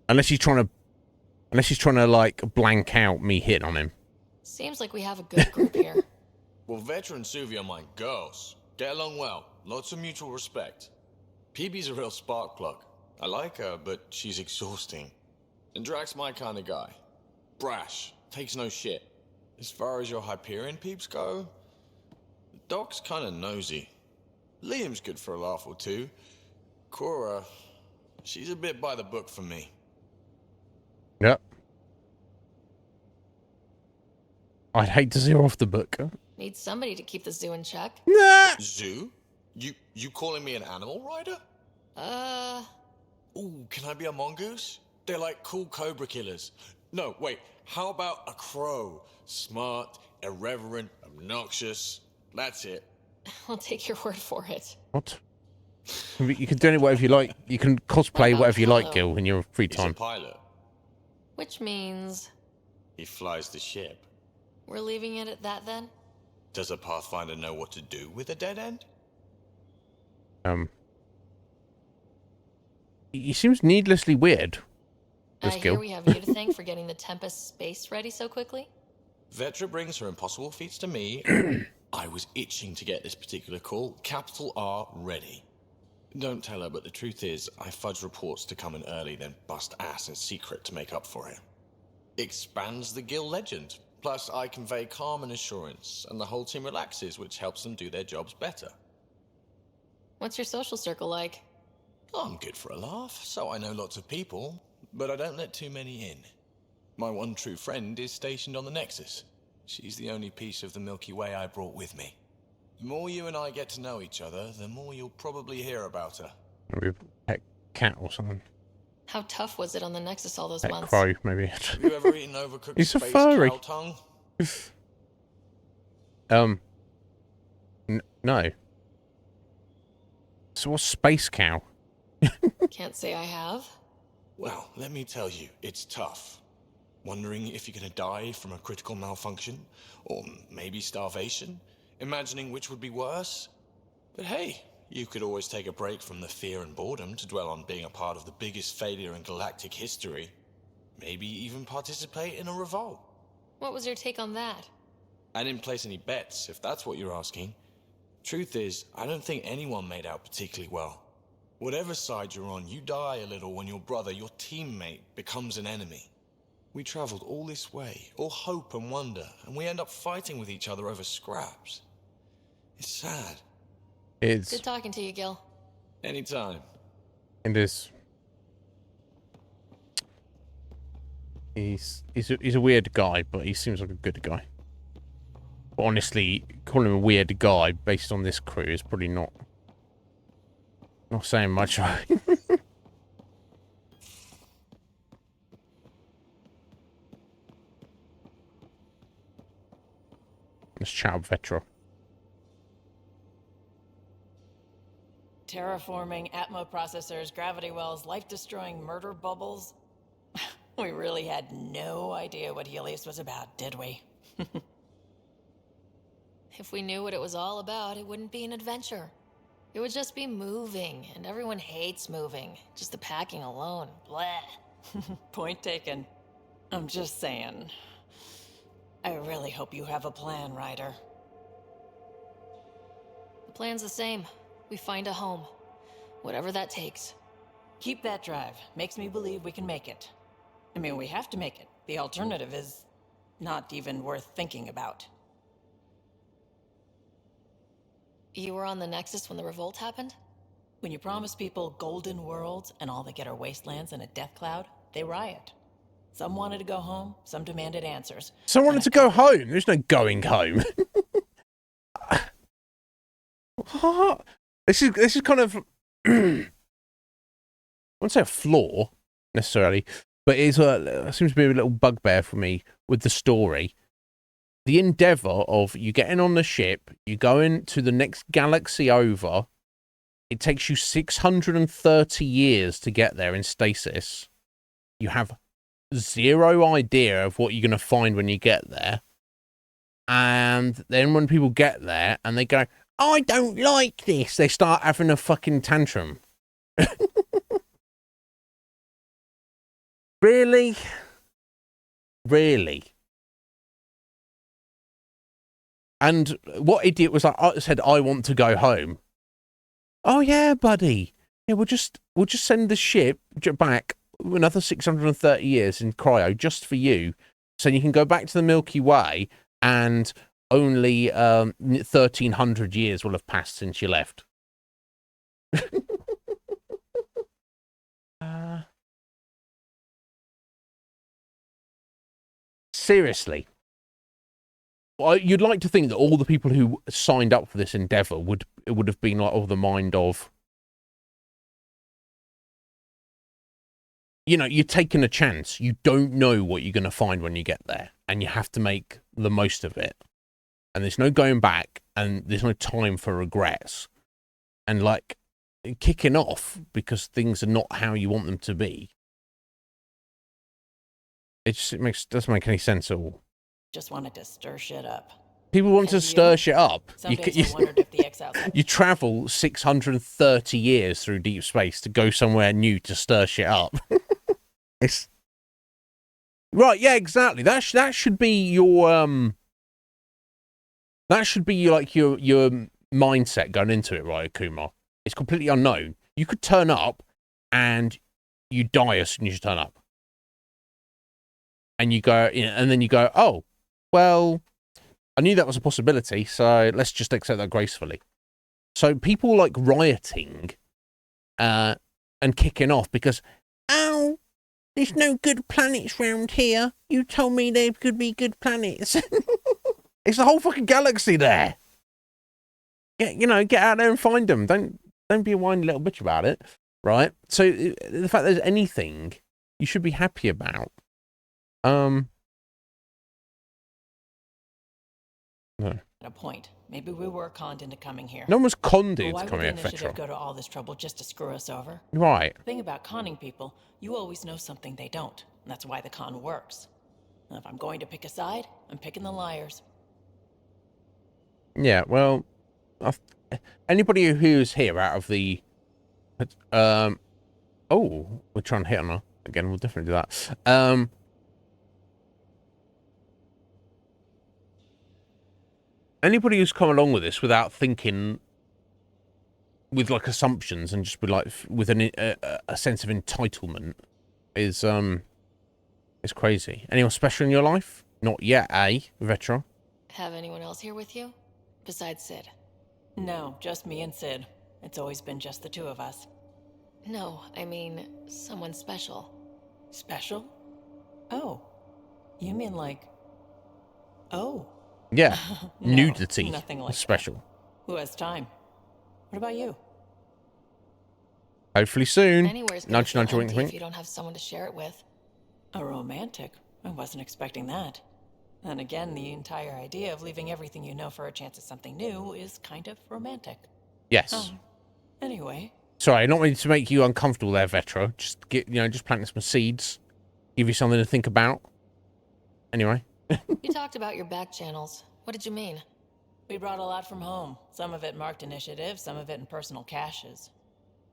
Unless he's trying to like blank out me hitting on him. Seems like we have a good group here. Well, veteran Suvi are my girls. Get along well. Lots of mutual respect. PB's a real spark plug. I like her, but she's exhausting. And Drac's my kind of guy. Brash. Takes no shit. As far as your Hyperion peeps go, Doc's kind of nosy. Liam's good for a laugh or two. Cora, she's a bit by the book for me. Yep. I'd hate to see her off the book. Need somebody to keep the zoo in check. Zoo? You calling me an animal rider? Ooh, can I be a mongoose? They're like cool cobra killers. No, wait, how about a crow? Smart, irreverent, obnoxious. That's it. I'll take your word for it. What? You can do whatever you like. You can cosplay whatever you like, Gil, in your free time. He's a pilot. Which means He flies the ship. we're leaving it at that then? Does a Pathfinder know what to do with a dead end? He seems needlessly weird. I hear we have you to thank for getting the Tempest space ready so quickly. Vetra brings her impossible feats to me. I was itching to get this particular call. Capital R ready. Don't tell her, but the truth is, I fudge reports to come in early, then bust ass in secret to make up for it. Expands the guild legend. Plus, I convey calm and assurance, and the whole team relaxes, which helps them do their jobs better. What's your social circle like? I'm good for a laugh, so I know lots of people, but I don't let too many in. My one true friend is stationed on the Nexus. She's the only piece of the Milky Way I brought with me. The more you and I get to know each other, the more you'll probably hear about her. Maybe a pet cat or something. How tough was it on the Nexus all those Pet months? crow, maybe. Have you ever eaten overcooked He's a space furry. cow tongue? No. So what's space cow? Can't say I have. Well, let me tell you, it's tough. Wondering if you're gonna die from a critical malfunction, or maybe starvation, imagining which would be worse. But hey, you could always take a break from the fear and boredom to dwell on being a part of the biggest failure in galactic history. Maybe even participate in a revolt. What was your take on that? I didn't place any bets, if that's what you're asking. Truth is, I don't think anyone made out particularly well. Whatever side you're on, you die a little when your brother, your teammate, becomes an enemy. We traveled all this way, all hope and wonder, and we end up fighting with each other over scraps. It's sad. It's... Good talking to you, Gil. Anytime. It is. He's a weird guy, but he seems like a good guy. But honestly, calling him a weird guy based on this crew is probably not saying much. Let's chat up Vetra. Terraforming, Atmo processors, gravity wells, life-destroying murder bubbles. We really had no idea what Helios was about, did we? If we knew what it was all about, it wouldn't be an adventure. It would just be moving, and everyone hates moving. Just the packing alone. Bleh. Point taken. I'm just saying. I really hope you have a plan, Ryder. The plan's the same. We find a home. Whatever that takes. Keep that drive. Makes me believe we can make it. I mean, we have to make it. The alternative is not even worth thinking about. You were on the Nexus when the revolt happened? When you promise people golden worlds and all they get are wastelands and a death cloud, they riot. Some wanted to go home, some demanded answers. Some wanted to go home. There's no going home. What? This is kind of I wouldn't say a flaw necessarily, but it seems to be a little bugbear for me with the story. The endeavor of you getting on the ship, you going to the next galaxy over. It takes you 630 years to get there in stasis. You have zero idea of what you're going to find when you get there. And then when people get there and they go, I don't like this, they start having a fucking tantrum. Really? Really? And what idiot was like, I said, I want to go home. Oh yeah, buddy. Yeah, we'll just send the ship back another 630 years in cryo just for you, so you can go back to the Milky Way, and only 1,300 years will have passed since you left. Seriously. Well, you'd like to think that all the people who signed up for this endeavor would have been like of the mind of, you know, you're taking a chance. You don't know what you're going to find when you get there, and you have to make the most of it. And there's no going back, and there's no time for regrets, and like kicking off because things are not how you want them to be. Doesn't make any sense at all. Just wanted to stir shit up. People want to stir shit up. Some days I wondered if the X-Outs... You travel 630 years through deep space to go somewhere new to stir shit up. It's right, yeah, exactly. That should be your that should be your mindset going into it, right, Kumar? It's completely unknown. You could turn up and you die as soon as you turn up. And you go, and then you go, oh, well, I knew that was a possibility, so let's just accept that gracefully. So people like rioting and kicking off because, oh, there's no good planets round here. You told me there could be good planets. It's the whole fucking galaxy there. Get out there and find them. Don't be a whiny little bitch about it, right? So the fact there's anything you should be happy about. No. At a point, maybe we were conned into coming here. No one was conned into Why would coming the here, initiative Fetra. go to all this trouble just to screw us over? Right. The thing about conning people, you always know something they don't, and that's why the con works. And if I'm going to pick a side, I'm picking the liars. Yeah, well, anybody who's here out of the, oh, we're trying to hit on her again. We'll definitely do that. Anybody who's come along with this without thinking, with like assumptions and just be like with a sense of entitlement, is crazy. Anyone special in your life? Not yet, Vetra? Have anyone else here with you? Besides Sid? No, just me and Sid. It's always been just the two of us. No, I mean someone special. Special? Oh. You mean like... Oh. Yeah. No, Nudity. nothing like special. that. Who has time? What about you? Hopefully soon. Anywhere's gonna Nudge, feel nudge, wink, empty wink. if you don't have someone to share it with. A romantic? I wasn't expecting that. And again, the entire idea of leaving everything you know for a chance at something new is kind of romantic. Yes. Anyway. Sorry, not meaning to make you uncomfortable there, Vetra. Just just planting some seeds. Give you something to think about. Anyway. You talked about your back channels. What did you mean? We brought a lot from home. Some of it marked initiative, some of it in personal caches.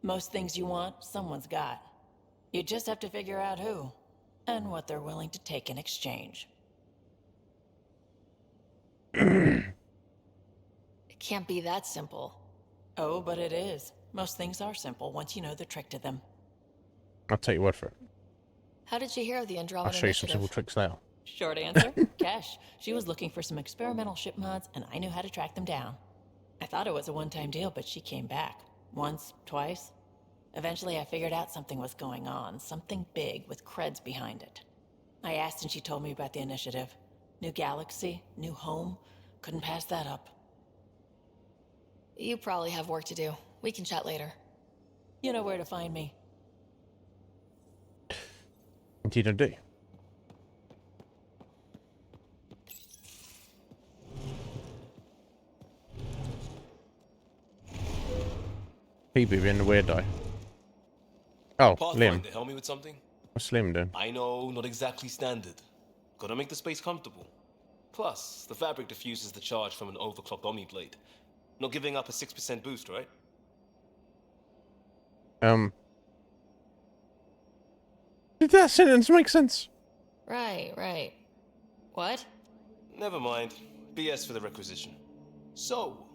Most things you want, someone's got. You just have to figure out who, and what they're willing to take in exchange. It can't be that simple. Oh, but it is. Most things are simple once you know the trick to them. I'll take your word for it. How did you hear of the Andromeda I'll show you some initiative? simple tricks there. Short answer, Cash. She was looking for some experimental ship mods, and I knew how to track them down. I thought it was a one-time deal, but she came back. Once, twice. Eventually, I figured out something was going on. Something big with creds behind it. I asked and she told me about the initiative. New galaxy, new home. Couldn't pass that up. You probably have work to do. We can chat later. You know where to find me. Indeed I do. Phoebe being the weirdo. Oh, Liam. Pathfinder, help me with something? What's Liam doing? I know, not exactly standard. Gotta make the space comfortable. Plus, the fabric diffuses the charge from an overclocked Omniblade. Not giving up a 6% boost, right? Did that sentence make sense? Right. What? Never mind. BS for the requisition. So,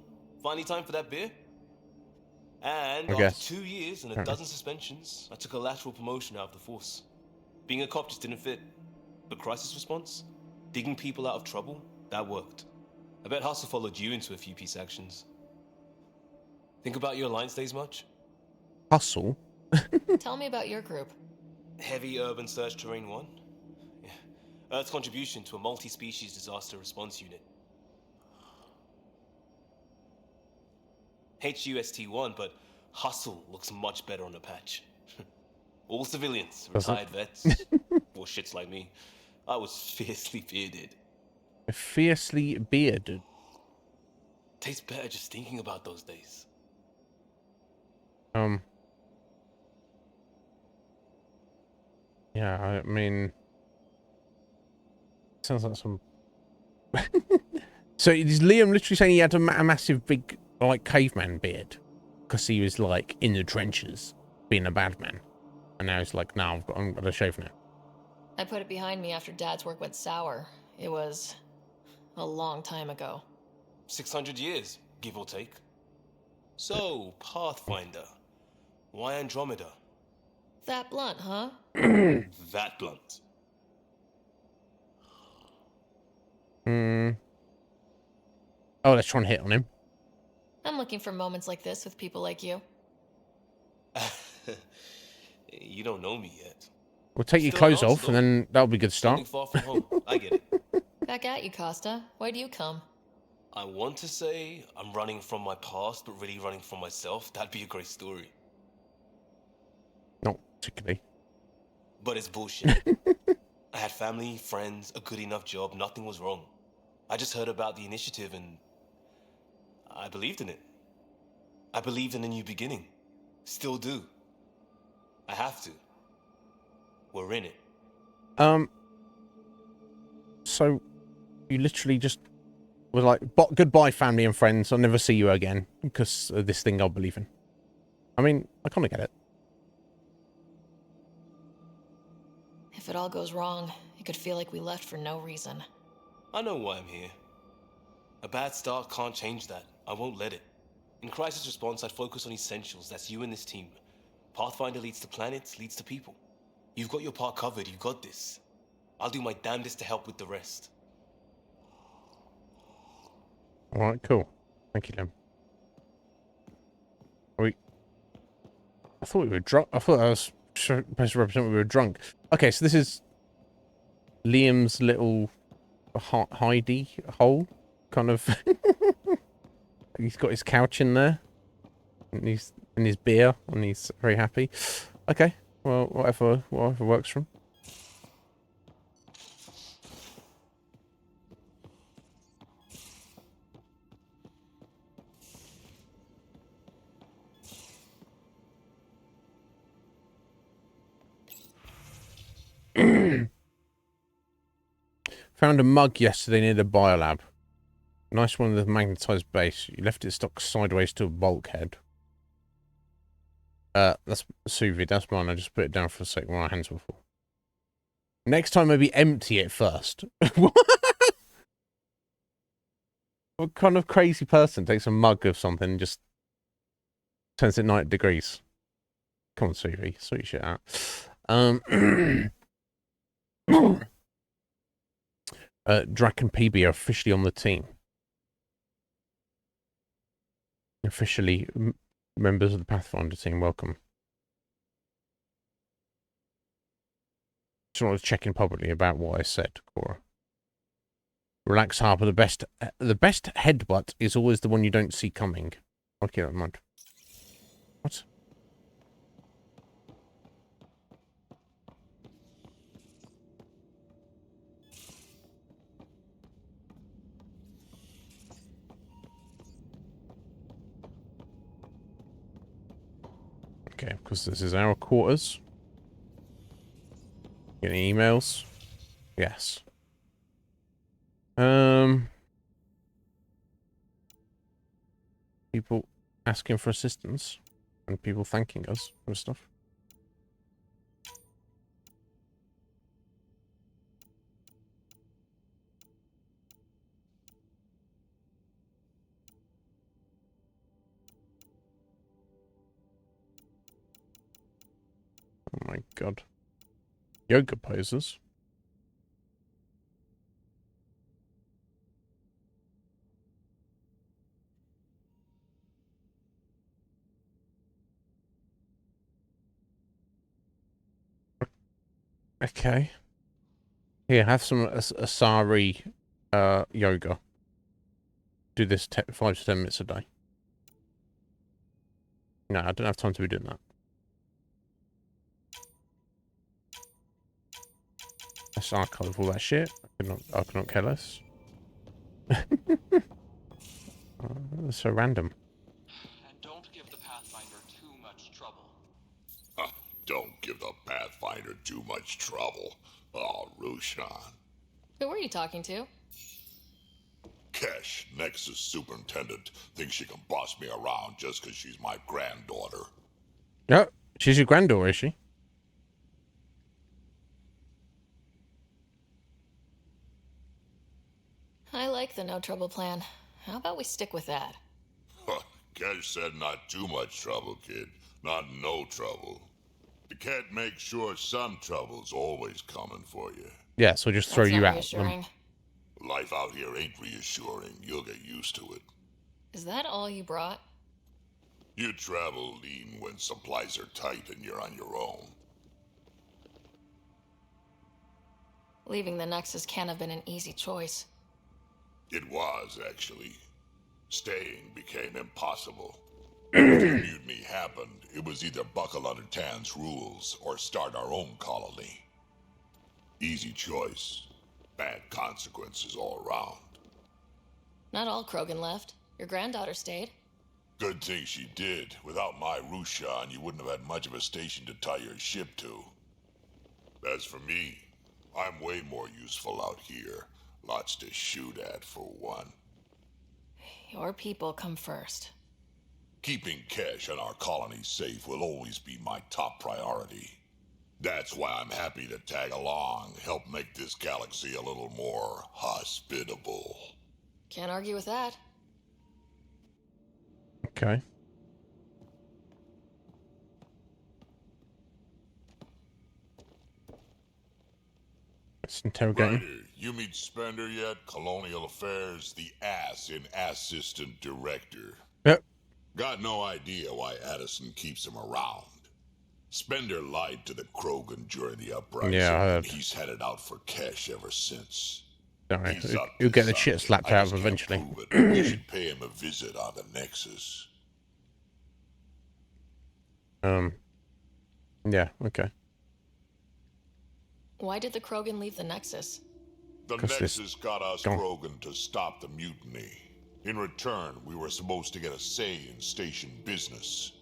finally time for that beer? And I after guess. 2 years and a Apparently. dozen suspensions, I took a lateral promotion out of the force. Being a cop just didn't fit. But crisis response? Digging people out of trouble? That worked. I bet Hustle followed you into a few peace actions. Think about your Alliance days much? Hustle? Tell me about your group. Heavy Urban Search Terrain 1? Yeah. Earth's contribution to a multi-species disaster response unit. HUST-1, but Hustle looks much better on the patch. All civilians, Does it? retired vets, or shits like me. I was fiercely bearded. Fiercely bearded. Tastes better just thinking about those days. Yeah, I mean, sounds like some. So is Liam literally saying he had a massive, big, like, caveman beard because he was like in the trenches, being a bad man, and now he's like, no, I'm gonna shave now. I put it behind me after Dad's work went sour. It was a long time ago. 600 years, give or take. So, Pathfinder. Why Andromeda? That blunt, huh? That blunt. Oh, let's try and hit on him. I'm looking for moments like this with people like you. You don't know me yet. We'll take your Still clothes an off, and then that'll be a good start. Something far from home. I get it. Back at you, Costa. Why do you come? I want to say I'm running from my past, but really running from myself. That'd be a great story. Not particularly. But it's bullshit. I had family, friends, a good enough job. Nothing was wrong. I just heard about the initiative and I believed in it. I believed in a new beginning. Still do. I have to. We're in it. So you literally just were like, goodbye, family and friends. I'll never see you again because of this thing I believe in. I mean, I kind of get it. If it all goes wrong, it could feel like we left for no reason. I know why I'm here. A bad start can't change that. I won't let it. In crisis response, I'd focus on essentials. That's you and this team. Pathfinder leads to planets, leads to people. You've got your part covered. You've got this. I'll do my damnedest to help with the rest. All right, cool. Thank you, Liam. I thought we were drunk. I thought I was supposed to represent we were drunk. Okay, so this is Liam's little hidey hole, kind of. He's got his couch in there, and he's in his beer, and he's very happy. Okay, well, whatever works for him. Found a mug yesterday near the biolab. Nice one with a magnetized base. You left it stuck sideways to a bulkhead. That's sous vide. That's mine. I just put it down for a second while my hands were full. Next time, maybe empty it first. What kind of crazy person takes a mug of something and just turns it 90 degrees? Come on, sous vide. Sort your shit out. Drac and PB are officially on the team. Officially members of the Pathfinder team. Welcome. Just wanted to check in publicly about what I said, Cora. Relax, Harper. The best headbutt is always the one you don't see coming. I'll keep that in mind. What? Okay, because this is our quarters. Getting emails? Yes. People asking for assistance and people thanking us for stuff. Oh my god. Yoga poses. Okay. Here, have some Asari yoga. Do this 5 to 10 minutes a day. No, I don't have time to be doing that. Let's archive all that shit. I cannot care less. That's so random. And don't give the Pathfinder too much trouble. Don't give the Pathfinder too much trouble. Oh, Rushan. Who were you talking to? Kesh, Nexus Superintendent, thinks she can boss me around just because she's my granddaughter. Oh, she's your granddaughter, is she? I like the no trouble plan. How about we stick with that? Kesh said not too much trouble, kid. Not no trouble. You can't make sure some trouble's always coming for you. Yeah, so just throw you out. Reassuring. Life out here ain't reassuring. You'll get used to it. Is that all you brought? You travel lean when supplies are tight and you're on your own. Leaving the Nexus can't have been an easy choice. It was, actually. Staying became impossible. If the mutiny happened, it was either buckle under Tan's rules or start our own colony. Easy choice. Bad consequences all around. Not all Krogan left. Your granddaughter stayed. Good thing she did. Without my Rushan, you wouldn't have had much of a station to tie your ship to. As for me, I'm way more useful out here. Lots to shoot at, for one. Your people come first. Keeping Kesh and our colony safe will always be my top priority. That's why I'm happy to tag along, help make this galaxy a little more hospitable. Can't argue with that. Okay. Let's interrogate him. Ryder, you meet Spender yet? Colonial Affairs, the ass in Assistant Director. Yep. Got no idea why Addison keeps him around. Spender lied to the Krogan during the uprising. Yeah, I heard. He's headed out for Kesh ever since. Sorry, you'll get the shit slapped out of him eventually. We should pay him a visit on the Nexus. Yeah, okay. Why did the Krogan leave the Nexus? The Nexus got us Krogan to stop the mutiny. In return, we were supposed to get a say in station business.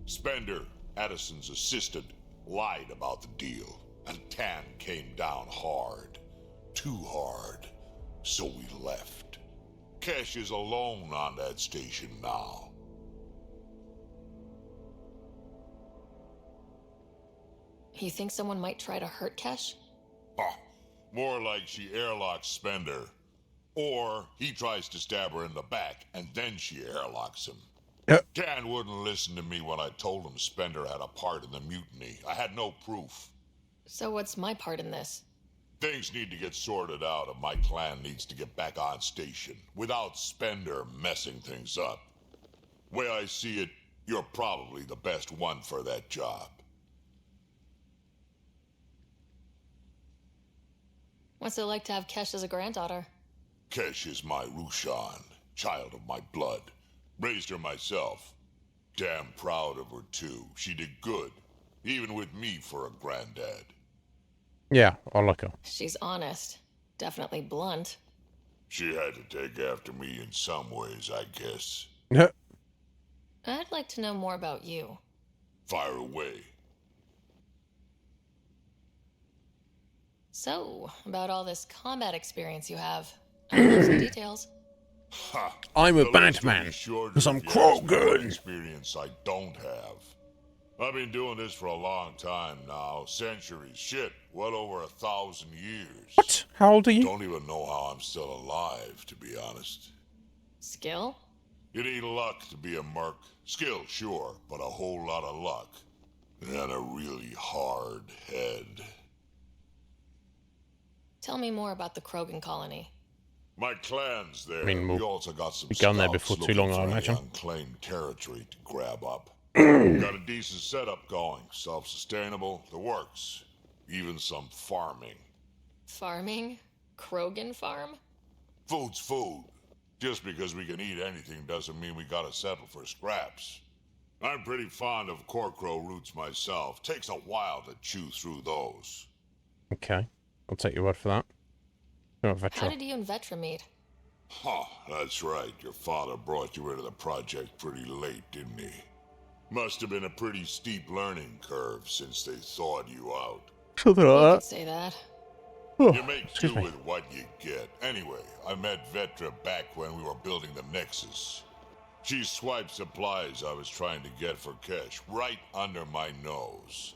Spender, Addison's assistant, lied about the deal, and Tan came down hard. Too hard. So we left. Kesh is alone on that station now. You think someone might try to hurt Kesh? More like she airlocks Spender. Or he tries to stab her in the back, and then she airlocks him. Dan wouldn't listen to me when I told him Spender had a part in the mutiny. I had no proof. So what's my part in this? Things need to get sorted out, and my clan needs to get back on station, without Spender messing things up. Way I see it, you're probably the best one for that job. What's it like to have Kesh as a granddaughter? Kesh is my Rushan, child of my blood. Raised her myself. Damn proud of her, too. She did good, even with me for a granddad. Yeah, I like her. She's honest. Definitely blunt. She had to take after me in some ways, I guess. I'd like to know more about you. Fire away. So, about all this combat experience you have. I'd love some details. Ha! I'm a bad man, because I'm Krogan. Experience I don't have. I've been doing this for a long time now. Centuries. Shit, well over 1,000 years. What? How old are you? Don't even know how I'm still alive, to be honest. Skill? You need luck to be a merc. Skill, sure, but a whole lot of luck. And a really hard head. Tell me more about the Krogan colony. My clan's there. I mean, we also got some be gone there scouts before too long, I looking for imagine. any unclaimed territory to grab up. Got a decent setup going. Self-sustainable. The works. Even some farming. Farming? Krogan farm? Food's food. Just because we can eat anything doesn't mean we gotta settle for scraps. I'm pretty fond of Corcrow roots myself. Takes a while to chew through those. Okay, I'll take your word for that. You're a How veteran. did you and Vetra meet? Huh, that's right. Your father brought you into the project pretty late, didn't he? Must have been a pretty steep learning curve since they thawed you out. Something You like could that. say that. You make do Excuse me. with what you get. Anyway, I met Vetra back when we were building the Nexus. She swiped supplies I was trying to get for Kesh right under my nose.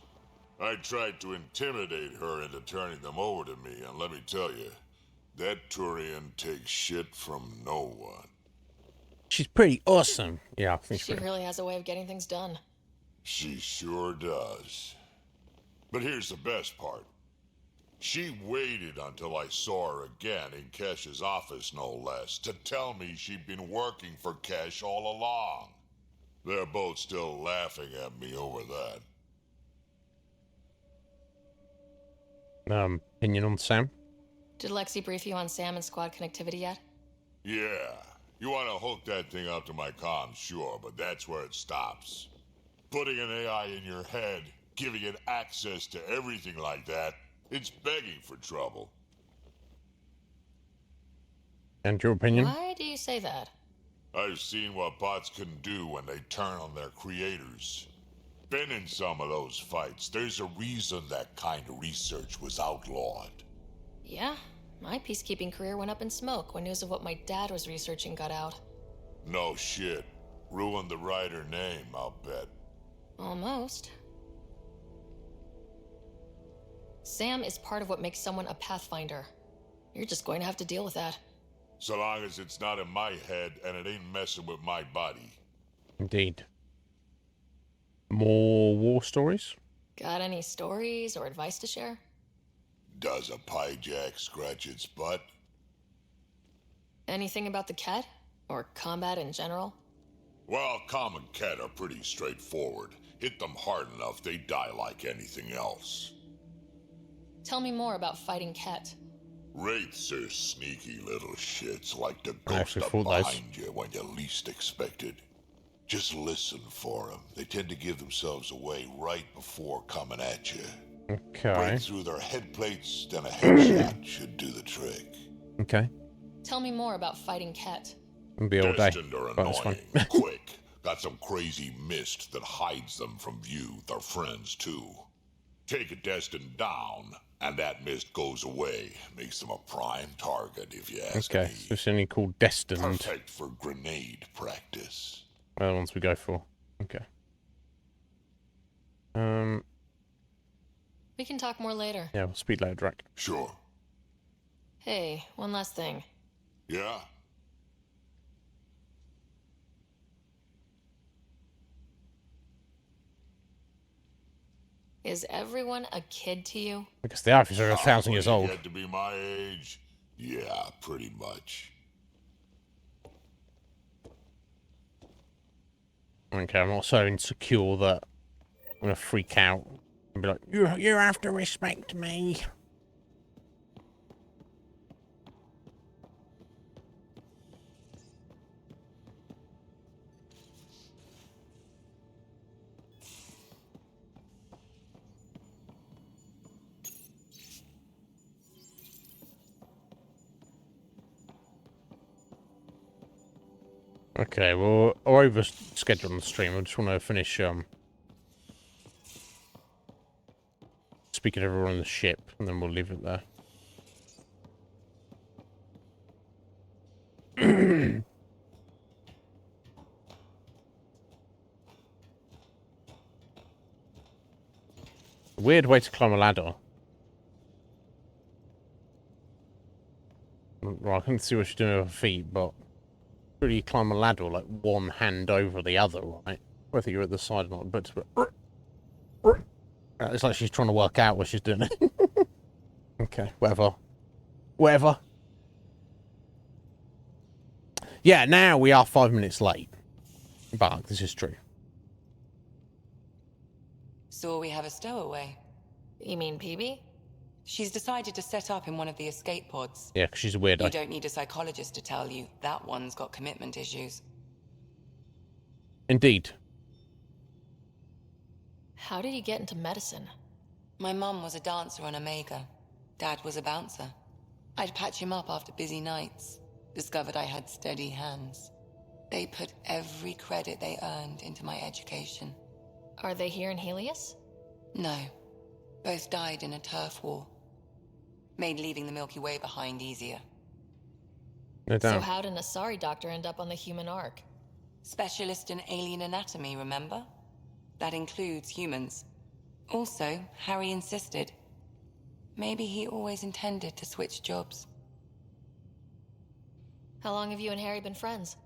I tried to intimidate her into turning them over to me, and let me tell you, that Turian takes shit from no one. She's pretty awesome. Yeah, I think she's She pretty. really has a way of getting things done. She sure does. But here's the best part. She waited until I saw her again in Kesh's office, no less, to tell me she'd been working for Kesh all along. They're both still laughing at me over that. Opinion on Sam? Did Lexi brief you on Sam and squad connectivity yet? Yeah, you want to hook that thing up to my comms, sure, but that's where it stops. Putting an AI in your head, giving it access to everything like that, it's begging for trouble. And your opinion? Why do you say that? I've seen what bots can do when they turn on their creators. Been in some of those fights. There's a reason that kind of research was outlawed. Yeah, my peacekeeping career went up in smoke when news of what my dad was researching got out. No shit. Ruined the writer name, I'll bet. Almost. Sam is part of what makes someone a Pathfinder. You're just going to have to deal with that. So long as it's not in my head and it ain't messing with my body. Indeed. More war stories? Got any stories or advice to share? Does a pyjack scratch its butt? Anything about the Ket? Or combat in general? Well, common Ket are pretty straightforward. Hit them hard enough, they die like anything else. Tell me more about fighting Ket. Wraiths are sneaky little shits like the I ghost actually up thought those. behind you when you least expect it. Just listen for them. They tend to give themselves away right before coming at you. Okay. Break through their head plates, then a headshot should do the trick. Okay. Tell me more about fighting Ket. It'll be all day. Destined are But it's fine. annoying. Quick. Got some crazy mist that hides them from view. They're friends, too. Take a Destined down, and that mist goes away. Makes them a prime target, if you ask Okay, me. so it's only called Destined. Perfect for grenade practice. Well, the ones we go for. Okay. We can talk more later. Yeah, we'll speak later, Drac. Sure. Hey, one last thing. Yeah? Is everyone a kid to you? Because the Arthurs are 1,000 years When you old. get to be my age? Yeah, pretty much. Okay, I'm not so insecure that I'm going to freak out and be like, you have to respect me. Okay, well, we're over schedule on the stream. I just want to finish speaking to everyone on the ship, and then we'll leave it there. Weird way to climb a ladder. Well, I couldn't see what she's doing with her feet, but really climb a ladder like one hand over the other, right? Whether you're at the side or not, but it's like she's trying to work out what she's doing. Okay, whatever. Whatever. Yeah, now we are 5 minutes late. But this is true. So we have a stowaway. You mean PB? She's decided to set up in one of the escape pods. Yeah, 'cause she's a weirdo. You don't need a psychologist to tell you that one's got commitment issues. Indeed. How did you get into medicine? My mum was a dancer on Omega. Dad was a bouncer. I'd patch him up after busy nights. discovered I had steady hands. They put every credit they earned into my education. Are they here in Helios? No. Both died in a turf war. Made leaving the Milky Way behind easier. No doubt. So how did an Asari doctor end up on the human ark? Specialist in alien anatomy, remember? That includes humans. Also, Harry insisted. Maybe he always intended to switch jobs. How long have you and Harry been friends?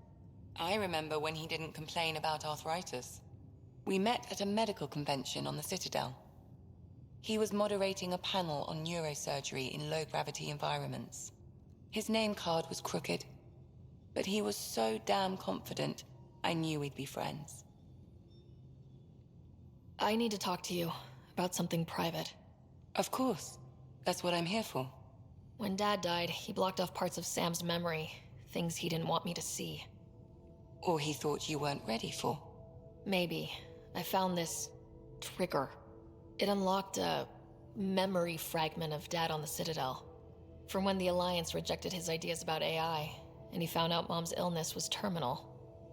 I remember when he didn't complain about arthritis. We met at a medical convention on the Citadel. He was moderating a panel on neurosurgery in low-gravity environments. His name card was crooked, but he was so damn confident, I knew we'd be friends. I need to talk to you about something private. Of course. That's what I'm here for. When Dad died, he blocked off parts of Sam's memory, things he didn't want me to see. Or he thought you weren't ready for. Maybe. I found this trigger. It unlocked a memory fragment of Dad on the Citadel. From when the Alliance rejected his ideas about AI, and he found out Mom's illness was terminal.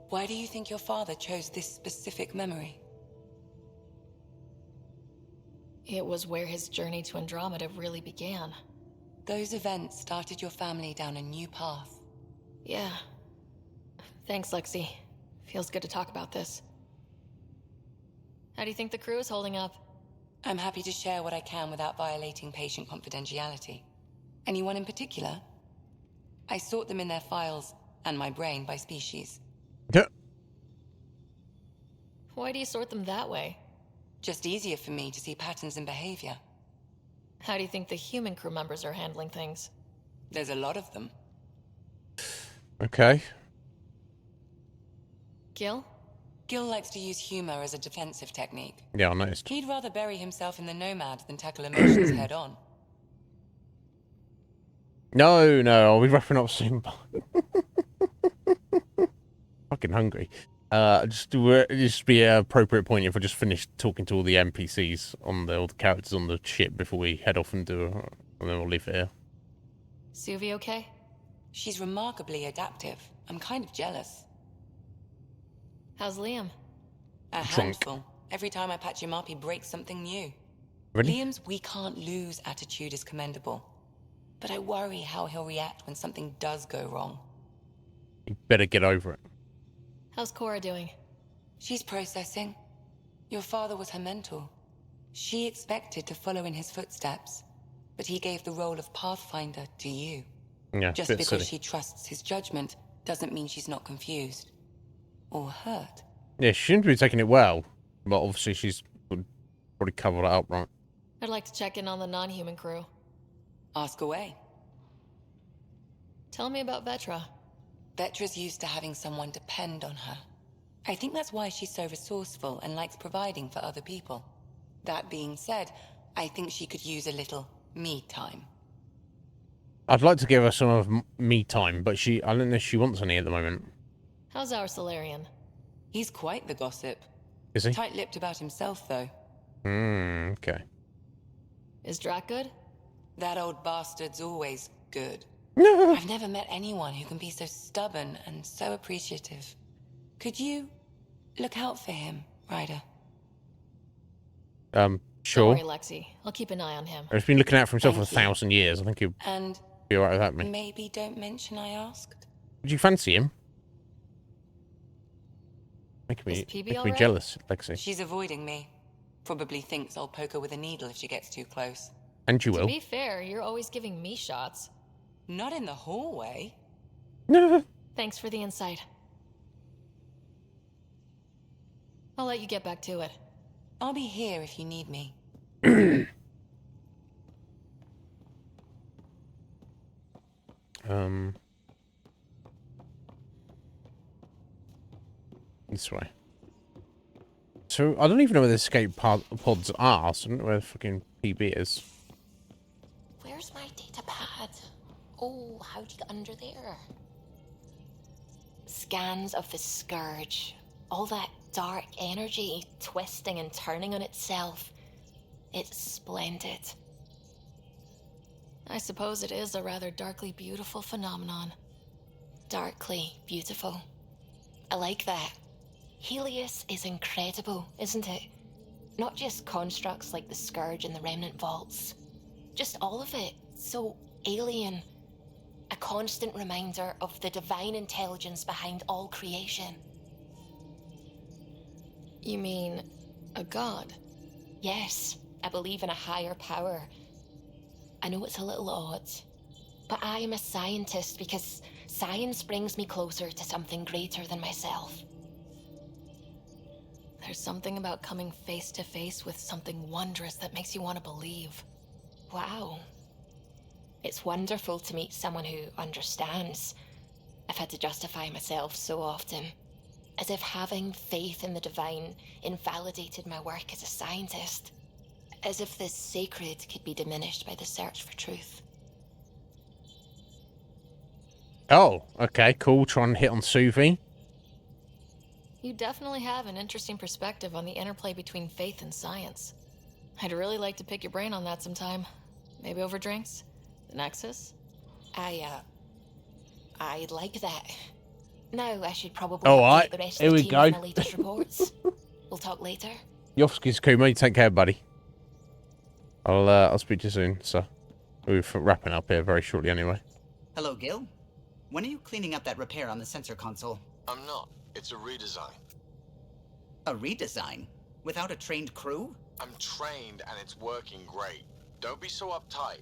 Why do you think your father chose this specific memory? It was where his journey to Andromeda really began. Those events started your family down a new path. Yeah. Thanks, Lexi. Feels good to talk about this. How do you think the crew is holding up? I'm happy to share what I can without violating patient confidentiality. Anyone in particular? I sort them in their files, and my brain by species. Yeah. Why do you sort them that way? Just easier for me to see patterns in behavior. How do you think the human crew members are handling things? There's a lot of them. Okay. Gil? Gil likes to use humor as a defensive technique. Yeah, I noticed. He'd rather bury himself in the Nomad than tackle emotions head on. No, I'll be wrapping up soon. Fucking hungry. Just be an appropriate point if I just finish talking to all the NPCs on all the characters on the ship before we head off and and then we'll leave it here. Suvi okay? She's remarkably adaptive. I'm kind of jealous. How's Liam? A handful. Every time I patch him up, he breaks something new. Really? Liam's we can't lose attitude is commendable. But I worry how he'll react when something does go wrong. You better get over it. How's Cora doing? She's processing. Your father was her mentor. She expected to follow in his footsteps, but he gave the role of Pathfinder to you. Yeah, just because silly. she trusts his judgment doesn't mean she's not confused. Or hurt. Yeah, she shouldn't be taking it well, but obviously she's probably covered it up, right? I'd like to check in on the non-human crew. Ask away. Tell me about Vetra. Vetra's used to having someone depend on her. I think that's why she's so resourceful and likes providing for other people. That being said, I think she could use a little me time. I'd like to give her some of me time, but I don't know if she wants any at the moment. How's our Solarian? He's quite the gossip. Is he? Tight-lipped about himself, though. Okay. Is Drac good? That old bastard's always good. I've never met anyone who can be so stubborn and so appreciative. Could you look out for him, Ryder? Sure. Don't worry, Lexi. I'll keep an eye on him. He's been looking out for himself for 1,000 years. I think he'll And be alright with that, mate. maybe don't mention I asked. Would you fancy him? Making Is me PB all right? jealous, Lexi. She's avoiding me. Probably thinks I'll poke her with a needle if she gets too close. And you To will. be fair, you're always giving me shots. Not in the hallway. Thanks for the insight. I'll let you get back to it. I'll be here if you need me. This way. So, I don't even know where the escape pods are, so I don't know where the fucking PB is. Where's my data pad? Oh, how'd you get under there? Scans of the Scourge. All that dark energy twisting and turning on itself. It's splendid. I suppose it is a rather darkly beautiful phenomenon. darkly beautiful. I like that. Helios is incredible, isn't it? Not just constructs like the Scourge and the Remnant Vaults. Just all of it. So alien. A constant reminder of the divine intelligence behind all creation. You mean a god? Yes, I believe in a higher power. I know it's a little odd, but I am a scientist because science brings me closer to something greater than myself. There's something about coming face to face with something wondrous that makes you want to believe. Wow. It's wonderful to meet someone who understands. I've had to justify myself so often, as if having faith in the divine invalidated my work as a scientist. As if the sacred could be diminished by the search for truth. Oh, okay, cool. Try and hit on Suvi. You definitely have an interesting perspective on the interplay between faith and science. I'd really like to pick your brain on that sometime. Maybe over drinks? The Nexus? I'd like that. Now I should probably Alright, update the rest here of the we team go. on the latest reports. We'll talk later. Yoski's Kuma, you take care, buddy. I'll speak to you soon, so we're wrapping up here very shortly anyway. Hello, Gil. When are you cleaning up that repair on the sensor console? I'm not. It's a redesign. A redesign? Without a trained crew? I'm trained and it's working great. Don't be so uptight.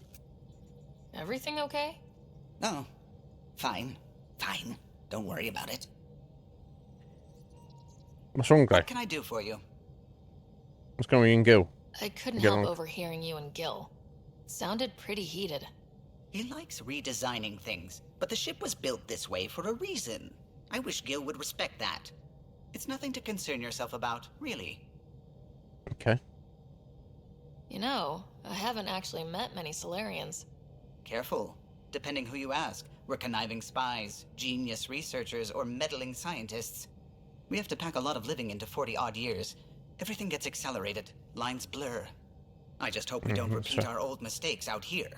Everything okay? Oh, fine. Fine. Don't worry about it. What's wrong, Gray? What can I do for you? What's going on, Gil? I couldn't Get help on. overhearing you and Gil. It sounded pretty heated. He likes redesigning things, but the ship was built this way for a reason. I wish Gil would respect that. It's nothing to concern yourself about, really. Okay. You know, I haven't actually met many Solarians. Careful. Depending who you ask, we're conniving spies, genius researchers, or meddling scientists. We have to pack a lot of living into 40-odd years. Everything gets accelerated, lines blur. I just hope we don't repeat our old mistakes out here.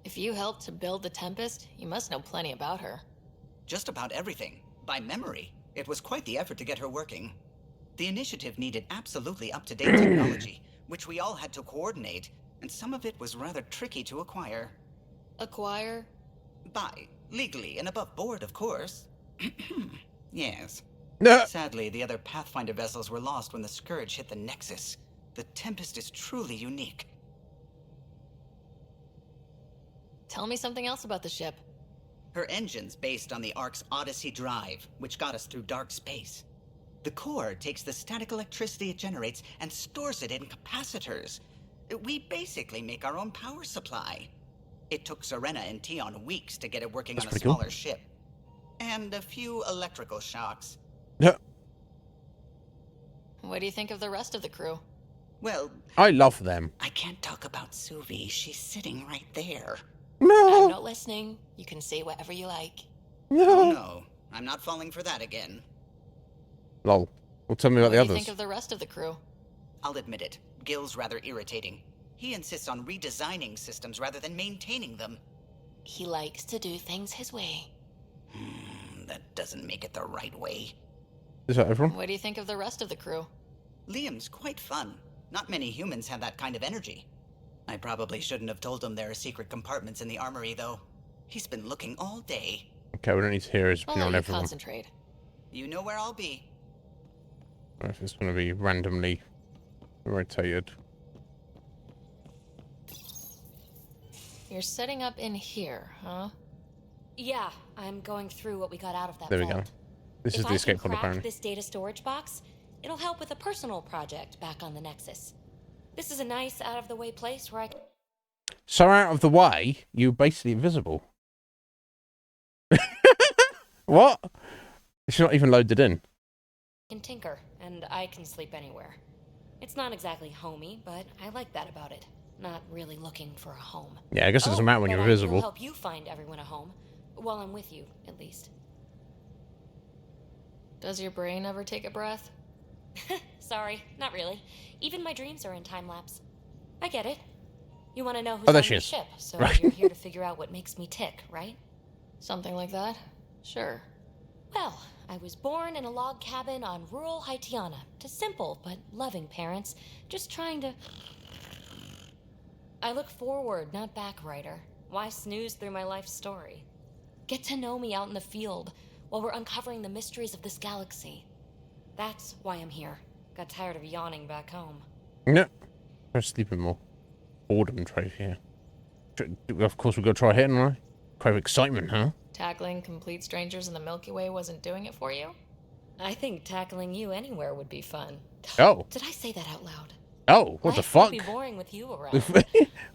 If you helped to build the Tempest, you must know plenty about her. Just about everything, by memory. It was quite the effort to get her working. The initiative needed absolutely up-to-date technology, which we all had to coordinate, and some of it was rather tricky to acquire. Acquire? By legally and above board, of course. Yes. No. Sadly, the other Pathfinder vessels were lost when the Scourge hit the Nexus. The Tempest is truly unique. Tell me something else about the ship. Her engine's based on the Ark's Odyssey drive, which got us through dark space. The core takes the static electricity it generates and stores it in capacitors. We basically make our own power supply. It took Serena and Tion weeks to get it working on a smaller ship. And a few electrical shocks. Yeah. What do you think of the rest of the crew? Well, I love them. I can't talk about Suvi. She's sitting right there. I'm not listening. You can say whatever you like. Oh no, I'm not falling for that again. Lol. Well, tell me about the What do you others. think of the rest of the crew? I'll admit it. Gil's rather irritating. He insists on redesigning systems rather than maintaining them. He likes to do things his way. That doesn't make it the right way. Is that everyone? What do you think of the rest of the crew? Liam's quite fun. Not many humans have that kind of energy. I probably shouldn't have told him there are secret compartments in the armory, though. He's been looking all day. Okay, we don't need to hear his I'll opinion on let you everyone. concentrate. You know where I'll be. Or if it's going to be randomly rotated. You're setting up in here, huh? Yeah, I'm going through what we got out of that There we go. vault. This is the escape pod, If I can crack apparently. this data storage box, it'll help with a personal project back on the Nexus. This is a nice, out-of-the-way place where I can... So out of the way, you're basically invisible. What? It's not even loaded in. tinker, and I can sleep anywhere. It's not exactly homey, but I like that about it. Not really looking for a home. Yeah, I guess it doesn't matter when but you're I will invisible. help you find everyone a home, while I'm with you, at least. Does your brain ever take a breath? Sorry, not really. Even my dreams are in time lapse. I get it. You want to know who's Oh, there on she the is. ship, so Right. you're here to figure out what makes me tick, right? Something like that? Sure. Well, I was born in a log cabin on rural Haitiana to simple but loving parents, just trying to... I look forward, not back, Ryder. Why snooze through my life story? Get to know me out in the field while we're uncovering the mysteries of this galaxy. That's why I'm here. Got tired of yawning back home. No. Try sleeping more. Boredom trophy here. Of course, we've got to try hitting, right? Crave excitement, huh? Tackling complete strangers in the Milky Way wasn't doing it for you? I think tackling you anywhere would be fun. Oh. Did I say that out loud? Oh, what the Life fuck? would be boring with you around.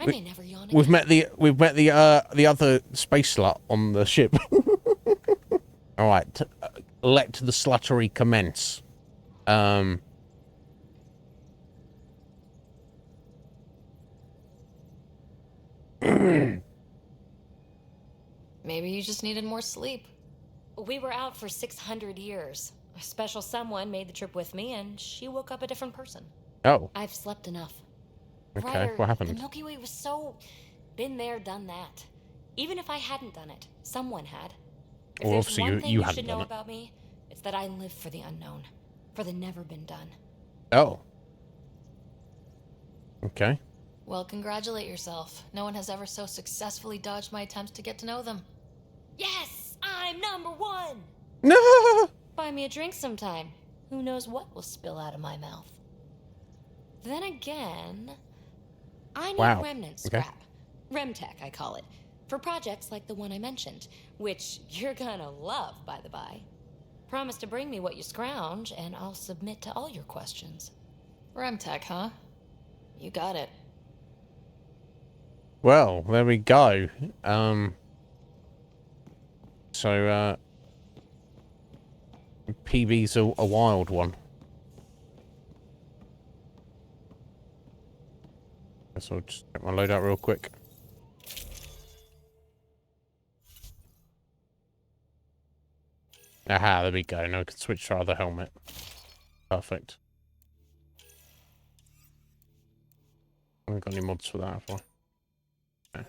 I may never yawn We've again. met the other space slut on the ship. All right, let the sluttery commence. Maybe you just needed more sleep. We were out for 600 years. A special someone made the trip with me, and she woke up a different person. Oh. I've slept enough. Okay, Ryder, what happened? The Milky Way was so... been there, done that. Even if I hadn't done it, someone had. If Well, there's obviously one you thing you hadn't should know done it. about me, it's that I live for the unknown, for the never been done. Oh. Okay. Well, congratulate yourself. No one has ever so successfully dodged my attempts to get to know them. Yes, I'm number one. No. Buy me a drink sometime. Who knows what will spill out of my mouth. Then again, I need Wow. remnant Okay. scrap. Remtech, I call it. For projects like the one I mentioned, which you're gonna love, by the by. Promise to bring me what you scrounge, and I'll submit to all your questions. Remtech, huh? You got it. Well, there we go. PB's a wild one. Guess I'll just get my load out real quick. Aha, there we go. Now we can switch to our other helmet. Perfect. I haven't got any mods for that, have I? No.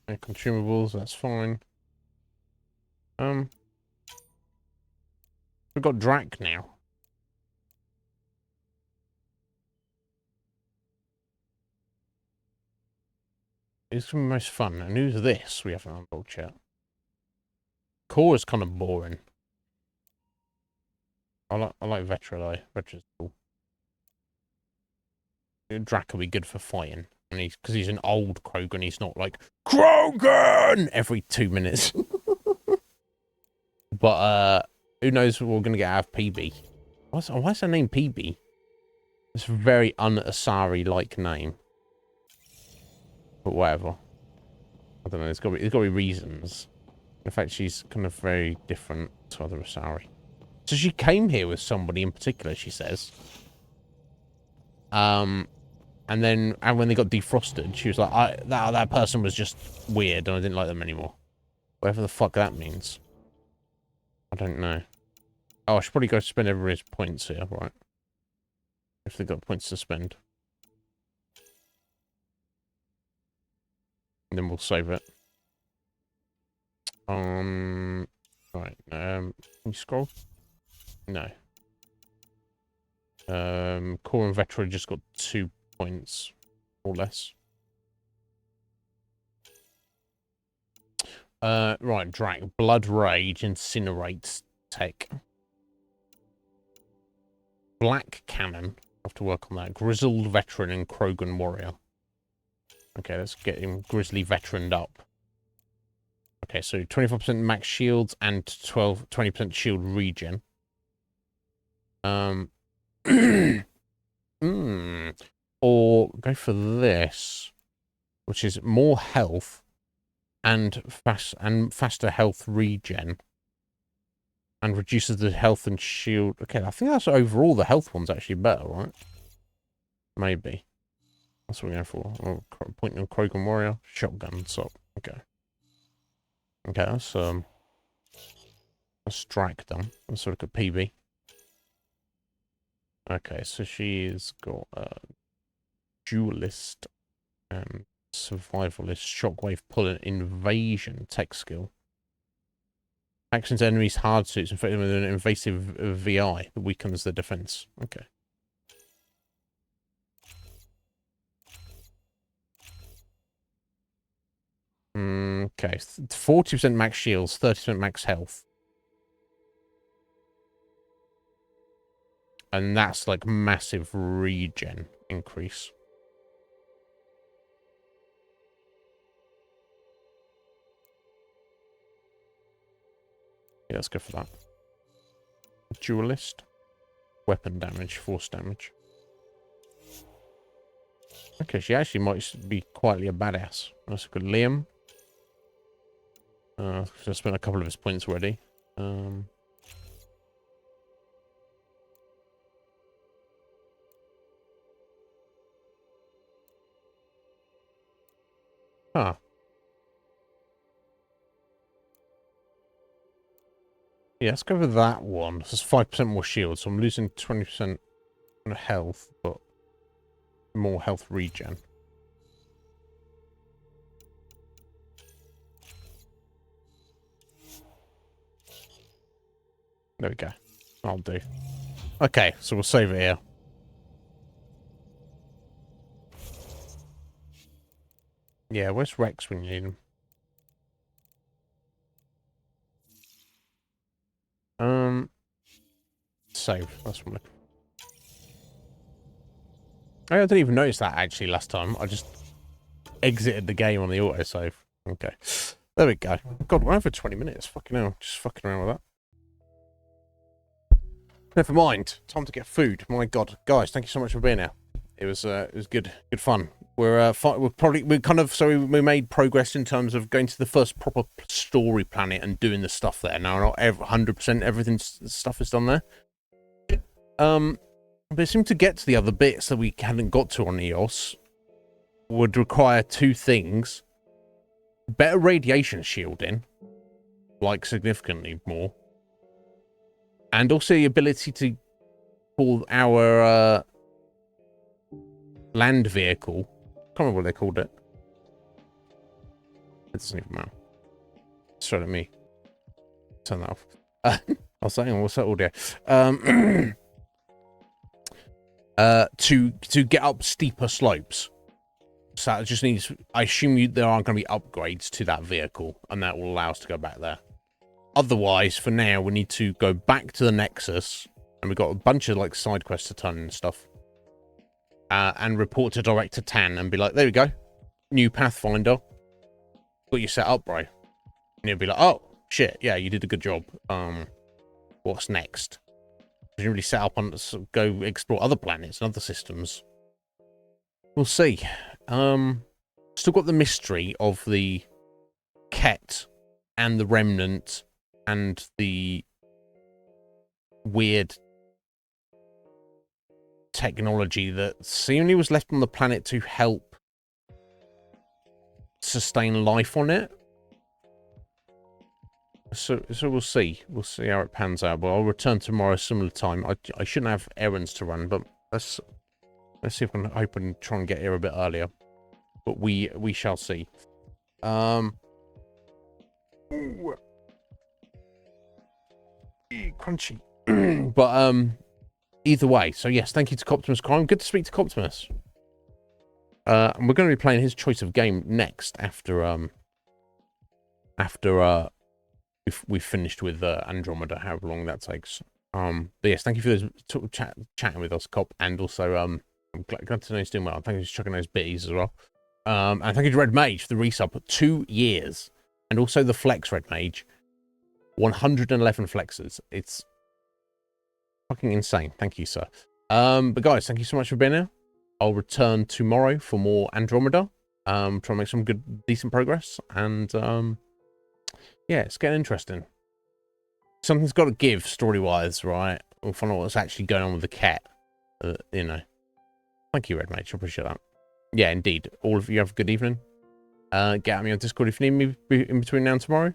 And consumables, that's fine. We've got Drac now. It's the most fun. And who's this? We haven't unlocked yet. Core is kind of boring. I like Vetra though. Vetra's cool. Drac will be good for fighting, and because he's an old Krogan, he's not like Krogan every 2 minutes. But who knows what we're gonna get out of PB? Why's her name PB? It's a very un-Asari-like name. But whatever. I don't know. There's got to be reasons. In fact, she's kind of very different to other Asari. So she came here with somebody in particular, she says. And when they got defrosted, she was like, that person was just weird and I didn't like them anymore. Whatever the fuck that means. I don't know. Oh, I should probably go spend everybody's points here, right? If they've got points to spend. And then we'll save it. Right. Can you scroll? No. Core and Veteran just got 2 points or less. Right, Drac. Blood Rage incinerates tech. Black Cannon. Have to work on that. Grizzled Veteran and Krogan Warrior. Okay, let's get him Grizzly Veteraned up. Okay, so 25% max shields and 20% shield regen. Or go for this, which is more health and faster health regen, and reduces the health and shield. Okay, I think that's overall the health one's actually better, right? Maybe. That's what we're going for. Oh, point on Krogan Warrior. Shotgun, so okay. Okay, that's That's Strack done. Let's look at PB. Okay, so she's got a duelist and survivalist, shockwave puller, invasion tech skill. Actions enemies hard suits infected with an invasive VI that weakens their defense. Okay. Okay, 40% max shields, 30% max health. And that's like massive regen increase. Yeah, let's go for that. Duelist. Weapon damage, force damage. Okay, she actually might be quietly a badass. That's a good Liam. I spent a couple of his points already. Huh. Yeah, let's go with that one. This is 5% more shield, so I'm losing 20% health, but more health regen. There we go. I'll do. Okay, so we'll save it here. Yeah, where's Rex when you need him? Save. That's what I'm looking for. I didn't even notice that actually last time. I just exited the game on the autosave. Okay. There we go. God, we're over 20 minutes. Fucking hell. Just fucking around with that. Never mind. Time to get food. My God. Guys, thank you so much for being here. It was good fun. We made progress in terms of going to the first proper story planet and doing the stuff there. Now, not 100% everything stuff is done there. But it seemed to get to the other bits that we hadn't got to on EOS would require two things. Better radiation shielding, like significantly more. And also the ability to pull our land vehicle. I can't remember what they called it. It doesn't even matter. Straight at me. Turn that off. I was saying, what's that audio? To get up steeper slopes. So it just needs, I assume there are going to be upgrades to that vehicle, and that will allow us to go back there. Otherwise, for now, we need to go back to the Nexus, and we've got a bunch of like side quests to turn and stuff. And report to Director Tan and be like, there we go. New Pathfinder. Got you set up, bro. And he'll be like, oh, shit, yeah, you did a good job. What's next? You really set up on go explore other planets and other systems. We'll see. Still got the mystery of the Ket and the Remnant and the weird technology that seemingly was left on the planet to help sustain life on it. So we'll see. We'll see how it pans out. But I'll return tomorrow similar time. I shouldn't have errands to run, but let's see if I can hope and try and get here a bit earlier. But we shall see. Crunchy. But either way, so yes, thank you to Coptimus Crime. Good to speak to Coptimus. And we're going to be playing his choice of game next after we've finished with Andromeda, however long that takes. But yes, thank you for those chatting with us, Cop, and also I'm glad to know he's doing well. Thank you for chucking those bitties as well. And thank you to Red Mage for the resub for 2 years, and also the Flex Red Mage, 111 flexes. It's fucking insane. Thank you, sir. But guys, thank you so much for being here. I'll return tomorrow for more Andromeda. Try and make some decent progress, and yeah, it's getting interesting. Something's got to give story-wise, right? We'll find out what's actually going on with the cat. You know. Thank you, Red Mage. I appreciate that. Yeah, indeed. All of you have a good evening. Get at me on Discord if you need me in between now and tomorrow.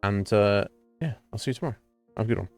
And yeah, I'll see you tomorrow. Have a good one.